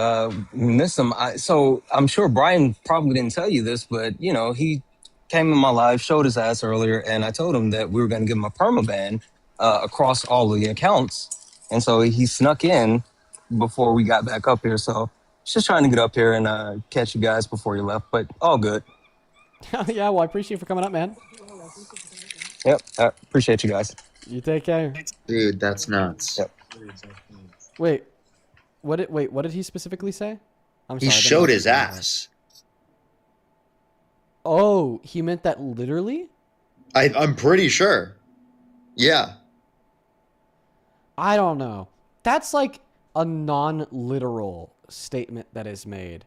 Speaker 2: missed him. So I'm sure Brian probably didn't tell you this, but you know he came in my live, showed his ass earlier, and I told him that we were going to give him a permaban across all of the accounts, and so he snuck in before we got back up here. So just trying to get up here and catch you guys before you left, but all good.
Speaker 1: Yeah, well, I appreciate you for coming up, man.
Speaker 2: Yep, appreciate you guys.
Speaker 1: You take care,
Speaker 18: dude. That's nuts.
Speaker 2: Yep.
Speaker 1: Wait, what did he specifically say?
Speaker 18: He showed his ass.
Speaker 1: Oh, he meant that literally?
Speaker 18: I'm pretty sure. Yeah.
Speaker 1: I don't know. That's like a non-literal statement that is made.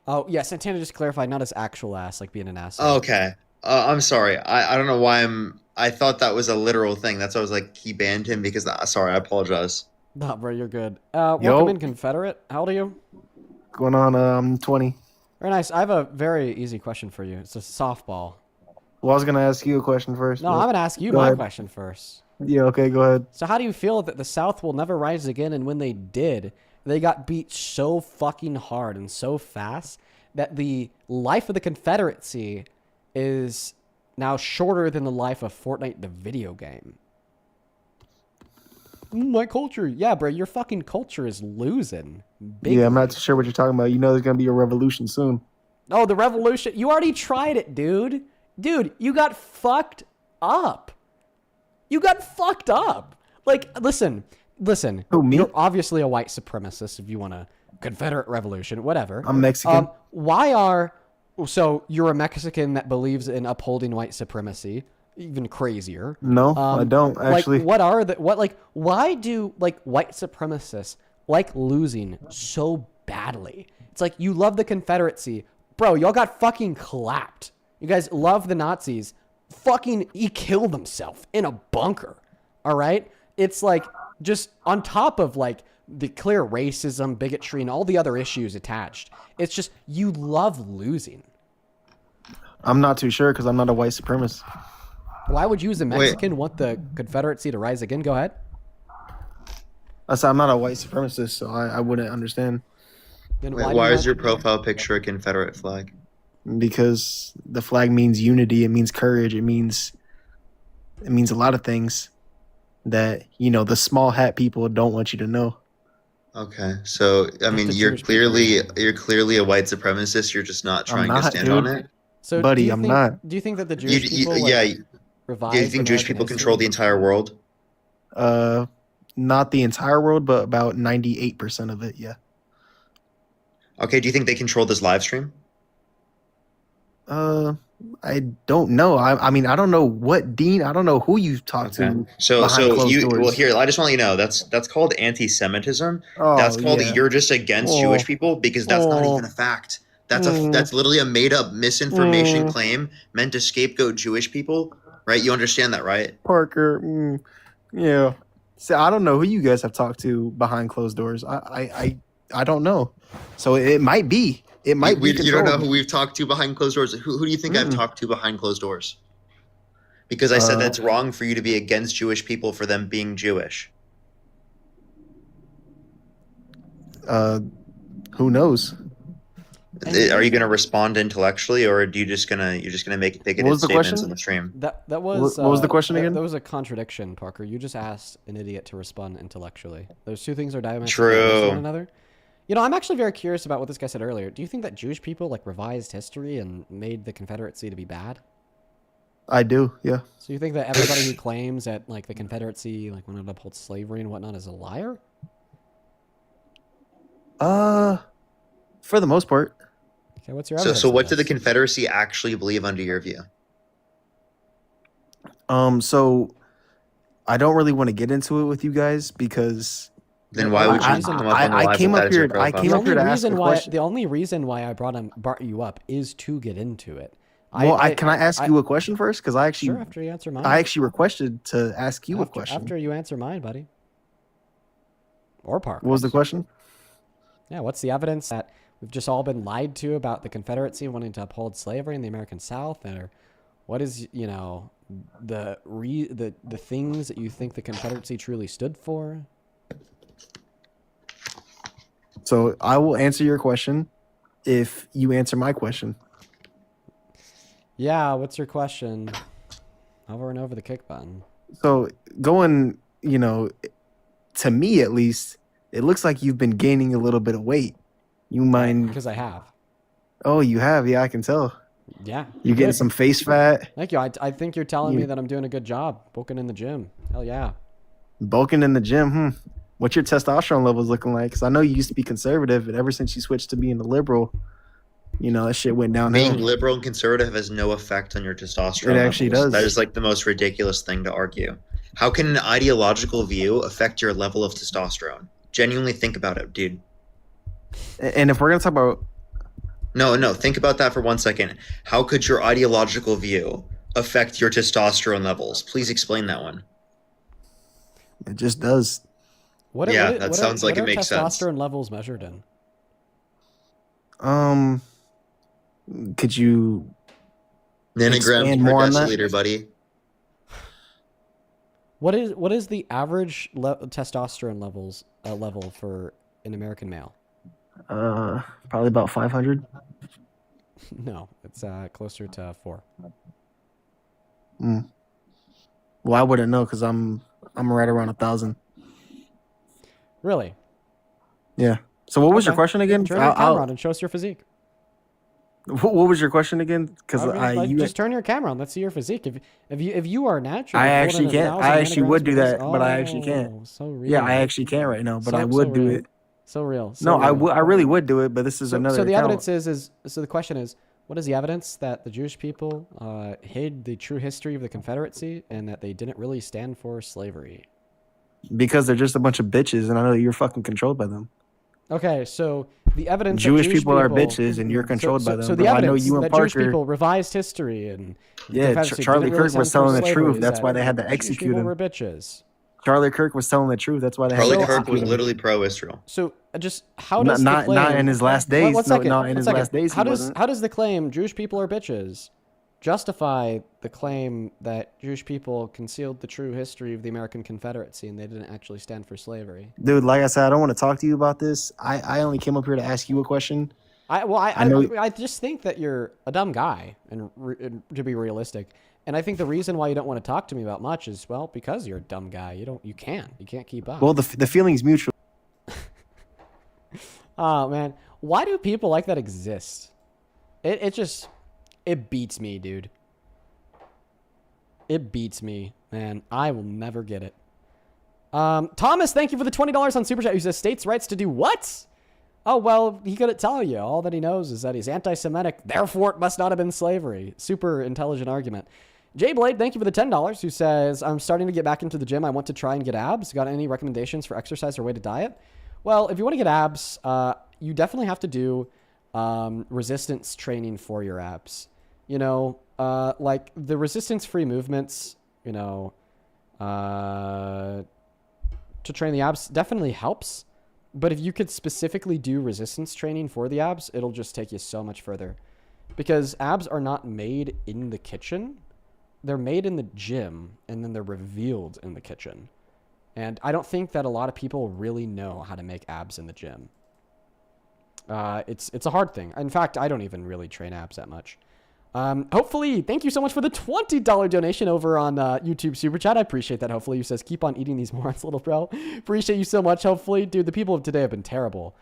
Speaker 1: Oh, yeah, Santana just clarified, not his actual ass, like being an ass.
Speaker 18: Okay. I'm sorry. I don't know why I thought that was a literal thing. That's why I was like, he banned him because, sorry, I apologize.
Speaker 1: Nah, bro, you're good. Welcome in, Confederate. How old are you?
Speaker 22: Going on, 20.
Speaker 1: Very nice. I have a very easy question for you. It's a softball.
Speaker 22: Well, I was going to ask you a question first.
Speaker 1: No, I'm going to ask you my question first.
Speaker 22: Yeah, okay, go ahead.
Speaker 1: So how do you feel that the South will never rise again, and when they did, they got beat so fucking hard and so fast that the life of the Confederacy is now shorter than the life of Fortnite, the video game? My culture. Yeah, bro, your fucking culture is losing.
Speaker 22: Yeah, I'm not sure what you're talking about. You know there's going to be a revolution soon.
Speaker 1: Oh, the revolution. You already tried it, dude. Dude, you got fucked up. You got fucked up. Like, listen.
Speaker 22: Who, me?
Speaker 1: You're obviously a white supremacist if you want a Confederate revolution, whatever.
Speaker 22: I'm Mexican.
Speaker 1: So you're a Mexican that believes in upholding white supremacy. Even crazier.
Speaker 22: No, I don't actually.
Speaker 1: Why do like white supremacists like losing so badly? It's like you love the Confederacy. Bro, y'all got fucking clapped. You guys love the Nazis. Fucking, he killed himself in a bunker. All right? It's like just on top of like the clear racism, bigotry, and all the other issues attached. It's just you love losing.
Speaker 22: I'm not too sure because I'm not a white supremacist.
Speaker 1: Why would you as a Mexican want the Confederacy to rise again? Go ahead.
Speaker 22: I said I'm not a white supremacist, so I wouldn't understand.
Speaker 1: Then
Speaker 18: why is your profile picture a Confederate flag?
Speaker 22: Because the flag means unity. It means courage. It means a lot of things that, you know, the small hat people don't want you to know.
Speaker 18: Okay, so I mean, you're clearly a white supremacist. You're just not trying to stand on it.
Speaker 1: So,
Speaker 22: buddy, I'm not.
Speaker 1: Do you think that the Jewish people?
Speaker 18: Do you think Jewish people control the entire world?
Speaker 22: Not the entire world, but about 98% of it. Yeah.
Speaker 18: Okay. Do you think they control this live stream?
Speaker 22: I don't know. I mean, I don't know what Dean. I don't know who you talked to.
Speaker 18: So here, I just want you to know that's called anti-Semitism. That's called you're just against Jewish people because that's not even a fact. That's literally a made up misinformation claim meant to scapegoat Jewish people, right? You understand that, right?
Speaker 22: Parker, yeah. So I don't know who you guys have talked to behind closed doors. I don't know. So it might be. It might be.
Speaker 18: You don't know who we've talked to behind closed doors. Who do you think I've talked to behind closed doors? Because I said that's wrong for you to be against Jewish people for them being Jewish.
Speaker 22: Who knows?
Speaker 18: Are you going to respond intellectually, or are you're just gonna make bigoted statements in the stream?
Speaker 1: That was
Speaker 22: what was the question again?
Speaker 1: That was a contradiction, Parker. You just asked an idiot to respond intellectually. Those two things are diametrically opposed to one another. You know, I'm actually very curious about what this guy said earlier. Do you think that Jewish people like revised history and made the Confederacy to be bad?
Speaker 22: I do, yeah.
Speaker 1: So you think that everybody who claims that like the Confederacy like wanted to uphold slavery and whatnot is a liar?
Speaker 22: For the most part.
Speaker 1: Okay, what's your
Speaker 18: so what did the Confederacy actually believe under your view?
Speaker 22: So I don't really want to get into it with you guys because
Speaker 18: then why would you come up on the live
Speaker 22: I came up here to ask a question.
Speaker 1: The only reason why I brought you up is to get into it.
Speaker 22: Can I ask you a question first? Because I actually
Speaker 1: Sure, after you answer mine.
Speaker 22: I actually requested to ask you a question.
Speaker 1: After you answer mine, buddy. Or Park.
Speaker 22: What was the question?
Speaker 1: Yeah, what's the evidence that we've just all been lied to about the Confederacy wanting to uphold slavery in the American South? Or what is, the things that you think the Confederacy truly stood for?
Speaker 22: So I will answer your question if you answer my question.
Speaker 1: Yeah, what's your question? Over and over the kick button.
Speaker 22: So going, to me at least, it looks like you've been gaining a little bit of weight. You mind?
Speaker 1: Because I have.
Speaker 22: Oh, you have? Yeah, I can tell.
Speaker 1: Yeah.
Speaker 22: You're getting some face fat.
Speaker 1: Thank you. I think you're telling me that I'm doing a good job bulking in the gym. Hell yeah.
Speaker 22: Bulking in the gym. What's your testosterone levels looking like? Because I know you used to be conservative, but ever since you switched to being a liberal, that shit went downhill.
Speaker 18: Being liberal and conservative has no effect on your testosterone.
Speaker 22: It actually
Speaker 18: levels.
Speaker 22: does.
Speaker 18: That is like the most ridiculous thing to argue. How can an ideological view affect your level of testosterone? Genuinely think about it, dude.
Speaker 22: And if we're gonna talk about
Speaker 18: No, think about that for 1 second. How could your ideological view affect your testosterone levels? Please explain that one.
Speaker 22: It just does.
Speaker 18: That sounds like it makes sense.
Speaker 1: Testosterone levels measured in?
Speaker 22: Could you
Speaker 18: nanograms per deciliter, buddy?
Speaker 1: What is the average testosterone level for an American male?
Speaker 22: Probably about 500.
Speaker 1: No, it's closer to 4.
Speaker 22: Well, I wouldn't know because I'm right around 1,000.
Speaker 1: Really?
Speaker 22: Yeah. So what was your question again?
Speaker 1: Turn your camera on and show us your physique.
Speaker 22: What was your question again? Because
Speaker 1: just turn your camera on. Let's see your physique. If you are natural,
Speaker 22: I actually can't. I actually would do that, but I actually can't.
Speaker 1: So real.
Speaker 22: Yeah, I actually can't right now, but I would do it.
Speaker 1: So real.
Speaker 22: No, I would. I really would do it, but this is another.
Speaker 1: So the
Speaker 22: account.
Speaker 1: evidence is. So the question is, what is the evidence that the Jewish people hid the true history of the Confederacy and that they didn't really stand for slavery?
Speaker 22: Because they're just a bunch of bitches, and I know that you're fucking controlled by them.
Speaker 1: Okay, so the evidence
Speaker 22: Jewish people are bitches, and you're controlled by them.
Speaker 1: So the evidence
Speaker 22: I know you and
Speaker 1: that
Speaker 22: Parker,
Speaker 1: Jewish people revised history and
Speaker 22: Charlie Kirk was telling the truth. That's why they had to execute him.
Speaker 1: Were bitches.
Speaker 22: Charlie Kirk was telling the truth. That's why they had to execute him.
Speaker 18: Charlie Kirk was literally pro-Israel.
Speaker 1: So just how does
Speaker 22: not
Speaker 1: the claim,
Speaker 22: not in his last days? Not in his last days.
Speaker 1: How does the claim Jewish people are bitches justify the claim that Jewish people concealed the true history of the American Confederacy and they didn't actually stand for slavery?
Speaker 22: Dude, like I said, I don't want to talk to you about this. I only came up here to ask you a question.
Speaker 1: I just think that you're a dumb guy, and to be realistic. And I think the reason why you don't want to talk to me about much is, well, because you're a dumb guy. You can't keep up.
Speaker 22: Well, the feeling's mutual.
Speaker 1: Oh man, why do people like that exist? It beats me, dude. It beats me, man. I will never get it. Thomas, thank you for the $20 on Super Chat. Who says states' rights to do what? Oh, well, he couldn't tell you. All that he knows is that he's anti-Semitic, therefore it must not have been slavery. Super intelligent argument. Jay Blade, thank you for the $10, who says, I'm starting to get back into the gym. I want to try and get abs. Got any recommendations for exercise or way to diet? Well, if you want to get abs, you definitely have to do resistance training for your abs. Like the resistance-free movements, to train the abs definitely helps. But if you could specifically do resistance training for the abs, it'll just take you so much further. Because abs are not made in the kitchen. They're made in the gym, and then they're revealed in the kitchen. And I don't think that a lot of people really know how to make abs in the gym. It's a hard thing. In fact, I don't even really train abs that much. Hopefully, thank you so much for the $20 donation over on YouTube Super Chat. I appreciate that. Hopefully, you says, keep on eating these morons, little bro. Appreciate you so much. Hopefully, dude, the people of today have been terrible.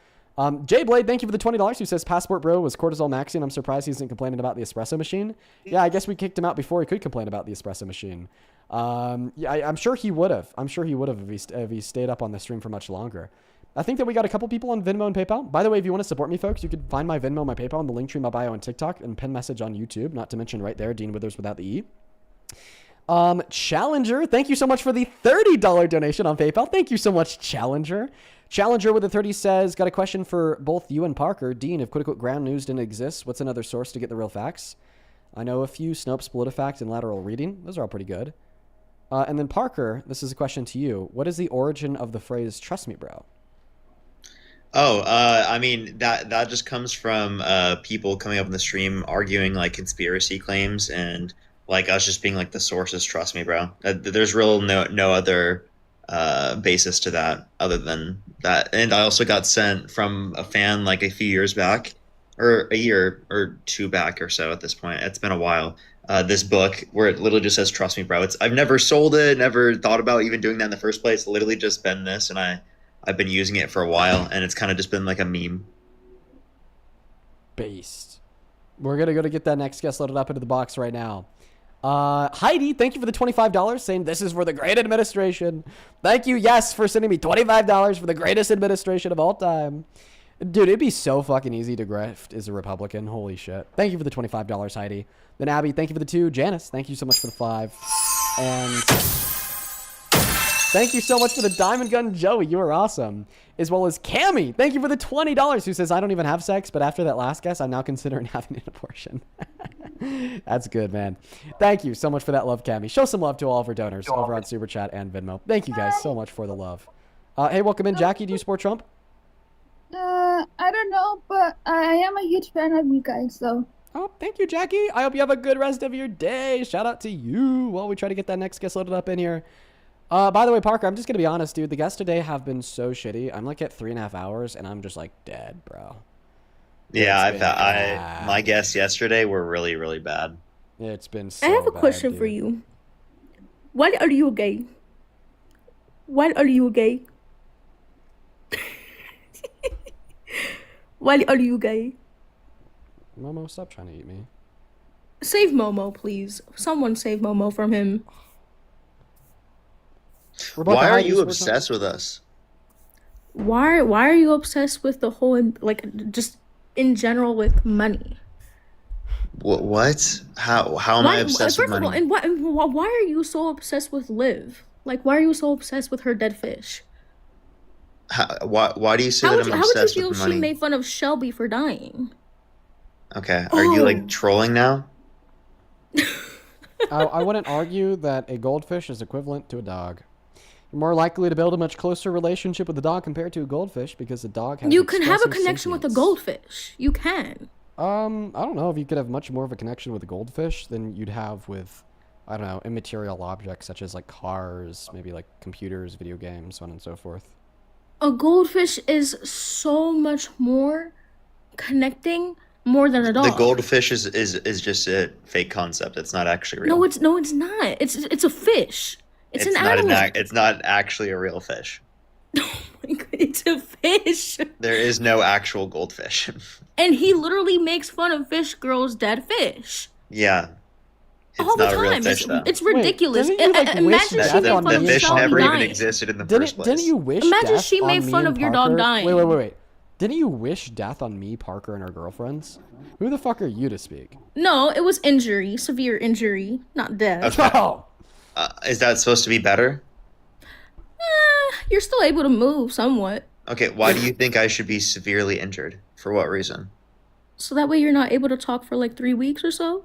Speaker 1: Jay Blade, thank you for the $20. Who says Passport Bro was cortisol maxing. I'm surprised he isn't complaining about the espresso machine. Yeah, I guess we kicked him out before he could complain about the espresso machine. Yeah, I'm sure he would have. I'm sure he would have if he stayed up on the stream for much longer. I think that we got a couple people on Venmo and PayPal. By the way, if you want to support me, folks, you can find my Venmo, my PayPal, and the link tree in my bio on TikTok and pin message on YouTube. Not to mention right there, Dean Withers without the E. Challenger, thank you so much for the $30 donation on PayPal. Thank you so much, Challenger. Challenger with the 30 says, got a question for both you and Parker. Dean, if quote-unquote ground news didn't exist, what's another source to get the real facts? I know a few: Snopes, PolitiFact, and Lateral Reading. Those are all pretty good. And then Parker, this is a question to you. What is the origin of the phrase "trust me, bro"?
Speaker 18: Oh, I mean that just comes from people coming up in the stream arguing like conspiracy claims and like us just being like the sources. Trust me, bro. There's real no other basis to that other than that. And I also got sent from a fan like a few years back, or a year or two back or so. At this point, it's been a while. This book where it literally just says "Trust me, bro." I've never sold it, never thought about even doing that in the first place. It's literally just been this, and I've been using it for a while, and it's kind of just been like a meme.
Speaker 1: Based. We're going to go to get that next guest loaded up into the box right now. Heidi, thank you for the $25, saying this is for the great administration. Thank you, yes, for sending me $25 for the greatest administration of all time. Dude, it'd be so fucking easy to grift as a Republican. Holy shit. Thank you for the $25, Heidi. Then Abby, thank you for the 2. Janice, thank you so much for the 5. And thank you so much for the Diamond Gun, Joey. You are awesome. As well as Cammy, thank you for the $20, who says, I don't even have sex, but after that last guess, I'm now considering having an abortion. That's good, man. Thank you so much for that love, Cammy. Show some love to all of our donors over on Super Chat and Venmo. Thank you guys so much for the love. Hey, welcome in. Jackie, do you support Trump?
Speaker 4: I don't know, but I am a huge fan of you guys, so.
Speaker 1: Oh, thank you, Jackie. I hope you have a good rest of your day. Shout out to you while we try to get that next guest loaded up in here. By the way, Parker, I'm just going to be honest, dude. The guests today have been so shitty. I'm like at 3.5 hours, and I'm just like dead, bro.
Speaker 18: Yeah, my guests yesterday were really, really bad.
Speaker 1: It's been so
Speaker 12: I have a
Speaker 1: bad,
Speaker 12: question
Speaker 1: dude.
Speaker 12: for you. Why are you gay? Why are you gay? Why are you gay?
Speaker 1: Momo, stop trying to eat me.
Speaker 12: Save Momo, please. Someone save Momo from him.
Speaker 1: Rebecca,
Speaker 18: Why
Speaker 1: how
Speaker 18: are
Speaker 1: do
Speaker 18: you
Speaker 1: support
Speaker 18: obsessed with us?
Speaker 12: Why are you obsessed with the whole, like, just in general with money?
Speaker 18: What? How am I obsessed with
Speaker 12: First of
Speaker 18: money?
Speaker 12: all, and why are you so obsessed with Liv? Like, why are you so obsessed with her dead fish?
Speaker 18: Why do you say
Speaker 12: How
Speaker 18: that
Speaker 12: would
Speaker 18: I'm
Speaker 12: you
Speaker 18: obsessed
Speaker 12: feel
Speaker 18: with
Speaker 12: if
Speaker 18: money?
Speaker 12: she made fun of Shelby for dying?
Speaker 18: Okay, are you like trolling now?
Speaker 1: I wouldn't argue that a goldfish is equivalent to a dog. You're more likely to build a much closer relationship with a dog compared to a goldfish because a dog has
Speaker 12: You can have a
Speaker 1: expressive
Speaker 12: connection with a
Speaker 1: sentience.
Speaker 12: goldfish. You can.
Speaker 1: I don't know if you could have much more of a connection with a goldfish than you'd have with, I don't know, immaterial objects such as like cars, maybe like computers, video games, so on and so forth.
Speaker 12: A goldfish is so much more connecting more than a dog.
Speaker 18: The goldfish is just a fake concept. It's not actually real.
Speaker 12: No, it's not. It's a fish. It's an
Speaker 18: not
Speaker 12: animal.
Speaker 18: it's not actually a real fish.
Speaker 12: It's a fish.
Speaker 18: There is no actual goldfish.
Speaker 12: And he literally makes fun of fish girls' dead fish.
Speaker 18: Yeah. It's
Speaker 12: All the
Speaker 18: not a real
Speaker 12: time.
Speaker 18: fish, though.
Speaker 12: It's ridiculous.
Speaker 1: didn't you, like, wish
Speaker 12: Imagine
Speaker 1: death
Speaker 12: she made
Speaker 1: on
Speaker 12: fun
Speaker 1: me
Speaker 12: of
Speaker 18: The
Speaker 1: and
Speaker 18: fish
Speaker 12: Shelby
Speaker 18: never even
Speaker 12: dying.
Speaker 18: existed in the first place.
Speaker 1: Didn't you wish
Speaker 12: Imagine
Speaker 1: death
Speaker 12: she
Speaker 1: on
Speaker 12: made
Speaker 1: me
Speaker 12: fun
Speaker 1: and
Speaker 12: of your dog
Speaker 1: Parker?
Speaker 12: dying.
Speaker 1: Wait. Didn't you wish death on me, Parker, and our girlfriends? Who the fuck are you to speak?
Speaker 12: No, it was injury, severe injury, not death.
Speaker 18: Okay.
Speaker 1: Oh,
Speaker 18: Is that supposed to be better?
Speaker 12: You're still able to move somewhat.
Speaker 18: Okay, why do you think I should be severely injured? For what reason?
Speaker 12: So that way you're not able to talk for like 3 weeks or so?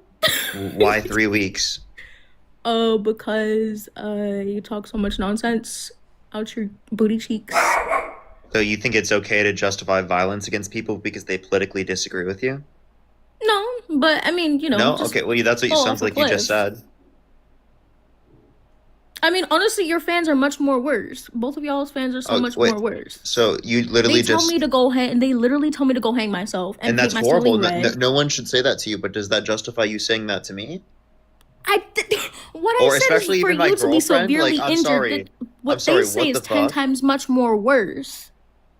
Speaker 18: Why 3 weeks?
Speaker 12: Oh, because you talk so much nonsense out your booty cheeks.
Speaker 18: So you think it's okay to justify violence against people because they politically disagree with you?
Speaker 12: No, but I mean, you know.
Speaker 18: No?
Speaker 12: just
Speaker 18: Okay, well, that's what you
Speaker 12: fall
Speaker 18: sounds
Speaker 12: off a
Speaker 18: like you just
Speaker 12: cliff.
Speaker 18: said.
Speaker 12: I mean, honestly, your fans are much more worse. Both of y'all's fans are so much
Speaker 18: wait,
Speaker 12: more worse.
Speaker 18: So you literally
Speaker 12: They tell
Speaker 18: just...
Speaker 12: me to go hang, and they literally tell me to go hang myself and,
Speaker 18: And that's
Speaker 12: paint my
Speaker 18: horrible.
Speaker 12: ceiling red.
Speaker 18: No one should say that to you, but does that justify you saying that to me?
Speaker 12: What
Speaker 18: Or
Speaker 12: I said
Speaker 18: especially
Speaker 12: is for
Speaker 18: even my
Speaker 12: you to be
Speaker 18: girlfriend?
Speaker 12: severely
Speaker 18: Like, I'm
Speaker 12: injured.
Speaker 18: sorry.
Speaker 12: What
Speaker 18: I'm sorry,
Speaker 12: they say
Speaker 18: what
Speaker 12: is
Speaker 18: the
Speaker 12: 10
Speaker 18: fuck?
Speaker 12: times much more worse.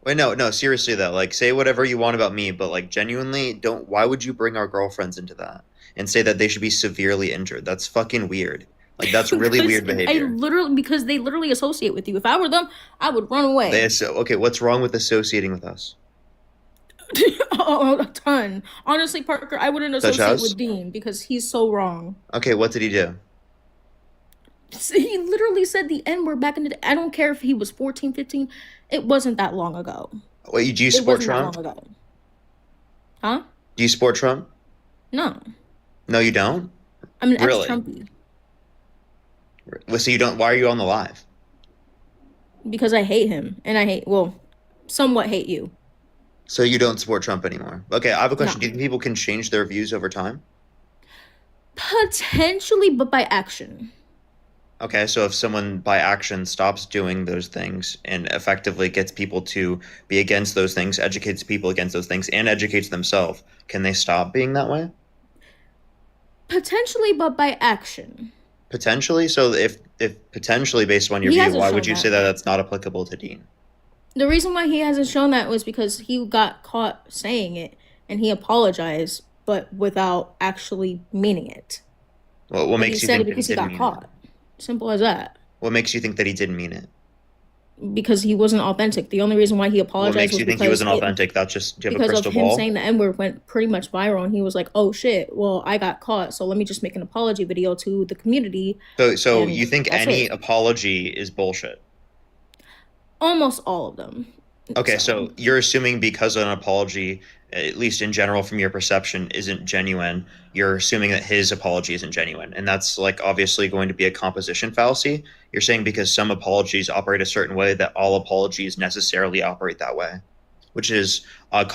Speaker 18: Wait, no, seriously though. Like, say whatever you want about me, but like, genuinely, don't. Why would you bring our girlfriends into that and say that they should be severely injured? That's fucking weird. Like, that's really weird behavior.
Speaker 12: Because they literally associate with you. If I were them, I would run away.
Speaker 18: Okay, what's wrong with associating with us?
Speaker 12: Oh, a ton. Honestly, Parker, I wouldn't
Speaker 18: Such
Speaker 12: associate
Speaker 18: as?
Speaker 12: with Dean because he's so wrong.
Speaker 18: Okay, what did he do?
Speaker 12: He literally said the N-word back in the day. I don't care if he was 14, 15. It wasn't that long ago.
Speaker 18: Wait, do you
Speaker 12: It
Speaker 18: support
Speaker 12: wasn't
Speaker 18: Trump?
Speaker 12: that long ago. Huh?
Speaker 18: Do you support Trump?
Speaker 12: No.
Speaker 18: No, you don't.
Speaker 12: I'm an
Speaker 18: Really?
Speaker 12: ex-Trumpy
Speaker 18: Well, so you don't. Why are you on the live?
Speaker 12: because I hate him and somewhat hate you.
Speaker 18: So you don't support Trump anymore? Okay, I have a
Speaker 12: No.
Speaker 18: question. Do you think people can change their views over time?
Speaker 12: Potentially, but by action.
Speaker 18: Okay, so if someone by action stops doing those things and effectively gets people to be against those things, educates people against those things, and educates themselves, can they stop being that way?
Speaker 12: Potentially, but by action.
Speaker 18: Potentially. So if potentially based on your
Speaker 12: He
Speaker 18: view,
Speaker 12: hasn't
Speaker 18: why would
Speaker 12: shown
Speaker 18: you
Speaker 12: that.
Speaker 18: say that that's not applicable to Dean?
Speaker 12: The reason why he hasn't shown that was because he got caught saying it and he apologized, but without actually meaning it.
Speaker 18: Well, what
Speaker 12: But
Speaker 18: makes
Speaker 12: he
Speaker 18: you
Speaker 12: said
Speaker 18: think
Speaker 12: it
Speaker 18: that he
Speaker 12: because he
Speaker 18: didn't
Speaker 12: got
Speaker 18: mean
Speaker 12: caught. Simple as that.
Speaker 18: it? What makes you think that he didn't mean it?
Speaker 12: Because he wasn't authentic. The only reason why he
Speaker 18: What
Speaker 12: apologized
Speaker 18: makes
Speaker 12: was
Speaker 18: you think he
Speaker 12: because
Speaker 18: wasn't authentic? That's just, do you have a
Speaker 12: because of
Speaker 18: crystal
Speaker 12: him
Speaker 18: ball?
Speaker 12: saying the N-word went pretty much viral, and he was like, "Oh shit! Well, I got caught, so let me just make an apology video to the community."
Speaker 18: So
Speaker 12: and
Speaker 18: you think
Speaker 12: that's
Speaker 18: any
Speaker 12: it.
Speaker 18: apology is bullshit?
Speaker 12: Almost all of them.
Speaker 18: Okay, so you're assuming because an apology, at least in general from your perception, isn't genuine, you're assuming that his apology isn't genuine. And that's like obviously going to be a composition fallacy. You're saying because some apologies operate a certain way that all apologies necessarily operate that way, which is a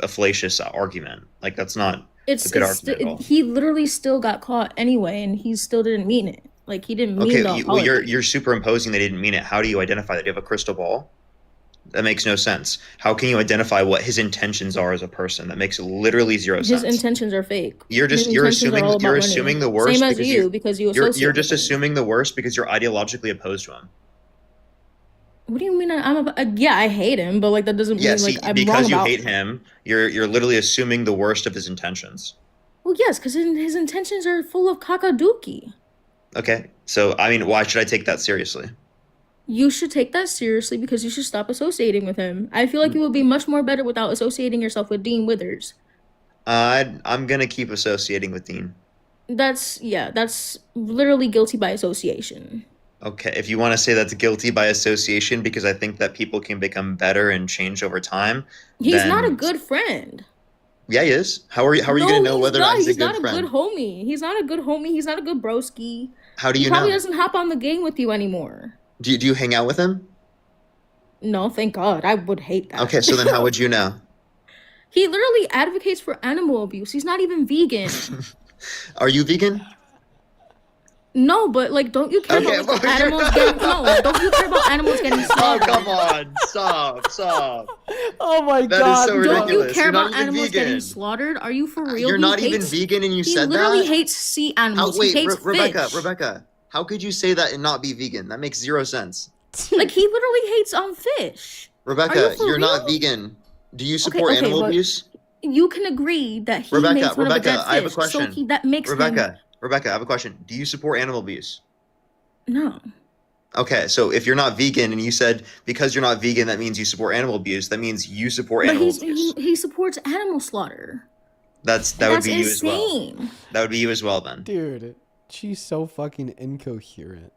Speaker 18: fallacious argument. Like that's not a good argument at all.
Speaker 12: He literally still got caught anyway, and he still didn't mean it. Like he didn't mean the
Speaker 18: Well,
Speaker 12: apology.
Speaker 18: you're superimposing that he didn't mean it. How do you identify that? Do you have a crystal ball? That makes no sense. How can you identify what his intentions are as a person? That makes literally zero
Speaker 12: His
Speaker 18: sense.
Speaker 12: intentions are fake.
Speaker 18: You're
Speaker 12: His
Speaker 18: just you're
Speaker 12: intentions are all
Speaker 18: assuming
Speaker 12: about money.
Speaker 18: the worst
Speaker 12: Same as
Speaker 18: because
Speaker 12: you, because you associate.
Speaker 18: you're just
Speaker 12: with him.
Speaker 18: assuming the worst because you're ideologically opposed to him.
Speaker 12: What do you mean? Yeah, I hate him, but like that doesn't mean like I'm wrong
Speaker 18: because you
Speaker 12: about.
Speaker 18: hate him, you're literally assuming the worst of his intentions.
Speaker 12: Well, yes, because his intentions are full of kakaduki.
Speaker 18: Okay, so I mean, why should I take that seriously?
Speaker 12: You should take that seriously because you should stop associating with him. I feel like you would be much more better without associating yourself with Dean Withers.
Speaker 18: I'm gonna keep associating with Dean.
Speaker 12: That's literally guilty by association.
Speaker 18: Okay, if you want to say that's guilty by association because I think that people can become better and change over time.
Speaker 12: He's
Speaker 18: then,
Speaker 12: not a good friend.
Speaker 18: Yeah, he is. How are you gonna know whether or not he's a good friend?
Speaker 12: He's not a good homie. He's not a good homie. He's not a good broski.
Speaker 18: How do you
Speaker 12: He
Speaker 18: know?
Speaker 12: probably doesn't hop on the game with you anymore.
Speaker 18: Do you hang out with him?
Speaker 12: No, thank God. I would hate that.
Speaker 18: Okay, so then how would you know?
Speaker 12: He literally advocates for animal abuse. He's not even vegan.
Speaker 18: Are you vegan?
Speaker 12: No, but like, don't you care about like, animals getting don't you care about animals getting slaughtered?
Speaker 18: Oh, come on. Stop.
Speaker 1: Oh my
Speaker 18: That
Speaker 1: God.
Speaker 18: is so ridiculous.
Speaker 12: Don't you care
Speaker 18: You're not
Speaker 12: about
Speaker 18: even
Speaker 12: animals
Speaker 18: vegan.
Speaker 12: getting slaughtered? Are you for real?
Speaker 18: You're not even vegan and you said that?
Speaker 12: He literally hates sea animals.
Speaker 18: Wait,
Speaker 12: he hates fish.
Speaker 18: Rebecca, how could you say that and not be vegan? That makes zero sense.
Speaker 12: Like, he literally hates fish.
Speaker 18: Rebecca,
Speaker 12: you're
Speaker 18: not vegan. Do you support
Speaker 12: okay,
Speaker 18: animal
Speaker 12: but
Speaker 18: abuse?
Speaker 12: You can agree that he makes fun of a dead fish.
Speaker 18: I have a question.
Speaker 12: So that makes him...
Speaker 18: Rebecca, I have a question. Do you support animal abuse?
Speaker 12: No.
Speaker 18: Okay, so if you're not vegan and you said because you're not vegan, that means you support animal abuse, that means you support animal abuse.
Speaker 12: He supports animal slaughter.
Speaker 18: That would be you as well.
Speaker 12: Insane.
Speaker 18: That would be you as well then.
Speaker 1: Dude, she's so fucking incoherent.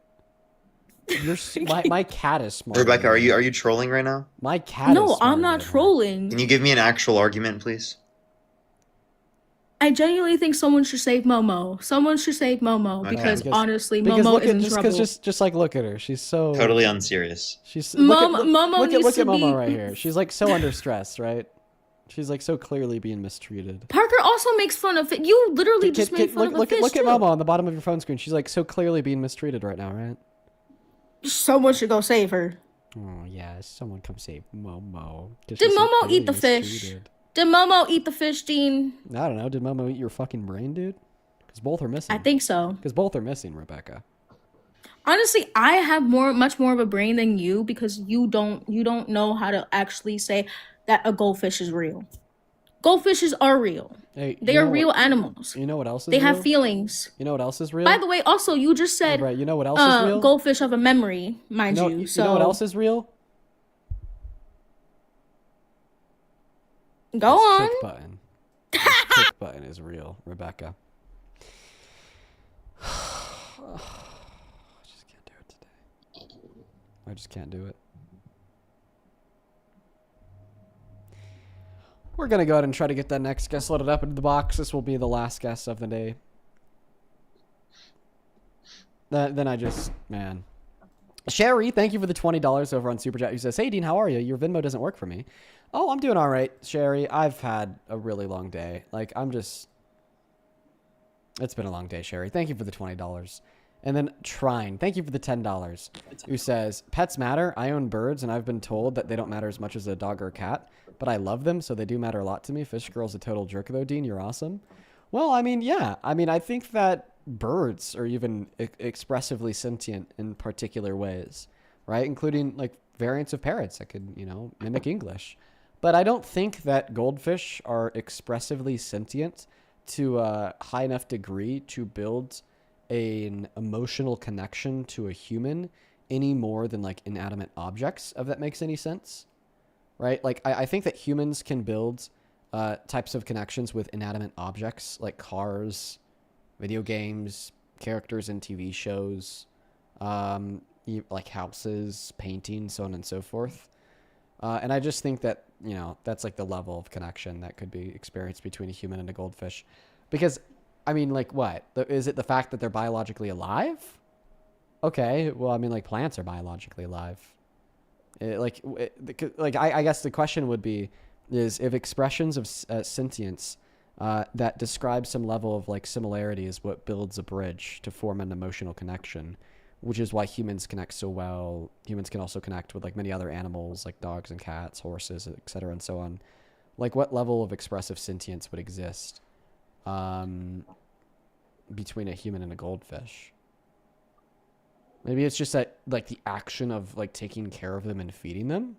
Speaker 1: My cat is smart.
Speaker 18: Rebecca, are you trolling right now?
Speaker 1: My cat is smart.
Speaker 12: I'm not trolling.
Speaker 18: Can you give me an actual argument, please?
Speaker 12: I genuinely think someone should save Momo. Someone should save Momo because honestly, Momo is in trouble.
Speaker 1: Just like look at her. She's so
Speaker 18: totally unserious.
Speaker 1: She's
Speaker 12: Momo
Speaker 1: look
Speaker 12: needs
Speaker 1: at
Speaker 12: to be
Speaker 1: Momo right here. She's like so under stress, right? She's like so clearly being mistreated.
Speaker 12: Parker also makes fun of it. You literally just made fun of a fish
Speaker 1: Look at Momo on the bottom of your phone screen. She's like so clearly being mistreated right now, right?
Speaker 12: Someone should go save her.
Speaker 1: Oh yeah, someone come save Momo.
Speaker 12: Did Momo eat the fish? Did Momo eat the fish, Dean?
Speaker 1: I don't know. Did Momo eat your fucking brain, dude? Because both are missing.
Speaker 12: I think so.
Speaker 1: Because both are missing, Rebecca.
Speaker 12: Honestly, I have much more of a brain than you because you don't know how to actually say that a goldfish is real. Goldfishes are real.
Speaker 1: Hey,
Speaker 12: they are real animals.
Speaker 1: You know what else is
Speaker 12: real? They
Speaker 1: real?
Speaker 12: have feelings.
Speaker 1: You know what else is real?
Speaker 12: By the way, also you just said
Speaker 1: right, you know what else is real?
Speaker 12: Goldfish have a memory, mind you. So
Speaker 1: you know what else is real?
Speaker 12: Go on.
Speaker 1: Kick button. Kick button is real, Rebecca. I just can't do it today. I just can't do it. We're going to go ahead and try to get that next guest loaded up into the box. This will be the last guest of the day. Then I just, man. Sherry, thank you for the $20 over on Super Chat. Who says, hey, Dean, how are you? Your Venmo doesn't work for me. Oh, I'm doing all right, Sherry. I've had a really long day. Like, it's been a long day, Sherry. Thank you for the $20. And then Trine, thank you for the $10. Who says, pets matter. I own birds, and I've been told that they don't matter as much as a dog or a cat, but I love them, so they do matter a lot to me. Fish Girl's a total jerk, though. Dean, you're awesome. Well, I mean, yeah. I mean, I think that birds are even expressively sentient in particular ways, right? Including, like, variants of parrots that could, mimic English. But I don't think that goldfish are expressively sentient to a high enough degree to build an emotional connection to a human any more than, like, inanimate objects, if that makes any sense, right? Like, I think that humans can build types of connections with inanimate objects, like cars, video games, characters in TV shows, like houses, paintings, so on and so forth. And I just think that, that's like the level of connection that could be experienced between a human and a goldfish. Because, I mean, like, what? Is it the fact that they're biologically alive? Okay, well, I mean, like, plants are biologically alive. I guess the question would be, is if expressions of sentience that describe some level of, like, similarity is what builds a bridge to form an emotional connection, which is why humans connect so well. Humans can also connect with, like, many other animals, like dogs and cats, horses, etc., and so on. Like, what level of expressive sentience would exist between a human and a goldfish? Maybe it's just that, like, the action of, like, taking care of them and feeding them.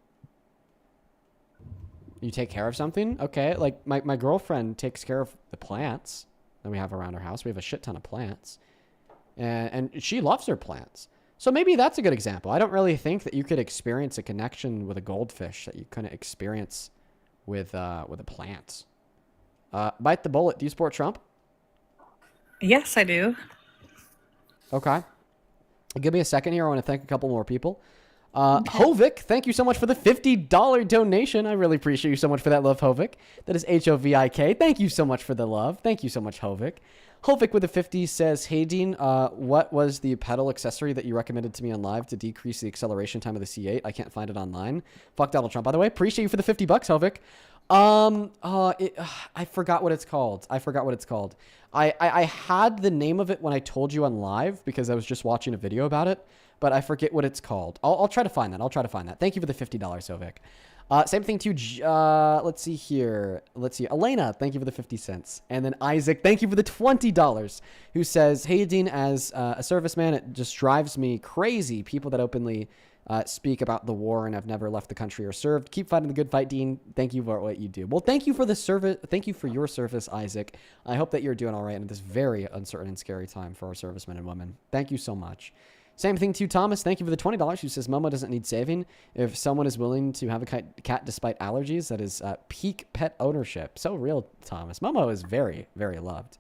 Speaker 1: You take care of something? Okay, like, my girlfriend takes care of the plants that we have around our house. We have a shit ton of plants. And she loves her plants. So maybe that's a good example. I don't really think that you could experience a connection with a goldfish that you couldn't experience with a plant. Bite the bullet. Do you support Trump?
Speaker 5: Yes, I do.
Speaker 1: Okay. Give me a second here. I want to thank a couple more people. Hovik, thank you so much for the $50 donation. I really appreciate you so much for that love, Hovik. That is Hovik. Thank you so much for the love. Thank you so much, Hovik. Hovik with a 50 says, hey, Dean, what was the pedal accessory that you recommended to me on live to decrease the acceleration time of the C8? I can't find it online. Fuck Donald Trump, by the way. Appreciate you for the $50, Hovik. I forgot what it's called. I had the name of it when I told you on live because I was just watching a video about it, but I forget what it's called. I'll try to find that. Thank you for the $50, Hovik. Same thing to, let's see here. Elena, thank you for the 50 cents. And then Isaac, thank you for the $20, who says, hey, Dean, as a serviceman, it just drives me crazy. People that openly speak about the war and have never left the country or served. Keep fighting the good fight, Dean. Thank you for what you do. Well, thank you for the service. Thank you for your service, Isaac. I hope that you're doing all right in this very uncertain and scary time for our servicemen and women. Thank you so much. Same thing to Thomas. Thank you for the $20. Who says Momo doesn't need saving. If someone is willing to have a cat despite allergies, that is peak pet ownership. So real, Thomas. Momo is very, very loved.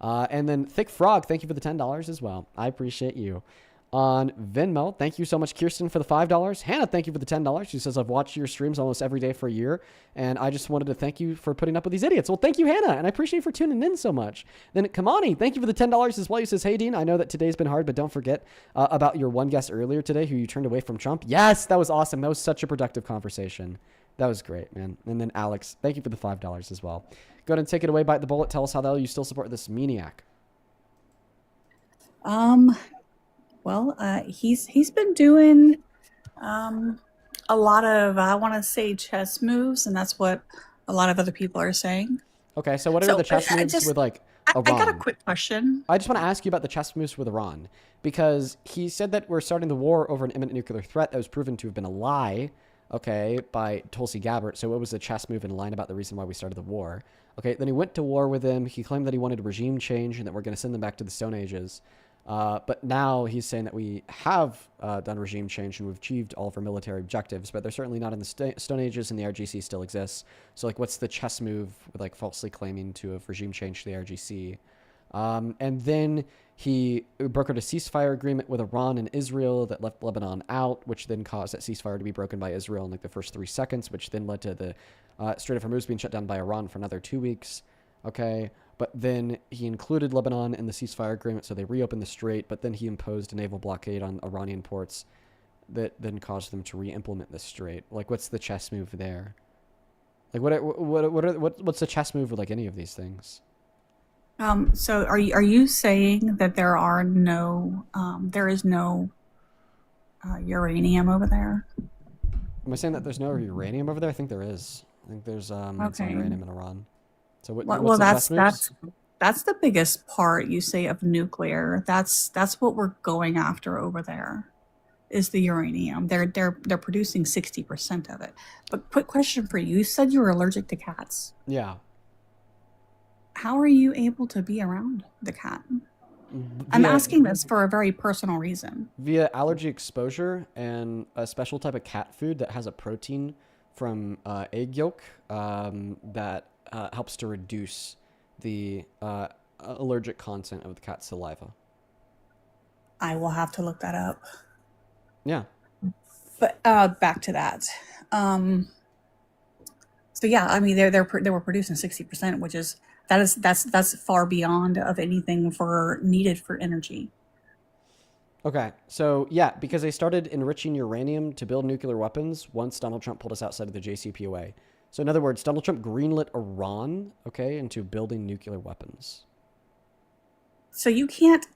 Speaker 1: And then Thick Frog, thank you for the $10 as well. I appreciate you. On Venmo, thank you so much, Kirsten, for the $5. Hannah, thank you for the $10. She says, I've watched your streams almost every day for a year, and I just wanted to thank you for putting up with these idiots. Well, thank you, Hannah, and I appreciate you for tuning in so much. Then Kamani, thank you for the $10 as well. He says, hey, Dean, I know that today's been hard, but don't forget about your one guest earlier today who you turned away from Trump. Yes, that was awesome. That was such a productive conversation. That was great, man. And then Alex, thank you for the $5 as well. Go ahead and take it away, Bite the Bullet. Tell us how the hell you still support this maniac.
Speaker 5: Well, he's been doing a lot of, I want to say, chess moves, and that's what a lot of other people are saying.
Speaker 1: Okay, so what are the chess moves with, like, Iran?
Speaker 5: I got a quick question.
Speaker 1: I just want to ask you about the chess moves with Iran, because he said that we're starting the war over an imminent nuclear threat that was proven to have been a lie, okay, by Tulsi Gabbard. So what was the chess move in line about the reason why we started the war? Okay, then he went to war with him. He claimed that he wanted a regime change and that we're going to send them back to the Stone Ages. But now he's saying that we have done regime change and we've achieved all of our military objectives, but they're certainly not in the Stone Ages, and the RGC still exists. So, like, what's the chess move with, like, falsely claiming to have regime changed the RGC? And then he brokered a ceasefire agreement with Iran and Israel that left Lebanon out, which then caused that ceasefire to be broken by Israel in, like, the first 3 seconds, which then led to the
Speaker 3: Strait of Hormuz being shut down by Iran for another 2 weeks. Okay. But then he included Lebanon in the ceasefire agreement, so they reopened the strait, but then he imposed a naval blockade on Iranian ports that then caused them to re-implement the strait. Like, what's the chess move there? Like, what's the chess move with, like, any of these things?
Speaker 5: So are you saying that there is no uranium over there?
Speaker 3: Am I saying that there's no uranium over there? I think there is. I think there's some uranium in Iran. So what's the chess moves?
Speaker 5: That's the biggest part, you say, of nuclear. That's what we're going after over there, is the uranium. They're producing 60% of it. But quick question for you. You said you were allergic to cats.
Speaker 3: Yeah.
Speaker 5: How are you able to be around the cat? I'm asking this for a very personal reason.
Speaker 3: Via allergy exposure and a special type of cat food that has a protein from egg yolk that helps to reduce the allergic content of the cat's saliva.
Speaker 5: I will have to look that up.
Speaker 3: Yeah.
Speaker 5: But back to that. So yeah, I mean, they were producing 60%, which is that's far beyond of anything needed for energy.
Speaker 3: Okay, so yeah, because they started enriching uranium to build nuclear weapons once Donald Trump pulled us outside of the JCPOA. So in other words, Donald Trump greenlit Iran, okay, into building nuclear weapons.
Speaker 5: So you can't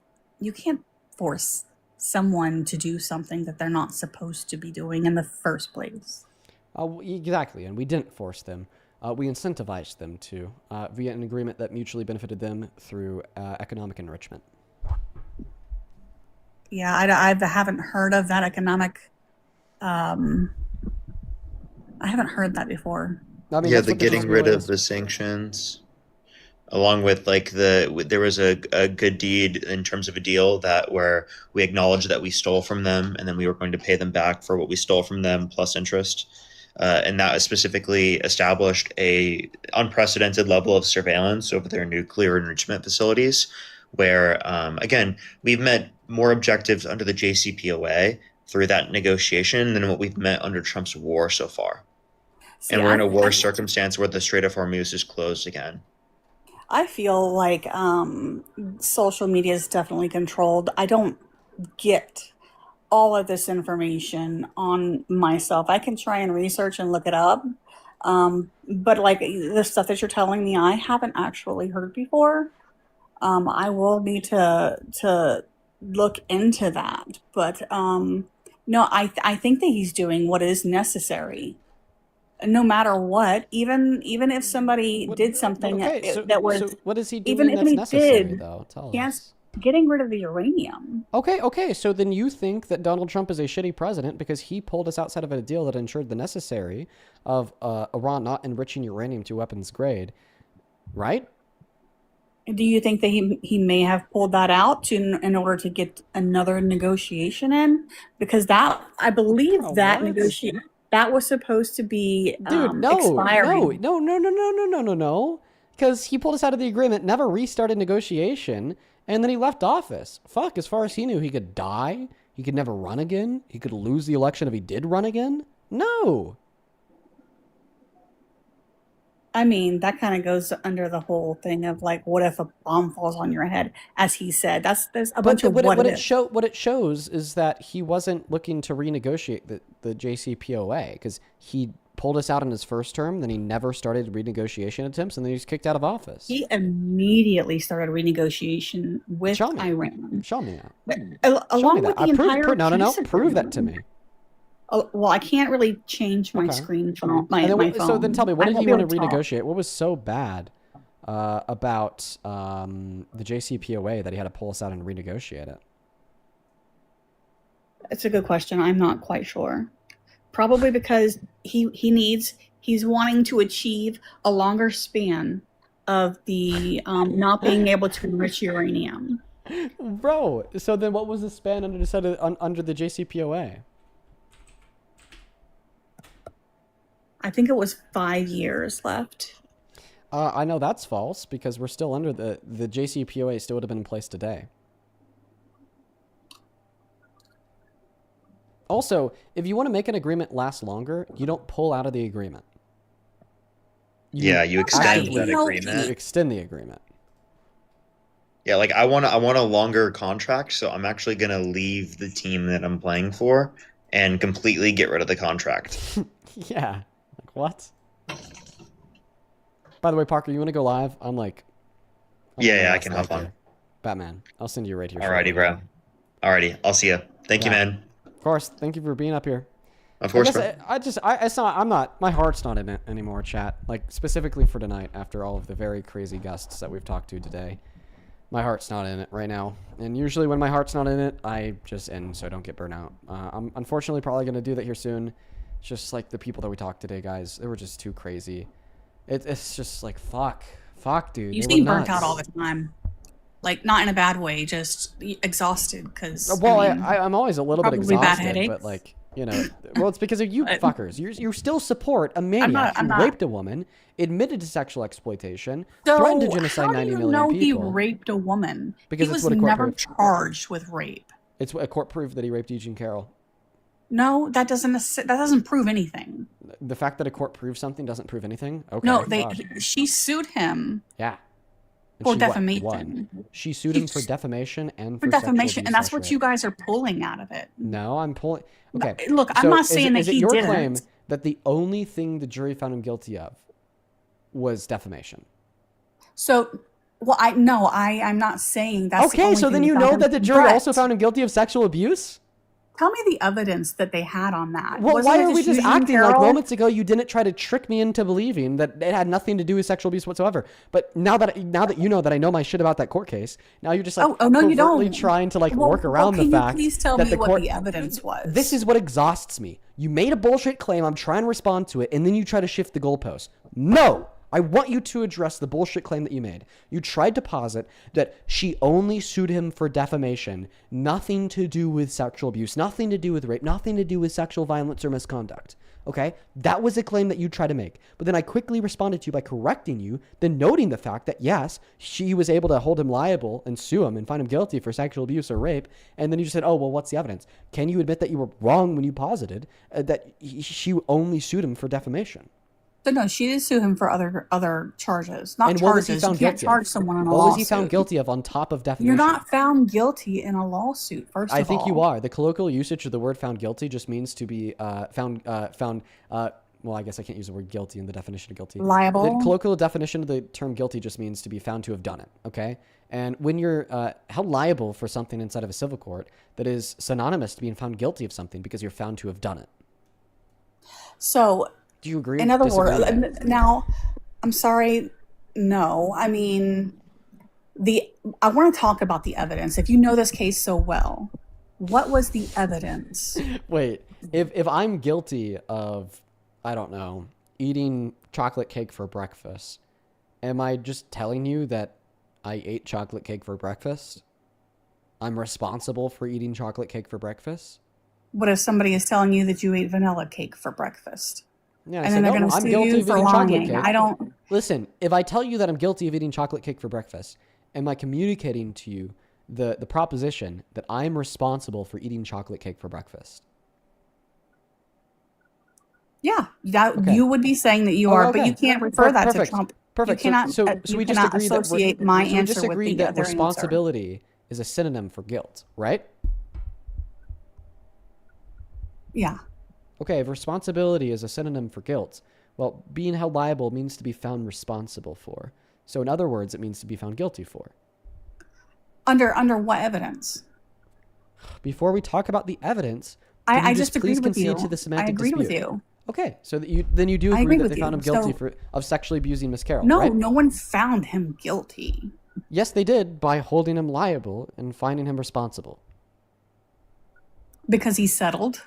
Speaker 5: force someone to do something that they're not supposed to be doing in the first place.
Speaker 3: Exactly, and we didn't force them. We incentivized them to via an agreement that mutually benefited them through economic enrichment.
Speaker 5: Yeah, I haven't heard of that economic. I haven't heard that before.
Speaker 3: I mean,
Speaker 18: yeah, the getting rid of the sanctions, along with like there was a good deed in terms of a deal where we acknowledged that we stole from them, and then we were going to pay them back for what we stole from them plus interest. And that specifically established a unprecedented level of surveillance over their nuclear enrichment facilities, where, again, we've met more objectives under the JCPOA through that negotiation than what we've met under Trump's war so far. And we're in a worse circumstance where the Strait of Hormuz is closed again.
Speaker 5: I feel like social media is definitely controlled. I don't get all of this information on myself. I can try and research and look it up. But like the stuff that you're telling me, I haven't actually heard before. I will need to look into that. But no, I think that he's doing what is necessary. No matter what, even if somebody did something that was,
Speaker 3: so what is he doing
Speaker 5: even if
Speaker 3: that's
Speaker 5: he
Speaker 3: necessary,
Speaker 5: did,
Speaker 3: though? Tell
Speaker 5: yes,
Speaker 3: us.
Speaker 5: getting rid of the uranium.
Speaker 3: Okay, so then you think that Donald Trump is a shitty president because he pulled us outside of a deal that ensured the necessary of Iran not enriching uranium to weapons grade, right?
Speaker 5: Do you think that he may have pulled that out in order to get another negotiation in? Because that, I believe that negotiation, that was supposed to be expiring.
Speaker 3: No. Because he pulled us out of the agreement, never restarted negotiation, and then he left office. Fuck, as far as he knew, he could die. He could never run again. He could lose the election if he did run again. No.
Speaker 5: I mean, that kind of goes under the whole thing of like, what if a bomb falls on your head? As he said, there's a bunch of what
Speaker 3: it shows is that he wasn't looking to renegotiate the JCPOA because he pulled us out in his first term, then he never started renegotiation attempts, and then he was kicked out of office.
Speaker 5: He immediately started renegotiation with Iran.
Speaker 3: Show me that.
Speaker 5: Along with the entire
Speaker 3: No. Prove that to me.
Speaker 5: Oh, well, I can't really change my screen from my phone.
Speaker 3: So then tell me, what did he want to renegotiate? What was so bad about the JCPOA that he had to pull us out and renegotiate it?
Speaker 5: It's a good question. I'm not quite sure. Probably because he's wanting to achieve a longer span of the not being able to enrich uranium.
Speaker 3: Bro, so then what was the span under the JCPOA?
Speaker 5: I think it was 5 years left.
Speaker 3: I know that's false because we're still under the JCPOA still would have been in place today. Also, if you want to make an agreement last longer, you don't pull out of the agreement.
Speaker 18: Yeah, you extend
Speaker 1: actively-
Speaker 18: that agreement.
Speaker 1: You extend the agreement.
Speaker 18: Yeah, like I want a longer contract, so I'm actually gonna leave the team that I'm playing for and completely get rid of the contract.
Speaker 1: Yeah. Like, what? By the way, Parker, you want to go live? I'm like...
Speaker 18: Yeah, I can hop on.
Speaker 1: here. Batman. I'll send you right here.
Speaker 18: Alrighty, bro. Alrighty, I'll see you. Thank you,
Speaker 1: Yeah.
Speaker 18: man.
Speaker 1: Of course. Thank you for being up here.
Speaker 18: Of course, bro.
Speaker 1: I'm not, my heart's not in it anymore, chat. Like, specifically for tonight, after all of the very crazy guests that we've talked to today. My heart's not in it right now. And usually when my heart's not in it, I just end so I don't get burnt out. I'm unfortunately probably going to do that here soon. It's just like the people that we talked today, guys. They were just too crazy. It's just like, fuck, dude.
Speaker 5: You
Speaker 1: they
Speaker 5: seem
Speaker 1: were
Speaker 5: burnt out
Speaker 1: nuts.
Speaker 5: all the time. Like, not in a bad way, just exhausted. Because
Speaker 1: Well, I'm always a little bit
Speaker 5: probably bad
Speaker 1: exhausted,
Speaker 5: headaches.
Speaker 1: but like, you know, well, it's because of you fuckers. You still support a maniac
Speaker 5: I'm
Speaker 1: who
Speaker 5: not.
Speaker 1: raped a woman, admitted to sexual exploitation,
Speaker 5: So,
Speaker 1: threatened to genocide
Speaker 5: how do
Speaker 1: 90
Speaker 5: you
Speaker 1: million
Speaker 5: know
Speaker 1: people.
Speaker 5: he raped a woman?
Speaker 1: Because
Speaker 5: he
Speaker 1: it's
Speaker 5: was
Speaker 1: what a court
Speaker 5: never
Speaker 1: proved.
Speaker 5: charged with rape.
Speaker 1: It's what a court proved that he raped Eugene Carroll.
Speaker 5: No, that doesn't prove anything.
Speaker 1: The fact that a court proves something doesn't prove anything. Okay.
Speaker 5: No,
Speaker 1: fuck.
Speaker 5: she sued him
Speaker 1: Yeah. And
Speaker 5: for
Speaker 1: she
Speaker 5: defamation.
Speaker 1: won. She sued him for defamation and
Speaker 5: for
Speaker 1: for sexual
Speaker 5: defamation, and
Speaker 1: abuse
Speaker 5: that's what
Speaker 1: slash
Speaker 5: you
Speaker 1: rape.
Speaker 5: guys are pulling out of it.
Speaker 1: No, I'm pulling. Okay.
Speaker 5: Look, I'm
Speaker 1: so
Speaker 5: not
Speaker 1: is
Speaker 5: saying
Speaker 1: it,
Speaker 5: that
Speaker 1: is it
Speaker 5: he
Speaker 1: your
Speaker 5: didn't.
Speaker 1: claim that the only thing the jury found him guilty of was defamation?
Speaker 5: So, well, I'm not saying that's the
Speaker 1: Okay,
Speaker 5: only
Speaker 1: so
Speaker 5: thing
Speaker 1: then
Speaker 5: they
Speaker 1: you
Speaker 5: found
Speaker 1: know
Speaker 5: him-
Speaker 1: that the jury
Speaker 5: Brett,
Speaker 1: also found him guilty of sexual abuse?
Speaker 5: Tell me the evidence that they had on that.
Speaker 1: Well,
Speaker 5: Wasn't
Speaker 1: why
Speaker 5: it
Speaker 1: are we just
Speaker 5: Eugene
Speaker 1: acting like
Speaker 5: Carroll?
Speaker 1: moments ago you didn't try to trick me into believing that it had nothing to do with sexual abuse whatsoever? But now that you know that I know my shit about that court case, now you're just like
Speaker 5: Oh, no, you
Speaker 1: covertly
Speaker 5: don't.
Speaker 1: trying to like
Speaker 5: Well,
Speaker 1: work around
Speaker 5: can
Speaker 1: the
Speaker 5: you
Speaker 1: fact
Speaker 5: please tell
Speaker 1: that
Speaker 5: me
Speaker 1: the
Speaker 5: what
Speaker 1: court.
Speaker 5: the evidence was?
Speaker 1: This is what exhausts me. You made a bullshit claim. I'm trying to respond to it, and then you try to shift the goalpost. No. I want you to address the bullshit claim that you made. You tried to posit that she only sued him for defamation, nothing to do with sexual abuse, nothing to do with rape, nothing to do with sexual violence or misconduct. Okay? That was a claim that you tried to make. But then I quickly responded to you by correcting you, then noting the fact that yes, she was able to hold him liable and sue him and find him guilty for sexual abuse or rape. And then you just said, oh, well, what's the evidence? Can you admit that you were wrong when you posited that she only sued him for defamation?
Speaker 5: So no, she did sue him for other charges, not
Speaker 1: And what was he
Speaker 5: charges.
Speaker 1: found
Speaker 5: You can't
Speaker 1: guilty
Speaker 5: charge
Speaker 1: of?
Speaker 5: someone in a
Speaker 1: What
Speaker 5: lawsuit.
Speaker 1: was he found guilty of on top of defamation?
Speaker 5: You're not found guilty in a lawsuit. First of all,
Speaker 1: I think you are. The colloquial usage of the word "found guilty" just means to be found. Well, I guess I can't use the word guilty in the definition of guilty.
Speaker 5: Liable.
Speaker 1: The colloquial definition of the term guilty just means to be found to have done it. Okay. And when you're held liable for something inside of a civil court, that is synonymous to being found guilty of something because you're found to have done it.
Speaker 5: So,
Speaker 1: do you agree?
Speaker 5: in other
Speaker 1: Disagree?
Speaker 5: words, now, I'm sorry. No, I mean, I want to talk about the evidence. If you know this case so well, what was the evidence?
Speaker 1: Wait, if I'm guilty of, I don't know, eating chocolate cake for breakfast, am I just telling you that I ate chocolate cake for breakfast? I'm responsible for eating chocolate cake for breakfast?
Speaker 5: What if somebody is telling you that you ate vanilla cake for breakfast?
Speaker 1: Yeah,
Speaker 5: And then they're going to sue you for lying. I don't.
Speaker 1: Listen, if I tell you that I'm guilty of eating chocolate cake for breakfast, am I communicating to you the proposition that I'm responsible for eating chocolate cake for breakfast?
Speaker 5: Yeah, that
Speaker 1: Okay.
Speaker 5: you would be saying that you are, but you can't refer that to Trump.
Speaker 1: Perfect.
Speaker 5: You cannot.
Speaker 1: So
Speaker 5: you
Speaker 1: we just
Speaker 5: cannot
Speaker 1: agreed that
Speaker 5: associate my
Speaker 1: so we
Speaker 5: answer
Speaker 1: just
Speaker 5: with
Speaker 1: agreed
Speaker 5: the
Speaker 1: that
Speaker 5: other answer.
Speaker 1: responsibility is a synonym for guilt, right?
Speaker 5: Yeah.
Speaker 1: Okay, if responsibility is a synonym for guilt, well, being held liable means to be found responsible for. So in other words, it means to be found guilty for.
Speaker 5: Under what evidence?
Speaker 1: Before we talk about the evidence, can
Speaker 5: I
Speaker 1: you
Speaker 5: just
Speaker 1: please
Speaker 5: agreed with you.
Speaker 1: concede to the semantic
Speaker 5: I agreed with
Speaker 1: dispute?
Speaker 5: you.
Speaker 1: Okay, so that then you do
Speaker 5: I
Speaker 1: agree
Speaker 5: agree
Speaker 1: that
Speaker 5: with
Speaker 1: they found
Speaker 5: you.
Speaker 1: him guilty
Speaker 5: So-
Speaker 1: of sexually abusing Miss Carroll,
Speaker 5: No,
Speaker 1: right?
Speaker 5: no one found him guilty.
Speaker 1: Yes, they did by holding him liable and finding him responsible.
Speaker 5: Because he settled.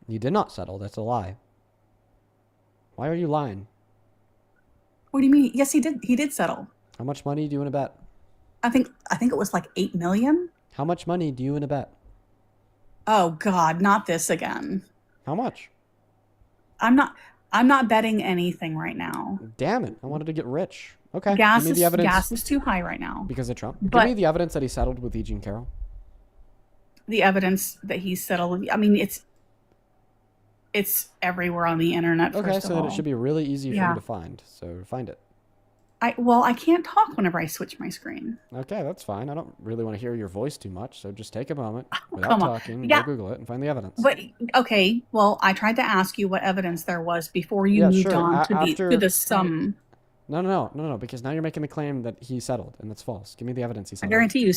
Speaker 1: You did not settle. That's a lie. Why are you lying?
Speaker 5: What do you mean? Yes, he did. He did settle.
Speaker 1: How much money do you win a bet?
Speaker 5: I think it was like 8 million.
Speaker 1: How much money do you win a bet?
Speaker 5: Oh God, not this again.
Speaker 1: How much?
Speaker 5: I'm not betting anything right now.
Speaker 1: Damn it! I wanted to get rich. Okay,
Speaker 5: Gas
Speaker 1: give me the evidence.
Speaker 5: gas is too high right now.
Speaker 1: Because of Trump.
Speaker 5: But-
Speaker 1: Give me the evidence that he settled with Eugene Carroll.
Speaker 5: The evidence that he settled. I mean, it's It's everywhere on the internet.
Speaker 1: Okay,
Speaker 5: First
Speaker 1: so
Speaker 5: of
Speaker 1: then
Speaker 5: all.
Speaker 1: it should be really easy for
Speaker 5: Yeah.
Speaker 1: you to find. So find it.
Speaker 5: I can't talk whenever I switch my screen.
Speaker 1: Okay, that's fine. I don't really want to hear your voice too much, so just take a moment without
Speaker 5: come on.
Speaker 1: talking,
Speaker 5: Yeah.
Speaker 1: go Google it, and find the evidence.
Speaker 5: But okay, well, I tried to ask you what evidence there was before you
Speaker 1: Yeah,
Speaker 5: moved
Speaker 1: sure.
Speaker 5: on to
Speaker 1: After-
Speaker 5: the sum.
Speaker 1: No, because now you're making the claim that he settled, and that's false. Give me the evidence he
Speaker 5: I
Speaker 1: settled.
Speaker 5: guarantee you,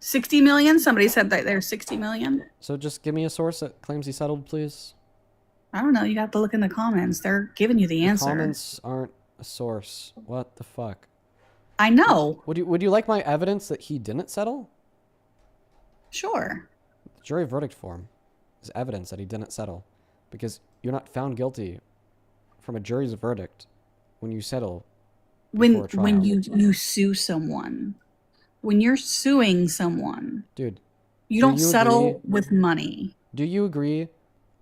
Speaker 5: 60 million. Somebody said that there's 60 million.
Speaker 1: So just give me a source that claims he settled, please.
Speaker 5: I don't know. You have to look in the comments. They're giving you the answer.
Speaker 1: Comments aren't a source. What the fuck?
Speaker 5: I know.
Speaker 1: Would you like my evidence that he didn't settle?
Speaker 5: Sure.
Speaker 1: The jury verdict form is evidence that he didn't settle, because you're not found guilty from a jury's verdict when you settle.
Speaker 5: When
Speaker 1: before a
Speaker 5: when
Speaker 1: trial.
Speaker 5: you sue someone, when you're suing someone,
Speaker 1: Dude,
Speaker 5: you
Speaker 1: do
Speaker 5: don't
Speaker 1: you
Speaker 5: settle
Speaker 1: agree-
Speaker 5: with money.
Speaker 1: Do you agree?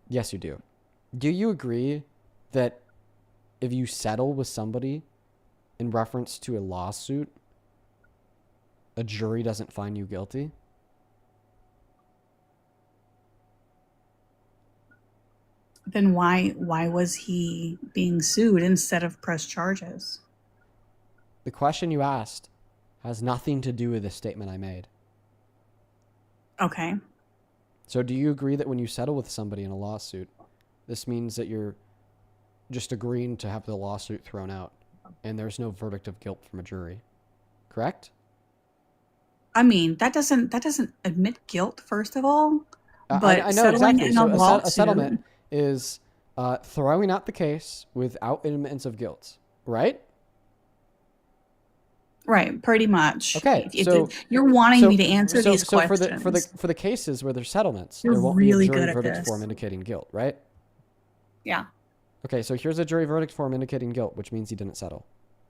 Speaker 1: Yes, you do. Do you agree that if you settle with somebody in reference to a lawsuit, a jury doesn't find you guilty?
Speaker 5: Then why was he being sued instead of press charges?
Speaker 1: The question you asked has nothing to do with the statement I made.
Speaker 5: Okay.
Speaker 1: So do you agree that when you settle with somebody in a lawsuit, this means that you're just agreeing to have the lawsuit thrown out and there's no verdict of guilt from a jury? Correct?
Speaker 5: I mean, that doesn't admit guilt, first of all. But
Speaker 1: I know
Speaker 5: settling
Speaker 1: exactly.
Speaker 5: in
Speaker 1: So
Speaker 5: a
Speaker 1: a
Speaker 5: lawsuit,
Speaker 1: settlement is throwing out the case without admittance of guilt, right?
Speaker 5: right? Pretty much.
Speaker 1: Okay,
Speaker 5: You're wanting me to answer these
Speaker 1: so
Speaker 5: questions.
Speaker 1: for the cases where there's settlements,
Speaker 5: You're
Speaker 1: there won't
Speaker 5: really
Speaker 1: be a
Speaker 5: good
Speaker 1: jury
Speaker 5: at
Speaker 1: verdict
Speaker 5: this.
Speaker 1: form indicating guilt, right?
Speaker 5: Yeah.
Speaker 1: Okay, so here's a jury verdict form indicating guilt, which means he didn't settle,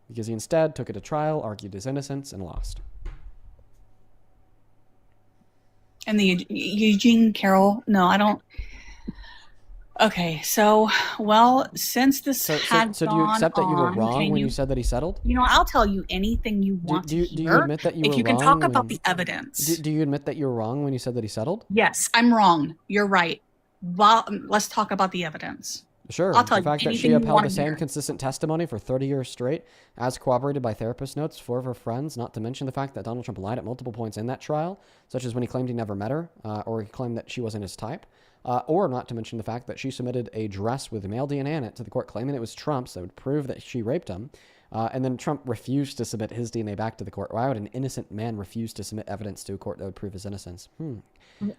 Speaker 1: because he instead took it to trial, argued his innocence, and lost.
Speaker 5: And the Eugene Carroll, no, I don't. Okay, so, well, since this had
Speaker 1: So do you accept that you were
Speaker 5: gone on,
Speaker 1: wrong
Speaker 5: can
Speaker 1: when you said that he settled?
Speaker 5: You know, I'll tell you anything you want
Speaker 1: Do you
Speaker 5: to hear.
Speaker 1: admit that you
Speaker 5: if
Speaker 1: were
Speaker 5: you can
Speaker 1: wrong
Speaker 5: talk about
Speaker 1: when-
Speaker 5: the evidence.
Speaker 1: Do you admit that you were wrong when you said that he settled?
Speaker 5: Yes, I'm wrong. You're right. Well, let's talk about the evidence.
Speaker 1: Sure.
Speaker 5: I'll tell
Speaker 1: the
Speaker 5: you
Speaker 1: fact that
Speaker 5: anything
Speaker 1: she
Speaker 5: you
Speaker 1: upheld
Speaker 5: wanna
Speaker 1: the same
Speaker 5: hear.
Speaker 1: consistent testimony for 30 years straight, as corroborated by therapist notes, 4 of her friends, not to mention the fact that Donald Trump lied at multiple points in that trial, such as when he claimed he never met her, or he claimed that she wasn't his type, or not to mention the fact that she submitted a dress with male DNA in it to the court claiming it was Trump's that would prove that she raped him. And then Trump refused to submit his DNA back to the court. Why would an innocent man refuse to submit evidence to a court that would prove his innocence?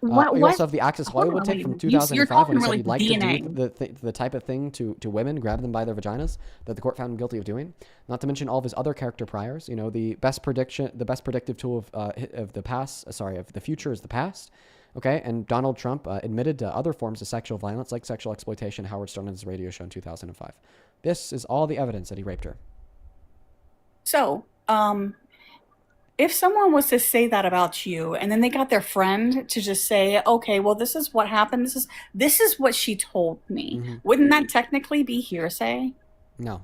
Speaker 1: We also have the Access Hollywood tape from 2005 when he said he'd like to do the type of thing to women, grab them by their vaginas, that the court found him guilty of doing. Not to mention all of his other character priors. You know, the best predictive tool of the past, of the future is the past. Okay, and Donald Trump admitted to other forms of sexual violence, like sexual exploitation. Howard Stern on his radio show in 2005. This is all the evidence that he raped her.
Speaker 5: So, if someone was to say that about you, and then they got their friend to just say, "Okay, well, this is what happened. This is what she told me," wouldn't that technically be hearsay?
Speaker 1: No.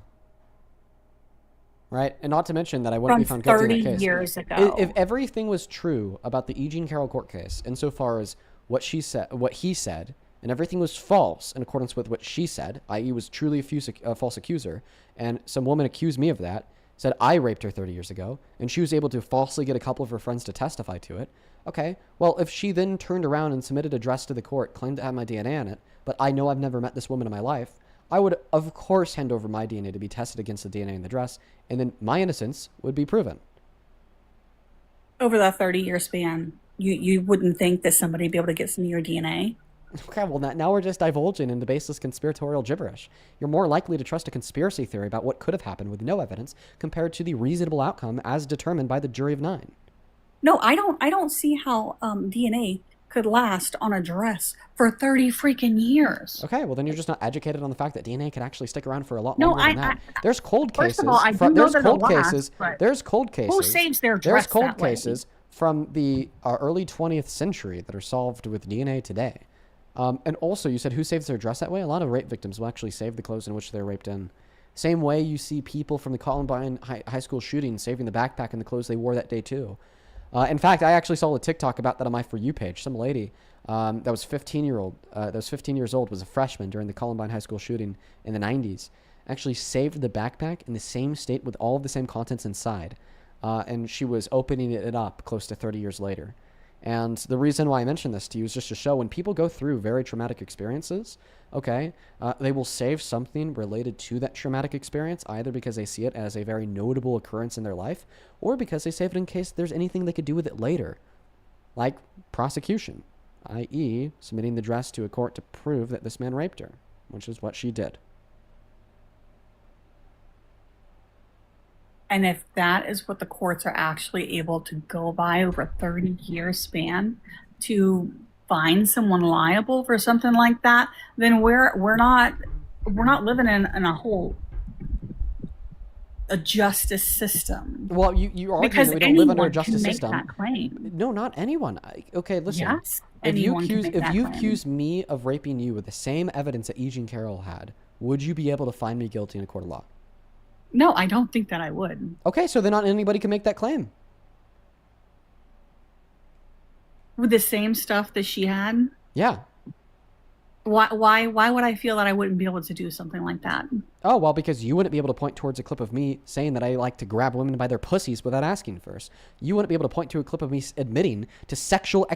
Speaker 1: Right, and not to mention that I wouldn't be
Speaker 5: From
Speaker 1: found guilty in
Speaker 5: 30
Speaker 1: that case.
Speaker 5: years ago.
Speaker 1: If everything was true about the E. Jean Carroll court case, insofar as what he said, and everything was false in accordance with what she said, i.e., was truly a false accuser, and some woman accused me of that, said I raped her 30 years ago, and she was able to falsely get a couple of her friends to testify to it. Okay, well, if she then turned around and submitted a dress to the court, claimed to have my DNA in it, but I know I've never met this woman in my life, I would, of course, hand over my DNA to be tested against the DNA in the dress, and then my innocence would be proven.
Speaker 5: Over that 30-year span, you wouldn't think that somebody would be able to get some of your DNA?
Speaker 1: Okay, well, now we're just divulging into baseless conspiratorial gibberish. You're more likely to trust a conspiracy theory about what could have happened with no evidence compared to the reasonable outcome as determined by the jury of 9.
Speaker 5: No, I don't see how DNA could last on a dress for 30 freaking years.
Speaker 1: Okay, well, then you're just not educated on the fact that DNA could actually stick around for a lot
Speaker 5: No,
Speaker 1: longer than that. There's cold cases.
Speaker 5: First of all, I do know that
Speaker 1: There's cold cases.
Speaker 5: Who saves their
Speaker 1: There's
Speaker 5: dress
Speaker 1: cold
Speaker 5: that way?
Speaker 1: cases from the early 20th century that are solved with DNA today. And also, you said who saves their dress that way? A lot of rape victims will actually save the clothes in which they're raped in. Same way you see people from the Columbine high school shooting saving the backpack and the clothes they wore that day too. In fact, I actually saw a TikTok about that on my For You page. Some lady that was 15 years old, was a freshman during the Columbine High School shooting in the 90s. Actually saved the backpack in the same state with all of the same contents inside. And she was opening it up close to 30 years later. And the reason why I mention this to you is just to show when people go through very traumatic experiences, okay, they will save something related to that traumatic experience, either because they see it as a very notable occurrence in their life, or because they save it in case there's anything they could do with it later, like prosecution, i.e. submitting the dress to a court to prove that this man raped her, which is what she did.
Speaker 5: And if that is what the courts are actually able to go by over a 30-year span to find someone liable for something like that, then we're not living in a justice system.
Speaker 1: Well, you are
Speaker 5: because
Speaker 1: arguing that we don't live under a
Speaker 5: anyone
Speaker 1: justice
Speaker 5: can make
Speaker 1: system.
Speaker 5: that claim.
Speaker 1: No, not anyone. Okay, listen.
Speaker 5: Yes,
Speaker 1: if you
Speaker 5: anyone can
Speaker 1: accuse,
Speaker 5: make
Speaker 1: if
Speaker 5: that
Speaker 1: you
Speaker 5: claim.
Speaker 1: accuse me of raping you with the same evidence that E. Jean Carroll had, would you be able to find me guilty in a court of law?
Speaker 5: No, I don't think that I would.
Speaker 1: Okay, so then not anybody can make that claim.
Speaker 5: With the same stuff that she had?
Speaker 1: Yeah.
Speaker 5: Why would I feel that I wouldn't be able to do something like that?
Speaker 1: Oh, well, because you wouldn't be able to point towards a clip of me saying that I like to grab women by their pussies without asking first. You wouldn't be able to point to a clip of me admitting to sexual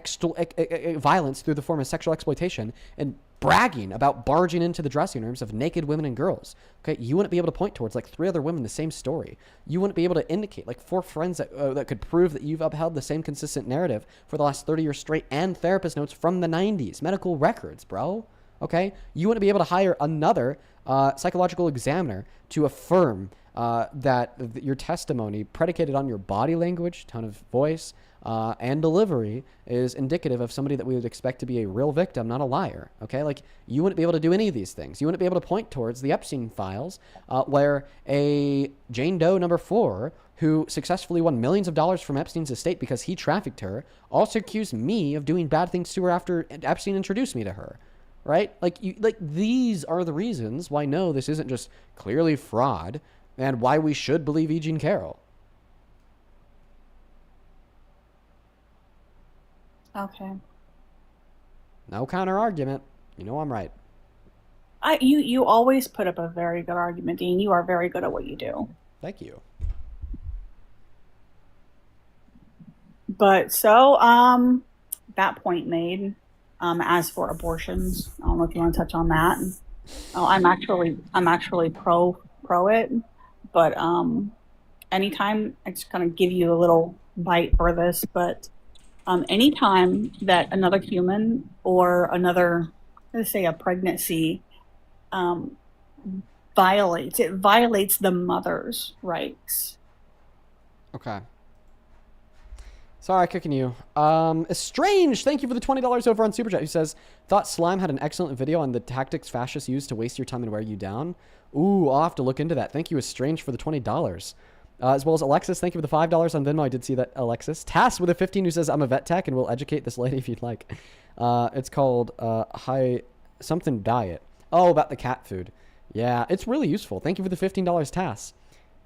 Speaker 1: violence through the form of sexual exploitation and bragging about barging into the dressing rooms of naked women and girls. Okay, you wouldn't be able to point towards like 3 other women the same story. You wouldn't be able to indicate like 4 friends that could prove that you've upheld the same consistent narrative for the last 30 years straight, and therapist notes from the 90s, medical records, bro. Okay, you wouldn't be able to hire another psychological examiner to affirm that your testimony, predicated on your body language, tone of voice, and delivery, is indicative of somebody that we would expect to be a real victim, not a liar. Okay, like you wouldn't be able to do any of these things. You wouldn't be able to point towards the Epstein files, where a Jane Doe number 4, who successfully won millions of dollars from Epstein's estate because he trafficked her, also accused me of doing bad things to her after Epstein introduced me to her. Right? Like these are the reasons why no, this isn't just clearly fraud, and why we should believe E. Jean Carroll.
Speaker 5: Okay.
Speaker 1: No counter argument. You know I'm right.
Speaker 5: You always put up a very good argument, Dean. You are very good at what you do.
Speaker 1: Thank you.
Speaker 5: But so, that point made. As for abortions, I don't know if you want to touch on that. I'm actually pro it, but anytime, I just kind of give you a little bite for this, but anytime that another human or another, let's say a pregnancy, violates the mother's rights.
Speaker 1: Okay. Sorry, kicking you. Strange, thank you for the $20 over on Super Chat. Who says, thought Slime had an excellent video on the tactics fascists use to waste your time and wear you down. Ooh, I'll have to look into that. Thank you, Strange, for the $20. As well as Alexis, thank you for the $5 on Venmo. I did see that, Alexis. Tass with a 15 who says, I'm a vet tech and will educate this lady if you'd like. It's called High Something Diet. Oh, about the cat food. Yeah, it's really useful. Thank you for the $15, Tass.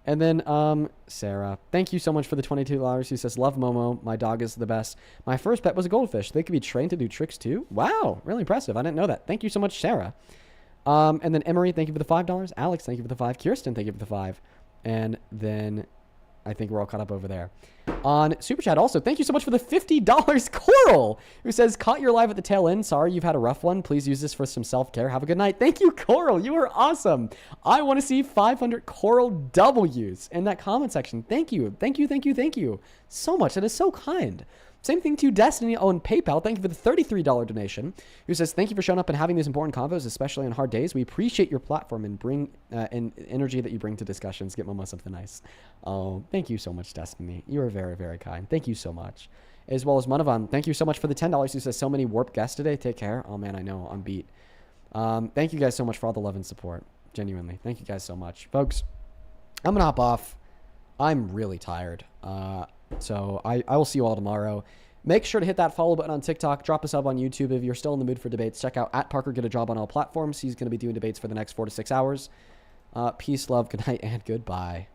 Speaker 1: And then Sarah, thank you so much for the $22. Who says, love Momo. My dog is the best. My first pet was a goldfish. They could be trained to do tricks too. Wow, really impressive. I didn't know that. Thank you so much, Sarah. And then Emery, thank you for the $5. Alex, thank you for the 5. Kirsten, thank you for the 5. And then I think we're all caught up over there. On Super Chat also, thank you so much for the $50. Coral, who says, caught your live at the tail end. Sorry you've had a rough one. Please use this for some self-care. Have a good night. Thank you, Coral. You are awesome. I want to see 500 Coral W's in that comment section. Thank you. Thank you, thank you, thank you so much. That is so kind. Same thing to Destiny on PayPal. Thank you for the $33 donation. Who says, thank you for showing up and having these important convos, especially on hard days. We appreciate your platform and bring and energy that you bring to discussions. Get Momo something nice. Oh, thank you so much, Destiny. You are very, very kind. Thank you so much. As well as Manavan, thank you so much for the $10. Who says, so many warp guests today. Take care. Oh man, I know, I'm beat. Thank you guys so much for all the love and support. Genuinely. Thank you guys so much. Folks, I'm going to hop off. I'm really tired. So I will see you all tomorrow. Make sure to hit that follow button on TikTok. Drop a sub on YouTube. If you're still in the mood for debates, check out @Parker Get a Job on all platforms. He's going to be doing debates for the next 4 to 6 hours. Peace, love, good night, and goodbye.